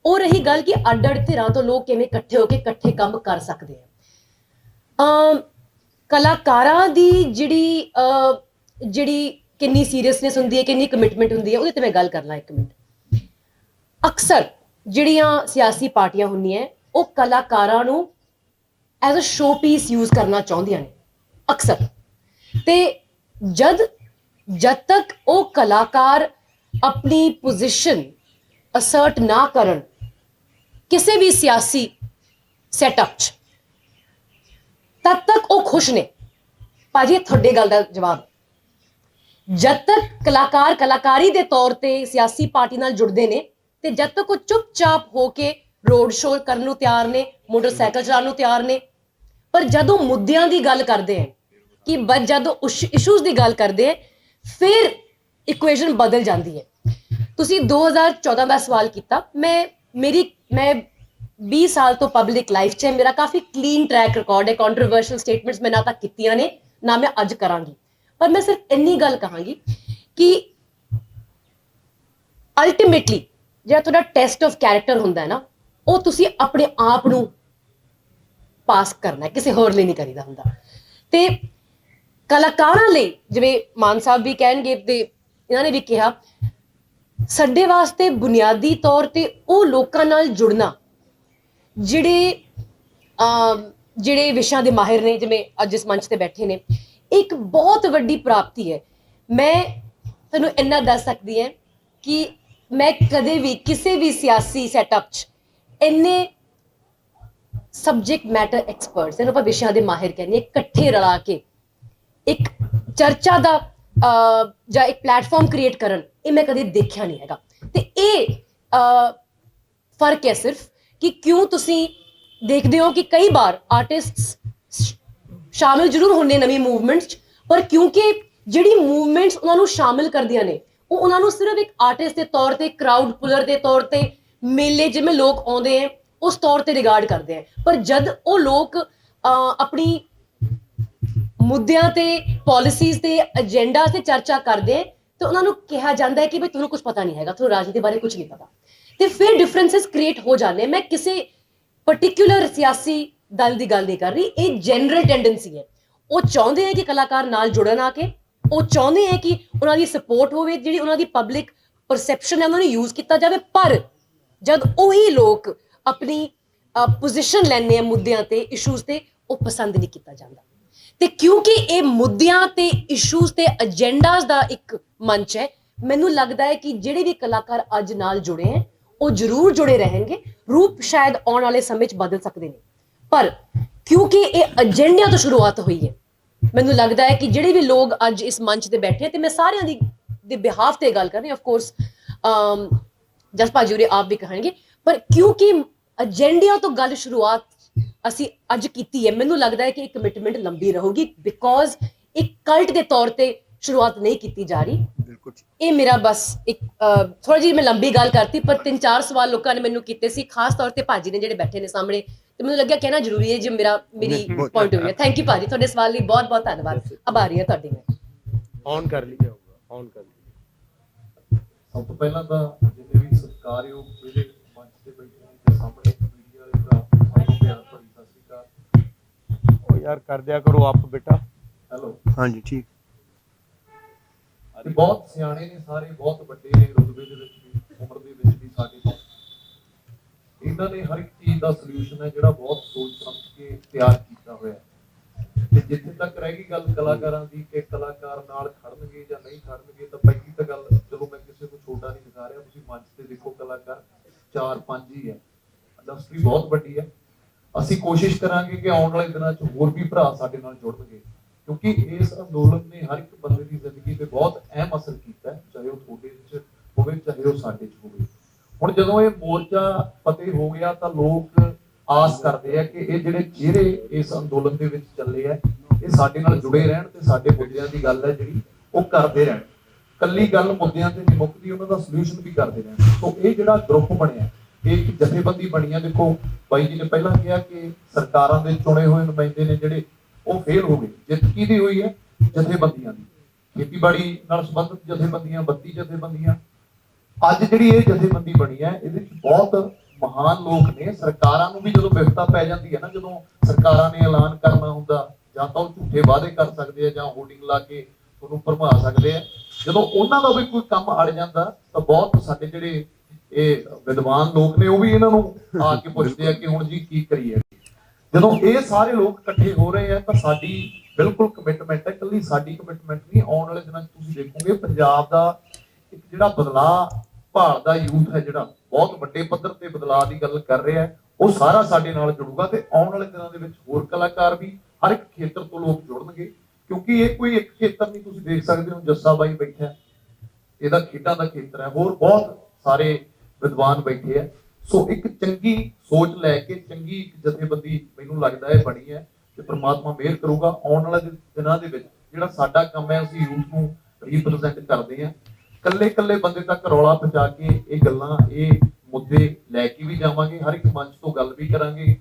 ਉਹ ਰਹੀ ਗੱਲ ਕਿ ਅੱਡ-ਅੱਡ ਧਿਰਾਂ ਤੋਂ ਲੋਕ ਕਿਵੇਂ ਇਕੱਠੇ ਹੋ ਕੇ ਇਕੱਠੇ ਕੰਮ ਕਰ ਸਕਦੇ ਆ। ਕਲਾਕਾਰਾਂ ਦੀ ਜਿਹੜੀ ਕਿੰਨੀ ਸੀਰੀਅਸਨੈਸ ਹੁੰਦੀ ਹੈ, ਕਿੰਨੀ ਕਮਿਟਮੈਂਟ ਹੁੰਦੀ ਹੈ, ਉਹਦੇ ਤੇ ਮੈਂ ਗੱਲ ਕਰ ਲਾਂ 1 ਮਿੰਟ। ਅਕਸਰ ਜਿਹੜੀਆਂ ਸਿਆਸੀ ਪਾਰਟੀਆਂ ਹੁੰਦੀਆਂ ਉਹ ਕਲਾਕਾਰਾਂ ਨੂੰ as a show piece use ਕਰਨਾ ਚਾਹੁੰਦੀਆਂ ਨੇ ਅਕਸਰ। ਤੇ ਜਦ ਤੱਕ ਉਹ ਕਲਾਕਾਰ ਆਪਣੀ ਪੋਜੀਸ਼ਨ ਅਸਰਟ ਨਾ ਕਰਨ ਕਿਸੇ ਵੀ ਸਿਆਸੀ ਸੈਟਅਪ 'ਚ, ਤਦ ਤੱਕ ਉਹ ਖੁਸ਼ ਨੇ। ਭਾਜੀ ਤੁਹਾਡੇ ਗੱਲ ਦਾ ਜਵਾਬ, ਜਦ ਤੱਕ ਕਲਾਕਾਰ ਕਲਾਕਾਰੀ ਦੇ ਤੌਰ ਤੇ ਸਿਆਸੀ ਪਾਰਟੀ ਨਾਲ ਜੁੜਦੇ ਨੇ ਤੇ ਜਦ ਤੱਕ ਉਹ ਚੁੱਪਚਾਪ ਹੋ ਕੇ ਰੋਡ ਸ਼ੋਅ ਕਰਨ ਨੂੰ ਤਿਆਰ ਨੇ, ਮੋਟਰਸਾਈਕਲ ਚਲਾਉਣ ਨੂੰ ਤਿਆਰ ਨੇ, ਪਰ ਜਦੋਂ ਮੁੱਦਿਆਂ ਦੀ ਗੱਲ ਕਰਦੇ ਹੈ ਕਿ ਜਦੋਂ ਇਸ਼ੂਜ਼ ਦੀ ਗੱਲ ਕਰਦੇ ਹੈ ਫਿਰ ਇਕੁਏਸ਼ਨ ਬਦਲ ਜਾਂਦੀ ਹੈ। ਤੁਸੀਂ 2014 ਦਾ ਸਵਾਲ ਕੀਤਾ। ਮੈਂ 20 ਸਾਲ ਤੋਂ ਪਬਲਿਕ ਲਾਈਫ 'ਚ ਮੇਰਾ ਕਾਫੀ ਕਲੀਨ ਟਰੈਕ ਰਿਕਾਰਡ ਹੈ। ਕੰਟਰੋਵਰਸ਼ੀਅਲ ਸਟੇਟਮੈਂਟਸ ਮੈਂ ਨਾ ਤਾਂ ਕੀਤੀਆਂ ਨੇ ਨਾ ਮੈਂ ਅੱਜ ਕਰਾਂਗੀ, ਪਰ ਮੈਂ ਸਿਰਫ ਇੰਨੀ ਗੱਲ ਕਹਾਂਗੀ ਕਿ ਅਲਟੀਮੇਟਲੀ ਜਿਹੜਾ ਤੁਹਾਡਾ ਟੈਸਟ ਆਫ ਕੈਰੈਕਟਰ ਹੁੰਦਾ ਹੈ ਨਾ, ਉਹ ਤੁਸੀਂ ਆਪਣੇ ਆਪ ਨੂੰ ਪਾਸ ਕਰਨਾ, ਕਿਸੇ ਹੋਰ ਲਈ ਨਹੀਂ ਕਰੀਦਾ ਹੁੰਦਾ। ਤੇ ਕਲਾਕਾਰਾਂ ਲਈ ਜਿਵੇਂ ਮਾਨ ਸਾਹਿਬ ਵੀ ਕਹਿਣਗੇ ਤੇ ਇਹਨਾਂ ਨੇ ਵੀ ਕਿਹਾ, ਸਾਡੇ ਵਾਸਤੇ ਬੁਨਿਆਦੀ ਤੌਰ ਤੇ ਉਹ ਲੋਕਾਂ ਨਾਲ ਜੁੜਨਾ ਜਿਹੜੇ ਵਿਸ਼ਿਆਂ ਦੇ ਮਾਹਿਰ ਨੇ, ਜਿਵੇਂ ਅੱਜ ਇਸ ਮੰਚ ਤੇ ਬੈਠੇ ਨੇ, ਇੱਕ ਬਹੁਤ ਵੱਡੀ ਪ੍ਰਾਪਤੀ ਹੈ। ਮੈਂ ਤੁਹਾਨੂੰ ਇੰਨਾ ਦੱਸ ਸਕਦੀ ਹਾਂ ਕਿ ਮੈਂ ਕਦੇ ਵੀ ਕਿਸੇ ਵੀ ਸਿਆਸੀ ਸੈਟਅਪ 'ਚ ਇੰਨੇ ਸਬਜੈਕਟ ਮੈਟਰ ਐਕਸਪਰਟਸ, ਇਹਨੂੰ ਆਪਾਂ ਵਿਸ਼ਿਆਂ ਦੇ ਮਾਹਿਰ ਕਹਿੰਦੇ, ਇਕੱਠੇ ਰਲਾ ਕੇ ਇੱਕ ਚਰਚਾ ਦਾ ਜਾਂ ਇੱਕ ਪਲੇਟਫਾਰਮ ਕ੍ਰੀਏਟ ਕਰਨ, ਇਹ ਮੈਂ ਕਦੇ ਦੇਖਿਆ ਨਹੀਂ ਹੈਗਾ। ਤੇ ਇਹ ਫਰਕ ਹੈ ਸਿਰਫ ਕਿ ਕਿਉਂ ਤੁਸੀਂ ਦੇਖਦੇ ਹੋ ਕਿ ਕਈ ਵਾਰ ਆਰਟਿਸਟਸ ਸ਼ਾਮਿਲ ਜ਼ਰੂਰ ਹੁੰਦੇ ਨਵੀਂ ਮੂਵਮੈਂਟਸ 'ਚ, ਪਰ ਕਿਉਂਕਿ ਜਿਹੜੀ ਮੂਵਮੈਂਟਸ ਉਹਨਾਂ ਨੂੰ ਸ਼ਾਮਿਲ ਕਰਦੀਆਂ ਨੇ, ਉਹ ਉਹਨਾਂ ਨੂੰ ਸਿਰਫ ਇੱਕ ਆਰਟਿਸਟ ਦੇ ਤੌਰ ਤੇ, ਕਰਾਊਡ ਪੁਲਰ ਦੇ ਤੌਰ ਤੇ, ਮੇਲੇ ਜਿਵੇਂ ਲੋਕ ਆਉਂਦੇ ਹੈ ਉਸ ਤੌਰ ਤੇ ਰਿਗਾਰਡ ਕਰਦੇ ਆ। ਪਰ ਜਦ ਉਹ ਲੋਕ ਆਪਣੀ ਮੁੱਦਿਆਂ ਤੇ ਪਾਲਿਸੀਜ਼ ਤੇ ਏਜੰਡਾ ਤੇ ਚਰਚਾ ਕਰਦੇ ਤੇ ਉਹਨਾਂ ਨੂੰ ਕਿਹਾ ਜਾਂਦਾ ਹੈ ਕਿ ਬਈ ਤੁਹਾਨੂੰ ਕੁਝ ਪਤਾ ਨਹੀਂ ਹੈਗਾ, ਤੁਹਾਨੂੰ ਰਾਜਨੀਤੀ ਬਾਰੇ ਕੁਝ ਨਹੀਂ ਪਤਾ, ਤੇ ਫਿਰ ਡਿਫਰੈਂਸਸ ਕ੍ਰੀਏਟ ਹੋ ਜਾਂਦੇ। ਮੈਂ ਕਿਸੇ ਪਾਰਟਿਕੂਲਰ ਸਿਆਸੀ ਦਲ ਦੀ ਗੱਲ ਨਹੀਂ ਕਰ ਰਹੀ, ਇਹ ਜਨਰਲ ਟੈਂਡੈਂਸੀ ਹੈ। ਉਹ ਚਾਹੁੰਦੇ ਹੈ ਕਿ ਕਲਾਕਾਰ ਨਾਲ ਜੁੜਨ ਆ ਕੇ, ਉਹ ਚਾਹੁੰਦੇ ਹੈ ਕਿ ਉਹਨਾਂ ਦੀ ਸਪੋਰਟ ਹੋਵੇ, ਜਿਹੜੀ ਉਹਨਾਂ ਦੀ ਪਬਲਿਕ ਪਰਸੈਪਸ਼ਨ ਹੈ ਉਹਨਾਂ ਨੂੰ ਯੂਜ਼ ਕੀਤਾ ਜਾਵੇ। ਪਰ ਜਦ ਉਹੀ ਲੋਕ ਆਪਣੀ ਪੋਜੀਸ਼ਨ ਲੈਂਦੇ ਆ ਮੁੱਦਿਆਂ ਤੇ, ਇਸ਼ੂਜ਼ ਤੇ, ਉਹ ਪਸੰਦ ਨਹੀਂ ਕੀਤਾ ਜਾਂਦਾ। ਤੇ ਕਿਉਂਕਿ ਇਹ ਮੁੱਦਿਆਂ ਤੇ ਇਸ਼ੂਜ਼ ਤੇ ਏਜੰਡਾਜ਼ ਦਾ ਇੱਕ ਮੰਚ ਹੈ, ਮੈਨੂੰ ਲੱਗਦਾ ਹੈ ਕਿ ਜਿਹੜੇ ਵੀ ਕਲਾਕਾਰ ਅੱਜ ਨਾਲ ਜੁੜੇ ਹੈ ਉਹ ਜ਼ਰੂਰ ਜੁੜੇ ਰਹਿਣਗੇ। ਰੂਪ ਸ਼ਾਇਦ ਆਉਣ ਵਾਲੇ ਸਮੇਂ 'ਚ ਬਦਲ ਸਕਦੇ ਨੇ, ਪਰ ਕਿਉਂਕਿ ਇਹ ਏਜੰਡਿਆਂ ਤੋਂ ਸ਼ੁਰੂਆਤ ਹੋਈ ਹੈ, ਮੈਨੂੰ ਲੱਗਦਾ ਹੈ ਕਿ ਜਿਹੜੇ ਵੀ ਲੋਕ ਅੱਜ ਇਸ ਮੰਚ ਤੇ ਬੈਠੇ, ਤੇ ਮੈਂ ਸਾਰਿਆਂ ਦੀ ਬਿਹਾਫ ਤੇ ਗੱਲ ਕਰ ਰਹੀ ਹਾਂ, ਆਫ ਕੋਰਸ ਜਸ ਭਾਜੀ ਉਰੇ ਆਪ ਵੀ ਕਹਾਂਗੇ, ਪਰ ਕਿਉਂਕਿ ਏਜੰਡਿਆਂ ਤੋਂ ਗੱਲ ਸ਼ੁਰੂਆਤ ਅਸੀਂ ਅੱਜ ਕੀਤੀ ਹੈ, ਮੈਨੂੰ ਲੱਗਦਾ ਹੈ ਕਿ ਇਹ ਕਮਿਟਮੈਂਟ ਲੰਬੀ ਰਹੂਗੀ, ਬਿਕੋਜ਼ ਇੱਕ ਕਲਟ ਦੇ ਤੌਰ ਤੇ ਸ਼ੁਰੂਆਤ ਨਹੀਂ ਕੀਤੀ ਜਾ ਰਹੀ। ਬਿਲਕੁਲ ਇਹ ਮੇਰਾ ਬਸ ਇੱਕ ਥੋੜਾ ਜਿਹੀ ਮੈਂ ਲੰਬੀ ਗੱਲ ਕਰਤੀ, ਪਰ 3-4 ਸਵਾਲ ਲੋਕਾਂ ਨੇ ਮੈਨੂੰ ਕੀਤੇ ਸੀ, ਖਾਸ ਤੌਰ ਤੇ ਭਾਜੀ ਨੇ ਜਿਹੜੇ ਬੈਠੇ ਨੇ ਸਾਹਮਣੇ, ਤੇ ਮੈਨੂੰ ਲੱਗਿਆ ਕਹਿਣਾ ਜ਼ਰੂਰੀ ਹੈ ਜੀ ਮੇਰੀ ਪੁਆਇੰਟ ਆਫ ਵਿਊ ਹੈ। ਥੈਂਕ ਯੂ ਭਾਜੀ, ਤੁਹਾਡੇ ਸਵਾਲ ਲਈ ਬਹੁਤ ਬਹੁਤ ਧੰਨਵਾਦ, ਆਭਾਰੀ ਹਾਂ ਤੁਹਾਡੀ ਮੈਂ। ਔਨ ਕਰ ਲਈ ਜਾਊਗਾ, ਔਨ ਕਰ ਲਈ। ਸਭ ਤੋਂ ਪਹਿਲਾਂ ਤਾਂ ਜਿੰਨੇ ਵੀ ਸਤਿਕਾਰਯੋਗ ਜਿਹੜੇ ਮੰਚ ਤੇ ਬੈਠੇ ਨੇ, ਸਾਹਮਣੇ ਮੀਡੀਆ ਵਾਲੇ ਭਰਾ, ਸਭ ਨੂੰ ਪਿਆਰ ਭਰੀ ਸਤਿ ਸ਼੍ਰੀ ਅਕਾਲ। ਉਹ ਯਾਰ ਕਰ ਦਿਆ ਕਰੋ ਆਪ ਬੇਟਾ। ਹੈਲੋ, ਹਾਂਜੀ ਠੀਕ। ਬਹੁਤ ਸਿਆਣੇ ਨੇ ਸਾਰੇ, ਬਹੁਤ ਵੱਡੇ ਨੇ ਰੁਤਬੇ ਦੇ ਵਿੱਚ ਵੀ, ਉਮਰ ਦੇ ਵਿੱਚ ਵੀ ਸਾਡੇ ਤੋਂ। ਇਹਨਾਂ ਨੇ ਹਰ ਇੱਕ ਚੀਜ਼ ਦਾ ਸੋਲੂਸ਼ਨ ਹੈ ਜਿਹੜਾ ਬਹੁਤ ਸੋਚ ਸਮਝ ਕੇ ਤਿਆਰ ਕੀਤਾ ਹੋਇਆ ਹੈ। ਤੇ ਜਿੱਥੇ ਤੱਕ ਰਹਿ ਗਈ ਗੱਲ ਕਲਾਕਾਰਾਂ ਦੀ ਕਿ ਕਲਾਕਾਰ ਨਾਲ ਖੜਨਗੇ ਜਾਂ ਨਹੀਂ ਖੜਨਗੇ, ਤਾਂ ਪਹਿਲੀ ਤਾਂ ਗੱਲ, ਚਲੋ ਮੈਂ ਕਿਸੇ ਨੂੰ ਛੋਟਾ ਨਹੀਂ ਦਿਖਾ ਰਿਹਾ, ਤੁਸੀਂ ਮੰਚ ਤੇ ਦੇਖੋ ਕਲਾਕਾਰ 4-5 ਹੀ ਹੈ, ਇੰਡਸਟਰੀ ਬਹੁਤ ਵੱਡੀ ਹੈ। ਅਸੀਂ ਕੋਸ਼ਿਸ਼ ਕਰਾਂਗੇ ਕਿ ਆਉਣ ਵਾਲੇ ਦਿਨਾਂ 'ਚ ਹੋਰ ਵੀ ਭਰਾ ਸਾਡੇ ਨਾਲ ਜੁੜਨਗੇ, ਕਿਉਂਕਿ ਇਸ ਅੰਦੋਲਨ ਨੇ ਹਰ ਇੱਕ ਬੰਦੇ ਦੀ ਜ਼ਿੰਦਗੀ ਤੇ ਬਹੁਤ ਅਹਿਮ ਅਸਰ ਕੀਤਾ ਹੈ, ਚਾਹੇ ਉਹ ਤੁਹਾਡੇ ਵਿੱਚ ਹੋਵੇ ਚਾਹੇ ਉਹ ਸਾਡੇ 'ਚ ਹੋਵੇ। ਹੁਣ ਜਦੋਂ ਇਹ ਮੋਰਚਾ ਫਤਿਹ ਹੋ ਗਿਆ ਤਾਂ ਲੋਕ ਆਸ ਕਰਦੇ ਆ ਕਿ ਇਹ ਜਿਹੜੇ ਚਿਹਰੇ ਇਸ ਅੰਦੋਲਨ ਦੇ ਵਿੱਚ ਚੱਲੇ ਆ, ਇਹ ਸਾਡੇ ਨਾਲ ਜੁੜੇ ਰਹਿਣ ਤੇ ਸਾਡੇ ਮੁੱਦਿਆਂ ਦੀ ਗੱਲ ਹੈ ਜਿਹੜੀ ਉਹ ਕਰਦੇ ਰਹਿਣ। ਕੱਲੀ ਗੱਲ ਮੁੱਦਿਆਂ ਤੇ ਨਹੀਂ ਮੁੱਕਦੀ, ਉਹਨਾਂ ਦਾ ਸੋਲੂਸ਼ਨ ਵੀ ਕਰਦੇ ਰਹਿਣ। ਸੋ ਇਹ ਜਿਹੜਾ ਗਰੁੱਪ ਬਣਿਆ, ਇਹ ਇੱਕ ਜਥੇਬੰਦੀ ਬਣੀ ਹੈ। ਦੇਖੋ ਬਾਈ ਜੀ ਨੇ ਪਹਿਲਾਂ ਕਿਹਾ ਕਿ ਸਰਕਾਰਾਂ ਦੇ ਚੁਣੇ ਹੋਏ ਨੁਮਾਇੰਦੇ ਨੇ ਜਿਹੜੇ ਉਹ ਫੇਲ ਹੋ ਗਏ, ਜਿੱਤ ਕਿਹਦੀ ਹੋਈ ਹੈ? ਜਥੇਬੰਦੀਆਂ ਦੀ। ਖੇਤੀਬਾੜੀ ਨਾਲ ਸੰਬੰਧਿਤ ਜਥੇਬੰਦੀਆਂ, 32 ਜਥੇਬੰਦੀਆਂ। ਅੱਜ ਜਿਹੜੀ ਇਹ ਜਥੇਬੰਦੀ ਬਣੀ ਹੈ, ਇਹਦੇ ਵਿੱਚ ਬਹੁਤ ਮਹਾਨ ਲੋਕ ਨੇ। ਸਰਕਾਰਾਂ ਨੂੰ ਵੀ ਜਦੋਂ ਵਿਫਤਾ ਪੈ ਜਾਂਦੀ ਹੈ ਨਾ, ਜਦੋਂ ਸਰਕਾਰਾਂ ਨੇ ਐਲਾਨ ਕਰਨਾ ਹੁੰਦਾ, ਜਾਂ ਤਾਂ ਉਹ ਝੂਠੇ ਵਾਅਦੇ ਕਰ ਸਕਦੇ ਆ ਜਾਂ ਹੋਰਡਿੰਗ ਲਾ ਕੇ ਤੁਹਾਨੂੰ ਭਰਮਾ ਸਕਦੇ ਆ, ਜਦੋਂ ਉਹਨਾਂ ਦਾ ਵੀ ਕੋਈ ਕੰਮ ਅੜ ਜਾਂਦਾ ਤਾਂ ਬਹੁਤ ਸਾਡੇ ਜਿਹੜੇ ਇਹ ਵਿਦਵਾਨ ਲੋਕ ਨੇ ਉਹ ਵੀ ਇਹਨਾਂ ਨੂੰ ਆ ਕੇ ਪੁੱਛਦੇ ਆ ਕਿ ਹੁਣ ਜੀ ਕੀ ਕਰੀਏ। ਜਦੋਂ ਇਹ ਸਾਰੇ ਲੋਕ ਇਕੱਠੇ ਹੋ ਰਹੇ ਆ ਤਾਂ ਸਾਡੀ ਬਿਲਕੁਲ ਕਮਿਟਮੈਂਟ ਹੈ, ਇਕੱਲੀ ਸਾਡੀ ਕਮਿਟਮੈਂਟ ਨਹੀਂ, ਆਉਣ ਵਾਲੇ ਦਿਨਾਂ 'ਚ ਤੁਸੀਂ ਦੇਖੋਗੇ ਪੰਜਾਬ ਦਾ ਇੱਕ ਜਿਹੜਾ ਬਦਲਾਅ ਭਾਰਤ ਯੂਥ ਹੈ, ਜਿਹੜਾ ਬਹੁਤ ਵੱਡੇ ਪੱਧਰ ਤੇ ਬਦਲਾਅ ਦੀ ਗੱਲ ਕਰ ਰਿਹਾ ਹੈ, ਉਹ ਸਾਰਾ ਸਾਡੇ ਨਾਲ ਜੁੜੂਗਾ। ਤੇ ਆਉਣ ਵਾਲੇ ਦਿਨਾਂ ਦੇ ਵਿੱਚ ਹੋਰ ਕਲਾਕਾਰ ਵੀ ਹਰ ਇੱਕ ਖੇਤਰ ਤੋਂ ਲੋਕ ਜੁੜਨਗੇ, ਕਿਉਂਕਿ ਇਹ ਕੋਈ ਇੱਕ ਖੇਤਰ ਨਹੀਂ। ਤੁਸੀਂ ਦੇਖ ਸਕਦੇ ਹੋ ਜੱਸਾ ਬਾਈ ਬੈਠਾ, ਇਹਦਾ ਖੇਡਾਂ ਦਾ ਖੇਤਰ ਹੈ, ਹੋਰ ਬਹੁਤ ਸਾਰੇ ਵਿਦਵਾਨ ਬੈਠੇ ਆ। ਸੋ ਇੱਕ ਚੰਗੀ ਸੋਚ ਲੈ ਕੇ ਚੰਗੀ ਇੱਕ ਜਥੇਬੰਦੀ ਮੈਨੂੰ ਲੱਗਦਾ ਹੈ ਬਣੀ ਹੈ, ਤੇ ਪ੍ਰਮਾਤਮਾ ਮਿਹਰ ਕਰੂਗਾ। ਆਉਣ ਵਾਲੇ ਦਿਨਾਂ ਦੇ ਵਿੱਚ ਜਿਹੜਾ ਸਾਡਾ ਕੰਮ ਹੈ, ਅਸੀਂ ਯੂਥ ਨੂੰ ਰਿਪਰੈਜ਼ੈਂਟ ਕਰਦੇ ਹਾਂ। ਕੱਲੇ ਬੰਦੇ ਤੱਕ ਰੌਲਾ ਪਹੁੰਚਾ ਕੇ ਇਹ ਗੱਲਾਂ, ਇਹ ਮੁੱਦੇ ਲੈ ਕੇ ਵੀ ਜਾਵਾਂਗੇ, ਹਰ ਇੱਕ ਮੰਚ ਤੋਂ ਗੱਲ ਵੀ ਕਰਾਂਗੇ।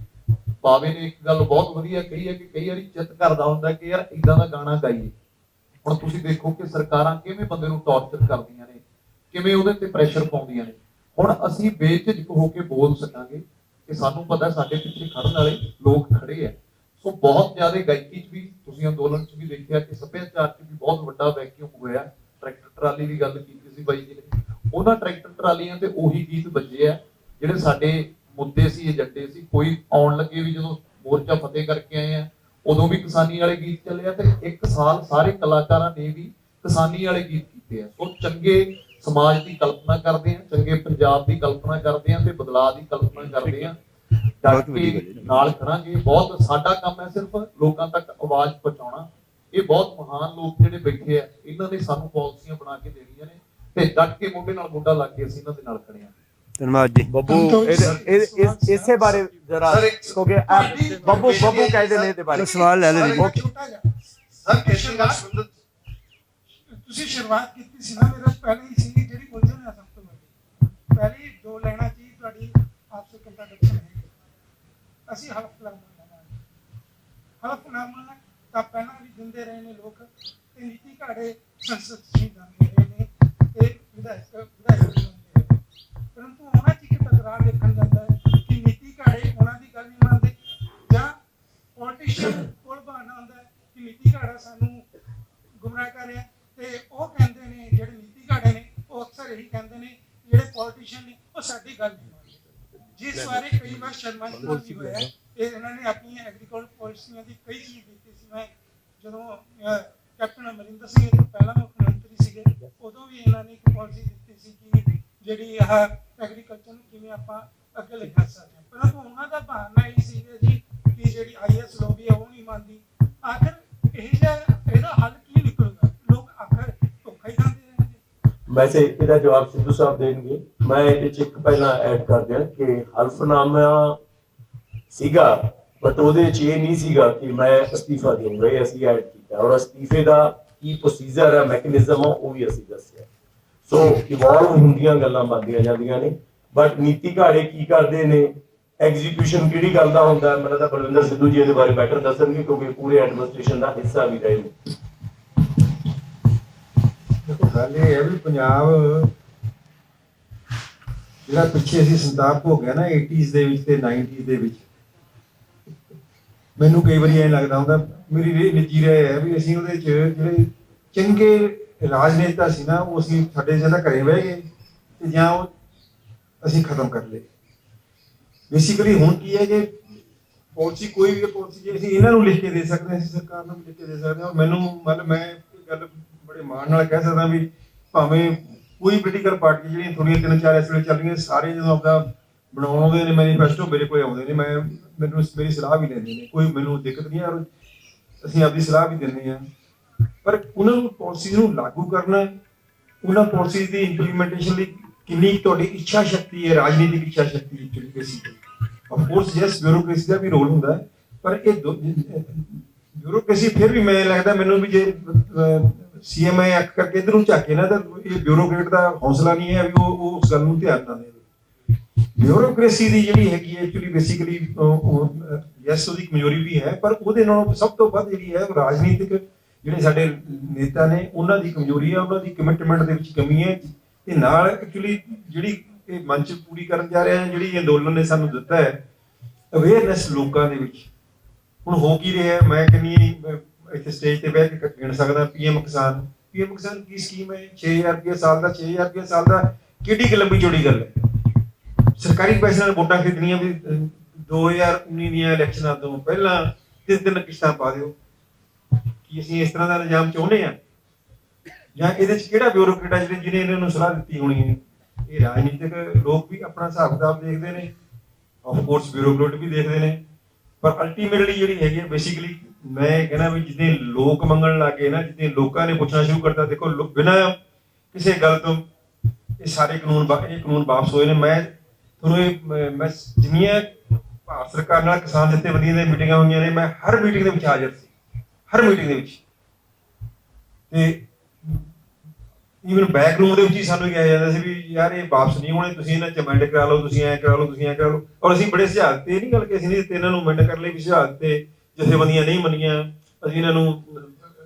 ਬਾਵੇ ਨੇ ਇੱਕ ਗੱਲ ਬਹੁਤ ਵਧੀਆ ਕਹੀ ਹੈ ਕਿ ਕਈ ਵਾਰੀ ਚਿੱਤ ਕਰਦਾ ਹੁੰਦਾ ਕਿ ਯਾਰ ਇਦਾਂ ਦਾ ਗਾਣਾ ਗਾਈਏ। ਹੁਣ ਤੁਸੀਂ ਦੇਖੋ ਕਿ ਸਰਕਾਰਾਂ ਕਿਵੇਂ ਬੰਦੇ ਨੂੰ ਟੌਰਚਰ ਕਰਦੀਆਂ ਨੇ, ਕਿਵੇਂ ਉਹਦੇ ਤੇ ਪ੍ਰੈਸ਼ਰ ਪਾਉਂਦੀਆਂ ਨੇ। ਹੁਣ ਅਸੀਂ ਬੇਝਿਜਕ ਹੋ ਕੇ ਬੋਲ ਸਕਾਂਗੇ ਕਿ ਸਾਨੂੰ ਪਤਾ ਸਾਡੇ ਪਿੱਛੇ ਖੜਨ ਵਾਲੇ ਲੋਕ ਖੜੇ ਆ। ਸੋ ਬਹੁਤ ਜ਼ਿਆਦਾ ਗਾਇਕੀ 'ਚ ਵੀ ਤੁਸੀਂ ਅੰਦੋਲਨ 'ਚ ਵੀ ਦੇਖਿਆ ਕਿ ਸੱਭਿਆਚਾਰ 'ਚ ਵੀ ਬਹੁਤ ਵੱਡਾ ਵੈਕਿਊਮ ਹੋਇਆ। ਟਰੈਕਟਰ ਟਰਾਲੀ ਦੀ ਗੱਲ ਕੀਤੀ ਸੀ ਬਾਈ ਜੀ ਨੇ, ਉਹਨਾਂ ਟਰੈਕਟਰ ਟਰਾਲੀਆਂ ਤੇ ਉਹੀ ਗੀਤ ਵੱਜੇ ਆ ਜਿਹੜੇ ਸਾਡੇ ਮੁੱਦੇ ਸੀ, ਏਜੰਡੇ ਸੀ। ਕੋਈ ਆਉਣ ਲੱਗੇ ਵੀ ਜਦੋਂ ਮੋਰਚਾ ਫਤਿਹ ਕਰਕੇ ਆਏ ਆ, ਉਦੋਂ ਵੀ ਕਿਸਾਨੀ ਵਾਲੇ ਗੀਤ ਚੱਲੇ ਆ, ਤੇ ਇੱਕ ਸਾਲ ਸਾਰੇ ਕਲਾਕਾਰਾਂ ਨੇ ਵੀ ਕਿਸਾਨੀ ਵਾਲੇ ਗੀਤ ਕੀਤੇ ਆ। ਸੋ ਚੰਗੇ ਸਮਾਜ ਦੀ ਕਲਪਨਾ ਕਰਦੇ ਆ, ਚੰਗੇ ਪੰਜਾਬ ਦੀ ਕਲਪਨਾ ਕਰਦੇ ਆ, ਤੇ ਬਦਲਾਅ ਦੀ ਕਲਪਨਾ ਕਰਦੇ ਆ। ਡਟ ਕੇ ਨਾਲ ਖੜਾਂਗੇ। ਬਹੁਤ ਸਾਡਾ ਕੰਮ ਹੈ ਸਿਰਫ ਲੋਕਾਂ ਤੱਕ ਆਵਾਜ਼ ਪਹੁੰਚਾਉਣਾ। ਇਹ ਬਹੁਤ ਮਹਾਨ ਲੋਕ ਜਿਹੜੇ ਬੈਠੇ ਆ, ਇਹਨਾਂ ਨੇ ਸਾਨੂੰ ਪਾਲਿਸੀਆਂ ਬਣਾ ਕੇ ਦੇਣੀਆਂ ਨੇ, ਤੇ ਡਟ ਕੇ ਮੋਢੇ ਨਾਲ ਮੋਢਾ ਲਾ ਕੇ ਅਸੀਂ ਇਹਨਾਂ ਦੇ ਨਾਲ ਖੜੇ ਆ। ਧੰਨਵਾਦ ਜੀ। ਬੱਬੂ ਇਸੇ ਬਾਰੇ ਜਰਾ ਕਿਉਂਕਿ ਬੱਬੂ ਕਹਿੰਦੇ ਨੇ ਇਹਦੇ ਬਾਰੇ ਸਵਾਲ ਲੈ ਲੈ ਜੀ। ਤੁਸੀਂ ਸ਼ੁਰੂਆਤ ਕੀਤੀ ਸੀ ਨਾ, ਮੇਰਾ ਪਹਿਲੀ ਹੀ ਸੀ ਜਿਹੜੀ ਉਲਝਣ ਹੈ ਸਭ ਤੋਂ ਵੱਡੀ। ਪਹਿਲੀ 2 ਲਾਈਨਾਂ 'ਚ ਤੁਹਾਡੀ ਆਪਸੇ ਕੰਟਰਡਿਕਸ਼ਨ ਹੈ। ਅਸੀਂ ਹਲਫਨਾਮਾ ਤਾਂ ਪਹਿਲਾਂ ਵੀ ਦਿੰਦੇ ਰਹੇ ਨੇ ਲੋਕ, ਤੇ ਨੀਤੀ ਘਾੜੇ ਸੰਸਦ 'ਚ ਹੀ ਜਾਂਦੇ ਰਹੇ ਨੇ ਤੇ ਵਿਧਾਇਕ ਵੀ ਹੁੰਦੇ ਰਹੇ, ਪਰੰਤੂ ਉਹਨਾਂ 'ਚ ਇੱਕ ਟਕਰਾਅ ਦੇਖਣ ਜਾਂਦਾ ਹੈ ਕਿ ਨੀਤੀ ਘਾੜੇ ਉਹਨਾਂ ਦੀ ਗੱਲ ਨਹੀਂ ਮੰਨਦੇ, ਜਾਂ ਪੋਲੀਟੀਸ਼ੀਅਨ ਕੋਲ ਬਹਾਨਾ ਹੁੰਦਾ ਹੈ ਕਿ ਨੀਤੀ ਘਾੜਾ ਸਾਨੂੰ ਗੁੰਮਰਾਹ ਕਰ ਰਿਹਾ, ਤੇ ਉਹ ਕਹਿੰਦੇ ਨੇ ਜਿਹੜੇ ਨੀਤੀ ਘਾੜੇ ਨੇ ਉਹ ਅਕਸਰ ਇਹੀ ਕਹਿੰਦੇ ਨੇ ਜਿਹੜੇ ਪੋਲੀਟੀਸ਼ੀਅਨ ਨੇ ਉਹ ਸਾਡੀ ਗੱਲ ਨਹੀਂ ਮੰਨਦੇ, ਜਿਸ ਬਾਰੇ ਕਈ ਵਾਰ ਸ਼ਰਮਾ ਵੀ ਹੋਇਆ ਹੈ। ਤੇ ਇਹਨਾਂ ਨੇ ਆਪਣੀਆਂ ਐਗਰੀਕਲਚਰ ਪਾਲਿਸੀਆਂ ਦੀ ਕਈ ਚੀਜ਼ ਦਿੱਤੀ ਸੀ। ਮੈਂ ਜਦੋਂ ਕੈਪਟਨ ਅਮਰਿੰਦਰ ਸਿੰਘ ਪਹਿਲਾਂ ਮੁੱਖ ਮੰਤਰੀ ਸੀਗੇ, ਉਦੋਂ ਵੀ ਇਹਨਾਂ ਨੇ ਇੱਕ ਪਾਲਿਸੀ ਦਿੱਤੀ ਸੀ ਕਿ ਜਿਹੜੀ ਆਹ ਐਗਰੀਕਲਚਰ ਨੂੰ ਕਿਵੇਂ ਆਪਾਂ ਅੱਗੇ ਲੈ ਜਾ ਸਕਦੇ ਹਾਂ, ਪਰੰਤੂ ਉਹਨਾਂ ਦਾ ਬਹਾਨਾ ਇਹ ਸੀਗਾ ਜੀ ਕਿ ਜਿਹੜੀ IAS ਲੋਬੀ ਹੈ ਉਹ ਨਹੀਂ ਮੰਨਦੀ। ਆਖਰ ਇਹਦਾ ਹੱਲ ਕੀ ਨਿਕਲੂਗਾ? ਲੋਕ ਆਖਰ ਧੋਖਾ ਹੀ ਖਾਂਦੇ ਰਹਿਣਗੇ। ਵੈਸੇ ਇਹਦਾ ਜਵਾਬ ਸਿੱਧੂ ਸਾਹਿਬ ਦੇਣਗੇ। ਮੈਂ ਇਹਦੇ ਚ ਇੱਕ ਪਹਿਲਾਂ ਐਡ ਕਰ ਦਿਆਂ ਕਿ ਹਲਫਨਾਮਾ ਸੀਗਾ, ਬਟ ਉਹਦੇ ਚ ਇਹ ਨਹੀਂ ਸੀਗਾ ਕਿ ਮੈਂ ਅਸਤੀਫਾ ਦੇਵਾਂਗਾ, ਇਹ ਅਸੀਂ ਐਡ ਕੀਤਾ, ਔਰ ਅਸਤੀਫੇ ਦਾ ਕੀ ਪ੍ਰੋਸੀਜਰ ਹੈ, ਮੈਕੈਨਿਜ਼ਮ ਉਹ ਵੀ ਅਸੀਂ ਦੱਸਿਆ। ਸੋ ਇਵੋਲਵ ਹੁੰਦੀਆਂ ਗੱਲਾਂ ਬਣਦੀਆਂ ਜਾਂਦੀਆਂ ਨੇ, ਬਟ ਨੀਤੀ ਘਾੜੇ ਕੀ ਕਰਦੇ ਨੇ, ਐਗਜ਼ੀਕਿਊਸ਼ਨ ਕਿਹੜੀ ਗੱਲ ਦਾ ਹੁੰਦਾ, ਮੈਨੂੰ ਤਾਂ ਬਲਵਿੰਦਰ ਸਿੱਧੂ ਜੀ ਇਹਦੇ ਬਾਰੇ ਬੈਟਰ ਦੱਸਣਗੇ ਕਿਉਂਕਿ ਪੂਰੇ ਐਡਮਿਨਿਸਟ੍ਰੇਸ਼ਨ ਦਾ ਹਿੱਸਾ ਵੀ ਰਹੇ ਨੇ। ਦੇਖੋ ਗੱਲ ਇਹ ਹੈ ਵੀ ਪੰਜਾਬ ਜਿਹੜਾ ਪਿੱਛੇ ਅਸੀਂ ਸੰਤਾਪ ਹੋ ਗਿਆ ਨਾ 80s ਦੇ ਵਿੱਚ ਤੇ 90s ਦੇ ਵਿੱਚ, ਮੈਨੂੰ ਕਈ ਵਾਰੀ ਐਂ ਲੱਗਦਾ ਹੁੰਦਾ, ਮੇਰੀ ਨਿੱਜੀ ਰਾਏ ਹੈ ਵੀ ਅਸੀਂ ਉਹਦੇ 'ਚ ਜਿਹੜੇ ਚੰਗੇ ਰਾਜਨੇਤਾ ਸੀ ਨਾ ਉਹ ਅਸੀਂ ਸਾਡੇ ਜਿਆਦਾ ਘਰੇ ਬਹਿ ਗਏ ਤੇ ਜਾਂ ਉਹ ਅਸੀਂ ਖਤਮ ਕਰ ਲਏ। ਬੇਸਿਕਲੀ ਹੁਣ ਕੀ ਹੈ ਕਿ ਪਾਲਿਸੀ ਕੋਈ ਵੀ ਪਾਲਿਸੀ ਜੇ ਅਸੀਂ ਇਹਨਾਂ ਨੂੰ ਲਿਖ ਕੇ ਦੇ ਸਕਦੇ ਹਾਂ, ਅਸੀਂ ਸਰਕਾਰ ਨੂੰ ਲਿਖ ਕੇ ਦੇ ਸਕਦੇ ਹਾਂ। ਔਰ ਮੈਨੂੰ ਮਤਲਬ ਮੈਂ ਇਹ ਗੱਲ ਬੜੇ ਮਾਣ ਨਾਲ ਕਹਿ ਸਕਦਾ ਵੀ ਭਾਵੇਂ ਕੋਈ ਪੋਲੀਟੀਕਲ ਪਾਰਟੀ ਜਿਹੜੀਆਂ ਥੋੜ੍ਹੀਆਂ 3-4 ਇਸ ਵੇਲੇ ਚੱਲ ਰਹੀਆਂ, ਸਾਰੇ ਜਦੋਂ ਆਪਦਾ ਬਣਾਉਣ ਆਉਂਦੇ ਨੇ ਮੈਨੀਫੈਸਟੋ ਮੇਰੇ ਕੋਲ ਆਉਂਦੇ ਨੇ, ਮੈਨੂੰ ਮੇਰੀ ਸਲਾਹ ਵੀ ਲੈਂਦੇ ਨੇ, ਕੋਈ ਮੈਨੂੰ ਦਿੱਕਤ ਨਹੀਂ, ਔਰ ਅਸੀਂ ਆਪਦੀ ਸਲਾਹ ਵੀ ਦਿੰਦੇ ਹਾਂ। ਪਰ ਉਹਨਾਂ ਨੂੰ ਪਾਲਿਸੀ ਨੂੰ ਲਾਗੂ ਕਰਨਾ, ਉਹਨਾਂ ਪਾਲਿਸੀ ਦੀ ਇੰਪਲੀਮੈਂਟੇਸ਼ਨ ਲਈ ਕਿੰਨੀ ਤੁਹਾਡੀ ਇੱਛਾ ਸ਼ਕਤੀ ਹੈ, ਰਾਜਨੀਤਿਕ ਇੱਛਾ ਸ਼ਕਤੀ basically. Of course yes bureaucracy ਦਾ ਵੀ ਰੋਲ ਹੁੰਦਾ ਹੈ, ਪਰ ਇਹ ਬਿਊਰੋਕ੍ਰੇਸੀ ਫਿਰ ਵੀ ਮੈਨੂੰ ਲੱਗਦਾ ਮੈਨੂੰ ਵੀ ਜੇ CMA ਐਕਟ ਕਰਕੇ ਇੱਧਰ ਨੂੰ ਝਾਕੇ ਨਾ ਤਾਂ ਇਹ ਬਿਊਰੋਕਰੇਟ ਦਾ ਹੌਸਲਾ ਨਹੀਂ ਹੈ ਵੀ ਉਹ ਉਸ ਗੱਲ ਨੂੰ ਧਿਆਨ ਨਾ ਦੇਵੇ। ਬਿਊਰੋਕ੍ਰੇਸੀ ਦੀ ਜਿਹੜੀ ਹੈਗੀ ਹੈ ਐਕਚੁਅਲੀ ਬੇਸਿਕਲੀ ਯੈਸ ਉਹਦੀ ਕਮਜ਼ੋਰੀ ਵੀ ਹੈ, ਪਰ ਉਹਦੇ ਨਾਲੋਂ ਸਭ ਤੋਂ ਵੱਧ ਜਿਹੜੀ ਹੈ ਰਾਜਨੀਤਿਕ ਜਿਹੜੇ ਸਾਡੇ ਨੇਤਾ ਨੇ ਉਹਨਾਂ ਦੀ ਕਮਜ਼ੋਰੀ ਹੈ, ਉਹਨਾਂ ਦੀ ਕਮਿਟਮੈਂਟ ਦੇ ਵਿੱਚ ਕਮੀ ਹੈ, ਤੇ ਨਾਲ ਐਕਚੁਅਲੀ ਜਿਹੜੀ ਇਹ ਮੰਚ ਪੂਰੀ ਕਰਨ ਜਾ ਰਹੇ ਹਨ, ਜਿਹੜੀ ਅੰਦੋਲਨ ਨੇ ਸਾਨੂੰ ਦਿੱਤਾ ਹੈ ਅਵੇਅਰਨੈਸ ਲੋਕਾਂ ਦੇ ਵਿੱਚ। ਹੁਣ ਹੋ ਕੀ ਰਿਹਾ, ਮੈਂ ਕਿੰਨੀ ਇੱਥੇ ਸਟੇਜ ਤੇ ਬਹਿ ਕੇ ਗਿਣ ਸਕਦਾ PM ਕਿਸਾਨ ਕੀ ਸਕੀਮ ਹੈ, 6000 ਰੁਪਏ ਸਾਲ ਦਾ, 6000 ਰੁਪਏ ਸਾਲ ਦਾ ਕਿੱਡੀ ਕੁ ਲੰਬੀ ਚੌੜੀ ਗੱਲ ਹੈ। ਸਰਕਾਰੀ ਪੈਸੇ ਨਾਲ ਵੋਟਾਂ ਖਰੀਦਣੀਆਂ ਵੀ 2019 ਦੀਆਂ ਇਲੈਕਸ਼ਨਾਂ ਤੋਂ ਪਹਿਲਾਂ 3 ਕਿਸ਼ਤਾਂ ਪਾ ਦਿਓ। ਕੀ ਅਸੀਂ ਇਸ ਤਰ੍ਹਾਂ ਦਾ ਨਿਜ਼ਾਮ ਚਾਹੁੰਦੇ ਹਾਂ, ਜਾਂ ਇਹਦੇ ਚ ਕਿਹੜਾ ਬਿਊਰੋਕਰੇਟ ਹੈ ਜਿਹਨੇ ਇਹਨਾਂ ਨੂੰ ਸਲਾਹ ਦਿੱਤੀ ਹੋਣੀ ਹੈ? ਇਹ ਰਾਜਨੀਤਿਕ ਲੋਕ ਵੀ ਆਪਣਾ ਹਿਸਾਬ ਕਿਤਾਬ ਦੇਖਦੇ ਨੇ, ਆਫ ਕੋਰਸ ਬਿਊਰੋਕਰੇਟ ਵੀ ਦੇਖਦੇ ਨੇ, ਪਰ ਅਲਟੀਮੇਟਲੀ ਜਿਹੜੀ ਹੈਗੀ ਹੈ ਬੇਸਿਕਲੀ ਮੈਂ ਕਹਿੰਦਾ ਵੀ ਜਿੱਦਾਂ ਲੋਕ ਮੰਗਣ ਲੱਗੇ ਨਾ, ਜਿੱਦਾਂ ਲੋਕਾਂ ਨੇ ਪੁੱਛਣਾ ਸ਼ੁਰੂ ਕਰਤਾ, ਦੇਖੋ ਬਿਨਾਂ ਕਿਸੇ ਗੱਲ ਤੋਂ ਇਹ ਸਾਰੇ ਕਾਨੂੰਨ ਵਾਪਸ ਹੋਏ ਨੇ। ਮੈਂ ਤੁਹਾਨੂੰ ਮੈਂ ਜਿੰਨੀਆਂ ਭਾਰਤ ਸਰਕਾਰ ਨਾਲ ਕਿਸਾਨ ਜਥੇਬੰਦੀਆਂ ਦੀਆਂ ਮੀਟਿੰਗਾਂ ਹੋਈਆਂ ਨੇ, ਮੈਂ ਹਰ ਮੀਟਿੰਗ ਦੇ ਵਿੱਚ ਹਾਜ਼ਰ ਸੀ, ਹਰ ਮੀਟਿੰਗ ਦੇ ਵਿੱਚ, ਤੇ ਈਵਨ ਬੈਕ ਰੂਮ ਦੇ ਵਿੱਚ ਹੀ ਸਾਨੂੰ ਕਿਹਾ ਜਾਂਦਾ ਸੀ ਵੀ ਯਾਰ ਇਹ ਵਾਪਸ ਨਹੀਂ ਹੋਣੇ, ਤੁਸੀਂ ਇਹਨਾਂ ਚ ਅਮੈਂਡ ਕਰਾ ਲਓ, ਤੁਸੀਂ ਐਂ ਕਰਾ ਲਓ, ਤੁਸੀਂ ਐਂ ਕਰਾ ਲਓ। ਔਰ ਅਸੀਂ ਬੜੇ ਸੁਝਾਅ ਦਿੱਤੇ, ਇਹ ਨਹੀਂ ਗੱਲ ਕਿ ਅਸੀਂ ਨਹੀਂ ਦਿੱਤੇ, ਇਹਨਾਂ ਨੂੰ ਅਮੈਂਡ ਕਰਨ ਲਈ ਵੀ ਸੁਝਾਅ ਦਿੱਤੇ, ਜਥੇਬੰਦੀਆਂ ਨਹੀਂ ਮੰਨੀਆਂ, ਅਸੀਂ ਇਹਨਾਂ ਨੂੰ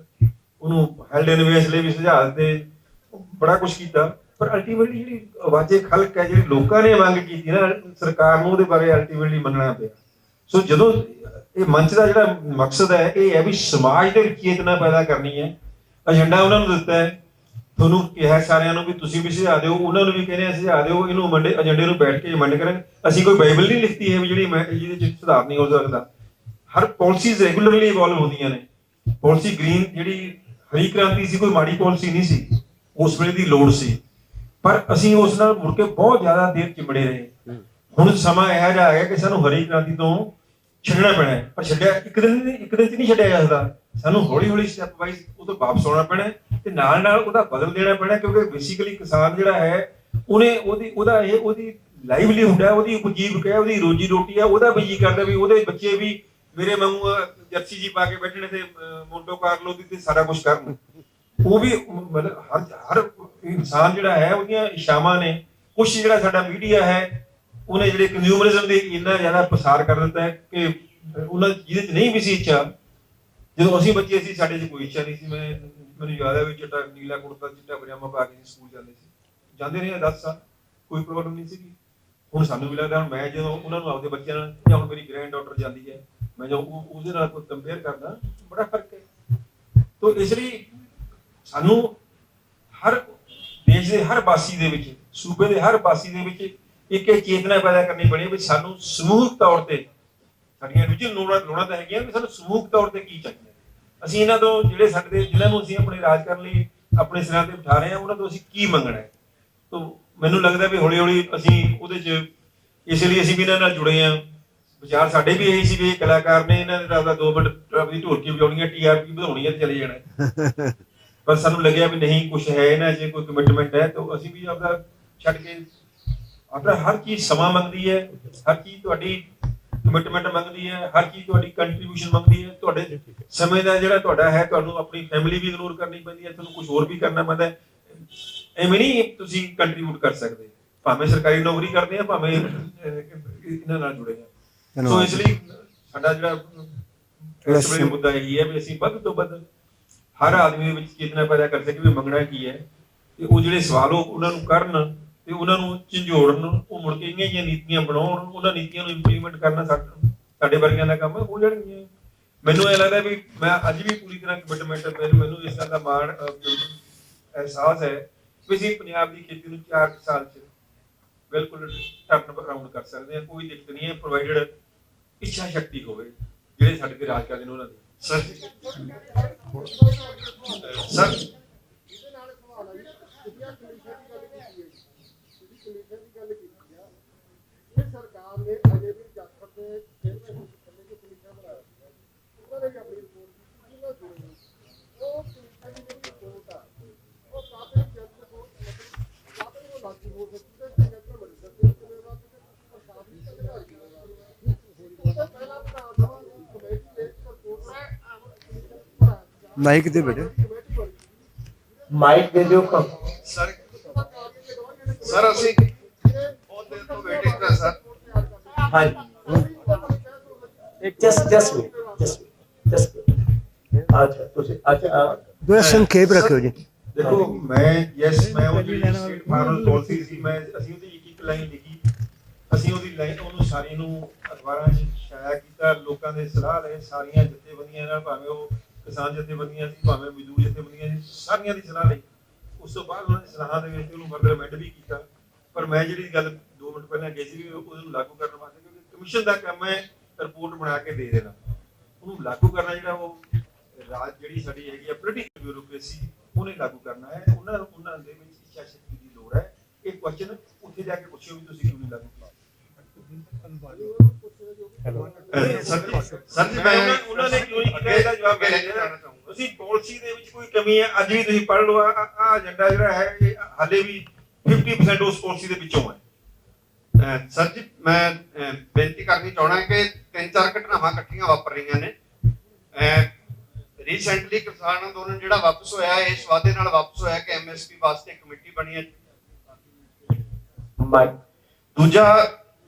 ਉਹਨੂੰ ਹੈਲਡ ਇਨਵੇਸ ਲਈ ਵੀ ਸੁਝਾਅ ਦਿੱਤੇ, ਬੜਾ ਕੁਛ ਕੀਤਾ, ਪਰ ਅਲਟੀਮੇਟਲੀ ਜਿਹੜੀ ਆਵਾਜ਼ੇ ਖਲਕ ਹੈ, ਜਿਹੜੀ ਲੋਕਾਂ ਨੇ ਮੰਗ ਕੀਤੀ ਨਾ, ਸਰਕਾਰ ਨੂੰ ਉਹਦੇ ਬਾਰੇ ਅਲਟੀਮੇਟਲੀ ਮੰਨਣਾ ਪਿਆ। ਸੋ ਜਦੋਂ ਇਹ ਮੰਚ ਦਾ ਜਿਹੜਾ ਮਕਸਦ ਹੈ ਇਹ ਹੈ ਵੀ ਸਮਾਜ ਦੇ ਵਿੱਚ ਚੇਤਨਾ ਪੈਦਾ ਕਰਨੀ ਹੈ, ਏਜੰਡਾ ਉਹਨਾਂ ਨੂੰ ਦਿੱਤਾ ਹੈ, ਤੁਹਾਨੂੰ ਕਿਹਾ ਸਾਰਿਆਂ ਨੂੰ ਵੀ ਤੁਸੀਂ ਵੀ ਸੁਝਾਅ ਦਿਓ, ਉਹਨਾਂ ਨੂੰ ਵੀ ਕਹਿੰਦੇ ਸੁਝਾਅ ਦਿਓ, ਇਹਨੂੰ ਏਜੰਡੇ ਨੂੰ ਬੈਠ ਕੇ ਅਮੈਂਡ ਕਰਾਂਗੇ। ਅਸੀਂ ਕੋਈ ਬਾਈਬਲ ਨਹੀਂ ਲਿਖਤੀ ਹੈ ਵੀ ਜਿਹਦੇ ਚ ਸੁਧਾਰ ਨਹੀਂ ਹੋ ਸਕਦਾ। ਹਰ ਪਾਲਿਸੀਜ਼ ਰੈਗੂਲਰਲੀ ਇਵੋਲਵ ਹੁੰਦੀਆਂ ਨੇ। ਪਾਲਿਸੀ ਗ੍ਰੀਨ ਜਿਹੜੀ ਹਰੀ ਕ੍ਰਾਂਤੀ ਸੀ, ਕੋਈ ਮਾੜੀ ਪਾਲਿਸੀ ਨਹੀਂ ਸੀ, ਉਸ ਵੇਲੇ ਦੀ ਲੋੜ ਸੀ, ਪਰ ਅਸੀਂ ਉਸ ਨਾਲ ਮੁੜ ਕੇ ਬਹੁਤ ਜ਼ਿਆਦਾ ਦੇਰ ਚਿੰਬੜੇ ਰਹੇ। ਹੁਣ ਸਮਾਂ ਇਹੋ ਜਿਹਾ ਆ ਗਿਆ ਕਿ ਸਾਨੂੰ ਹਰੀ ਕ੍ਰਾਂਤੀ ਤੋਂ ਛੱਡਣਾ ਪੈਣਾ ਹੈ, ਪਰ ਛੱਡਿਆ ਇੱਕ ਦਿਨ ਚ ਨਹੀਂ ਛੱਡਿਆ ਜਾ ਸਕਦਾ, ਸਾਨੂੰ ਹੌਲੀ ਹੌਲੀ ਸਟੈਪ ਵਾਈਜ਼ ਉਹ ਤੋਂ ਵਾਪਸ ਆਉਣਾ ਪੈਣਾ ਤੇ ਨਾਲ ਨਾਲ ਉਹਦਾ ਬਦਲ ਦੇਣਾ ਪੈਣਾ, ਕਿਉਂਕਿ ਬੇਸਿਕਲੀ ਕਿਸਾਨ ਜਿਹੜਾ ਹੈ ਉਹਦੀ ਲਾਈਵਲੀਹੁੱਡ ਹੈ, ਉਹਦੀ ਉਪਜੀਵਿਕਾ ਹੈ, ਉਹਦੀ ਰੋਜੀ ਰੋਟੀ ਹੈ, ਉਹਦਾ ਵੀ ਜੀ ਕਰਦਾ ਵੀ ਉਹਦੇ ਬੱਚੇ ਵੀ ਮੇਰੇ ਵਾਂਗੂ ਜਰਸੀ ਜੀ ਪਾ ਕੇ ਬੈਠਣੇ ਤੇ ਮੋਟੋ ਕਾਰਲੋ ਦੀ ਤੇ ਸਾਰਾ ਕੁਝ ਕਰਨ। ਉਹ ਵੀ ਮਤਲਬ ਹਰ ਇਨਸਾਨ ਜਿਹੜਾ ਹੈ ਉਹਦੀਆਂ ਇਸ਼ਾਵਾਂ ਨੇ। ਕੁਛ ਜਿਹੜਾ ਸਾਡਾ ਮੀਡੀਆ ਹੈ ਉਹਨੇ ਜਿਹੜੇ ਕੰਜ਼ਿਊਮਰਿਜ਼ਮ ਦੀ ਇੰਨਾ ਜ਼ਿਆਦਾ ਪ੍ਰਸਾਰ ਕਰ ਦਿੱਤਾ ਹੈ ਕਿ ਉਹਨਾਂ ਜਿਹਦੇ 'ਚ ਨਹੀਂ ਵੀ ਸੀ ਇੱਛਾ, ਜਦੋਂ ਅਸੀਂ ਬੱਚੇ ਸੀ ਸਾਡੇ 'ਚ ਕੋਈ ਇੱਛਾ ਨਹੀਂ ਸੀ। ਮੈਨੂੰ ਯਾਦ ਹੈ ਵੀ ਚਿੱਟਾ ਨੀਲਾ ਕੁੜਤਾ ਚਿੱਟਾ ਪਜਾਮਾ ਪਾ ਕੇ ਸਕੂਲ ਜਾਂਦੇ ਰਹੇ 10 ਸਾਲ, ਕੋਈ ਪ੍ਰੋਬਲਮ ਨਹੀਂ ਸੀਗੀ। ਹੁਣ ਸਾਨੂੰ ਵੀ ਲੱਗਦਾ, ਹੁਣ ਮੈਂ ਜਦੋਂ ਉਹਨਾਂ ਨੂੰ ਆਪਦੇ ਬੱਚਿਆਂ ਨਾਲ, ਜਾਂ ਹੁਣ ਮੇਰੀ ਗ੍ਰੈਂਡ ਡਾਟਰ ਜਾਂਦੀ ਹੈ, ਮੈਂ ਜਦੋਂ ਉਹਦੇ ਨਾਲ ਕੋਈ ਕੰਪੇਅਰ ਕਰਦਾ, ਬੜਾ ਫਰਕ ਹੈ। ਤੋ ਇਸ ਲਈ ਸਾਨੂੰ ਹਰ ਦੇਸ਼ ਦੇ ਹਰ ਵਾਸੀ ਦੇ ਵਿੱਚ, ਸੂਬੇ ਦੇ ਹਰ ਵਾਸੀ ਦੇ ਵਿੱਚ ਇੱਕ ਇਹ ਚੇਤਨਾ ਪੈਦਾ ਕਰਨੀ ਪਣੀ ਵੀ ਸਾਨੂੰ ਸਮੂਹਿਕ ਤੌਰ ਤੇ ਸਾਡੀਆਂ ਵਿਜਨ ਲੋੜਾਂ ਤਾਂ ਹੈਗੀਆਂ ਵੀ ਸਾਨੂੰ ਸਮੂਹਿਕ ਤੌਰ ਤੇ ਕੀ ਚਾਹੀਦਾ। ਅਸੀਂ ਇਹਨਾਂ ਤੋਂ ਜਿਹੜੇ ਸਾਡੇ ਜਿਨ੍ਹਾਂ ਨੂੰ ਅਸੀਂ ਆਪਣੇ ਰਾਜ ਕਰਨ ਲਈ ਆਪਣੇ ਸਿਰਾਂ ਤੇ ਬਿਠਾ ਰਹੇ ਹਾਂ, ਉਹਨਾਂ ਤੋਂ ਅਸੀਂ ਕੀ ਮੰਗਣਾ ਹੈ। ਤੋ ਮੈਨੂੰ ਲੱਗਦਾ ਵੀ ਹੌਲੀ ਹੌਲੀ ਅਸੀਂ ਉਹਦੇ 'ਚ, ਇਸ ਲਈ ਅਸੀਂ ਵੀ ਇਹਨਾਂ ਨਾਲ ਜੁੜੇ ਹਾਂ। ਵਿਚਾਰ ਸਾਡੇ ਵੀ ਇਹੀ ਸੀ ਵੀ ਇਹ ਕਲਾਕਾਰ ਨੇ, ਇਹਨਾਂ ਨੇ ਤਾਂ 2 ਮਿੰਟ ਆਪਣੀ ਢੋਲਕੀ ਵਜਾਉਣੀ ਹੈ, TRP ਵਧਾਉਣੀ ਹੈ ਤੇ ਚਲੇ ਜਾਣਾ। ਪਰ ਸਾਨੂੰ ਲੱਗਿਆ ਵੀ ਨਹੀਂ, ਕੁਝ ਹੈ ਇਹਨਾਂ 'ਚ, ਕੋਈ ਕਮਿਟਮੈਂਟ ਹੈ, ਤਾਂ ਅਸੀਂ ਵੀ ਆਪਦਾ ਛੱਡ ਕੇ, ਆਪਣਾ ਹਰ ਚੀਜ਼ ਸਮਾਂ ਮੰਗਦੀ ਹੈ, ਹਰ ਚੀਜ਼ ਤੁਹਾਡੀ ਕਮਿਟਮੈਂਟ ਮੰਗਦੀ ਹੈ, ਹਰ ਚੀਜ਼ ਤੁਹਾਡੀ ਕੰਟਰੀਬਿਊਸ਼ਨ ਮੰਗਦੀ ਹੈ। ਤੁਹਾਡੇ ਸਮੇਂ ਦਾ ਜਿਹੜਾ ਤੁਹਾਡਾ ਹੈ, ਤੁਹਾਨੂੰ ਆਪਣੀ ਫੈਮਿਲੀ ਵੀ ਇਗਨੋਰ ਕਰਨੀ ਪੈਂਦੀ ਹੈ, ਤੁਹਾਨੂੰ ਕੁਝ ਹੋਰ ਵੀ ਕਰਨਾ ਪੈਂਦਾ ਹੈ। ਐਵੇਂ ਨਹੀਂ ਤੁਸੀਂ ਕੰਟਰੀਬਿਊਟ ਕਰ ਸਕਦੇ, ਭਾਵੇਂ ਸਰਕਾਰੀ ਨੌਕਰੀ ਕਰਦੇ ਆ, ਭਾਵੇਂ ਇਹਨਾਂ ਨਾਲ ਜੁੜੇ ਆ। ਸੋ ਇਸ ਲਈ ਸਾਡਾ ਜਿਹੜਾ ਇਸ ਵੇਲੇ ਮੁੱਦਾ ਇਹੀ ਹੈ ਵੀ ਅਸੀਂ ਵੱਧ ਤੋਂ ਵੱਧ ਹਰ ਆਦਮੀ ਦੇ ਵਿੱਚ ਚੇਤਨਾ ਪੈਦਾ ਕਰ ਸਕੀਏ ਵੀ ਮੰਗਣਾ ਕੀ ਹੈ, ਤੇ ਉਹ ਜਿਹੜੇ ਸਵਾਲ ਉਹਨਾਂ ਨੂੰ ਕਰਨ ਤੇ ਉਹਨਾਂ ਨੂੰ ਝੰਜੋੜਨ, ਉਹ ਮੁੜ ਕੇ ਇੰਨੀਆਂ ਜਿਹੀਆਂ ਨੀਤੀਆਂ ਬਣਾਉਣ, ਉਹਨਾਂ ਨੀਤੀਆਂ ਨੂੰ ਇੰਪਲੀਮੈਂਟ ਕਰਨਾ ਸਾਡੇ ਵਰਗਿਆਂ ਦਾ ਕੰਮ ਹੋ ਜਾਣਗੀਆਂ। ਮੈਨੂੰ ਇਹ ਲੱਗਦਾ ਵੀ ਮੈਂ ਅੱਜ ਵੀ ਪੂਰੀ ਤਰ੍ਹਾਂ ਕਮਿਟਮੈਂਟ, ਮੈਨੂੰ ਇਸ ਤਰ੍ਹਾਂ ਦਾ ਮਾਣ ਅਹਿਸਾਸ ਹੈ ਵੀ ਅਸੀਂ ਪੰਜਾਬ ਦੀ ਖੇਤੀ ਨੂੰ 4 ਸਾਲ 'ਚ ਬਿਲਕੁਲ ਟਰਨ ਅਰਾਊਂਡ ਕਰ ਸਕਦੇ ਹਾਂ। ਕੋਈ ਦਿੱਕਤ ਨਹੀਂ ਹੈ, ਪ੍ਰੋਵਾਈਡਡ ਇੱਛਾ ਸ਼ਕਤੀ ਹੋਵੇ ਜਿਹੜੇ ਸਾਡੇ ਤੇ ਰਾਜ ਕਰਦੇ ਨੇ ਉਹਨਾਂ ਦੀ। ਸਰ ਸਰਕਾਰ ਨੇ ਅਜੇ ਵੀ ਜਾਖੜ ਦੇ ਚੇਅਰਮੈਨ ਕਰਨੇ ਦੀ ਕਮਿਸ਼ਨ ਬਣਾਇਆ ਉਹਨਾਂ ਨੇ ਆਪਣੀ ਰਿਪੋਰਟ ਦਿੱਤੀ, ਜਿਹਨਾਂ ਜੁੜੇ ਉਹ ਕਮਿਸ਼ਨ ਦੀ ਜਿਹੜੀ ਰਿਪੋਰਟ ਆ ਉਹ ਕਾਫੀ ਜਲਦ ਕਾਫੀ ਉਹ ਲਾਗੂ ਹੋ ਸਕਦੀ ਹੈ ਕਿ ਜਲਦ ਮਿਲ ਸਕਦੀ ਹੈ। ਕਿਵੇਂ ਬਾਤ ਹੈ ਕਾਫੀ ਅਧਿਕਾਰੀ ਪਹਿਲਾਂ ਬਣਾ ਦਵਾਂਗੇ ਕਮੇਟੀ ਦੇ ਰਿਪੋਰਟ ਹੈ ਮਾਈਕ ਕਿਤੇ ਬੈਠੇ, ਮਾਈਕ ਦੇ ਦਿਓ ਕਮ ਸਰ ਅਸੀਂ ਬਹੁਤ ਦੇਰ ਤੋਂ ਵੇਟਿੰਗ ਕਰ ਸਰ। ਦੋ ਸੰਖੇਪ ਰੱਖਿਓ ਜੀ। ਦੇਖੋ ਮੈਂ ਉਹ ਜਿਹੜੀ ਸਟੇਟ ਫਾਰਮਰ ਪਾਲਿਸੀ ਸੀ, ਅਸੀਂ ਉਹਦੀ ਇੱਕ ਲਾਈਨ ਲਿਖੀ, ਅਸੀਂ ਉਹਦੀ ਲਾਈਨ ਉਹਨੂੰ ਸਾਰੀ ਨੂੰ ਅਖਬਾਰਾਂ 'ਚ ਛਾਇਆ ਕੀਤਾ, ਲੋਕਾਂ ਦੇ ਸਲਾਹ ਲਏ, ਸਾਰੀਆਂ ਜਥੇਬੰਦੀਆਂ ਨਾਲ, ਭਾਵੇਂ ਉਹ ਕਿਸਾਨ ਜਥੇਬੰਦੀਆਂ ਸੀ, ਭਾਵੇਂ ਮਜ਼ਦੂਰ ਜਥੇਬੰਦੀਆਂ ਸੀ, ਸਾਰੀਆਂ ਦੀ ਸਲਾਹ ਲਈ। ਉਸ ਤੋਂ ਬਾਅਦ ਉਹਨਾਂ ਦੀ ਸਲਾਹਾਂ ਦੇ ਵਿੱਚ ਉਹਨੂੰ ਫਰਦਰ ਅਮੈਂਡ ਵੀ ਕੀਤਾ। ਪਰ ਮੈਂ ਜਿਹੜੀ ਗੱਲ 2 ਮਿੰਟ ਪਹਿਲਾਂ ਕਹੀ ਸੀ ਵੀ ਉਹਨੂੰ ਲਾਗੂ ਕਰਨ ਵਾਸਤੇ, ਕਿਉਂਕਿ ਕਮਿਸ਼ਨ ਦਾ ਕੰਮ ਹੈ ਰਿਪੋਰਟ ਬਣਾ ਕੇ ਦੇ ਦੇਣਾ, ਉਹਨੂੰ ਲਾਗੂ ਕਰਨਾ ਜਿਹੜਾ ਉਹ ਰਾਜ ਜਿਹੜੀ ਸਾਡੀ ਹੈਗੀ ਆ ਪੋਲੀਟੀਕਲ ਬਿਊਰੋਕ੍ਰੇਸੀ, ਉਹਨੇ ਲਾਗੂ ਕਰਨਾ ਹੈ। ਉਹਨਾਂ ਦੇ ਵਿੱਚ ਇੱਛਾ ਸ਼ਕਤੀ ਦੀ ਲੋੜ ਹੈ। ਇਹ ਕੁਐਸਚਨ ਉੱਥੇ ਜਾ ਕੇ ਪੁੱਛਿਓ ਵੀ ਤੁਸੀਂ ਕਿਉਂ ਨਹੀਂ ਲਾਗੂ ਕੀਤਾ। ਸਰ ਜੀ ਮੈਂ ਉਹਨਾਂ ਨੇ ਕਿਉਂ ਨਹੀਂ ਕੀਤਾ ਇਹਦਾ ਜਵਾਬ ਮੈਂ ਦੇਣਾ ਚਾਹੂੰਗਾ। ਤੁਸੀਂ ਪਾਲਿਸੀ ਦੇ ਵਿੱਚ ਕੋਈ ਕਮੀ ਹੈ, ਅੱਜ ਵੀ ਤੁਸੀਂ ਪੜ੍ਹ ਲਓ, ਆ ਏਜੰਡਾ ਜਿਹੜਾ ਹੈ ਇਹ ਹਾਲੇ ਵੀ 50% ਉਸ ਪਾਲਿਸੀ ਦੇ ਵਿੱਚੋਂ ਹੈ। ਸਰ ਜੀ ਮੈਂ ਬੇਨਤੀ ਕਰਨੀ ਚਾਹਣਾ ਕਿ 3-4 ਘਟਨਾਵਾਂ ਇਕੱਠੀਆਂ ਵਾਪਰ ਰਹੀਆਂ ਨੇ। ਰੀਸੈਂਟਲੀ ਕਿਸਾਨ ਅੰਦੋਲਨ ਜਿਹੜਾ ਵਾਪਸ ਹੋਇਆ, ਇਸ ਵਾਅਦੇ ਨਾਲ ਵਾਪਸ ਹੋਇਆ ਕਿ MSP ਵਾਸਤੇ ਕਮੇਟੀ ਬਣੀ ਹੈ। ਦੂਜਾ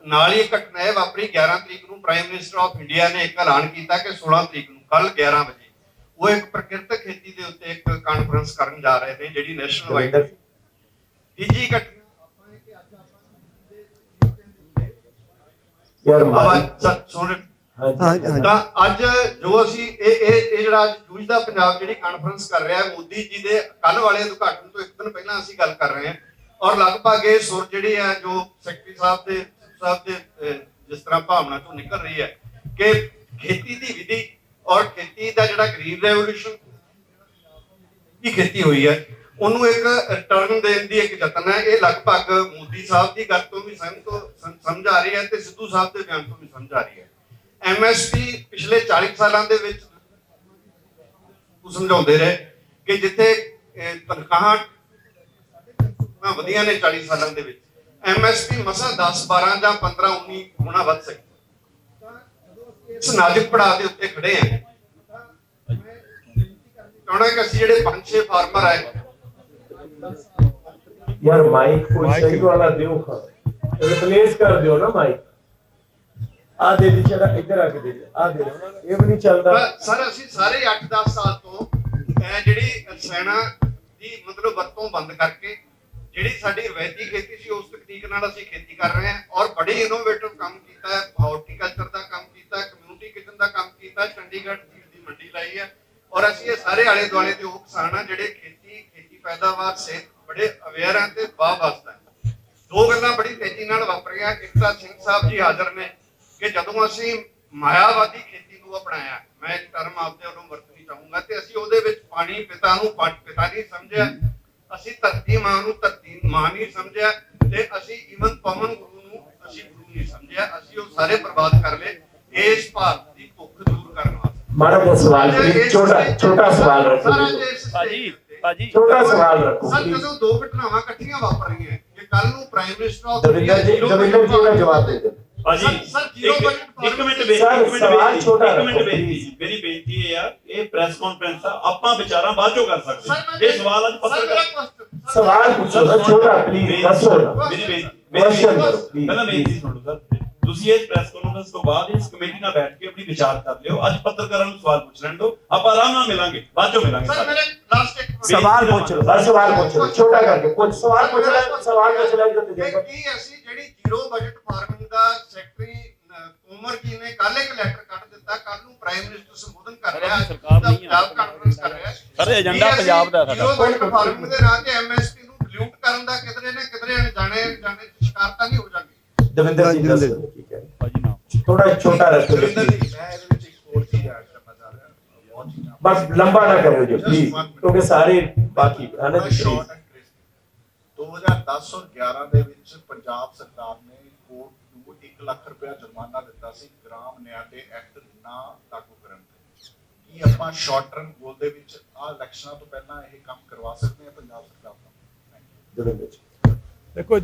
ਨਾਲ ਹੀ ਘਟਨਾ ਇਹ ਵਾਪਰੀ 11 ਤਰੀਕ ਨੂੰ ਪ੍ਰਾਈਮ ਮਿਨਿਸਟਰ ਆਫ ਇੰਡੀਆ ਨੇ ਇੱਕ ਐਲਾਨ ਕੀਤਾ ਕਿ 16 ਤਰੀਕ ਨੂੰ ਕੱਲ 11 ਵਜੇ ਉਹ ਇੱਕ ਪ੍ਰਕਿਰਤਕ ਖੇਤੀ ਦੇ ਉੱਤੇ ਇੱਕ ਕਾਨਫਰੰਸ ਕਰਨ ਜਾ ਰਹੇ ਨੇ ਜਿਹੜੀ ਨੈਸ਼ਨਲ ਵਾਈਡ। ਤੀਜੀ ਘਟਨਾ ਤਾਂ ਅੱਜ ਜੋ ਅਸੀਂ ਇਹ ਜਿਹੜਾ ਜੂਝਦਾ ਪੰਜਾਬ ਜਿਹੜੀ ਕਾਨਫਰੰਸ ਕਰ ਰਿਹਾ ਹੈ, ਮੋਦੀ ਜੀ ਦੇ ਕੱਲ ਵਾਲੇ ਉਦਘਾਟਨ ਤੋਂ 1 ਦਿਨ ਪਹਿਲਾਂ ਅਸੀਂ ਗੱਲ ਕਰ ਰਹੇ ਹਾਂ, ਔਰ ਲਗਭਗ ਇਹ ਸੁਰ ਜਿਹੜੀ ਹੈ ਜੋ ਸੈਕਟਰੀ ਸਾਹਿਬ ਦੇ ਜਿਸ ਤਰ੍ਹਾਂ ਭਾਵਨਾ ਤੋਂ ਨਿਕਲ ਰਹੀ ਹੈ ਕਿ ਖੇਤੀ ਦੀ ਵਿਧੀ ਔਰ ਖੇਤੀ ਦਾ ਜਿਹੜਾ ਗ੍ਰੀਨ ਰੈਵੋਲੂਸ਼ਨ ਦੀ ਖੇਤੀ ਹੋਈ ਹੈ ਉਹਨੂੰ ਇੱਕ ਟਰਨ ਦੇਣ ਦੀ ਇੱਕ ਯਤਨ ਹੈ। ਇਹ ਲਗਭਗ ਮੋਦੀ ਸਾਹਿਬ ਦੀ ਗੱਲ ਤੋਂ ਵੀ ਸਮਝ ਆ ਰਹੀ ਹੈ ਤੇ ਸਿੱਧੂ ਸਾਹਿਬ ਦੇ ਬਿਆਨ ਤੋਂ ਵੀ ਸਮਝ ਆ ਰਹੀ ਹੈ। MSP ਪਿਛਲੇ 40 ਸਾਲਾਂ ਦੇ ਵਿੱਚ ਸਮਝਾਉਂਦੇ ਰਹੇ ਕਿ ਜਿੱਥੇ ਤਨਖਾਹਾਂ ਵਧੀਆਂ ਨੇ 40 ਸਾਲਾਂ ਦੇ ਵਿੱਚ, MSP ਮਸਾਂ 10, 12 ਜਾਂ 15, 19 ਗੁਣਾ ਵੱਧ ਸਕਦੀ। ਇਸ ਨਾਜ਼ੁਕ ਪੜਾਅ ਦੇ ਉੱਤੇ ਖੜੇ ਆ। ਚਾਹੁੰਦਾ ਕਿ ਅਸੀਂ ਜਿਹੜੇ 5-6 ਫਾਰਮਰ ਆਏ ਯਾਰ ਮਾਈਕ ਕੋਈ ਸਹੀ ਵਾਲਾ ਦਿਓ। रिप्लेस कर दियो ना माइक आ दे दी जरा इधर आके दे आ दे ये भी नहीं चलता ਸਰ ਅਸੀਂ ਸਾਰੇ 8-10 ਸਾਲ ਤੋਂ ਜਿਹੜੀ ਰਸਾਇਣਾ ਦੀ ਮਤਲਬ ਵਰਤੋਂ ਬੰਦ ਕਰਕੇ ਜਿਹੜੀ ਸਾਡੀ ਰਵਾਇਤੀ ਖੇਤੀ ਸੀ ਉਸ ਤਕਨੀਕ ਨਾਲ ਅਸੀਂ ਖੇਤੀ ਕਰ ਰਹੇ ਹਾਂ ਔਰ ਬੜੀ ਇਨੋਵੇਟਿਵ ਕੰਮ ਕੀਤਾ ਹੈ ਹਾਰਟੀਕਲਚਰ ਦਾ ਕੰਮ ਕੀਤਾ ਹੈ ਕਮਿਊਨਿਟੀ ਕਿਚਨ ਦਾ ਕੰਮ ਕੀਤਾ ਹੈ ਚੰਡੀਗੜ੍ਹ ਦੀ ਮੰਡੀ ਲਾਈ ਹੈ ਔਰ ਅਸੀਂ ਇਹ ਸਾਰੇ ਆਲੇ ਦੁਆਲੇ ਦੇ ਉਹ ਕਿਸਾਨ ਆ ਜਿਹੜੇ ਖੇਤੀ ਪੈਦਾਵਾਰ ਸਿਹਤ ਬੜੇ ਅਵੇਅਰ ਹਨ ਤੇ ਵਾਸਤਾ ਹੈ। ਦੋ ਗੱਲਾਂ ਬੜੀ ਤੇਜ਼ੀ ਨਾਲ ਵਾਪਰੀਆਂ। ਇੱਕ ਤਾਂ ਸਿੰਘ ਸਾਹਿਬ ਜੀ ਹਾਜ਼ਰ ਨੇ ਕਿ ਜਦੋਂ ਅਸੀਂ ਮਾਇਆਵਾਦੀ ਖੇਤੀ ਨੂੰ ਅਪਣਾਇਆ, ਮੈਂ ਇੱਕ ਟਰਮ ਆਪਦੇ ਵੱਲੋਂ ਵਰਤਣੀ ਚਾਹੂੰਗਾ, ਤੇ ਅਸੀਂ ਉਹਦੇ ਵਿੱਚ ਪਾਣੀ ਪਿਤਾ ਨੂੰ ਪਿਤਾ ਨਹੀਂ ਸਮਝਿਆ, ਅਸੀਂ ਧਰਤੀ ਮਾਂ ਨੂੰ ਧਰਤੀ ਮਾਂ ਨਹੀਂ ਸਮਝਿਆ, ਤੇ ਅਸੀਂ ਈਵਨ ਪਵਨ ਗੁਰੂ ਨੂੰ ਅਸੀਂ ਗੁਰੂ ਨਹੀਂ ਸਮਝਿਆ। ਅਸੀਂ ਉਹ ਸਾਰੇ ਬਰਬਾਦ ਕਰ ਲਏ ਇਸ ਭਾਰਤ ਦੀ ਭੁੱਖ ਦੂਰ ਕਰਨ ਵਾਸਤੇ। मारा वो सवाल छोटा सवाल रखो ਭਾਜੀ छोटा सवाल रखो ਸਰ ਜਦੋਂ ਦੋ ਘਟਨਾਵਾਂ ਇਕੱਠੀਆਂ ਵਾਪਰ ਰਹੀਆਂ ਕਿ ਕੱਲ ਨੂੰ ਪ੍ਰਾਈਮ ਮਿਨਿਸਟਰ ਆਫ दविंदर जी का जवाब दे दो ਭਾਜੀ ਸਰ ਜ਼ੀਰੋ ਬਜਟ ਇੱਕ ਮਿੰਟ ਮੇਰੀ ਬੇਨਤੀ ਹੈ ਯਾਰ, ਇਹ ਪ੍ਰੈਸ ਕਾਨਫਰੰਸ ਆ, ਆਪਾਂ ਵਿਚਾਰਾਂ ਬਾਅਦ ਚੋਂ ਕਰ ਸਕਦੇ। ਇਹ ਸਵਾਲ ਅੱਜ ਪੱਤਰਕਾਰ सवाल पूछो सर छोटा प्लीज दसो ਮੇਰੀ ਬੇਨਤੀ ਪਹਿਲਾਂ ਬੇਨਤੀ ਸੁਣੋ ਸਰ, ਤੁਸੀਂ ਇਸ ਪ੍ਰੈਸ ਕਾਨਫਰੰਸ ਤੋਂ ਬਾਅਦ ਇਸ ਕਮੇਟੀ ਨਾਲ ਬੈਠ ਕੇ ਆਪਣੀ ਵਿਚਾਰ ਕਰ ਲਿਓ। ਅੱਜ ਪੱਤਰਕਾਰਾਂ ਨੂੰ ਸਵਾਲ ਪੁੱਛ ਲੈਣ ਦਿਓ, ਆਪਾਂ ਆਰਾਮ ਨਾਲ ਮਿਲਾਂਗੇ, ਬਾਅਦ ਚੋਂ ਮਿਲਾਂਗੇ। ਸਰ ਮੇਰੇ ਲਾਸਟ ਇੱਕ सवाल पूछ लो सर, सवाल पूछ लो छोटा करके कुछ सवाल पूछ ले जो तुझे ਕੀ ਅਸੀਂ ਜਿਹੜੀ ਜ਼ੀਰੋ ਬਜਟ ਫਾਰਮਿੰਗ ਦਾ ਸੈਕਟਰੀ ਕੁਮਰ ਜੀ ਨੇ ਕੱਲ ਇੱਕ ਲੈਟਰ ਕੱਢ ਦਿੱਤਾ, ਕੱਲ ਨੂੰ ਪ੍ਰਾਈਮ ਮਿਨਿਸਟਰ ਸੰਬੋਧਨ ਕਰ ਰਿਹਾ, ਪੰਜਾਬ ਕਾਨਫਰੰਸ ਕਰ ਰਿਹਾ ਸਰ, ਏਜੰਡਾ ਪੰਜਾਬ ਦਾ ਸਾਡਾ ਜ਼ੀਰੋ ਬਜਟ ਫਾਰਮਿੰਗ ਦੇ ਨਾਂ ਤੇ ਐਮਐਸਪੀ ਨੂੰ ਡਿਲੂਟ ਕਰਨ ਦਾ ਕਿਧਰੇ ਨਾ ਕਿਧਰੇ ਜਾਣੇ ਸ਼ਿਕਾਰਤਾ ਨਹੀਂ ਹੋ ਜਾਣਗੇ। दविंदर जी दसो ठीक है भाजी नाम थोड़ा छोटा रखो दविंदर जी मैं ਇਹਦੇ ਵਿੱਚ ਇੱਕ ਹੋਰ ਚੀਜ਼ ਐਡ ਕਰਨਾ ਚਾਹ ਰਿਹਾ, ਬਹੁਤ ਚੀਜ਼ਾਂ बस लंबा ना करो जी प्लीज क्योंकि सारे बाकी है ना 2010 ਔਰ 11 ਦੇ ਵਿੱਚ ਪੰਜਾਬ ਸਰਕਾਰ ਨੇ ਕੋਰਟ ਨੂੰ 1 ਲੱਖ ਰੁਪਇਆ ਜੁਰਮਾਨਾ ਦਿੱਤਾ ਸੀ ਗ੍ਰਾਮ ਨਿਆਂਦੇ ਐਕਟ ਨਾ ਲਾਗੂ ਕਰਨ ਤੇ। ਕੀ ਆਪਾਂ ਸ਼ਾਰਟ ਟਰਮ ਗੋਲ ਦੇ ਵਿੱਚ ਆ ਇਲੈਕਸ਼ਨਾਂ ਤੋਂ ਪਹਿਲਾਂ ਇਹ ਕੰਮ ਕਰਵਾ ਸਕਦੇ ਹਾਂ ਪੰਜਾਬ ਸਰਕਾਰ ਦਾ? दविंदर जी देखो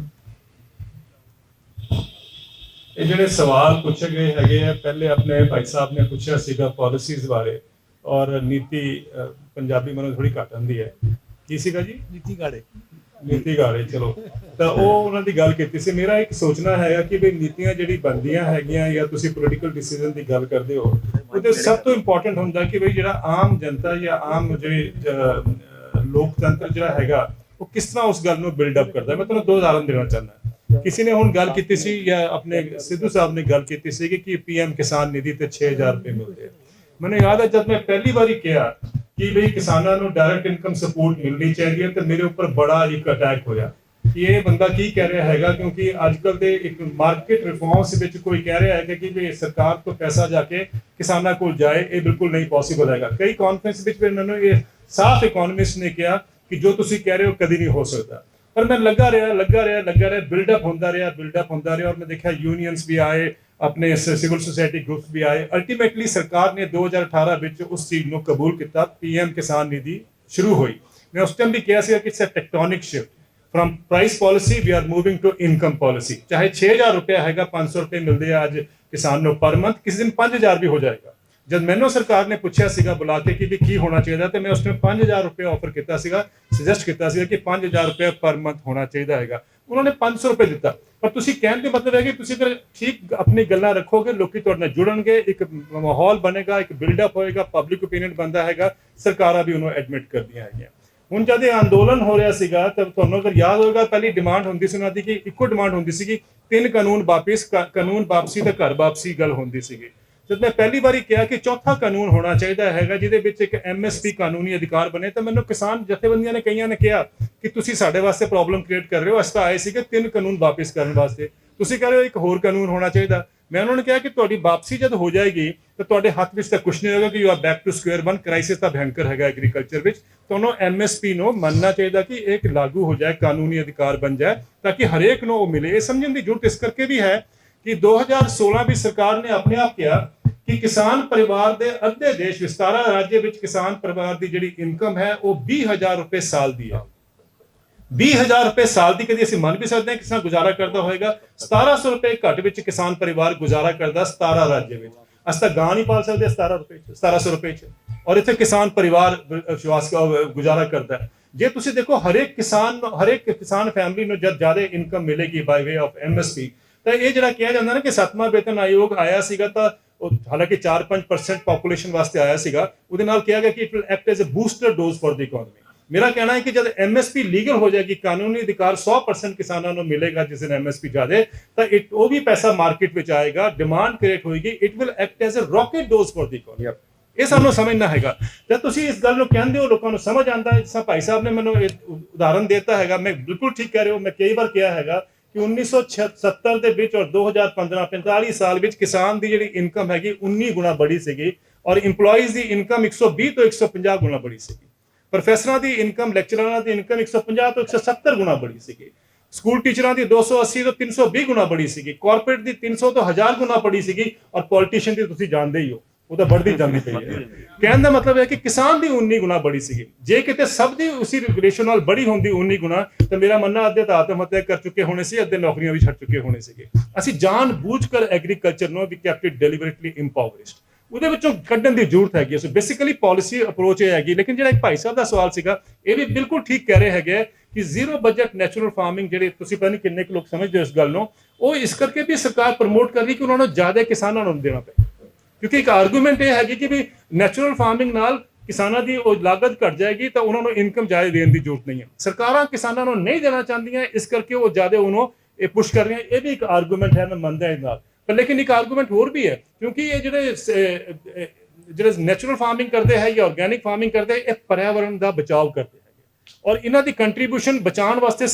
ਇਹ ਜਿਹੜੇ ਸਵਾਲ ਪੁੱਛੇ ਗਏ ਹੈਗੇ ਆ, ਪਹਿਲੇ ਆਪਣੇ ਭਾਈ ਸਾਹਿਬ ਨੇ ਪੁੱਛਿਆ ਸੀਗਾ ਪਾਲਿਸੀਜ਼ ਬਾਰੇ ਔਰ ਨੀਤੀ ਪੰਜਾਬੀ ਮੈਨੂੰ ਥੋੜੀ ਘੱਟ ਆਉਂਦੀ ਹੈ, ਕੀ ਸੀਗਾ ਜੀ? ਨੀਤੀ ਗਾੜੇ ਚਲੋ, ਤਾਂ ਉਹ ਉਹਨਾਂ ਦੀ ਗੱਲ ਕੀਤੀ ਸੀ। ਮੇਰਾ ਇੱਕ ਸੋਚਣਾ ਹੈਗਾ ਕਿ ਵੀ ਨੀਤੀਆਂ ਜਿਹੜੀ ਬਣਦੀਆਂ ਹੈਗੀਆਂ ਜਾਂ ਤੁਸੀਂ ਪੋਲੀਟੀਕਲ ਡਿਸੀਜਨ ਦੀ ਗੱਲ ਕਰਦੇ ਹੋ, ਉਹਦੇ ਸਭ ਤੋਂ ਇੰਪੋਰਟੈਂਟ ਹੁੰਦਾ ਕਿ ਵੀ ਜਿਹੜਾ ਆਮ ਜਨਤਾ ਜਾਂ ਆਮ ਜਿਹੜੇ ਲੋਕਤੰਤਰ ਜਿਹੜਾ ਹੈਗਾ ਉਹ ਕਿਸ ਤਰ੍ਹਾਂ ਉਸ ਗੱਲ ਨੂੰ ਬਿਲਡ ਅਪ ਕਰਦਾ। ਮੈਂ ਤੁਹਾਨੂੰ ਦੋ ਉਦਾਹਰਨ ਦੇਣਾ ਚਾਹੁੰਦਾ। किसी ने ਹੁਣ ਗੱਲ ਕੀਤੀ ਸੀ ਜਾਂ ਆਪਣੇ ਸਿੱਧੂ ਸਾਹਿਬ ਨੇ ਗੱਲ ਕੀਤੀ ਸੀ ਕਿ ਪੀਐਮ ਕਿਸਾਨ ਨਿਧੀ ਤੇ 6000 ਰੁਪਏ ਮਿਲਦੇ। ਮੈਨੂੰ ਯਾਦ ਹੈ ਜਦ ਮੈਂ ਪਹਿਲੀ ਵਾਰੀ ਕਿਹਾ ਕਿ ਵੀ ਕਿਸਾਨਾਂ ਨੂੰ ਡਾਇਰੈਕਟ ਇਨਕਮ ਸਪੋਰਟ ਮਿਲਣੀ ਚਾਹੀਦੀ ਹੈ, ਤੇ ਮੇਰੇ ਉੱਪਰ ਬੜਾ ਇੱਕ ਅਟੈਕ ਹੋਇਆ ਕਿ ਇਹ ਬੰਦਾ ਕੀ ਕਹਿ ਰਿਹਾ ਹੈਗਾ, ਕਿਉਂਕਿ ਅੱਜ ਕੱਲ ਦੇ ਇੱਕ ਮਾਰਕੀਟ ਰਿਫਾਰਮਸ ਵਿੱਚ ਕੋਈ ਕਹਿ ਰਿਹਾ ਹੈ ਕਿ ਵੀ ਸਰਕਾਰ ਤੋਂ ਪੈਸਾ ਜਾ ਕੇ ਕਿਸਾਨਾਂ ਕੋਲ ਜਾਏ, ਇਹ ਬਿਲਕੁਲ ਨਹੀਂ ਪੋਸੀਬਲ ਹੈਗਾ। ਕਈ ਕਾਨਫਰੰਸ ਵਿੱਚ ਇਹਨਾਂ ਨੂੰ ਇਹ ਸਾਫ਼ ਇਕਨੋਮਿਸਟ ਨੇ ਕਿਹਾ ਕਿ ਜੋ ਤੁਸੀਂ ਕਹਿ ਰਹੇ ਹੋ ਕਦੀ ਨਹੀਂ ਹੋ ਸਕਦਾ। पर मैं लगा रहा बिल्डअप होता रहा और मैं देखा यूनियंस भी आए, अपने सिविल सोसाइटी ग्रुप्स भी आए। अल्टीमेटली सरकार ने 2018 ਵਿੱਚ उस चीज़ ਨੂੰ कबूल किया, पीएम किसान निधि शुरू हुई। मैं उस टाइम भी कहा कि it's a tectonic shift from price policy we are moving to income policy. चाहे 6000 रुपया हैगा, 500 रुपये मिलते हैं आज किसान ਨੂੰ पर मंथ, किसी दिन 5000 भी हो जाएगा। जब मैंने सरकार ने पूछा सीगा बुला के कि भी की होना चाहिए, तो मैं उसने 5000 रुपये ऑफर किया सीगा, सजेस्ट किया सीगा कि 5000 रुपये पर मंथ होना चाहिए हैगा। उन्होंने 500 रुपये दिता। पर तुसी कहने का मतलब है कि तुसी अगर ठीक अपनी गल्लां रखोगे, लोग तुहाडे नाल जुड़नगे, एक माहौल बनेगा, एक बिल्डअप होएगा, पब्लिक ओपीनियन बनता हैगा, सरकारां भी उन्होंने एडमिट करदियां हैगियां। ਹੁਣ जब अंदोलन हो रहा ਸੀਗਾ ਤਾਂ ਤੁਹਾਨੂੰ अगर याद होगा पहली डिमांड ਹੁੰਦੀ ਸੀ ਉਹਨਾਂ ਦੀ ਕਿ ਇੱਕੋ डिमांड ਹੁੰਦੀ ਸੀ ਕਿ 3 ਕਾਨੂੰਨ ਵਾਪਸੀ ਤੇ ਘਰ ਵਾਪਸੀ ਗੱਲ ਹੁੰਦੀ ਸੀਗੀ। जब मैं पहली बारी कहा कि चौथा कानून होना चाहिए है जिहदे विच एक MSP कानूनी अधिकार बने, तो मैंने किसान जथेबंदियां ने कईयां ने कहा कि तुसीं साडे वास्ते प्रॉब्लम क्रिएट कर रहे हो, असीं तां आए सीगे 3 कानून वापस करने वास्ते, तुसीं कह रहे हो एक होर कानून होना चाहिए। मैं उन्होंने कहा कि तुहाडी वापसी जब हो जाएगी तो तुहाडे हत्थ विच तां कुछ नहीं होगा कि you are back to square one. Crisis तां भयंकर हैगा एग्रीकल्चर विच, तुहानूं MSP ਨੂੰ ਮੰਨਣਾ ਚਾਹੀਦਾ कि एक लागू हो जाए, कानूनी अधिकार बन जाए ताकि हरेक ਨੂੰ ਉਹ मिले। ਇਹ ਸਮਝਣ ਦੀ ਜ਼ਰੂਰਤ ਇਸ ਕਰਕੇ भी है कि 2016 भी सरकार ने अपने आप किया कि किसान परिवार ਦੇ ਅੱਧੇ ਦੇਸ਼ 17 राज्य ਵਿੱਚ किसान परिवार ਦੀ ਜਿਹੜੀ ਇਨਕਮ ਹੈ ਉਹ 20000 ਰੁਪਏ ਸਾਲ ਦੀ ਹੈ। 20000 ਰੁਪਏ ਸਾਲ ਦੀ ਕਦੀ ਅਸੀਂ ਮੰਨ ਵੀ ਸਕਦੇ ਹਾਂ ਕਿਸਾਨ ਗੁਜ਼ਾਰਾ ਕਰਦਾ ਹੋਏਗਾ। 1700 ਰੁਪਏ ਘੱਟ ਵਿੱਚ ਕਿਸਾਨ ਪਰਿਵਾਰ ਗੁਜ਼ਾਰਾ ਕਰਦਾ 17 राज्य ਵਿੱਚ। ਅਸੀਂ ਤਾਂ ਗਾਂ ਨਹੀਂ ਪਾਲ ਸਕਦੇ 1700 ਰੁਪਏ ਚ, ਔਰ ਇੱਥੇ ਕਿਸਾਨ ਪਰਿਵਾਰ ਵਿਸ਼ਵਾਸ ਗੁਜ਼ਾਰਾ ਕਰਦਾ ਹੈ। ਜੇ ਤੁਸੀਂ ਦੇਖੋ ਹਰੇਕ ਕਿਸਾਨ ਫੈਮਿਲੀ ਨੂੰ ਜਦ ਜ਼ਿਆਦਾ ਇਨਕਮ ਮਿਲੇਗੀ ਬਾਈ ਵੇ ਆਫ MSP, ਤਾਂ ਇਹ ਜਿਹੜਾ ਕਿਹਾ ਜਾਂਦਾ ਨਾ ਕਿ 7ਵਾਂ ਵੇਤਨ ਆਯੋਗ ਆਇਆ ਸੀਗਾ, ਤਾਂ ਉਹ ਹਾਲਾਂਕਿ 4-5% ਪੋਪੂਲੇਸ਼ਨ ਵਾਸਤੇ ਆਇਆ ਸੀਗਾ, ਉਹਦੇ ਨਾਲ ਕਿਹਾ ਗਿਆ ਕਿ it will act as a booster dose for the economy. ਮੇਰਾ ਕਹਿਣਾ ਹੈ ਕਿ ਜਦ MSP ਲੀਗਲ ਹੋ ਜਾਏਗੀ, ਕਾਨੂੰਨੀ ਅਧਿਕਾਰ 100% ਕਿਸਾਨਾਂ ਨੂੰ ਮਿਲੇਗਾ ਜਿਸ ਦਿਨ MSP ਜਾਦੇ, ਤਾਂ ਉਹ ਵੀ ਪੈਸਾ ਮਾਰਕੀਟ ਵਿੱਚ ਆਏਗਾ, ਡਿਮਾਂਡ ਕ੍ਰੀਏਟ ਹੋਏਗੀ, it will act as a rocket dose for the economy. ਇਹ ਸਾਨੂੰ ਸਮਝਣਾ ਹੈਗਾ। ਜਦ ਤੁਸੀਂ ਇਸ ਗੱਲ ਨੂੰ ਕਹਿੰਦੇ ਹੋ ਲੋਕਾਂ ਨੂੰ ਸਮਝ ਆਉਂਦਾ ਹੈ। ਜਿਸ ਭਾਈ ਸਾਹਿਬ ਨੇ ਮੈਨੂੰ ਉਦਾਹਰਨ ਦਿੱਤਾ ਹੈਗਾ, ਮੈਂ ਬਿਲਕੁਲ ਠੀਕ ਕਹਿ ਰਹੇ ਹੋ। ਮੈਂ ਕਈ ਵਾਰ ਕਿਹਾ ਹੈਗਾ ਕਿ 1970 ਦੇ ਵਿੱਚ ਔਰ 2015 45 ਸਾਲ ਵਿੱਚ ਕਿਸਾਨ ਦੀ ਜਿਹੜੀ ਇਨਕਮ ਹੈਗੀ 19 ਗੁਣਾ ਬੜੀ ਸੀਗੀ, ਔਰ EMPLOYEES ਦੀ ਇਨਕਮ 120 ਤੋਂ 150 ਗੁਣਾ ਬੜੀ ਸੀਗੀ। ਪ੍ਰੋਫੈਸਰਾਂ ਦੀ ਇਨਕਮ, ਲੈਕਚਰਰਾਂ ਦੀ ਇਨਕਮ 150 ਤੋਂ 170 ਗੁਣਾ ਬੜੀ ਸੀਗੀ। ਸਕੂਲ ਟੀਚਰਾਂ ਦੀ 280 ਤੋਂ 320 ਗੁਣਾ ਬੜੀ ਸੀਗੀ। ਕਾਰਪੋਰੇਟ ਦੀ 300 ਤੋਂ 1000 ਗੁਣਾ ਬੜੀ ਸੀਗੀ, ਔਰ ਪੋਲੀਟੀਸ਼ੀਅਨ ਦੀ ਤੁਸੀਂ ਜਾਣਦੇ ਹੀ ਹੋ ਉਹ ਤਾਂ बढ़ती ਜਾਂਦੀ ਪਈ ਹੈ। ਕਹਿਣ ਦਾ ਮਤਲਬ ਹੈ ਕਿ ਕਿਸਾਨ ਦੀ 19 ਗੁਣਾ ਬੜੀ ਸੀਗੀ। ਜੇ ਕਿਤੇ ਸਭ ਦੀ ਉਸੇ ਰੇਸ਼ੋ ਨਾਲ ਬੜੀ ਹੁੰਦੀ 19 ਗੁਣਾ, ਤਾਂ ਮੇਰਾ ਮੰਨਣਾ ਅੱਧੇ ਤਾਂ ਆਤਮ ਹੱਤਿਆ ਕਰ ਚੁੱਕੇ ਹੋਣੇ ਸੀ, ਅੱਧੇ ਨੌਕਰੀਆਂ ਵੀ ਛੱਡ ਚੁੱਕੇ ਹੋਣੇ ਸੀਗੇ। ਅਸੀਂ ਜਾਣ ਬੂਝ ਕਰ ਐਗਰੀਕਲਚਰ ਨੂੰ ਵੀ ਕੈਪਟ ਇਟ ਡੈਲੀਬਰੇਟਲੀ ਇੰਪਾਵਰਿਸ਼ਡ, ਉਹਦੇ ਵਿੱਚੋਂ ਕੱਢਣ ਦੀ ਜ਼ਰੂਰਤ ਹੈਗੀ। ਸੋ ਬੇਸਿਕਲੀ ਪਾਲਿਸੀ ਅਪਰੋਚ ਇਹ ਹੈਗੀ। ਲੇਕਿਨ ਜਿਹੜਾ ਇੱਕ ਭਾਈ ਸਾਹਿਬ ਦਾ ਸਵਾਲ ਸੀਗਾ, ਇਹ ਵੀ ਬਿਲਕੁਲ ਠੀਕ ਕਹਿ ਰਹੇ ਹੈਗੇ ਕਿ ਜ਼ੀਰੋ ਬਜਟ ਨੈਚੁਰਲ ਫਾਰਮਿੰਗ, ਜਿਹੜੇ ਤੁਸੀਂ ਪਤਾ ਨਹੀਂ ਕਿੰਨੇ ਕੁ ਲੋਕ ਸਮਝਦੇ ਹੋ ਇਸ ਗੱਲ ਨੂੰ, ਉਹ ਇਸ ਕਰਕੇ ਵੀ ਸਰਕਾਰ ਪ੍ਰਮੋਟ ਕਰ ਰਹੀ ਕਿ ਉਹਨਾਂ ਨੂੰ ਜ਼ਿਆਦਾ ਕਿਸਾਨਾਂ ਨੂੰ ਦੇਣਾ ਪਏ। ਕਿਉਂਕਿ ਇੱਕ ਆਰਗੂਮੈਂਟ ਇਹ ਹੈਗੀ ਕਿ ਵੀ ਨੈਚੁਰਲ ਫਾਰਮਿੰਗ ਨਾਲ ਕਿਸਾਨਾਂ ਦੀ ਉਹ ਲਾਗਤ ਘਟ ਜਾਏਗੀ, ਤਾਂ ਉਹਨਾਂ ਨੂੰ ਇਨਕਮ ਜ਼ਿਆਦਾ ਦੇਣ ਦੀ ਜ਼ਰੂਰਤ ਨਹੀਂ ਹੈ। ਸਰਕਾਰਾਂ ਕਿਸਾਨਾਂ ਨੂੰ ਨਹੀਂ ਦੇਣਾ ਚਾਹੁੰਦੀਆਂ, ਇਸ ਕਰਕੇ ਉਹ ਜ਼ਿਆਦਾ ਉਹਨੂੰ ਇਹ ਪੁਸ਼ ਕਰ ਰਹੀਆਂ। ਇਹ ਵੀ ਇੱਕ ਆਰਗੂਮੈਂਟ ਹੈ, ਮੈਂ ਮੰਨਦਾ ਇਸ ਨਾਲ। ਪਰ ਲੇਕਿਨ ਇੱਕ ਆਰਗੂਮੈਂਟ ਹੋਰ ਵੀ ਹੈ, ਕਿਉਂਕਿ ਇਹ ਜਿਹੜੇ ਨੈਚੁਰਲ ਫਾਰਮਿੰਗ ਕਰਦੇ ਹੈ ਜਾਂ ਆਰਗੈਨਿਕ ਫਾਰਮਿੰਗ ਕਰਦੇ, ਇਹ पर्यावरण ਦਾ ਬਚਾਅ ਕਰਦੇ ਹੈਗੇ, ਔਰ ਇਹਨਾਂ ਦੀ ਕੰਟਰੀਬਿਊਸ਼ਨ ਬਚਾਉਣ ਵਾਸਤੇ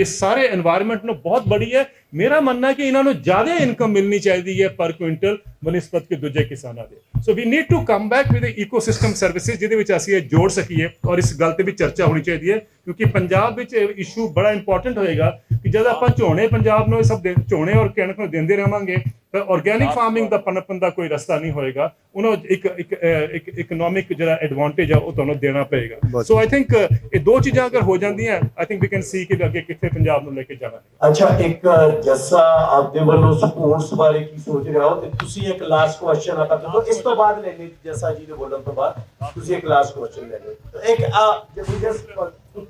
ਇਸ ਸਾਰੇ এনवायरमेंट ਨੂੰ ਬਹੁਤ ਬੜੀ ਹੈ। ਮੇਰਾ ਮੰਨਣਾ ਹੈ ਕਿ ਇਹਨਾਂ ਨੂੰ ਜ਼ਿਆਦਾ ਇਨਕਮ ਮਿਲਣੀ ਚਾਹੀਦੀ ਹੈ ਪਰ ਕੁਇੰਟਲ ਬਨਿਸਬਤ ਕੇ ਦੂਜੇ ਕਿਸਾਨਾਂ ਦੇ। So we need to come back with ecosystem services, ਜਿਹਦੇ ਵਿੱਚ ਅਸੀਂ ਇਹ ਜੋੜ ਸਕੀਏ, ਔਰ ਇਸ ਗੱਲ ਤੇ ਵੀ ਚਰਚਾ ਹੋਣੀ ਚਾਹੀਦੀ ਹੈ, ਕਿਉਂਕਿ ਪੰਜਾਬ ਵਿੱਚ ਇਸ਼ੂ ਬੜਾ ਇੰਪੋਰਟੈਂਟ ਹੋਏਗਾ ਕਿ ਜਦ ਆਪਾਂ ਝੋਨੇ ਪੰਜਾਬ ਨੂੰ ਇਹ ਸਭ ਝੋਨੇ ਔਰ ਕਣਕ ਨੂੰ ਦਿੰਦੇ ਰਹਾਂਗੇ, ਤਾਂ ਆਰਗੈਨਿਕ ਫਾਰਮਿੰਗ ਦਾ ਪਨਪਨ ਦਾ ਕੋਈ ਰਸਤਾ ਨਹੀਂ ਹੋਏਗਾ। ਉਹਨਾਂ ਇੱਕ ਇਕਨੋਮਿਕ ਜਿਹੜਾ ਐਡਵਾਂਟੇਜ ਆ ਉਹ ਤੁਹਾਨੂੰ ਦੇਣਾ ਪਏਗਾ। ਸੋ ਆਈ ਥਿੰਕ ਇਹ ਦੋ ਚੀਜ਼ਾਂ ਅਗਰ ਹੋ ਜਾਂਦੀਆਂ, I think we can see ਕਿ ਅੱਗੇ ਕਿੱਥੇ ਪੰਜਾਬ ਨੂੰ ਲੈ ਕੇ ਜਾਣਾ ਹੈ। ਅੱਛਾ, ਇੱਕ ਜੱਸਾ ਆਪਦੇ ਵੱਲੋਂ ਸਪੋਰਟਸ ਬਾਰੇ ਕੀ ਸੋਚ ਰਹੇ ਹੋ, ਤੇ ਤੁਸੀਂ ਇੱਕ ਲਾਸਟ ਕੁਐਸਚਨ ਆਪਾਂ ਕਰੋ, ਇਸ ਤੋਂ ਬਾਅਦ ਲੈ ਲਈ ਜੱਸਾ ਜੀ ਦੇ ਬੋਲਣ ਤੋਂ ਬਾਅਦ ਤੁਸੀਂ ਇੱਕ ਲਾਸਟ ਕੁਐਸਚਨ ਲੈ ਲਓ। ਇੱਕ ਜਦ ਜਸਟ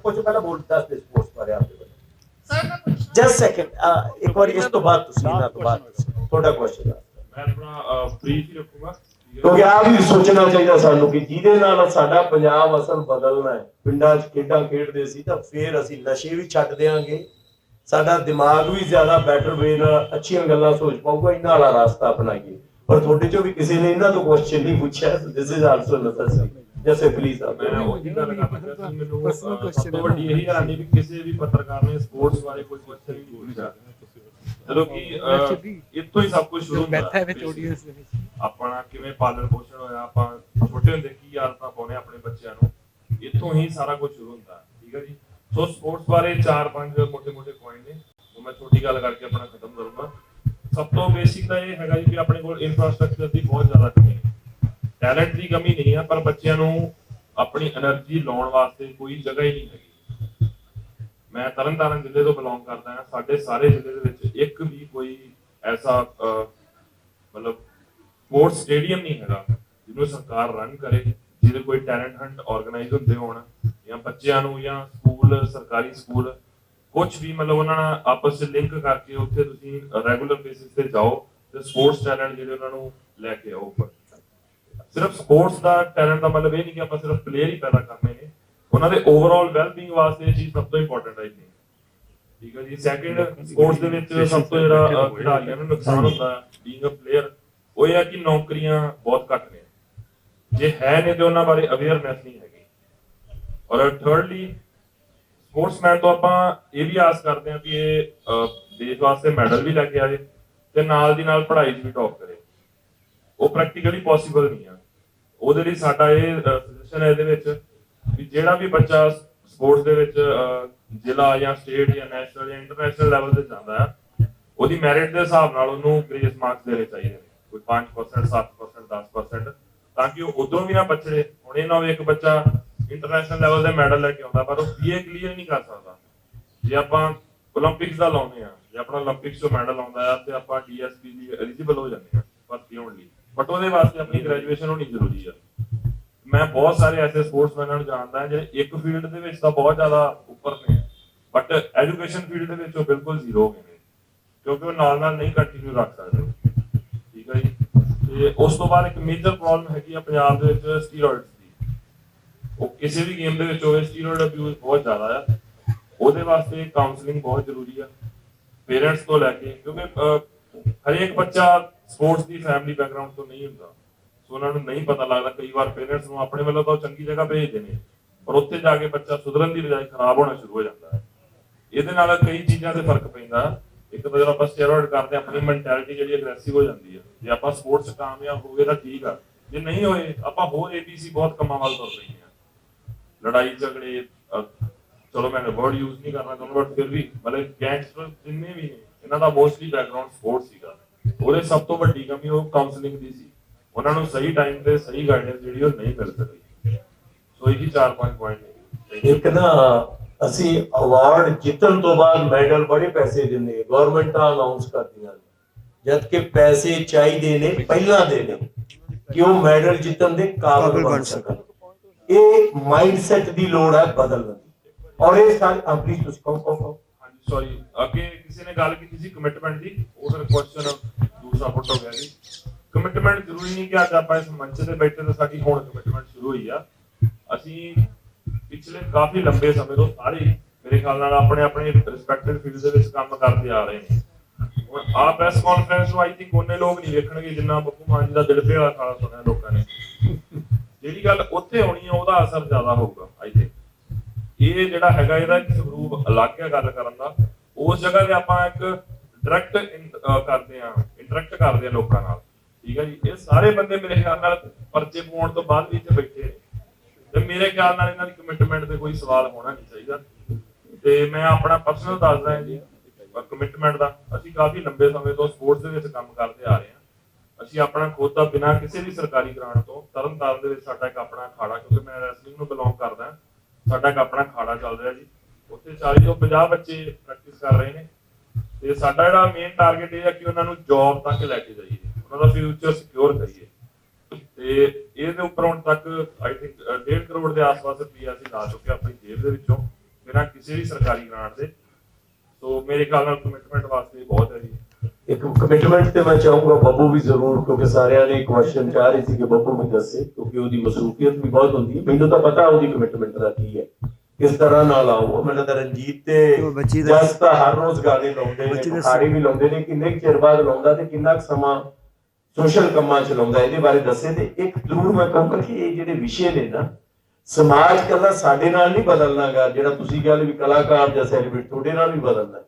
ਕੁਝ ਪਹਿਲਾਂ ਬੋਲ ਦੱਸ ਦੇ ਸਪੋਰਟਸ ਬਾਰੇ ਆਪਦੇ ਵੱਲੋਂ ਜਸਟ ਸੈਕਿੰਡ, ਇੱਕ ਵਾਰ ਇਸ ਤੋਂ ਬਾਅਦ ਤੁਸੀਂ ਇਹਨਾਂ ਤੋਂ ਬਾਅਦ ਤੁਹਾਡਾ ਕੁਐਸਚਨ। ਮੈਂ ਆਪਣਾ ਬਰੀਫ ਹੀ ਰੱਖੂਗਾ, ਕਿਉਂਕਿ ਆ ਵੀ ਸੋਚਣਾ ਚਾਹੀਦਾ ਸਾਨੂੰ ਕਿ ਜਿਹਦੇ ਨਾਲ ਸਾਡਾ ਪੰਜਾਬ ਅਸਲ ਬਦਲਣਾ ਹੈ। ਪਿੰਡਾਂ 'ਚ ਖੇਡਾਂ ਖੇਡਦੇ ਸੀ ਤਾਂ ਫੇਰ ਅਸੀਂ ਨਸ਼ੇ ਵੀ ਛੱਡ ਦਿਆਂਗੇ, ਸਾਡਾ ਦਿਮਾਗ ਵੀ ਜ਼ਿਆਦਾ ਬੈਟਰ ਵੇ ਨਾਲ ਅੱਛੀਆਂ ਗੱਲਾਂ ਸੋਚ ਪਾਊਗਾ, ਇਹਨਾਂ ਵਾਲਾ ਰਸਤਾ ਅਪਣਾਈਏ। ਪਰ ਤੁਹਾਡੇ ਚੋਂ ਵੀ ਕਿਸੇ ਨੇ ਇਹਨਾਂ ਤੋਂ ਕੁਐਸਚਨ ਨਹੀਂ ਪੁੱਛਿਆ, ਦਿਸ ਇਜ਼ ਆਲਸੋ ਨੈਸੈਸਰੀ। ਜੈਸੇ ਪਲੀਜ਼ ਆਪ ਮੈਂ ਉਹ ਜੀ ਗੱਲ ਕਰਨਾ ਚਾਹੁੰਦਾ ਸੀ, ਮੈਨੂੰ ਸਭ ਤੋਂ ਵੱਡੀ ਇਹੀ ਹੈਰਾਨੀ ਵੀ ਕਿਸੇ ਵੀ ਪੱਤਰਕਾਰ ਨੇ ਸਪੋਰਟਸ ਬਾਰੇ ਕੋਈ ਕੁਐਸਚਨ ਨਹੀਂ ਪੁੱਛਿਆ, ਜਦੋਂ ਕਿ ਇੱਥੋਂ ਹੀ ਸਭ ਕੁਝ ਸ਼ੁਰੂ ਹੁੰਦਾ ਹੈ। ਆਪਣਾ ਕਿਵੇਂ ਪਾਲਣ ਪੋਸ਼ਣ ਹੋਇਆ, ਆਪਾਂ ਛੋਟੇ ਹੁੰਦੇ ਕੀ ਆਦਤਾਂ ਪਾਉਣੇ ਆਪਣੇ ਬੱਚਿਆਂ ਨੂੰ, ਇੱਥੋਂ ਹੀ ਸਾਰਾ ਕੁਝ ਸ਼ੁਰੂ ਹੁੰਦਾ ਹੈ। ਠੀਕ ਹੈ ਜੀ। ਸੋ ਸਪੋਰਟਸ ਬਾਰੇ 4-5 ਮੋਟੇ-ਮੋਟੇ ਪੁਆਇੰਟ ਨੇ, ਉਹ ਮੈਂ ਛੋਟੀ ਗੱਲ ਕਰਕੇ ਆਪਣਾ ਖਤਮ ਕਰੂੰਗਾ। ਸਭ ਤੋਂ ਬੇਸਿਕ ਤਾਂ ਇਹ ਹੈਗਾ ਜੀ ਕਿ ਆਪਣੇ ਕੋਲ ਇਨਫਰਾਸਟ੍ਰਕਚਰ ਦੀ ਬਹੁਤ ਜ਼ਿਆਦਾ ਕਮੀ ਹੈ। ਟੈਲੈਂਟ ਦੀ ਕਮੀ ਨਹੀਂ ਹੈ, ਪਰ ਬੱਚਿਆਂ ਨੂੰ ਆਪਣੀ એનર્ਜੀ ਲਾਉਣ ਵਾਸਤੇ ਕੋਈ ਜਗ੍ਹਾ ਹੀ ਨਹੀਂ ਹੈਗੀ। ਮੈਂ ਤਰਨਤਾਰਨ ਜ਼ਿਲ੍ਹੇ ਤੋਂ ਬਿਲੋਂਗ ਕਰਦਾ ਹਾਂ। ਸਾਡੇ ਸਾਰੇ ਜ਼ਿਲ੍ਹੇ ਦੇ ਵਿੱਚ ਇੱਕ ਵੀ ਕੋਈ ਐਸਾ ਮਤਲਬ ਸਪੋਰਟਸ ਸਟੇਡੀਅਮ ਨਹੀਂ ਹੈਗਾ ਜਿਹਨੂੰ ਸਰਕਾਰ ਰਨ ਕਰੇ, ਜਿਹਦੇ ਕੋਈ ਟੈਲੈਂਟ ਹੰਟ ਆਰਗੇਨਾਈਜ਼ ਹੁੰਦੇ ਹੋਣ, ਜਾਂ ਬੱਚਿਆਂ ਨੂੰ ਜਾਂ ਸਕੂਲ, ਸਰਕਾਰੀ ਸਕੂਲ ਕੁਝ ਵੀ ਮਤਲਬ ਉਹਨਾਂ ਨਾਲ ਆਪਸ ਵਿੱਚ ਲਿੰਕ ਕਰਕੇ ਉੱਥੇ ਤੁਸੀਂ ਰੈਗੂਲਰ ਬੇਸਿਸ ਤੇ ਜਾਓ ਤੇ ਸਪੋਰਟਸ ਟੈਲੈਂਟ ਜਿਹੜੇ ਉਹਨਾਂ ਨੂੰ ਲੈ ਕੇ ਆਓ ਉੱਪਰ। ਸਿਰਫ ਸਪੋਰਟਸ ਦਾ ਟੈਲੈਂਟ ਦਾ ਮਤਲਬ ਇਹ ਨਹੀਂ ਕਿ ਆਪਾਂ ਸਿਰਫ ਪਲੇਅਰ ਹੀ ਪੈਦਾ ਕਰਨੇ ਨੇ, ਉਹਨਾਂ ਦੇ ਓਵਰਆਲ ਵੈਲਬੀਇੰਗ ਵਾਸਤੇ ਇਹ ਚੀਜ਼ ਸਭ ਤੋਂ ਇੰਪੋਰਟੈਂਟ ਹੈ। ਠੀਕ ਹੈ ਜੀ। ਸੈਕਿੰਡ, ਸਪੋਰਟਸ ਦੇ ਵਿੱਚ ਸਭ ਤੋਂ ਜਿਹੜਾ ਖਿਡਾਰੀਆਂ ਨੂੰ ਨੁਕਸਾਨ ਹੁੰਦਾ ਹੈ ਬੀਇੰਗ ਅ ਪਲੇਅਰ, ਉਹ ਇਹ ਹੈ ਕਿ ਨੌਕਰੀਆਂ ਬਹੁਤ ਘੱਟ ਨੇ, ਜੇ ਹੈ ਨੇ ਤੇ ਉਹਨਾਂ ਬਾਰੇ ਅਵੇਅਰਨੈਸ ਨਹੀਂ ਹੈਗੀ। ਔਰ ਥਰਡਲੀ, ਸਪੋਰਟਸਮੈਨ ਤੋਂ ਆਪਾਂ ਇਹ ਵੀ ਆਸ ਕਰਦੇ ਹਾਂ ਕਿ ਇਹ ਦੇਸ਼ ਵਾਸਤੇ ਮੈਡਲ ਵੀ ਲੈ ਕੇ ਆਏ ਤੇ ਨਾਲ ਦੀ ਨਾਲ ਪੜ੍ਹਾਈ 'ਚ ਵੀ ਟੌਪ ਕਰੇ। ਉਹ ਪ੍ਰੈਕਟੀਕਲੀ ਪੋਸੀਬਲ ਨਹੀਂ ਆ। ਉਹਦੇ ਲਈ ਸਾਡਾ ਇਹ ਸੁਜੈਸ਼ਨ ਹੈ ਇਹਦੇ ਵਿੱਚ ਕਿ ਜਿਹੜਾ ਵੀ ਬੱਚਾ ਸਪੋਰਟਸ ਦੇ ਵਿੱਚ ਜ਼ਿਲ੍ਹਾ ਜਾਂ ਸਟੇਟ ਜਾਂ ਨੈਸ਼ਨਲ ਜਾਂ ਇੰਟਰਨੈਸ਼ਨਲ ਲੈਵਲ ਤੇ ਜਾਂਦਾ ਹੈ, ਉਹਦੀ ਮੈਰਿਟ ਦੇ ਹਿਸਾਬ ਨਾਲ ਉਹਨੂੰ ਗ੍ਰੇਸ ਮਾਰਕਸ ਦੇਣੇ ਚਾਹੀਦੇ ਨੇ, ਕੋਈ 5%, 7%, 10%, ਤਾਂ ਕਿ ਉਹ ਉਦੋਂ ਵੀ ਨਾ ਪਛੜੇ। ਹੁਣ ਇਹ ਨਾ ਹੋਵੇ ਇੱਕ ਬੱਚਾ ਇੰਟਰਨੈਸ਼ਨਲ ਲੈਵਲ ਤੇ ਮੈਡਲ ਲੈ ਕੇ ਆਉਂਦਾ ਪਰ ਉਹ BA ਕਲੀਅਰ ਨਹੀਂ ਕਰ ਸਕਦਾ। ਜੇ ਆਪਾਂ 올림픽ਸ ਦਾ ਲਾਉਂਦੇ ਆ, ਜੇ ਆਪਣਾ 올림픽ਸ ਤੋਂ ਮੈਡਲ ਆਉਂਦਾ ਆ ਤੇ ਆਪਾਂ DSP ਲਈ ਐਲੀਜੀਬਲ ਹੋ ਜਾਂਦੇ ਆ ਭਰਤੀ ਹੋਣ ਲਈ, ਬਟ ਉਹਦੇ ਵਾਸਤੇ ਆਪਣੀ ਗ੍ਰੈਜੂਏਸ਼ਨ ਹੋਣੀ ਜ਼ਰੂਰੀ ਆ। ਮੈਂ ਬਹੁਤ ਸਾਰੇ ਐਸੇ ਸਪੋਰਟਸਮੈਨਾਂ ਨੂੰ ਜਾਣਦਾ ਜਿਹੜੇ ਇੱਕ ਫੀਲਡ ਦੇ ਵਿੱਚ ਤਾਂ ਬਹੁਤ ਜ਼ਿਆਦਾ ਉੱਪਰ ਨੇ, ਬਟ ਐਜੂਕੇਸ਼ਨ ਫੀਲਡ ਦੇ ਵਿੱਚ ਉਹ ਬਿਲਕੁਲ ਜ਼ੀਰੋ ਹੋ ਗਏ ਨੇ, ਕਿਉਂਕਿ ਉਹ ਨਾਲ ਨਹੀਂ ਕੰਟੀਨਿਊ ਰੱਖ ਸਕਦੇ। ਠੀਕ ਹੈ ਜੀ। ਤੇ ਉਸ ਤੋਂ ਬਾਅਦ ਇੱਕ ਮੇਜਰ ਪ੍ਰੋਬਲਮ ਹੈਗੀ ਆ ਪੰਜਾਬ ਦੇ ਵਿੱਚ ਸਟੀਰੋਇਡਸ ਦੀ। ਉਹ ਕਿਸੇ ਵੀ ਗੇਮ ਦੇ ਵਿੱਚ ਹੋਵੇ, ਸਟੀਰੋਇਡ ਅਬਿਊਜ਼ ਬਹੁਤ ਜ਼ਿਆਦਾ ਆ। ਉਹਦੇ ਵਾਸਤੇ ਕਾਉਂਸਲਿੰਗ ਬਹੁਤ ਜ਼ਰੂਰੀ ਆ ਪੇਰੈਂਟਸ ਤੋਂ ਲੈ ਕੇ, ਕਿਉਂਕਿ ਹਰੇਕ ਬੱਚਾ ਸਪੋਰਟਸ ਦੀ ਫੈਮਿਲੀ ਬੈਕਗ੍ਰਾਉਂਡ ਤੋਂ ਨਹੀਂ ਹੁੰਦਾ, ਸੋ ਉਹਨਾਂ ਨੂੰ ਨਹੀਂ ਪਤਾ ਲੱਗਦਾ। ਕਈ ਵਾਰ ਪੇਰੈਂਟਸ ਨੂੰ ਆਪਣੇ ਵੱਲੋਂ ਤਾਂ ਚੰਗੀ ਜਗ੍ਹਾ ਭੇਜਦੇ ਨੇ, ਪਰ ਉੱਥੇ ਜਾ ਕੇ ਬੱਚਾ ਸੁਧਰਨ ਦੀ ਬਜਾਏ ਖਰਾਬ ਹੋਣਾ ਸ਼ੁਰੂ ਹੋ ਜਾਂਦਾ ਹੈ। ਇਹਦੇ ਨਾਲ ਕਈ ਚੀਜ਼ਾਂ ਤੇ ਫਰਕ ਪੈਂਦਾ। ਇੱਕ ਤਾਂ ਜਦੋਂ ਆਪਾਂ ਸਟੀਰੋਇਡ ਕਰਦੇ ਆਪਣੀ ਮੈਂਟੈਲਿਟੀ ਜਿਹੜੀ ਅਗਰੈਸਿਵ ਹੋ ਜਾਂਦੀ ਹੈ। ਜੇ ਆਪਾਂ ਸਪੋਰਟਸ ਕਾਮਯਾਬ ਹੋ ਗਏ ਤਾਂ ਠੀਕ ਆ, ਜੇ ਨਹੀਂ ਹੋਏ ਆਪਾਂ ਹੋਰ ABC ਬਹੁਤ ਕੰਮਾਂ ਵੱਲ ਤੁਰ ਰਹੇ ਹਾਂ। ਲੜਾਈ ਝਗੜੇ, ਚਲੋ ਮੈਂ ਵਰਡ ਯੂਜ਼ ਨਹੀਂ ਕਰਨਾ ਚਾਹੁੰਦਾ, ਬਟ ਫਿਰ ਵੀ ਮਤਲਬ ਗੈਂਗਸਟਰ ਜਿੰਨੇ ਵੀ ਨੇ ਇਹਨਾਂ ਦਾ ਮੋਸਟਲੀ ਬੈਕਗ੍ਰਾਉਂਡ ਸਪੋਰਟਸ ਸੀਗਾ। ਉਹਦੇ ਸਭ ਤੋਂ ਵੱਡੀ ਕਮੀ ਉਹ ਕਾਉਂਸਲਿੰਗ ਦੀ ਸੀ। ਉਹਨਾਂ ਨੂੰ ਸਹੀ ਟਾਈਮ ਤੇ ਸਹੀ ਗਾਈਡੈਂਸ ਜਿਹੜੀ ਉਹ ਨਹੀਂ ਮਿਲ ਸਕੀ। ਸੋ ਇਹੀ 4-5 ਪੁਆਇੰਟ ਨੇ। ਇੱਕ ਨਾ ਅਸੀਂ ਅਵਾਰਡ ਜਿੱਤਣ ਤੋਂ ਬਾਅਦ ਮੈਡਲ ਬੜੇ ਪੈਸੇ ਦਿੰਦੇ, ਗਵਰਨਮੈਂਟਾਂ ਅਨਾਉਂਸ ਕਰਦੀਆਂ, ਜਦ ਕਿ ਪੈਸੇ ਚਾਹੀਦੇ ਨੇ ਪਹਿਲਾਂ ਦੇ ਨੇ ਕਿ ਉਹ ਮੈਡਲ ਜਿੱਤਣ ਦੇ ਕਾਬਿਲ ਬਣ ਸਕਣ। ਇਹ ਮਾਈਂਡਸੈਟ ਦੀ ਲੋੜ ਹੈ ਬਦਲਣ ਦੀ। ਔਰ ਇਹ ਸਾਰੇ ਪਲੀਜ਼ ਤੁਸੀਂ ਕਹੋ। ਹਾਂਜੀ ਸੌਰੀ, ਅੱਗੇ ਕਿਸੇ ਨੇ ਗੱਲ ਕੀਤੀ ਸੀ ਕਮਿਟਮੈਂਟ ਦੀ, ਉਹ ਫਿਰ ਕੁਐਸਚਨ ਦੂਸਰਾ ਪੁੱਟ ਹੋ ਗਿਆ ਜੀ। ਕਮਿਟਮੈਂਟ ਜ਼ਰੂਰੀ ਨਹੀਂ ਕਿ ਅੱਜ ਆਪਾਂ ਇਸ ਮੰਚ ਤੇ ਬੈਠੇ ਤਾਂ ਸਾਡੀ ਹੁਣ ਕਮਿਟਮੈਂਟ ਸ਼ੁਰੂ ਹੋਈ ਆ। ਅਸੀਂ ਪਿਛਲੇ ਕਾਫੀ ਲੰਬੇ ਸਮੇਂ ਤੋਂ ਸਾਰੇ ਮੇਰੇ ਖਿਆਲ ਨਾਲ ਆਪਣੇ ਆਪਣੇ ਰਿਸਪੈਕਟਿਵ ਫੀਲਡ ਦੇ ਵਿੱਚ ਕੰਮ ਕਰਦੇ ਆ ਰਹੇ ਨੇ। ਹੁਣ ਆਹ ਪ੍ਰੈਸ ਕਾਨਫਰੰਸ ਨੂੰ ਆਈ ਥਿੰਕ ਉਹਨੇ ਲੋਕ ਨਹੀਂ ਵੇਖਣਗੇ ਜਿੰਨਾ ਬੱਬੂ ਮਾਨ ਜੀ ਦਾ ਦਿਲਪੇ ਵਾਲਾ ਖਾਲਾ ਸੁਣਿਆ ਲੋਕਾਂ ਨੇ। ਜਿਹੜੀ ਗੱਲ ਉੱਥੇ ਹੋਣੀ ਹੈ ਉਹਦਾ ਅਸਰ ਜ਼ਿਆਦਾ ਹੋਊਗਾ ਆਈ ਥਿੰਕ। ਇਹ ਜਿਹੜਾ ਹੈਗਾ ਇਹਦਾ ਇੱਕ ਸਰੂਪ ਅਲੱਗ ਹੈ ਗੱਲ ਕਰਨ ਦਾ। ਉਸ ਜਗ੍ਹਾ ਤੇ ਆਪਾਂ ਇੱਕ ਡਾਇਰੈਕਟ ਕਰਦੇ ਆ, ਇੰਟਰੈਕਟ ਕਰਦੇ ਆ ਲੋਕਾਂ ਨਾਲ। ਠੀਕ ਹੈ ਜੀ। ਇਹ ਸਾਰੇ ਬੰਦੇ ਮੇਰੇ ਖਿਆਲ ਨਾਲ ਪਰਚੇ ਪਵਾਉਣ ਤੋਂ ਬਾਅਦ ਵੀ ਇੱਥੇ ਬੈਠੇ ਨੇ, ਤੇ ਮੇਰੇ ਖਿਆਲ ਨਾਲ ਇਹਨਾਂ ਦੀ ਕਮਿਟਮੈਂਟ ਤੇ ਕੋਈ ਸਵਾਲ ਹੋਣਾ ਨਹੀਂ ਚਾਹੀਦਾ। ਤੇ ਮੈਂ ਆਪਣਾ ਪਰਸਨਲ ਦੱਸਦਾ ਹਾਂ ਜੀ ਕਮਿਟਮੈਂਟ ਦਾ। ਅਸੀਂ ਕਾਫੀ ਲੰਬੇ ਸਮੇਂ ਤੋਂ ਸਪੋਰਟਸ ਦੇ ਵਿੱਚ ਕੰਮ ਕਰਦੇ ਆ ਰਹੇ ਹਾਂ। ਅਸੀਂ ਆਪਣਾ ਖੁਦ ਦਾ ਬਿਨਾਂ ਕਿਸੇ ਵੀ ਸਰਕਾਰੀ ਗ੍ਰਾਂਟ ਤੋਂ ਤਰਨਤਾਰਨ ਦੇ ਵਿੱਚ ਸਾਡਾ ਇੱਕ ਆਪਣਾ ਅਖਾੜਾ, ਕਿਉਂਕਿ ਮੈਂ ਰੈਸਲਿੰਗ ਨੂੰ ਬਿਲੋਂਗ ਕਰਦਾ, ਸਾਡਾ ਇੱਕ ਆਪਣਾ ਅਖਾੜਾ ਚੱਲ ਰਿਹਾ ਜੀ। ਉੱਥੇ 40 ਤੋਂ 50 ਬੱਚੇ ਪ੍ਰੈਕਟਿਸ ਕਰ ਰਹੇ ਨੇ। ਤੇ ਸਾਡਾ ਜਿਹੜਾ ਮੇਨ ਟਾਰਗੇਟ ਇਹ ਹੈ ਕਿ ਉਹਨਾਂ ਨੂੰ ਜੌਬ ਤੱਕ ਲੈ ਕੇ ਜਾਈਏ, ਉਹਨਾਂ ਦਾ ਫਿਊਚਰ ਸਿਕਿਉਰ ਕਰੀਏ। ਤੇ ਇਹਦੇ ਉੱਪਰ ਹੁਣ ਤੱਕ ਆਈ ਥਿੰਕ 1.5 ਕਰੋੜ ਦੇ ਆਸ-ਪਾਸ ਰੁਪਈਆ ਅਸੀਂ ਲਾ ਚੁੱਕੇ ਆਪਣੀ ਜੇਬ ਦੇ ਵਿੱਚੋਂ ਬਿਨਾਂ ਕਿਸੇ ਵੀ ਸਰਕਾਰੀ ਗ੍ਰਾਂਟ ਦੇ। ਸੋ ਮੇਰੇ ਖਿਆਲ ਨਾਲ ਕਮਿਟਮੈਂਟ ਵਾਸਤੇ ਬਹੁਤ ਹੈ ਜੀ। ਇੱਕ ਕਮਿਟਮੈਂਟ ਤੇ ਮੈਂ ਚਾਹੂੰਗਾ ਬੱਬੂ ਵੀ ਜ਼ਰੂਰ, ਕਿਉਂਕਿ ਸਾਰਿਆਂ ਨੇ ਕੁਐਸਚਨ ਚਾਹ ਰਹੇ ਸੀ ਕਿ ਬੱਬੂ ਵੀ ਦੱਸੇ, ਕਿਉਂਕਿ ਉਹਦੀ ਮਸਰੂਫੀਅਤ ਵੀ ਬਹੁਤ ਹੁੰਦੀ ਹੈ। ਮੈਨੂੰ ਤਾਂ ਪਤਾ ਉਹਦੀ ਕਮਿਟਮੈਂਟ ਦਾ ਕੀ ਹੈ, ਕਿਸ ਤਰ੍ਹਾਂ ਨਾਲ ਆਊ। ਮੈਨੂੰ ਤਾਂ ਰਣਜੀਤ ਤੇ ਜਸ ਤਾਂ ਹਰ ਰੋਜ਼ ਗਾਣੇ ਲਾਉਂਦੇ ਨੇ, ਖਾੜੀ ਵੀ ਲਾਉਂਦੇ ਨੇ, ਕਿੰਨੇ ਚਿਰ ਬਾਅਦ ਲਾਉਂਦਾ ਤੇ ਕਿੰਨਾ ਸਮਾਂ ਸੋਸ਼ਲ ਕੰਮਾਂ ਚ ਲਾਉਂਦਾ, ਇਹਦੇ ਬਾਰੇ ਦੱਸੇ। ਤੇ ਇੱਕ ਜ਼ਰੂਰ ਮੈਂ ਕਹੂੰਗਾ ਕਿ ਇਹ ਜਿਹੜੇ ਵਿਸ਼ੇ ਨੇ ਨਾ, ਸਮਾਜ ਕੱਲਾ ਸਾਡੇ ਨਾਲ ਨਹੀਂ ਬਦਲਣਾਗਾ। ਜਿਹੜਾ ਤੁਸੀਂ ਗੱਲ ਵੀ ਕਲਾਕਾਰ ਜਾਂ ਸੈਲੀਬ੍ਰਿਟੀ, ਤੁਹਾਡੇ ਨਾਲ ਵੀ ਬਦਲਣਾ।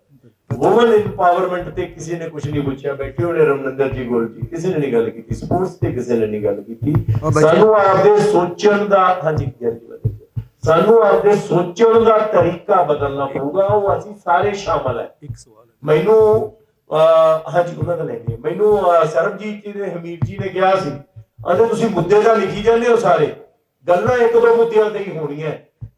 ਵੂਮਨ ਇੰਪਾਵਰਮੈਂਟ ਤੇ ਕਿਸੇ ਨੇ ਕੁਝ ਨਹੀਂ ਪੁੱਛਿਆ। ਬੈਠੇ ਹੋਣੇ ਰਮਨਿੰਦਰ ਜੀ ਗੋਲ ਜੀ, ਕਿਸੇ ਨੇ ਨਹੀਂ ਗੱਲ ਕੀਤੀ। ਸਪੋਰਟਸ ਤੇ ਕਿਸੇ ਨੇ ਨਹੀਂ ਗੱਲ ਕੀਤੀ। ਸਾਨੂੰ ਆਪਦੇ ਸੋਚਣ ਦਾ, ਹਾਂਜੀ ਸਾਨੂੰ ਆਪਦੇ ਸੋਚਣ ਦਾ ਤਰੀਕਾ ਬਦਲਣਾ ਪਊਗਾ। ਉਹ ਅਸੀਂ ਸਾਰੇ ਸ਼ਾਮਲ ਹੈ। ਮੈਨੂੰ ਹਾਂਜੀ ਉਹਨਾਂ ਦਾ ਲੈ ਕੇ ਮੈਨੂੰ ਸਰਬਜੀਤ ਜੀ ਨੇ, ਹਮੀਦ ਜੀ ਨੇ ਕਿਹਾ ਸੀ, ਅਤੇ ਤੁਸੀਂ ਮੁੱਦੇ ਦਾ ਲਿਖੀ ਜਾਂਦੇ ਹੋ, ਸਾਰੇ ਗੱਲਾਂ ਇੱਕ ਦੋ ਮੁੱਦਿਆਂ ਤੇ ਹੀ ਹੋਣੀਆਂ।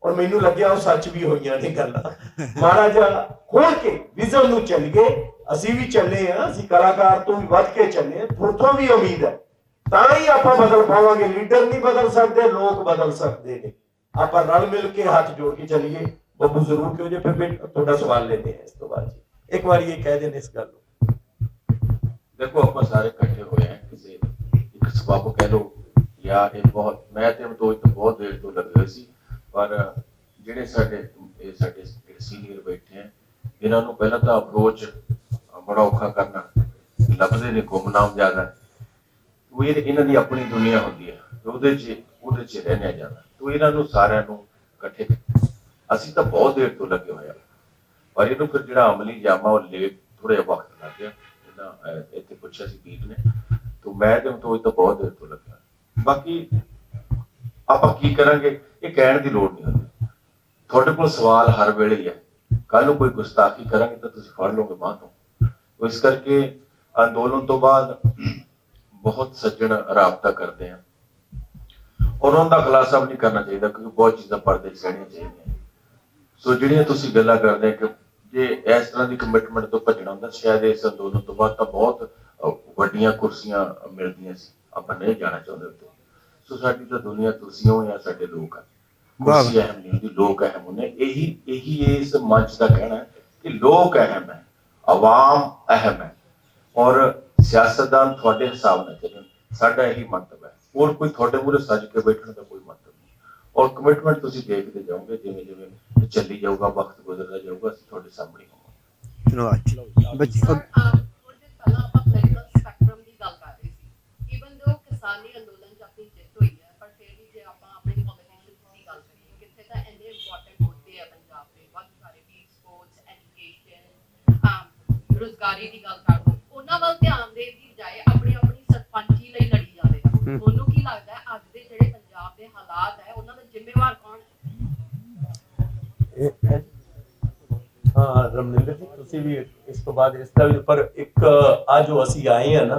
ਔਰ ਮੈਨੂੰ ਲੱਗਿਆ ਉਹ ਸੱਚ ਵੀ ਹੋਈਆਂ ਨੇ ਗੱਲਾਂ। ਮਹਾਰਾਜਾ ਖੋਲ ਕੇ ਵਿਜ਼ਨ ਨੂੰ ਚੱਲ ਗਏ। ਅਸੀਂ ਵੀ ਚੱਲੇ ਆ, ਅਸੀਂ ਕਲਾਕਾਰ ਤੋਂ ਵੀ ਵੱਧ ਕੇ ਚੱਲੇ ਆ। ਤੁਹਾਡੇ ਵੀ ਉਮੀਦ ਹੈ, ਤਾਂ ਹੀ ਆਪਾਂ ਬਦਲ ਪਾਵਾਂਗੇ। ਲੀਡਰ ਨਹੀਂ ਬਦਲ ਸਕਦੇ, ਲੋਕ ਬਦਲ ਸਕਦੇ ਨੇ। ਆਪਾਂ ਰਲ ਮਿਲ ਕੇ ਹੱਥ ਜੋੜ ਕੇ ਚੱਲੀਏ। ਬੱਬੂ ਜ਼ਰੂਰ ਕਿਉਂ ਜੇ ਫਿਰ ਤੁਹਾਡਾ ਸਵਾਲ ਲੈਂਦੇ ਆ ਇਸ ਤੋਂ ਬਾਅਦ ਜੀ। ਇੱਕ ਵਾਰੀ ਇਹ ਕਹਿ ਦੇਣ ਇਸ ਗੱਲ ਨੂੰ। ਦੇਖੋ ਆਪਾਂ ਸਾਰੇ ਇਕੱਠੇ ਹੋਏ ਆ ਕਿਸੇ ਇੱਕ ਸਬਬ ਕਹਿ ਲਓ ਜਾਂ ਇਹ ਬਹੁਤ, ਮੈਂ ਤੇ ਅਮਤੋਜ ਤੋਂ ਬਹੁਤ ਦੇਰ ਤੋਂ ਲੱਗੇ ਹੋਏ ਸੀ, ਪਰ ਜਿਹੜੇ ਸਾਡੇ ਸੀਨੀਅਰ ਬੈਠੇ ਆ, ਇਹਨਾਂ ਨੂੰ ਪਹਿਲਾਂ ਤਾਂ ਅਪਰੋਚ ਬੜਾ ਔਖਾ ਕਰਨਾ, ਲੱਭਦੇ ਨੇ ਗੁੰਮਨਾਮ ਜ਼ਿਆਦਾ। ਉਹ ਇਹਨਾਂ ਦੀ ਆਪਣੀ ਦੁਨੀਆ ਹੁੰਦੀ ਹੈ, ਉਹਦੇ 'ਚ ਰਹਿਣਾ ਜਾਂਦਾ। ਤੋ ਇਹਨਾਂ ਨੂੰ ਸਾਰਿਆਂ ਨੂੰ ਇਕੱਠੇ, ਅਸੀਂ ਤਾਂ ਬਹੁਤ ਦੇਰ ਤੋਂ ਲੱਗੇ ਹੋਏ ਆ, ਪਰ ਇਹਨੂੰ ਫਿਰ ਜਿਹੜਾ ਅਮਲੀ ਜਾਮਾ ਉਹ ਲੇਟ ਥੋੜਾ ਜਿਹਾ ਵਕਤ ਲੱਗ ਗਿਆ। ਇੱਥੇ ਪੁੱਛਿਆ ਸੀ ਪੀਟ ਨੇ, ਤੋ ਮੈਂ ਤੇ ਅਮਤੋਜ ਤਾਂ ਬਹੁਤ ਦੇਰ ਤੋਂ ਲੱਗਿਆ। ਬਾਕੀ ਆਪਾਂ ਕੀ ਕਰਾਂਗੇ ਇਹ ਕਹਿਣ ਦੀ ਲੋੜ ਨਹੀਂ ਹੁੰਦੀ। ਤੁਹਾਡੇ ਕੋਲ ਸਵਾਲ ਹਰ ਵੇਲੇ ਹੀ ਹੈ। ਕੱਲ ਨੂੰ ਕੋਈ ਗੁਸਤਾਖੀ ਕਰਾਂਗੇ ਤਾਂ ਤੁਸੀਂ ਫੜ ਲਓਗੇ ਬਾਂਹ ਤੋਂ। ਇਸ ਕਰਕੇ ਅੰਦੋਲਨ ਤੋਂ ਬਾਅਦ ਬਹੁਤ ਸੱਜਣ ਰਾਬਤਾ ਕਰਦੇ ਆ, ਔਰ ਉਹਨਾਂ ਦਾ ਖੁਲਾਸਾ ਵੀ ਨਹੀਂ ਕਰਨਾ ਚਾਹੀਦਾ, ਕਿਉਂਕਿ ਬਹੁਤ ਚੀਜ਼ਾਂ ਪਰਦੇ 'ਚ ਰਹਿਣੀਆਂ ਚਾਹੀਦੀਆਂ। ਸੋ ਜਿਹੜੀਆਂ ਤੁਸੀਂ ਗੱਲਾਂ ਕਰਦੇ ਕਿ ਜੇ ਇਸ ਤਰ੍ਹਾਂ ਦੀ ਕਮਿਟਮੈਂਟ ਤੋਂ ਭੱਜਣਾ ਹੁੰਦਾ, ਸ਼ਾਇਦ ਇਸ ਅੰਦੋਲਨ ਤੋਂ ਬਾਅਦ ਤਾਂ ਬਹੁਤ ਵੱਡੀਆਂ ਕੁਰਸੀਆਂ ਮਿਲਦੀਆਂ ਸੀ। ਆਪਾਂ ਨਹੀਂ ਜਾਣਾ ਚਾਹੁੰਦੇ ਉੱਤੇ। सोसाइटी तो दुनिया तुसी हो या साडे लोग है वाह। कुर्सी अहम नहीं होती, लोग अहम होने। यही इस मंच का कहना है कि लोग अहम है, आवाम अहम है और सियासतदान थोड़े हिसाब न चलन। साडा यही मंतव है और कोई थोड़े मूरे सज के बैठने का कोई मंतव नहीं। और कमिटमेंट तुसी देखते जाओगे जिवें जिवें चली जाऊगा, वक्त गुजरता जाऊगा, ਅਸੀਂ ਤੁਹਾਡੇ ਸਾਹਮਣੇ ਹੋਵਾਂਗੇ। ਧੰਨਵਾਦ ਬੱਚੇ ਸਪੈਕਟਰਮ ਦੀ ਗੱਲ ਕਰ ਰਹੇ ਸੀ। ਇਵਨ ਦੋ ਕਿਸਾਨੀ ਅੰਦੋਲਨ ਚ ਆਪਣੀ ਜਿੱਤ ਹੋਈ ਹੈ, ਪਰ ਫਿਰ ਵੀ ਜੇ ਆਪਾਂ ਆਪਣੀ ਪੋਲੀਟੀਸ਼ੀਅਨਸ ਦੀ ਗੱਲ ਕਰੀਏ, ਕਿੱਥੇ ਤਾਂ ਇੰਨੇ ਇੰਪੋਰਟੈਂਟ ਮੁੱਦੇ ਆ ਪੰਜਾਬ ਦੇ, ਬਹੁਤ ਸਾਰੇ ਵੀ ਸਪੋਰਟਸ, ਐਜੂਕੇਸ਼ਨ, ਰੁਜ਼ਗਾਰੀ ਦੀ ਗੱਲ ਕਰ ਲਓ, ਉਹਨਾਂ ਵੱਲ ਧਿਆਨ ਦੇਣ ਦੀ ਬਜਾਏ ਆਪਣੀ ਸਰਪੰਚੀ ਲਈ ਲੜੀ ਜਾਂਦੇ ਆ। ਤੁਹਾਨੂੰ ਕੀ ਲੱਗਦਾ ਹੈ ਅੱਜ ਦੇ ਜਿਹੜੇ ਪੰਜਾਬ ਦੇ ਹਾਲਾਤ ਹੈ ਉਹਨਾਂ ਦਾ ਜ਼ਿੰਮੇਵਾਰ ਕੌਣ ਹੈ? हाँ रमनिंदर जी तुसी भी इस तो बाद इसका भी पर एक आज जो ਅਸੀਂ ਆਏ ਆ ਨਾ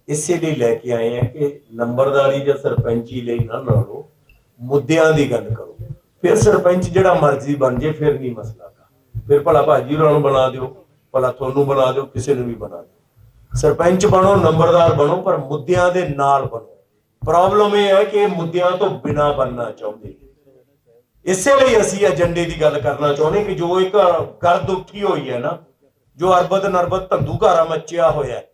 ਇਸੇ ਲਈ ਲੈ ਕੇ ਆਏ ਆ ਕਿ ਨੰਬਰਦਾਰੀ ਜਾਂ ਸਰਪੰਚੀ ਲਈ ਨਾ ਲੜੋ, ਮੁੱਦਿਆਂ ਦੀ ਗੱਲ ਕਰੋ। ਫਿਰ ਸਰਪੰਚ ਜਿਹੜਾ ਮਰਜ਼ੀ ਬਣ ਜੇ ਫਿਰ ਨਹੀਂ ਮਸਲਾ ਦਾ, ਫਿਰ ਭਲਾ ਭਾਜੀ ਹੋਰਾਂ ਨੂੰ ਬਣਾ ਦਿਓ, ਭਲਾ ਤੁਹਾਨੂੰ ਬਣਾ ਦਿਓ, ਕਿਸੇ ਨੂੰ ਵੀ ਬਣਾ ਦਿਓ। ਸਰਪੰਚ ਬਣੋ, ਨੰਬਰਦਾਰ ਬਣੋ, ਪਰ ਮੁੱਦਿਆਂ ਦੇ ਨਾਲ ਬਣੋ। ਪ੍ਰੋਬਲਮ ਇਹ ਹੈ ਕਿ ਮੁੱਦਿਆਂ ਤੋਂ ਬਿਨਾਂ ਬਣਨਾ ਚਾਹੁੰਦੇ। ਇਸੇ ਲਈ ਅਸੀਂ ਏਜੰਡੇ ਦੀ ਗੱਲ ਕਰਨਾ ਚਾਹੁੰਦੇ ਕਿ ਜੋ ਇੱਕ ਗਰਦ ਉੱਠੀ ਹੋਈ ਹੈ ਨਾ, ਜੋ ਅਰਬਤ ਨਰਬਤ ਧੰਦੂਕਾਰਾ ਮੱਚਿਆ ਹੋਇਆ ਹੈ,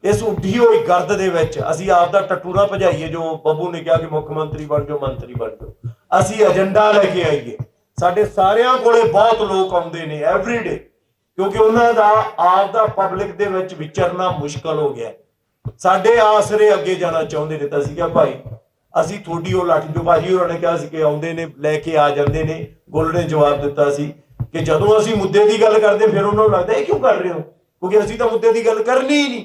ਇਸ ਉੱਠੀ ਹੋਈ ਗਰਦ ਦੇ ਵਿੱਚ ਅਸੀਂ ਆਪ ਦਾ ਟੱਟੂ ਨਾ ਭਜਾਈਏ। ਜੋ ਬੱਬੂ ਨੇ ਕਿਹਾ ਕਿ ਮੁੱਖ ਮੰਤਰੀ ਬਣ ਜਾਓ, ਮੰਤਰੀ ਬਣ ਜਾਓ, ਅਸੀਂ ਏਜੰਡਾ ਲੈ ਕੇ ਆਈਏ। ਸਾਡੇ ਸਾਰਿਆਂ ਕੋਲੇ ਬਹੁਤ ਲੋਕ ਆਉਂਦੇ ਨੇ ਐਵਰੀਡੇ, ਕਿਉਂਕਿ ਉਹਨਾਂ ਦਾ ਆਪ ਦਾ ਪਬਲਿਕ ਦੇ ਵਿੱਚ ਵਿਚਰਨਾ ਮੁਸ਼ਕਲ ਹੋ ਗਿਆ। ਸਾਡੇ ਆਸਰੇ ਅੱਗੇ ਜਾਣਾ ਚਾਹੁੰਦੇ ਨੇ ਤਾਂ ਅਸੀਂ ਕਿਹਾ ਭਾਈ ਅਸੀਂ ਤੁਹਾਡੀ ਉਹ ਲਾਠੀ, ਜੋ ਭਾਜੀ ਹੋਰਾਂ ਨੇ ਕਿਹਾ ਸੀ ਕਿ ਆਉਂਦੇ ਨੇ ਲੈ ਕੇ ਆ ਜਾਂਦੇ ਨੇ। ਗੁੱਲ ਨੇ ਜਵਾਬ ਦਿੱਤਾ ਸੀ ਕਿ ਜਦੋਂ ਅਸੀਂ ਮੁੱਦੇ ਦੀ ਗੱਲ ਕਰਦੇ ਫਿਰ ਉਹਨਾਂ ਨੂੰ ਲੱਗਦਾ ਇਹ ਕਿਉਂ ਕਰ ਰਹੇ ਹੋ, ਕਿਉਂਕਿ ਅਸੀਂ ਤਾਂ ਮੁੱਦੇ ਦੀ ਗੱਲ ਕਰਨੀ ਹੀ ਨਹੀਂ।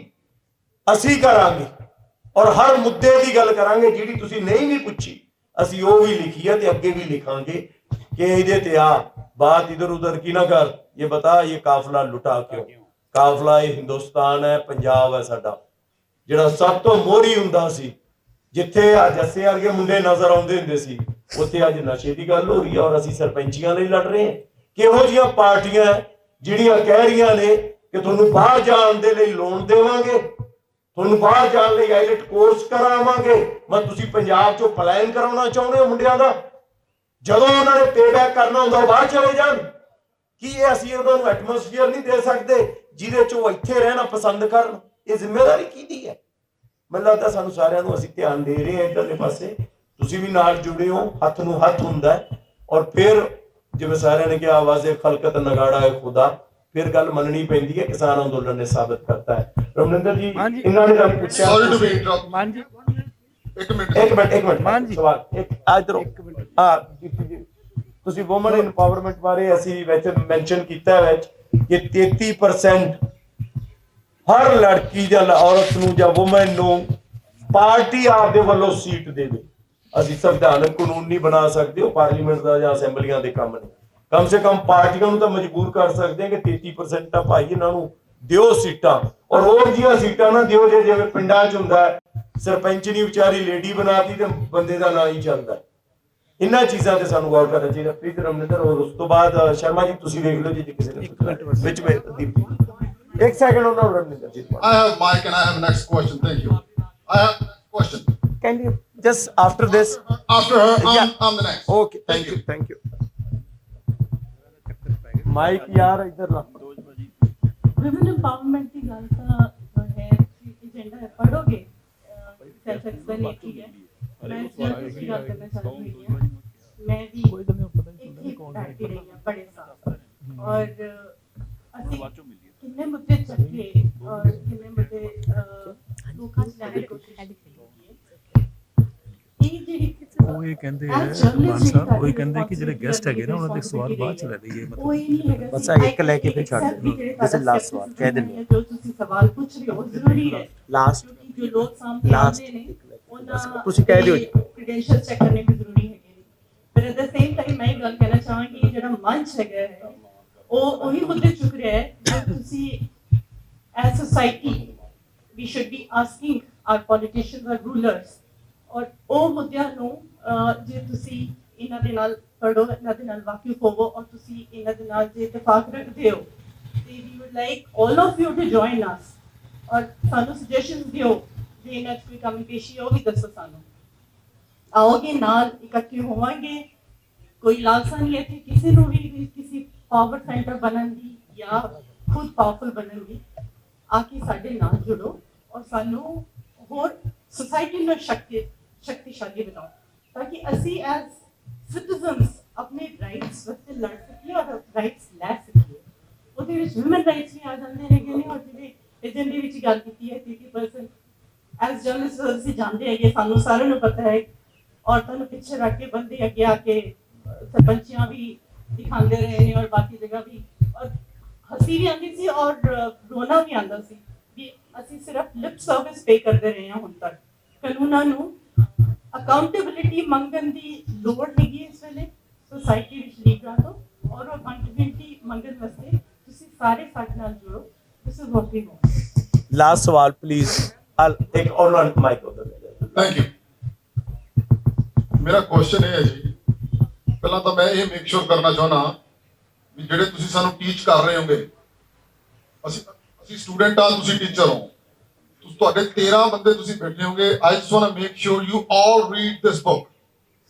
ਅਸੀਂ ਕਰਾਂਗੇ ਔਰ ਹਰ ਮੁੱਦੇ ਦੀ ਗੱਲ ਕਰਾਂਗੇ। ਜਿਹੜੀ ਤੁਸੀਂ ਨਹੀਂ ਵੀ ਪੁੱਛੀ ਅਸੀਂ ਉਹ ਵੀ ਲਿਖੀ ਹੈ ਤੇ ਅੱਗੇ ਵੀ ਲਿਖਾਂਗੇ ਕਿ ਇਹਦੇ ਤੇ ਆ ਬਾਤ ਇਧਰ ਉਧਰ ਕੀ ਨਾ ਕਰ, ਇਹ ਬਤਾ ਇਹ ਕਾਫਲਾ ਲੁਟਾ ਕਿਉਂ। ਕਾਫਲਾ ਇਹ ਹਿੰਦੁਸਤਾਨ ਹੈ, ਪੰਜਾਬ ਹੈ ਸਾਡਾ, ਜਿਹੜਾ ਸਭ ਤੋਂ ਮੋਹਰੀ ਹੁੰਦਾ ਸੀ। ਜਿੱਥੇ ਜੱਸੇ ਵਰਗੇ ਮੁੰਡੇ ਨਜ਼ਰ ਆਉਂਦੇ ਹੁੰਦੇ ਸੀ ਉੱਥੇ ਅੱਜ ਨਸ਼ੇ ਦੀ ਗੱਲ ਹੋ ਰਹੀ ਹੈ ਔਰ ਅਸੀਂ ਸਰਪੰਚੀਆਂ ਲਈ ਲੜ ਰਹੇ ਹਾਂ। ਕਿਹੋ ਜਿਹੀਆਂ ਪਾਰਟੀਆਂ ਜਿਹੜੀਆਂ ਕਹਿ ਰਹੀਆਂ ਨੇ ਕਿ ਤੁਹਾਨੂੰ ਬਾਹਰ ਜਾਣ ਦੇ ਲਈ ਲੋਨ ਦੇਵਾਂਗੇ, ਤੁਹਾਨੂੰ ਬਾਹਰ ਜਾਣ ਲਈ ਆਈਲੈਟ ਕੋਰਸ ਕਰਾਵਾਂਗੇ, ਮੈਂ ਤੁਸੀਂ ਪੰਜਾਬ ਚੋਂ ਪਲਾਨ ਕਰਾਉਣਾ ਚਾਹੁੰਦੇ ਹੋ ਮੁੰਡਿਆਂ ਦਾ। ਜਦੋਂ ਉਹਨਾਂ ਨੇ ਪੇਬੈਕ ਕਰਨਾ ਹੁੰਦਾ ਉਹ ਬਾਹਰ ਚਲੇ ਜਾਣ। ਕੀ ਇਹ ਅਸੀਂ ਉਹਨਾਂ ਨੂੰ ਐਟਮੋਸਫੀਅਰ ਨਹੀਂ ਦੇ ਸਕਦੇ ਜਿਹਦੇ ਚ ਉਹ ਇੱਥੇ ਰਹਿਣਾ ਪਸੰਦ ਕਰਨ? ਇਹ ਜ਼ਿੰਮੇਵਾਰੀ ਕਿਹਦੀ ਹੈ? ਮੈਨੂੰ ਲੱਗਦਾ ਸਾਨੂੰ ਸਾਰਿਆਂ ਨੂੰ ਅਸੀਂ ਧਿਆਨ ਦੇ ਰਹੇ ਹਾਂ ਇੱਧਰਲੇ ਪਾਸੇ। ਤੁਸੀਂ ਵੀ ਨਾਲ ਜੁੜੇ ਹੋ, ਹੱਥ ਨੂੰ ਹੱਥ ਹੁੰਦਾ ਹੈ ਔਰ ਫਿਰ ਜਿਵੇਂ ਸਾਰਿਆਂ ਨੇ ਕਿਹਾ ਆਵਾਜ਼ੇ ਖਲਕਤ ਨਗਾੜਾ ਹੈ ਖੁਦਾ, ਫਿਰ ਗੱਲ ਮੰਨਣੀ ਪੈਂਦੀ ਹੈ। ਕਿਸਾਨ ਅੰਦੋਲਨ ਨੇ ਸਾਬਤ ਕਰਤਾ ਹੈ। ਰਮਨਿੰਦਰ ਜੀ ਇਹਨਾਂ ਨੇ ਤਾਂ ਪੁੱਛਿਆ, ਸੌਰੀ ਟੂ ਬੀ ਇੰਟਰਰਪਟ ਮਾਨ ਜੀ, ਇੱਕ ਮਿੰਟ ਮਾਨ ਜੀ ਸਵਾਲ ਇੱਕ ਇਧਰੋਂ। ਹਾਂ ਤੁਸੀਂ ਵੂਮਨ ਇੰਪਾਵਰਮੈਂਟ ਬਾਰੇ ਅਸੀਂ ਵਿੱਚ ਮੈਂਸ਼ਨ ਕੀਤਾ ਹੈ ਕਿ 33% ਹਰ ਲੜਕੀ ਜਾਂ ਔਰਤ ਨੂੰ ਜਾਂ ਵੂਮਨ ਨੂੰ ਪਾਰਟੀ ਆਪਦੇ ਵੱਲੋਂ ਸੀਟ ਦੇਵੇ। ਅਸੀਂ ਸੰਵਿਧਾਨਕ ਕਾਨੂੰਨ ਨਹੀਂ ਬਣਾ ਸਕਦੇ, ਉਹ ਪਾਰਲੀਮੈਂਟ ਦਾ ਜਾਂ ਅਸੈਂਬਲੀਆਂ ਦੇ ਕੰਮ ਨੇ। ਕਮ ਸੇ ਕਮ ਪਾਰਟੀਆਂ ਨੂੰ ਤਾਂ ਮਜਬੂਰ ਕਰ ਸਕਦੇ ਆ ਕਿ 33% ਤਾਂ ਭਾਈ ਇਹਨਾਂ ਨੂੰ ਦਿਓ ਸੀਟਾਂ। ਔਰ ਉਹ ਜਿਹੀਆਂ ਸੀਟਾਂ ਨਾ ਦਿਓ ਜਿਵੇਂ ਪਿੰਡਾਂ 'ਚ ਹੁੰਦਾ ਹੈ, ਸਰਪੰਚ ਨਹੀਂ ਵਿਚਾਰੀ ਲੇਡੀ ਬਣਾਤੀ ਤੇ ਬੰਦੇ ਦਾ ਨਾਂ ਹੀ ਚੱਲਦਾ। ਇਹਨਾਂ ਚੀਜ਼ਾਂ ਤੇ ਸਾਨੂੰ ਗੌਰ ਕਰਨਾ ਚਾਹੀਦਾ। ਪ੍ਰੀਤ ਰਮਨਿੰਦਰ ਔਰ ਉਸ ਤੋਂ ਬਾਅਦ ਸ਼ਰਮਾ ਜੀ ਤੁਸੀਂ ਦੇਖ ਲਓ ਜੀ ਕਿਸੇ ਨੇ ਵਿੱਚ एक second on Ramninder ji. I have mic and I have next question. Thank you. I have question. Can you just after this? After her, I'm the next. Okay. Thank you. Thank you. Mic यार इधर ला. Women empowerment की गल का है कि agenda है, पढ़ोगे self explanatory है। मैं इसकी बात करना चाहती हूँ। मैं भी एक बैठी रही हूँ बड़े साल और ਅਸੀਂ ਕਿੰਨੇ ਮੁੱਦੇ ਚੱਕੇ ਔਰ ਕਿੰਨੇ ਮੁੱਦੇ ਲੋਕਾਂ ਚ ਲੈਣ ਦੀ ਕੋਸ਼ਿਸ਼ ਕੀਤੀ ਹੈ। ਇਹ ਜਿਹੜੀ ਉਹ ਇਹ ਕਹਿੰਦੇ ਆ ਮਾਨ ਸਾਹਿਬ, ਉਹ ਕਹਿੰਦੇ ਕਿ ਜਿਹੜੇ ਗੈਸਟ ਹੈਗੇ ਨਾ ਉਹਨਾਂ ਦੇ ਸਵਾਲ ਬਾਅਦ ਚ ਲੈ ਲਈਏ। ਉਹ ਇਹ ਨਹੀਂ ਹੈਗਾ ਬਸ ਇੱਕ ਲੈ ਕੇ ਫਿਰ ਛੱਡ ਦਿਓ। ਦਿਸ ਇਜ਼ ਲਾਸਟ ਸਵਾਲ ਕਹਿ ਦਿੰਦੇ ਜੋ ਤੁਸੀਂ ਸਵਾਲ ਪੁੱਛ ਰਹੇ ਹੋ ਜ਼ਰੂਰੀ ਹੈ। ਲਾਸਟ ਕਿਉਂਕਿ ਜੋ ਲੋਕ ਸਾਹਮਣੇ ਆਉਂਦੇ ਨੇ ਉਹਨਾਂ ਤੁਸੀਂ ਕਹਿ ਦਿਓ ਕ੍ਰੈਡੈਂਸ਼ੀਅਲ ਚੈੱਕ ਕਰਨੇ ਵੀ ਜ਼ਰੂਰੀ ਹੈਗੇ ਨੇ। ਪਰ ਐਟ ਦ ਸੇਮ ਟਾਈਮ ਮੈਂ ਇਹ ਗੱਲ ਕਹਿਣਾ ਚਾਹਾਂਗੀ ਜਿਹੜਾ ਮੰਚ ਹੈਗਾ ਹੈ ਉਹ ਉਹੀ ਮੁੱਦੇ ਚੁੱਕ ਰਿਹਾ ਹੈ ਜੋ ਤੁਸੀਂ as society we should be asking our politicians or rulers ਔਰ ਉਹ ਮੁੱਦਿਆਂ ਨੂੰ ਜੇ ਤੁਸੀਂ ਇਹਨਾਂ ਦੇ ਨਾਲ ਪੜੋ, ਇਹਨਾਂ ਦੇ ਨਾਲ ਵਾਕਿਫ ਹੋਵੋ ਔਰ ਤੁਸੀਂ ਇਹਨਾਂ ਦੇ ਨਾਲ ਜੇ ਇਤਫਾਕ ਰੱਖਦੇ ਹੋ ਤੇ we would like all of you to join us ਔਰ ਸਾਨੂੰ ਸੁਜੈਸ਼ਨਸ ਦਿਓ ਜੇ ਇਹਨਾਂ 'ਚ ਕੋਈ ਕਮੀ ਪੇਸ਼ੀ ਉਹ ਵੀ ਦੱਸੋ ਸਾਨੂੰ। ਆਓਗੇ ਨਾਲ ਇਕੱਠੇ ਹੋਵਾਂਗੇ। ਕੋਈ ਲਾਲਸਾ ਨਹੀਂ ਹੈ ਕਿ ਕਿਸੇ ਨੂੰ ਵੀ ਕਿਸੇ ਪਾਵਰ ਸੈਂਟਰ ਬਣਨ ਦੀ ਜਾਂ ਖੁਦ ਪਾਵਰਫੁਲ ਬਣਨ ਦੀ। ਆ ਕੇ ਸਾਡੇ ਨਾਲ ਜੁੜੋ ਔਰ ਸਾਨੂੰ ਹੋਰ सोसाइटी में शक्तिशाली बनाओ ताकि असी एज सिटीजन्स अपने राइट्स वास्ते लड़ सकिए और राइट्स लै सकिए। ਉਹਦੇ ਵਿੱਚ ਹਿਊਮਨ ਰਾਈਟਸ ਵੀ ਆ ਜਾਂਦੇ ਹੈਗੇ ਨੇ ਔਰ ਜਿਹੜੇ ਏਜੰਡੇ ਵਿੱਚ ਗੱਲ ਕੀਤੀ ਹੈ 30% ਐਸ ਜਰਨਲਿਸਟ ਅਸੀਂ ਜਾਣਦੇ ਹੈਗੇ, ਸਾਨੂੰ ਸਾਰਿਆਂ ਨੂੰ ਪਤਾ ਹੈ ਔਰਤਾਂ ਨੂੰ ਪਿੱਛੇ ਰੱਖ ਕੇ ਬੰਦੇ ਅੱਗੇ ਆ ਕੇ ਸਰਪੰਚੀਆਂ ਵੀ ਦਿਖਾਉਂਦੇ ਰਹੇ ਨੇ ਔਰ ਬਾਕੀ ਜਗ੍ਹਾ ਵੀ ਔਰ ਹੱਸੀ ਵੀ ਆਉਂਦੀ ਸੀ ਔਰ ਰੋਣਾ ਵੀ ਆਉਂਦਾ ਸੀ ਵੀ ਅਸੀਂ ਸਿਰਫ ਲਿਪ ਸਰਵਿਸ ਪੇ ਕਰਦੇ ਰਹੇ ਹਾਂ। ਹੁਣ ਤੱਕ ਕਾਨੂੰਨਾਂ ਨੂੰ ਅਕਾਊਂਟੇਬਿਲਿਟੀ ਮੰਗਣ ਦੀ ਲੋੜ ਹੈਗੀ ਇਸ ਵੇਲੇ ਸੋਸਾਇਟੀ ਵਿੱਚ ਲੀਡਰਾਂ ਤੋਂ ਔਰ ਅਕਾਊਂਟੇਬਿਲਿਟੀ ਮੰਗਣ ਵਾਸਤੇ ਤੁਸੀਂ ਸਾਰੇ ਸਾਡੇ ਨਾਲ ਜੁੜੋ। This is what we want. Last ਸਵਾਲ ਪਲੀਜ਼। ਇੱਕ ਔਨਲਾਈਨ ਮਾਈਕ ਉਧਰ। Thank you. ਮੇਰਾ ਕੁਐਸਚਨ ਇਹ ਹੈ ਜੀ, ਪਹਿਲਾਂ ਤਾਂ ਮੈਂ ਇਹ ਮੇਕ ਸ਼ੋਰ ਕਰਨਾ ਚਾਹੁੰਦਾ ਵੀ ਜਿਹੜੇ ਤੁਸੀਂ ਸਾਨੂੰ ਟੀਚ ਕਰ ਰਹੇ ਹੋਗੇ, ਅਸੀਂ ਸਟੂਡੈਂਟ ਆ, ਤੁਸੀਂ ਟੀਚਰ ਹੋ, ਤੁਹਾਡੇ 13 ਬੰਦੇ ਤੁਸੀਂ ਬੈਠੇ ਹੋਗੇ। I just want to make sure you all read this book.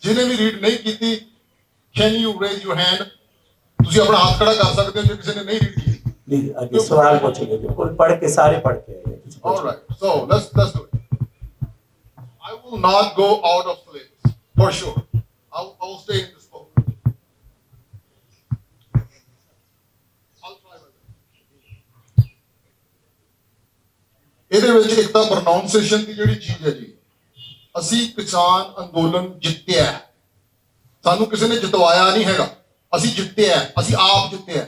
ਜਿਹਨੇ ਵੀ ਰੀਡ ਨਹੀਂ ਕੀਤੀ, can you raise your hand? ਤੁਸੀਂ ਆਪਣਾ ਹੱਥ ਖੜਾ ਕਰ ਸਕਦੇ ਹੋ ਜੇ ਕਿਸੇ ਨੇ ਨਹੀਂ ਰੀਡ ਕੀਤੀ। ਪਲੀਜ਼ ਅੱਗੇ ਸਵਾਲ ਪੁੱਛेंगे जो कोई पढ़ के सारे पढ़ के आएंगे। Alright, so let's do it. I will not go out of syllabus for sure. I will stay in this book. I'll try my best. ਇਹਦੇ ਵਿੱਚ ਇੱਕ ਤਾਂ ਪ੍ਰੋਨਾਂਸੀਏਸ਼ਨ ਦੀ ਜਿਹੜੀ ਚੀਜ਼ ਹੈ ਜੀ, ਅਸੀਂ ਕਿਸਾਨ ਅੰਦੋਲਨ ਜਿੱਤਿਆ, ਸਾਨੂੰ ਕਿਸੇ ਨੇ ਜਿਤਵਾਇਆ ਨਹੀਂ ਹੈਗਾ। ਅਸੀਂ ਜਿੱਤਿਆ, ਅਸੀਂ ਆਪ ਜਿੱਤਿਆ,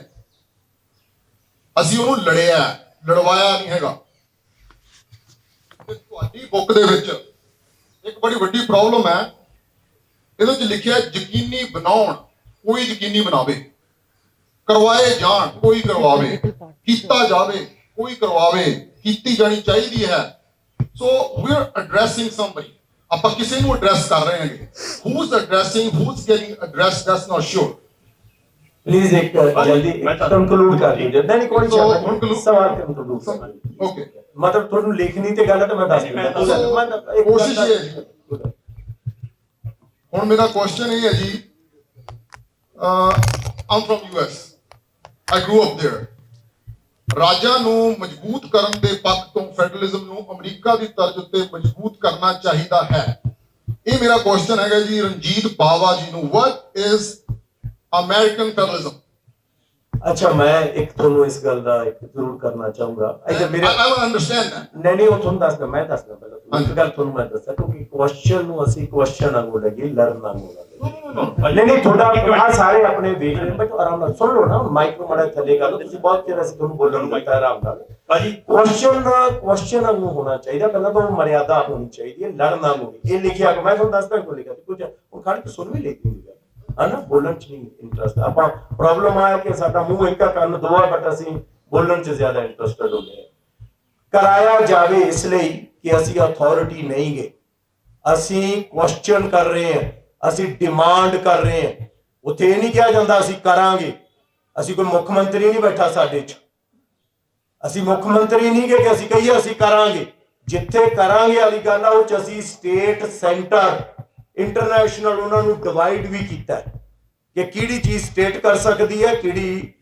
ਅਸੀਂ ਉਹਨੂੰ ਲੜਿਆ, ਲੜਵਾਇਆ ਨਹੀਂ ਹੈਗਾ। ਤੁਹਾਡੀ ਬੁੱਕ ਦੇ ਵਿੱਚ ਇੱਕ ਬੜੀ ਵੱਡੀ ਪ੍ਰੋਬਲਮ ਹੈ, ਇਹਦੇ ਵਿੱਚ ਲਿਖਿਆ ਯਕੀਨੀ ਬਣਾਉਣ, ਕੋਈ ਯਕੀਨੀ ਬਣਾਵੇ, ਕਰਵਾਏ ਜਾਣ, ਕੋਈ ਕਰਵਾਵੇ, ਕੀਤਾ ਜਾਵੇ, ਕੋਈ ਕਰਵਾਵੇ, ਕੀਤੀ ਜਾਣੀ ਚਾਹੀਦੀ ਹੈ। So we are addressing somebody, ਆਪਾਂ ਕਿਸੇ ਨੂੰ ਐਡਰੈਸ ਕਰ ਰਹੇ ਹਾਂ। Who is addressing, who is getting address, that's not sure. Please एक जल्दी कंक्लूड कर दीजिए। नहीं कोई सवाल कंक्लूड। ओके, मतलब ਤੁਹਾਨੂੰ ਲਿਖਣੀ ਤੇ ਗੱਲ ਤਾਂ ਮੈਂ ਦੱਸ ਦਿੰਦਾ। ਕੋਸ਼ਿਸ਼ ਇਹ ਹੈ। ਹੁਣ ਮੇਰਾ ਕੁਐਸਚਨ ਇਹ ਹੈ ਜੀ, I'm from US, I grew up there. ਰਾਜਾਂ ਨੂੰ ਮਜ਼ਬੂਤ ਕਰਨ ਦੇ ਪੱਖ ਤੋਂ ਫੈਡਰਲਿਜ਼ਮ ਨੂੰ ਅਮਰੀਕਾ ਦੀ ਤਰਜ਼ ਉੱਤੇ ਮਜ਼ਬੂਤ ਕਰਨਾ ਚਾਹੀਦਾ ਹੈ। ਇਹ ਮੇਰਾ ਕੁਐਸਚਨ ਹੈਗਾ ਜੀ ਰਣਜੀਤ ਬਾਵਾ ਜੀ ਨੂੰ। What is American federalism? अच्छा, मैं एक ਤੁਹਾਨੂੰ ਇਸ ਗੱਲ ਦਾ ਇੱਕ ਜ਼ਰੂਰ ਕਰਨਾ ਚਾਹੂੰਗਾ। ਇਧਰ ਮੇਰੇ I will understand that। ਨਹੀਂ ਉਹ ਤੁਹਾਨੂੰ ਦੱਸਦਾ, ਮੈਂ ਦੱਸਦਾ ਪਹਿਲਾਂ ਇੱਕ ਗੱਲ ਤੁਹਾਨੂੰ ਮੈਂ ਦੱਸਾਂ, ਕਿਉਂਕਿ ਕੁਐਸਚਨ ਨੂੰ ਅਸੀਂ ਕੁਐਸਚਨ ਵਾਂਗੂ ਲੱਗੀ, ਲੜਨ ਵਾਂਗੂ ਲੱਗੀ। ਨਹੀਂ ਤੁਹਾਡਾ ਆ ਸਾਰੇ ਆਪਣੇ ਵੇਖ ਰਹੇ, ਬਟ ਆਰਾਮ ਨਾਲ ਸੁਣ ਲਓ ਨਾ, ਮਾਈਕ ਨੂੰ ਮਾੜਾ ਥੱਲੇ ਕਰ ਲਓ। ਤੁਸੀਂ ਬਹੁਤ ਚਿਰ ਅਸੀਂ ਤੁਹਾਨੂੰ ਬੋਲਣ ਨੂੰ ਦਿੱਤਾ, ਆਰਾਮ ਨਾਲ। ਭਾਜੀ ਕੁਐਸਚਨ ਵਾਂਗੂ ਹੋਣਾ ਚਾਹੀਦਾ, ਪਹਿਲਾਂ ਤਾਂ ਉਹ ਮਰਿਆਦਾ ਹੋਣੀ ਚਾਹੀਦੀ ਹੈ, ਲੜਨ ਵਾਂਗੂ। ਇਹ ਲਿਖਿਆ ਮੈਂ ਤੁਹਾਨੂੰ ਦੱਸਦਾ ਕਿਉਂ ਲਿਖਿਆ, ਕੁਝ ਹੁਣ ਖੜ ਕੇ ਸੁਣ ਵੀ ਲੈਂਦੀ ਹੁੰਦੀ ਹੈ ਨਾ, ਬੋਲਣ ਚ ਨਹੀਂ ਇੰਟਰਸਟ। ਆਪਾਂ ਪ੍ਰੋਬਲਮ ਆਇਆ ਕਿ ਸਾਡਾ ਮੂੰਹ ਇੱਕ ਕੰਨ ਦੋ ਹੈ, ਬਟ ਅਸੀਂ ਬੋਲਣ ਚ ਜ਼ਿਆਦਾ ਇੰਟਰਸਟਡ ਹੁੰਦੇ ਹਾਂ। ਕਰਾਇਆ ਜਾਵੇ ਇਸ ਲਈ ਕਿ ਅਸੀਂ ਅਥਾਰਟੀ ਨਹੀਂ ਗਏ, ਅਸੀਂ ਕੁਐਸਚਨ ਕਰ ਰਹੇ ਹਾਂ, ਅਸੀਂ ਡਿਮਾਂਡ ਕਰ ਰਹੇ ਹਾਂ। ਉੱਥੇ ਇਹ ਨਹੀਂ ਕਿਹਾ ਜਾਂਦਾ ਅਸੀਂ ਕਰਾਂਗੇ। ਅਸੀਂ ਕੋਈ ਮੁੱਖ ਮੰਤਰੀ ਨਹੀਂ ਬੈਠਾ ਸਾਡੇ ਚ, ਅਸੀਂ ਮੁੱਖ ਮੰਤਰੀ ਨਹੀਂ ਕਿ ਅਸੀਂ ਕਹੀਏ ਅਸੀਂ ਕਰਾਂਗੇ। ਜਿੱਥੇ ਕਰਾਂਗੇ ਵਾਲੀ ਗੱਲ ਆ, ਉਹ ਚ ਅਸੀਂ ਸਟੇਟ ਸੈਂਟਰ ਇੰਟਰਨੈਸ਼ਨਲ ਉਹਨਾਂ ਨੂੰ ਡਿਵਾਈਡ ਵੀ ਕੀਤਾ ਕਿ ਕਿਹੜੀ ਚੀਜ਼ ਸਟੇਟ ਕਰ ਸਕਦੀ ਹੈ, ਕਿਹੜੀ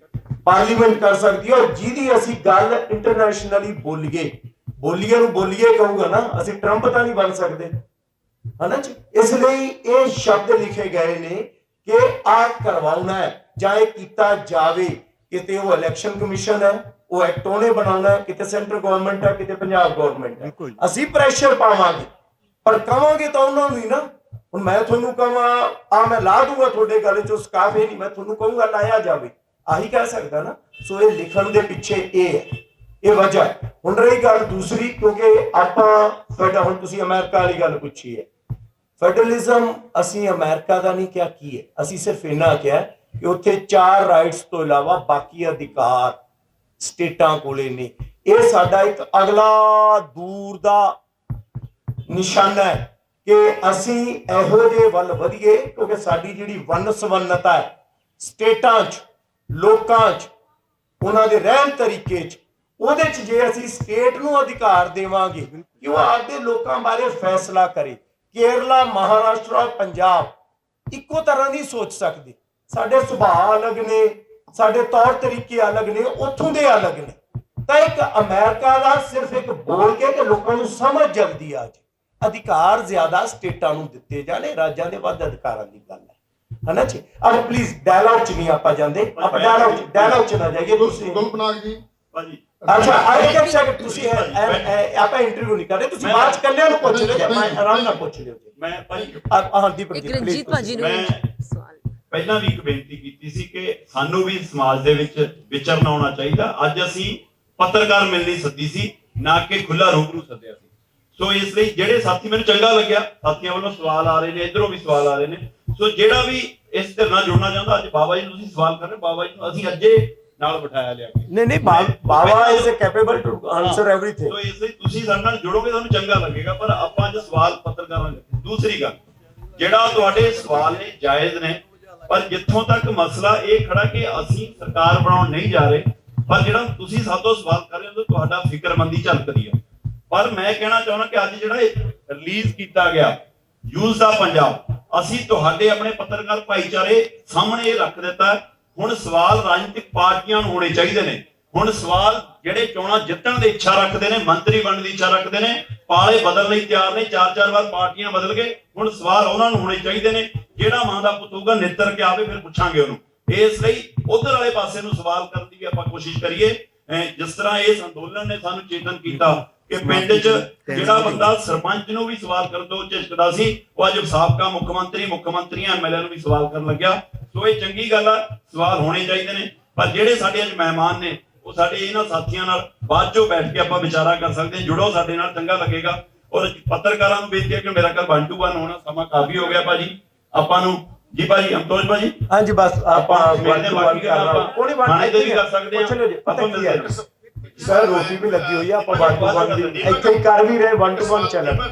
ਪਾਰਲੀਮੈਂਟ ਕਰ ਸਕਦੀ ਹੈ, ਔਰ ਜਿਹਦੀ ਅਸੀਂ ਗੱਲ ਇੰਟਰਨੈਸ਼ਨਲੀ ਬੋਲੀਏ ਨੂੰ ਬੋਲੀਏ ਕਹੂਗਾ ਨਾ, ਅਸੀਂ ਟਰੰਪ ਤਾਂ ਨਹੀਂ ਬਣ ਸਕਦੇ, ਹਨਾ ਜੀ। ਇਸ ਲਈ ਇਹ ਸ਼ਬਦ ਲਿਖੇ ਗਏ ਨੇ ਕਿ ਆ ਕਰਵਾਉਣਾ ਹੈ ਜਾਂ ਇਹ ਕੀਤਾ ਜਾਵੇ। ਕਿਤੇ ਉਹ ਇਲੈਕਸ਼ਨ ਕਮਿਸ਼ਨ ਹੈ, ਉਹ ਐਕਟ ਉਹਨੇ ਬਣਾਉਣਾ, ਕਿਤੇ ਸੈਂਟਰ ਗਵਰਨਮੈਂਟ ਹੈ, ਕਿਤੇ ਪੰਜਾਬ ਗਵਰਨਮੈਂਟ ਹੈ। ਅਸੀਂ ਪ੍ਰੈਸ਼ਰ ਪਾਵਾਂਗੇ, ਪਰ ਕਵਾਂਗੇ ਤਾਂ ਉਹਨਾਂ ਨੂੰ ਹੀ ਨਾ। ਹੁਣ ਮੈਂ ਤੁਹਾਨੂੰ ਕਹਾਂ ਆ ਮੈਂ ਲਾ ਦੂੰਗਾ ਤੁਹਾਡੇ ਗੱਲ ਚੋਂ ਸਕਾਫ, ਇਹ ਨਹੀਂ ਮੈਂ ਤੁਹਾਨੂੰ ਕਹੂੰਗਾ ਲਾਇਆ ਜਾਵੇ, ਆਹੀ ਕਹਿ ਸਕਦਾ ਨਾ। ਸੋ ਇਹ ਲਿਖਣ ਦੇ ਪਿੱਛੇ ਇਹ ਹੈ, ਇਹ ਵਜ੍ਹਾ ਹੈ। ਹੁਣ ਰਹੀ ਗੱਲ ਦੂਸਰੀ, ਕਿਉਂਕਿ ਆਪਾਂ ਹੁਣ ਤੁਸੀਂ ਅਮਰੀਕਾ ਵਾਲੀ ਗੱਲ ਪੁੱਛੀ ਹੈ। ਫੈਡਰਲਿਜ਼ਮ ਅਸੀਂ ਅਮਰੀਕਾ ਦਾ ਨਹੀਂ ਕਿਹਾ, ਕੀ ਹੈ, ਅਸੀਂ ਸਿਰਫ ਇੰਨਾ ਕਿਹਾ ਕਿ ਉੱਥੇ 4 ਰਾਈਟਸ ਤੋਂ ਇਲਾਵਾ ਬਾਕੀ ਅਧਿਕਾਰ ਸਟੇਟਾਂ ਕੋਲੇ ਨੇ। ਇਹ ਸਾਡਾ ਇੱਕ ਅਗਲਾ ਦੂਰ ਦਾ ਨਿਸ਼ਾਨਾ ਹੈ ਕਿ ਅਸੀਂ ਇਹੋ ਜਿਹੇ ਵੱਲ ਵਧੀਏ, ਕਿਉਂਕਿ ਸਾਡੀ ਜਿਹੜੀ ਵੰਨ-ਸਵੰਨਤਾ ਹੈ ਸਟੇਟਾਂ 'ਚ, ਲੋਕਾਂ 'ਚ, ਉਹਨਾਂ ਦੇ ਰਹਿਣ ਤਰੀਕੇ 'ਚ, ਉਹਦੇ 'ਚ ਜੇ ਅਸੀਂ ਸਟੇਟ ਨੂੰ ਅਧਿਕਾਰ ਦੇਵਾਂਗੇ ਕਿ ਉਹ ਆਪਦੇ ਲੋਕਾਂ ਬਾਰੇ ਫੈਸਲਾ ਕਰੇ, ਕੇਰਲਾ, ਮਹਾਰਾਸ਼ਟਰ ਔਰ ਪੰਜਾਬ ਇੱਕੋ ਤਰ੍ਹਾਂ ਦੀ ਸੋਚ ਸਕਦੇ। ਸਾਡੇ ਸੁਭਾਅ ਅਲੱਗ ਨੇ, ਸਾਡੇ ਤੌਰ ਤਰੀਕੇ ਅਲੱਗ ਨੇ, ਉੱਥੋਂ ਦੇ ਅਲੱਗ ਨੇ। ਤਾਂ ਇੱਕ ਅਮਰੀਕਾ ਦਾ ਸਿਰਫ ਇੱਕ ਬੋਲ ਕੇ ਕਿ ਲੋਕਾਂ ਨੂੰ ਸਮਝ ਜਲਦੀ ਆ ਜਾਏ, ਅਧਿਕਾਰ ਜ਼ਿਆਦਾ ਸਟੇਟਾਂ ਨੂੰ ਦਿੱਤੇ ਜਾਣੇ, ਰਾਜਾਂ ਦੇ ਵੱਧ ਅਧਿਕਾਰਾਂ ਦੀ ਗੱਲ ਹੈ ਨਾ ਜੀ। ਅਬ ਪਲੀਜ਼ ਡਾਇਲੌਗ ਚ ਨਹੀਂ ਆਪਾਂ ਜਾਂਦੇ, ਆਪਾਂ ਡਾਇਲੌਗ ਚ ਨਾ ਜਾਈਏ। ਤੁਸੀਂ ਗੁਲਪਨਾਗ ਜੀ ਭਾਜੀ ਅੱਛਾ ਇੱਕ ਸੈਕਿੰਡ, ਤੁਸੀਂ ਆਪਾਂ ਇੰਟਰਵਿਊ ਨਹੀਂ ਕਰ ਰਹੇ, ਤੁਸੀਂ ਬਾਅਦ ਚ ਕੱਲਿਆਂ ਨੂੰ ਪੁੱਛ ਲਿਓ, ਮੈਂ ਆਰਾਮ ਨਾਲ ਪੁੱਛ ਲਿਓ ਜੀ। ਮੈਂ ਭਾਜੀ ਹਾਂ ਦੀਪਕ ਜੀ ਰਣਜੀਤ ਭਾਜੀ ਨੂੰ ਸਵਾਲ ਪਹਿਲਾਂ ਵੀ ਇੱਕ ਬੇਨਤੀ ਕੀਤੀ ਸੀ ਕਿ ਸਾਨੂੰ ਵੀ ਸਮਾਜ ਦੇ ਵਿੱਚ ਵਿਚਰਨਾ ਆਉਣਾ ਚਾਹੀਦਾ। ਅੱਜ ਅਸੀਂ ਪੱਤਰਕਾਰ ਮਿਲਣੀ ਸੱਦੀ ਸੀ, ਨਾ ਕਿ ਖੁੱਲਾ ਰੂਬਰੂ ਸੱਦਿਆ ਸੀ। ਸੋ ਇਸ ਲਈ ਜਿਹੜੇ ਸਾਥੀ, ਮੈਨੂੰ ਚੰਗਾ ਲੱਗਿਆ ਸਾਥੀਆਂ ਵੱਲੋਂ ਸਵਾਲ ਆ ਰਹੇ ਨੇ, ਇਧਰੋਂ ਵੀ ਸਵਾਲ ਆ ਰਹੇ ਨੇ। ਸੋ ਜਿਹੜਾ ਵੀ ਇਸ ਧਿਰ ਨਾਲ ਜੁੜਨਾ ਚਾਹੁੰਦਾ, ਅੱਜ ਬਾਬਾ ਜੀ ਨੂੰ ਤੁਸੀਂ ਸਵਾਲ ਕਰ ਰਹੇ, ਬਾਬਾ ਜੀ ਨੂੰ ਅਸੀਂ ਅੱਜੇ ਨਾਲ ਬਿਠਾਇਆ ਲਿਆ ਕੇ। ਨਹੀਂ Baba is capable to answer everything. So ਇਸ ਲਈ ਤੁਸੀਂ ਸਾਡੇ ਨਾਲ ਜੁੜੋਗੇ, ਤੁਹਾਨੂੰ ਚੰਗਾ ਲੱਗੇਗਾ। ਪਰ ਆਪਾਂ ਅੱਜ ਸਵਾਲ ਪੱਤਰਕਾਰਾਂ ਨੂੰ। ਦੂਸਰੀ ਗੱਲ, ਜਿਹੜਾ ਤੁਹਾਡੇ ਸਵਾਲ ਨੇ ਜਾਇਜ਼ ਨੇ, ਪਰ ਜਿੱਥੋਂ ਤੱਕ ਮਸਲਾ ਇਹ ਖੜਾ ਕਿ ਅਸੀਂ ਸਰਕਾਰ ਬਣਾਉਣ ਨਹੀਂ ਜਾ ਰਹੇ, ਪਰ ਜਿਹੜਾ ਤੁਸੀਂ ਸਾਤੋਂ ਸਵਾਲ ਕਰ ਰਹੇ ਹੋ ਤੁਹਾਡਾ ਫਿਕਰਮੰਦੀ ਝਲਕਦੀ ਹੈ। ਪਰ ਮੈਂ ਕਹਿਣਾ ਚਾਹੁੰਦਾ ਕਿ ਅੱਜ ਜਿਹੜਾ ਇਹ ਰਿਲੀਜ਼ ਕੀਤਾ ਗਿਆ ਯੂਜ਼ ਦਾ ਪੰਜਾਬ, ਅਸੀਂ ਤੁਹਾਡੇ ਆਪਣੇ ਪੱਤਰਕਾਰ ਭਾਈਚਾਰੇ ਸਾਹਮਣੇ ਰੱਖ ਦਿੱਤਾ। ਹੁਣ ਸਵਾਲ ਰਾਜਨੀਤਿਕ ਪਾਰਟੀਆਂ ਨੂੰ ਹੋਣੇ ਚਾਹੀਦੇ ਨੇ। ਹੁਣ ਸਵਾਲ ਜਿਹੜੇ ਚੋਣਾਂ ਜਿੱਤਣ ਦੀ ਇੱਛਾ ਰੱਖਦੇ ਨੇ, ਮੰਤਰੀ ਬਣਨ ਦੀ ਇੱਛਾ ਰੱਖਦੇ ਨੇ, ਪਾਲੇ ਬਦਲਣ ਲਈ ਤਿਆਰ ਨੇ, 4-4 ਵਾਰ ਪਾਰਟੀਆਂ ਬਦਲ ਗਏ, ਹੁਣ ਸਵਾਲ ਉਹਨਾਂ ਨੂੰ ਹੋਣੇ ਚਾਹੀਦੇ ਨੇ। ਜਿਹੜਾ ਮਾਂ ਦਾ ਪੁੱਤ ਹੋਊਗਾ ਨਿੱਤਰ ਕੇ ਆਵੇ, ਫਿਰ ਪੁੱਛਾਂਗੇ ਉਹਨੂੰ। ਇਸ ਲਈ ਉਧਰ ਵਾਲੇ ਪਾਸੇ ਨੂੰ ਸਵਾਲ ਕਰਨ ਦੀ ਵੀ ਆਪਾਂ ਕੋਸ਼ਿਸ਼ ਕਰੀਏ। ਜਿਸ ਤਰ੍ਹਾਂ ਇਸ ਅੰਦੋਲਨ ਨੇ ਸਾਨੂੰ ਚੇਤਨ ਕੀਤਾ ਕਿ ਪਿੰਡ 'ਚ ਜਿਹੜਾ ਬੰਦਾ ਸਰਪੰਚ ਨੂੰ ਵੀ ਸਵਾਲ ਕਰਨ ਤੋਂ ਝਿਜਕਦਾ ਸੀ, ਉਹ ਅੱਜ ਸਾਬਕਾ ਮੁੱਖ ਮੰਤਰੀਆਂ ਐਮਐਲਏ ਨੂੰ ਵੀ ਸਵਾਲ ਕਰਨ ਲੱਗਿਆ। ਸੋ ਇਹ ਚੰਗੀ ਗੱਲ ਆ, ਸਵਾਲ ਹੋਣੇ ਚਾਹੀਦੇ ਨੇ। ਪਰ ਜਿਹੜੇ ਸਾਡੇ ਅੱਜ ਮਹਿਮਾਨ ਨੇ, ਉਹ ਸਾਡੇ ਇਹਨਾਂ ਸਾਥੀਆਂ ਨਾਲ ਬਾਅਦ ਚੋਂ ਬੈਠ ਕੇ ਆਪਾਂ ਵਿਚਾਰਾ ਕਰ ਸਕਦੇ ਹਾਂ। ਜੁੜੋ ਸਾਡੇ ਨਾਲ, ਚੰਗਾ ਲੱਗੇਗਾ। ਔਰ ਪੱਤਰਕਾਰਾਂ ਨੂੰ ਬੇਨਤੀ ਹੈ ਕਿ ਮੇਰਾ ਕੱਲ 1 to 1 ਹੋਣਾ, ਸਮਾਂ ਕਾਫੀ ਹੋ ਗਿਆ ਭਾਜੀ ਆਪਾਂ ਨੂੰ। ਜੀ ਭਾਜੀ ਅਮਤੋਜ ਭਾਜੀ, ਹਾਂਜੀ ਬਸ ਆਪਾਂ ਮਿਲਦੇ ਬਾਕੀ ਖਾਣੇ ਦੇ ਵੀ ਕਰ ਸਕਦੇ ਹਾਂ। ਪੁੱਛ ਲਿਓ ਜੀ, ਪਤਾ ਕੀ ਹੈ ਸਰ, ਰੋਟੀ ਵੀ ਲੱਗੀ ਹੋਈ ਆ, ਆਪਾਂ 1 to 1 ਦੀ ਇੱਥੇ ਹੀ ਕਰ ਵੀ ਰਹੇ, 1 to 1 ਚੱਲ।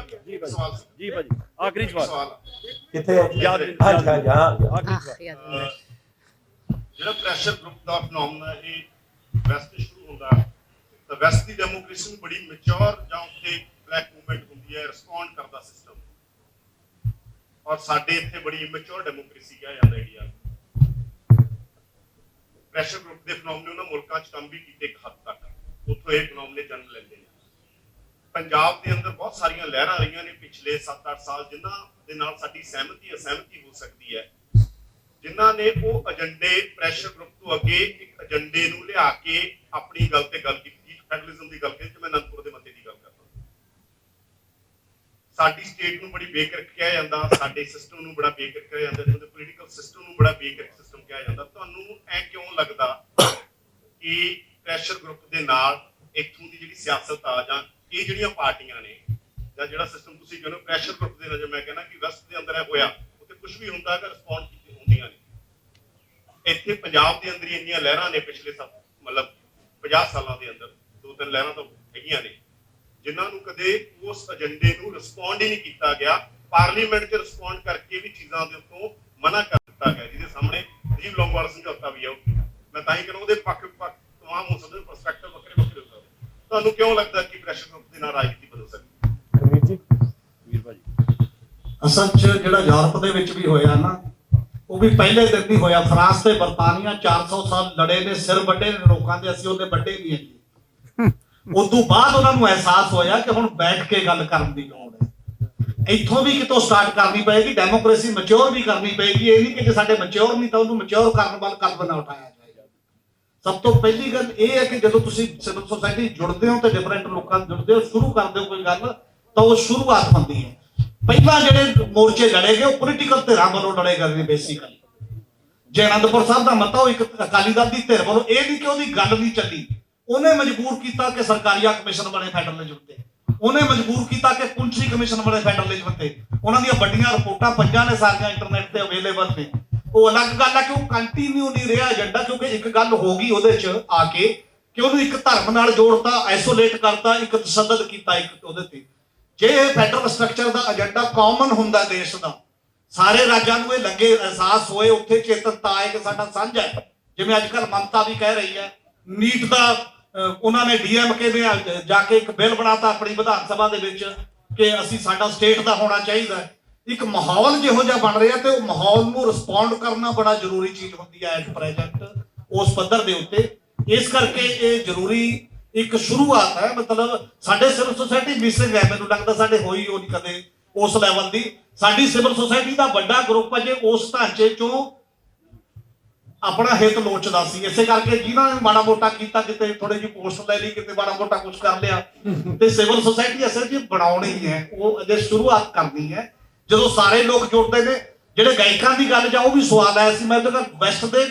ਜੀ ਭਾਜੀ ਆਖਰੀ ਸਵਾਲ ਕਿੱਥੇ ਹੈ? ਹਾਂਜੀ ਹਾਂਜੀ ਹਾਂ। ਜਿਹੜਾ ਪ੍ਰੈਸ਼ਰ ਗਰੁੱਪ ਦਾ ਫਨੋਮਨਾ ਇਹ ਵੈਸਟ ਸ਼ੁਰੂ ਹੁੰਦਾ, ਤਾਂ ਵੈਸਟ ਦੀ ਡੈਮੋਕ੍ਰੇਸੀ ਨੂੰ ਬੜੀ ਮੈਚੁਰ ਜਾਂ ਉੱਥੇ ਬਲੈਕ ਮੂਵਮੈਂਟ ਹੁੰਦੀ ਹੈ, ਰਿਸਪੌਂਡ ਕਰਦਾ ਸਿਸਟਮ। ਔਰ ਸਾਡੇ ਇੱਥੇ ਬੜੀ ਇਮੈਚੁਰ ਡੈਮੋਕ੍ਰੇਸੀ ਕਿਹਾ ਜਾਂਦਾ ਇੰਡੀਆ ਨੂੰ। ਪ੍ਰੈਸ਼ਰ ਗਰੁੱਪ ਦੇ ਫਨੋਮਨੇ ਉਹਨਾਂ ਮੁਲਕਾਂ 'ਚ ਕੰਮ ਵੀ ਕੀਤੇ ਇੱਕ ਹੱਦ ਤੱਕ, ਉੱਥੋਂ ਇਹ ਫਨੋਮਨੇ ਜਨਮ ਲੈਂਦੇ ਨੇ। ਪੰਜਾਬ ਦੇ ਅੰਦਰ ਬਹੁਤ ਸਾਰੀਆਂ ਲਹਿਰਾਂ ਰਹੀਆਂ ਨੇ ਪਿਛਲੇ 7-8 ਸਾਲ, ਜਿਨ੍ਹਾਂ ਦੇ ਨਾਲ ਸਾਡੀ ਅਸਹਿਮਤੀ ਹੋ ਸਕਦੀ ਹੈ, ਜਿਨ੍ਹਾਂ ਨੇ ਉਹ ਏਜੰਡੇ ਪ੍ਰੈਸ਼ਰ ਗਰੁੱਪ ਤੋਂ ਅੱਗੇ ਇੱਕ ਏਜੰਡੇ ਨੂੰ ਲਿਆ ਕੇ ਆਪਣੀ ਗੱਲ ਤੇ ਗੱਲ ਕੀਤੀ। ਫੈਡਰਲਿਜ਼ਮ ਦੀ ਗੱਲ ਕੀਤੀ, ਜਿਵੇਂ ਅਨੰਦਪੁਰ ਦੇ ਮਤੇ ਦੀ ਗੱਲ ਕਰਦਾ। ਸਾਡੀ ਸਟੇਟ ਨੂੰ ਬੜੀ ਬੇਕਰ ਕਿਹਾ ਜਾਂਦਾ, ਸਾਡੇ ਸਿਸਟਮ ਨੂੰ ਬੜਾ ਬੇਕਰ ਕਿਹਾ ਜਾਂਦਾ, ਜਿਹਦੇ ਪੋਲੀਟੀਕਲ ਸਿਸਟਮ ਨੂੰ ਬੜਾ ਬੇਕਰ ਸਿਸਟਮ ਕਿਹਾ ਜਾਂਦਾ। ਤੁਹਾਨੂੰ ਐ ਕਿਉਂ ਲੱਗਦਾ ਕਿ ਪ੍ਰੈਸ਼ਰ ਗਰੁੱਪ ਦੇ ਨਾਲ ਇੱਥੋਂ ਦੀ ਜਿਹੜੀ ਸਿਆਸਤ ਆ, ਜਾਂ ਇਹ ਜਿਹੜੀਆਂ ਪਾਰਟੀਆਂ ਨੇ, ਜਾਂ ਜਿਹੜਾ ਸਿਸਟਮ ਤੁਸੀਂ ਕਹਿੰਦੇ ਪ੍ਰੈਸ਼ਰ ਗਰੁੱਪ ਦੇ ਨਾਲ, ਮੈਂ ਕਹਿੰਦਾ ਕਿ ਵੈਸਟ ਦੇ ਅੰਦਰ ਇਹ ਹੋਇਆ, ਉੱਥੇ ਕੁਝ ਵੀ ਹੁੰਦਾ ਹੈਗਾ, ਰਿਸਪੌਂਡ ਹੁੰਦੀਆਂ ਨੇ। ਇੱਥੇ ਪੰਜਾਬ ਦੇ ਅੰਦਰ ਹੀ ਇੰਨੀਆਂ ਲਹਿਰਾਂ ਨੇ ਪਿਛਲੇ 50 ਸਾਲਾਂ ਦੇ ਅੰਦਰ, 2-3 ਲਹਿਰਾਂ ਤਾਂ ਹੈਗੀਆਂ ਨੇ, ਜਿਨ੍ਹਾਂ ਨੂੰ ਕਦੇ ਉਸ ਏਜੰਡੇ ਨੂੰ ਰਿਸਪੌਂਡ ਹੀ ਨਹੀਂ ਕੀਤਾ ਗਿਆ। ਪਾਰਲੀਮੈਂਟ 'ਚ ਰਿਸਪੌਂਡ ਕਰਕੇ ਵੀ ਚੀਜ਼ਾਂ ਦੇ ਉੱਤੋਂ ਮਨਾ ਕਰ ਦਿੱਤਾ ਗਿਆ, ਜਿਹਦੇ ਸਾਹਮਣੇ ਅਜੀਬ ਲੌਂਗੋਵਾਲ ਸਮਝੌਤਾ ਵੀ ਆ। ਮੈਂ ਤਾਂ ਹੀ ਕਹਿੰਦਾ ਉਹਦੇ ਪੱਖ ਤਮਾਮ ਹੋ ਸਕਦੇ, ਪਰਸਪੈਕਟਿਵ ਵੱਖਰੇ ਹੋ ਸਕਦੇ। ਤੁਹਾਨੂੰ ਕਿਉਂ ਲੱਗਦਾ ਕਿ ਪ੍ਰੈਸ਼ਰ ਗਰੁੱਪ ਦੇ ਨਾਲ ਰਾਜਨੀਤੀ ਬਦਲ ਸਕਦੀ? ਵੀਰ ਭਾਜੀ, ਅਸਲ 'ਚ ਜਿਹੜਾ ਯੂਰਪ ਦੇ ਵਿੱਚ ਵੀ ਹੋਇਆ ਨਾ, ਉਹ ਵੀ ਪਹਿਲੇ ਦਿਨ ਨਹੀਂ ਹੋਇਆ। ਫਰਾਂਸ ਤੇ ਬਰਤਾਨੀਆ 400 ਸਾਲ ਲੜੇ ਨੇ, ਸਿਰ ਵੱਡੇ ਨੇ ਲੋਕਾਂ ਦੇ, ਅਸੀਂ ਉਹਦੇ ਵੱਡੇ ਨਹੀਂ ਹੈਗੇ। ਉਦੋਂ ਬਾਅਦ ਉਹਨਾਂ ਨੂੰ ਅਹਿਸਾਸ ਹੋਇਆ ਕਿ ਹੁਣ ਬੈਠ ਕੇ ਗੱਲ ਕਰਨ ਦੀ ਲੋੜ ਹੈ। ਇੱਥੋਂ ਵੀ ਕਿਤੋਂ ਸਟਾਰਟ ਕਰਨੀ ਪਏਗੀ, ਡੈਮੋਕ੍ਰੇਸੀ ਮੈਚੁਰ ਵੀ ਕਰਨੀ ਪਏਗੀ। ਇਹ ਨਹੀਂ ਕਿ ਜੇ ਸਾਡੇ ਮੈਚੁਰ ਨਹੀਂ ਤਾਂ ਉਹਨੂੰ ਮੈਚੁਰ ਕਰਨ ਵੱਲ ਕਦਮ ਨਾ ਉਠਾਇਆ ਜਾਏਗਾ। ਸਭ ਤੋਂ ਪਹਿਲੀ ਗੱਲ ਇਹ ਹੈ ਕਿ ਜਦੋਂ ਤੁਸੀਂ ਸਿਵਲ ਸੁਸਾਇਟੀ ਜੁੜਦੇ ਹੋ ਤੇ ਡਿਫਰੈਂਟ ਲੋਕਾਂ ਨਾਲ ਜੁੜਦੇ ਹੋ, ਸ਼ੁਰੂ ਕਰਦੇ ਹੋ ਕੋਈ ਗੱਲ, ਤਾਂ ਉਹ ਸ਼ੁਰੂਆਤ ਹੁੰਦੀ ਹੈ। ਪਹਿਲਾਂ ਜਿਹੜੇ ਮੋਰਚੇ ਲੜੇ ਗਏ ਉਹ ਪੋਲੀਟੀਕਲ ਧਿਰਾਂ ਵੱਲੋਂ ਲੜੇ ਗਏ ਨੇ ਬੇਸਿਕਲੀ। ਜੇ ਅਨੰਦਪੁਰ ਸਾਹਿਬ ਦਾ ਮਤਾ ਉਹ ਇੱਕ ਅਕਾਲੀ ਦਲ ਦੀ ਧਿਰ ਵੱਲੋਂ, ਇਹ ਨਹੀਂ ਕਿ ਉਹਦੀ ਗੱਲ ਨਹੀਂ ਚੱਲੀ, ਉਹਨੇ ਮਜਬੂਰ ਕੀਤਾ ਕਿ ਸਰਕਾਰੀਆ ਕਮਿਸ਼ਨ ਬਣੇ ਫੈਡਰਲਿਜ਼ਮ ਤੇ, ਉਹਨੇ ਮਜਬੂਰ ਕੀਤਾ ਕਿ ਪੁੰਛੀ ਕਮਿਸ਼ਨ ਬਣੇ ਫੈਡਰਲਿਜ਼ਮ ਤੇ। ਉਹਨਾਂ ਦੀਆਂ ਵੱਡੀਆਂ ਰਿਪੋਰਟਾਂ ਪੰਜਾਂ ਨੇ ਸਾਰੀਆਂ ਇੰਟਰਨੈਟ ਤੇ ਅਵੇਲੇਬਲ ਨੇ। ਉਹ ਅਲੱਗ ਗੱਲ ਹੈ ਕਿ ਉਹ ਕੰਟੀਨਿਊ ਨਹੀਂ ਰਿਹਾ ਏਜੰਡਾ, ਕਿਉਂਕਿ ਇੱਕ ਗੱਲ ਹੋ ਗਈ ਉਹਦੇ 'ਚ ਆ ਕੇ ਕਿ ਉਹਨੂੰ ਇੱਕ ਧਰਮ ਨਾਲ ਜੋੜਤਾ, ਆਈਸੋਲੇਟ ਕਰਤਾ, ਇੱਕ ਤਸ਼ੱਦਦ ਕੀਤਾ ਇੱਕ ਉਹਦੇ ਤੇ। ਜੇ ਫੈਡਰਲ ਸਟਰਕਚਰ ਦਾ ਏਜੰਡਾ ਕਾਮਨ ਹੁੰਦਾ ਦੇਸ਼ ਦਾ, ਸਾਰੇ ਰਾਜਾਂ ਨੂੰ ਇਹ ਲੱਗੇ, ਅਹਿਸਾਸ ਹੋਏ, ਉੱਥੇ ਚੇਤਨਤਾ ਆਏ ਕਿ ਸਾਡਾ ਸਾਂਝਾ ਹੈ। ਜਿਵੇਂ ਅੱਜ ਕੱਲ੍ਹ ਮਮਤਾ ਵੀ ਕਹਿ ਰਹੀ ਹੈ, ਨੀਟ ਦਾ ਉਹਨਾਂ ਨੇ ਡੀਐਮਕੇ ਨੇ ਜਾ ਕੇ ਇੱਕ ਬਿੱਲ ਬਣਾਤਾ ਆਪਣੀ ਵਿਧਾਨ ਸਭਾ ਦੇ ਵਿੱਚ ਕਿ ਅਸੀਂ ਸਾਡਾ ਸਟੇਟ ਦਾ ਹੋਣਾ ਚਾਹੀਦਾ ਹੈ। ਇੱਕ ਮਾਹੌਲ ਜਿਹੋ ਜਿਹਾ ਬਣ ਰਿਹਾ ਤੇ ਉਹ ਮਾਹੌਲ ਨੂੰ ਰਿਸਪੌਂਡ ਕਰਨਾ ਬੜਾ ਜ਼ਰੂਰੀ ਚੀਜ਼ ਹੁੰਦੀ ਹੈ ਐਟ ਪ੍ਰੈਜ਼ੈਂਟ ਉਸ ਪੱਧਰ ਦੇ ਉੱਤੇ। ਇਸ ਕਰਕੇ ਇਹ ਜ਼ਰੂਰੀ ਇੱਕ ਸ਼ੁਰੂਆਤ ਹੈ। ਮਤਲਬ ਸਾਡੇ ਸਿਵਲ ਸੁਸਾਇਟੀ ਮਿਸਿੰਗ ਹੈ, ਮੈਨੂੰ ਲੱਗਦਾ ਸਾਡੇ ਹੋਈ ਉਹ ਨਹੀਂ ਕਦੇ ਉਸ ਲੈਵਲ ਦੀ। ਸਾਡੀ ਸਿਵਲ ਸੁਸਾਇਟੀ ਦਾ ਵੱਡਾ ਗਰੁੱਪ ਅਜੇ ਉਸ ਢਾਂਚੇ ਚੋਂ ਆਪਣਾ ਹਿੱਤ ਲੋਚਦਾ ਸੀ। ਇਸੇ ਕਰਕੇ ਜਿਨ੍ਹਾਂ ਨੇ ਮਾੜਾ ਮੋਟਾ ਕੀਤਾ, ਕਿਤੇ ਥੋੜੀ ਜਿਹੀ ਪੋਸਟ ਲੈ ਲਈ, ਕਿਤੇ ਮਾੜਾ ਮੋਟਾ ਕੁਝ ਕਰ ਲਿਆ, ਤੇ ਸਿਵਲ ਸੁਸਾਇਟੀ ਅਸਲ 'ਚ ਬਣਾਉਣੀ ਹੈ, ਉਹ ਅਜੇ ਸ਼ੁਰੂਆਤ ਕਰਨੀ ਹੈ। ਜਦੋਂ ਸਾਰੇ ਲੋਕ ਜੁੜਦੇ ਨੇ, ਜਿਹੜੇ ਗਾਇਕਾਂ ਦੀ ਗੱਲ ਜਾਂ ਉਹ ਵੀ ਸਵਾਲ ਆਇਆ ਸੀ, ਮੈਂ ਤਾਂ ਵੈਸਟ ਦੇ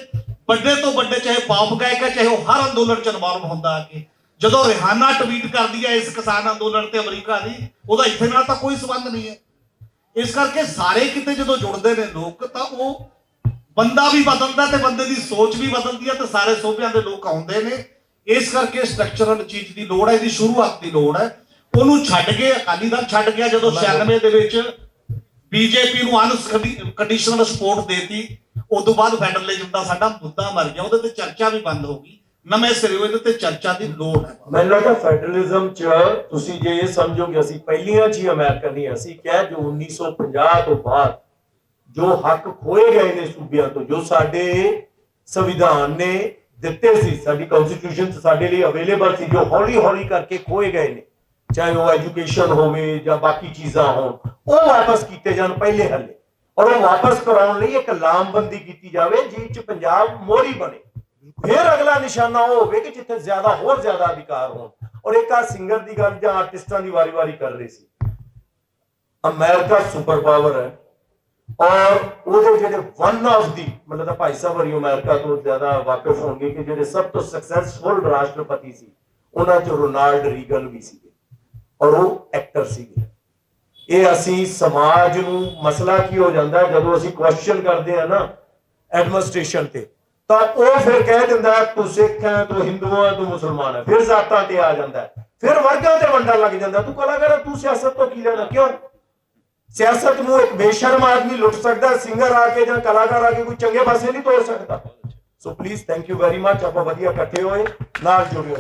ਵੱਡੇ ਤੋਂ ਵੱਡੇ ਚਾਹੇ ਪੌਪ ਗਾਇਕ ਹੈ, ਚਾਹੇ ਉਹ ਹਰ ਅੰਦੋਲਨ 'ਚ ਇਨਵੋਲਵ ਹੁੰਦਾ ਆ ਕੇ। ਜਦੋਂ ਰਿਹਾਨਾ ਟਵੀਟ ਕਰਦੀ ਹੈ ਇਸ ਕਿਸਾਨ ਅੰਦੋਲਨ ਤੇ ਅਮਰੀਕਾ ਦੀ, ਉਹਦਾ ਇੱਥੇ ਨਾਲ ਤਾਂ ਕੋਈ ਸੰਬੰਧ ਨਹੀਂ ਹੈ। ਇਸ ਕਰਕੇ ਸਾਰੇ ਕਿਤੇ ਜਦੋਂ ਜੁੜਦੇ ਨੇ ਲੋਕ, ਤਾਂ ਉਹ ਬੰਦਾ ਵੀ ਬਦਲਦਾ ਤੇ ਬੰਦੇ ਦੀ ਸੋਚ ਵੀ ਬਦਲਦੀ ਹੈ ਤੇ ਸਾਰੇ ਸੂਬਿਆਂ ਦੇ ਲੋਕ ਆਉਂਦੇ ਨੇ। ਇਸ ਕਰਕੇ ਸਟਰਕਚਰਲ ਚੀਜ਼ ਦੀ ਲੋੜ ਹੈ, ਇਹਦੀ ਸ਼ੁਰੂਆਤ ਦੀ ਲੋੜ ਹੈ। ਉਹਨੂੰ ਛੱਡ ਕੇ ਅਕਾਲੀ ਦਲ ਛੱਡ ਗਿਆ ਜਦੋਂ 96 ਦੇ ਵਿੱਚ ਬੀਜੇਪੀ ਨੂੰ ਅਨਕੰਡੀਸ਼ਨਲ ਸਪੋਰਟ ਦੇਤੀ, ਉਦੋਂ ਬਾਅਦ ਫੈਡਰਲਿਜ਼ਮ ਦਾ ਸਾਡਾ ਮੁੱਦਾ ਮਰ ਗਿਆ, ਉਹਦੇ ਤੇ ਚਰਚਾ ਵੀ ਬੰਦ ਹੋ ਗਈ। ਨਵੇਂ ਸਿਰੇ ਇਹਦੇ ਤੇ ਚਰਚਾ ਦੀ ਲੋੜ ਹੈ। ਮੈਨੂੰ ਲੱਗਦਾ ਫੈਡਰਲਿਜ਼ਮ 'ਚ ਤੁਸੀਂ ਜੇ ਇਹ ਸਮਝੋਗੇ ਅਸੀਂ ਪਹਿਲੀਆਂ 'ਚ ਹੀ ਅਮਰੀਕਨ ਨਹੀਂ, ਅਸੀਂ ਕਿਹਾ ਜੋ 1950 ਤੋਂ ਬਾਅਦ ਜੋ ਹੱਕ ਖੋਏ ਗਏ ਨੇ ਸੂਬਿਆਂ ਤੋਂ, ਜੋ ਸਾਡੇ ਸੰਵਿਧਾਨ ਨੇ ਦਿੱਤੇ ਸੀ, ਸਾਡੀ ਕਨਸਟੀਟਿਊਸ਼ਨ ਸਾਡੇ ਲਈ ਅਵੇਲੇਬਲ ਸੀ, ਜੋ ਹੌਲੀ ਹੌਲੀ ਕਰਕੇ ਖੋਏ ਗਏ ਨੇ, ਚਾਹੇ ਉਹ ਐਜੂਕੇਸ਼ਨ ਹੋਵੇ ਜਾਂ ਬਾਕੀ ਚੀਜ਼ਾਂ ਹੋਣ, ਉਹ ਵਾਪਸ ਕੀਤੇ ਜਾਣ ਪਹਿਲੇ ਹੱਲੇ। ਔਰ ਉਹ ਵਾਪਸ ਕਰਾਉਣ ਲਈ ਇੱਕ ਲਾਮਬੰਦੀ ਕੀਤੀ ਜਾਵੇ ਜਿਸ 'ਚ ਪੰਜਾਬ ਮੋਹਰੀ ਬਣੇ। ਫਿਰ ਅਗਲਾ ਨਿਸ਼ਾਨਾ ਉਹ ਹੋਵੇ ਕਿ ਜਿੱਥੇ ਜ਼ਿਆਦਾ ਹੋਰ ਜ਼ਿਆਦਾ ਅਧਿਕਾਰ ਹੋਣ। ਔਰ ਇੱਕ ਆ ਸਿੰਗਰ ਦੀ ਗੱਲ ਜਾਂ ਆਰਟਿਸਟਾਂ ਦੀ ਵਾਰੀ-ਵਾਰੀ ਕਰ ਰਹੇ ਸੀ, ਅਮਰੀਕਾ ਸੁਪਰ ਪਾਵਰ ਹੈ ਔਰ ਉਹਦੇ ਜਿਹੜੇ ਵਨ ਆਫ ਦੀ, ਮਤਲਬ ਤਾਂ ਭਾਈ ਸਾਹਿਬ ਹਰੀ ਅਮਰੀਕਾ ਤੋਂ ਜ਼ਿਆਦਾ ਵਾਕਿਫ ਹੋਣਗੇ ਕਿ ਜਿਹੜੇ ਸਭ ਤੋਂ ਸਕਸੈਸਫੁਲ ਰਾਸ਼ਟਰਪਤੀ ਸੀ, ਉਹਨਾਂ 'ਚ ਰੋਨਾਲਡ ਰੀਗਨ ਵੀ ਸੀਗੇ ਔਰ ਉਹ ਐਕਟਰ ਸੀਗੇ। ਇਹ ਅਸੀਂ ਸਮਾਜ ਨੂੰ ਮਸਲਾ ਕੀ ਹੋ ਜਾਂਦਾ ਜਦੋਂ ਅਸੀਂ ਕੁਐਸਚਨ ਕਰਦੇ ਆ ਨਾ ਐਡਮਿਨਿਸਟ੍ਰੇਸ਼ਨ ਤੇ, ਤਾਂ ਉਹ ਫਿਰ ਕਹਿ ਦਿੰਦਾ ਤੂੰ ਸਿੱਖ ਹੈ, ਤੂੰ ਹਿੰਦੂ ਹੈ, ਤੂੰ ਮੁਸਲਮਾਨ ਹੈ, ਫਿਰ ਜ਼ਾਤਾਂ ਤੇ ਆ ਜਾਂਦਾ, ਫਿਰ ਵਰਗਾਂ ਤੇ ਵੰਡਣ ਲੱਗ ਜਾਂਦਾ। ਤੂੰ ਕਲਾਕਾਰ, ਤੂੰ ਸਿਆਸਤ ਤੋਂ ਕੀ ਲੈਣਾ? ਕਿਉਂ ਸਿਆਸਤ ਨੂੰ ਇੱਕ ਬੇਸ਼ਰਮ ਆਦਮੀ ਲੁੱਟ ਸਕਦਾ, ਸਿੰਗਰ ਆ ਕੇ ਜਾਂ ਕਲਾਕਾਰ ਆ ਕੇ ਕੋਈ ਚੰਗੇ ਪਾਸੇ ਨਹੀਂ ਤੋਰ ਸਕਦਾ। So please thank you very much. ਆਪਾਂ ਵਧੀਆ ਇਕੱਠੇ ਹੋਏ, ਨਾਲ ਜੁੜਿਓ।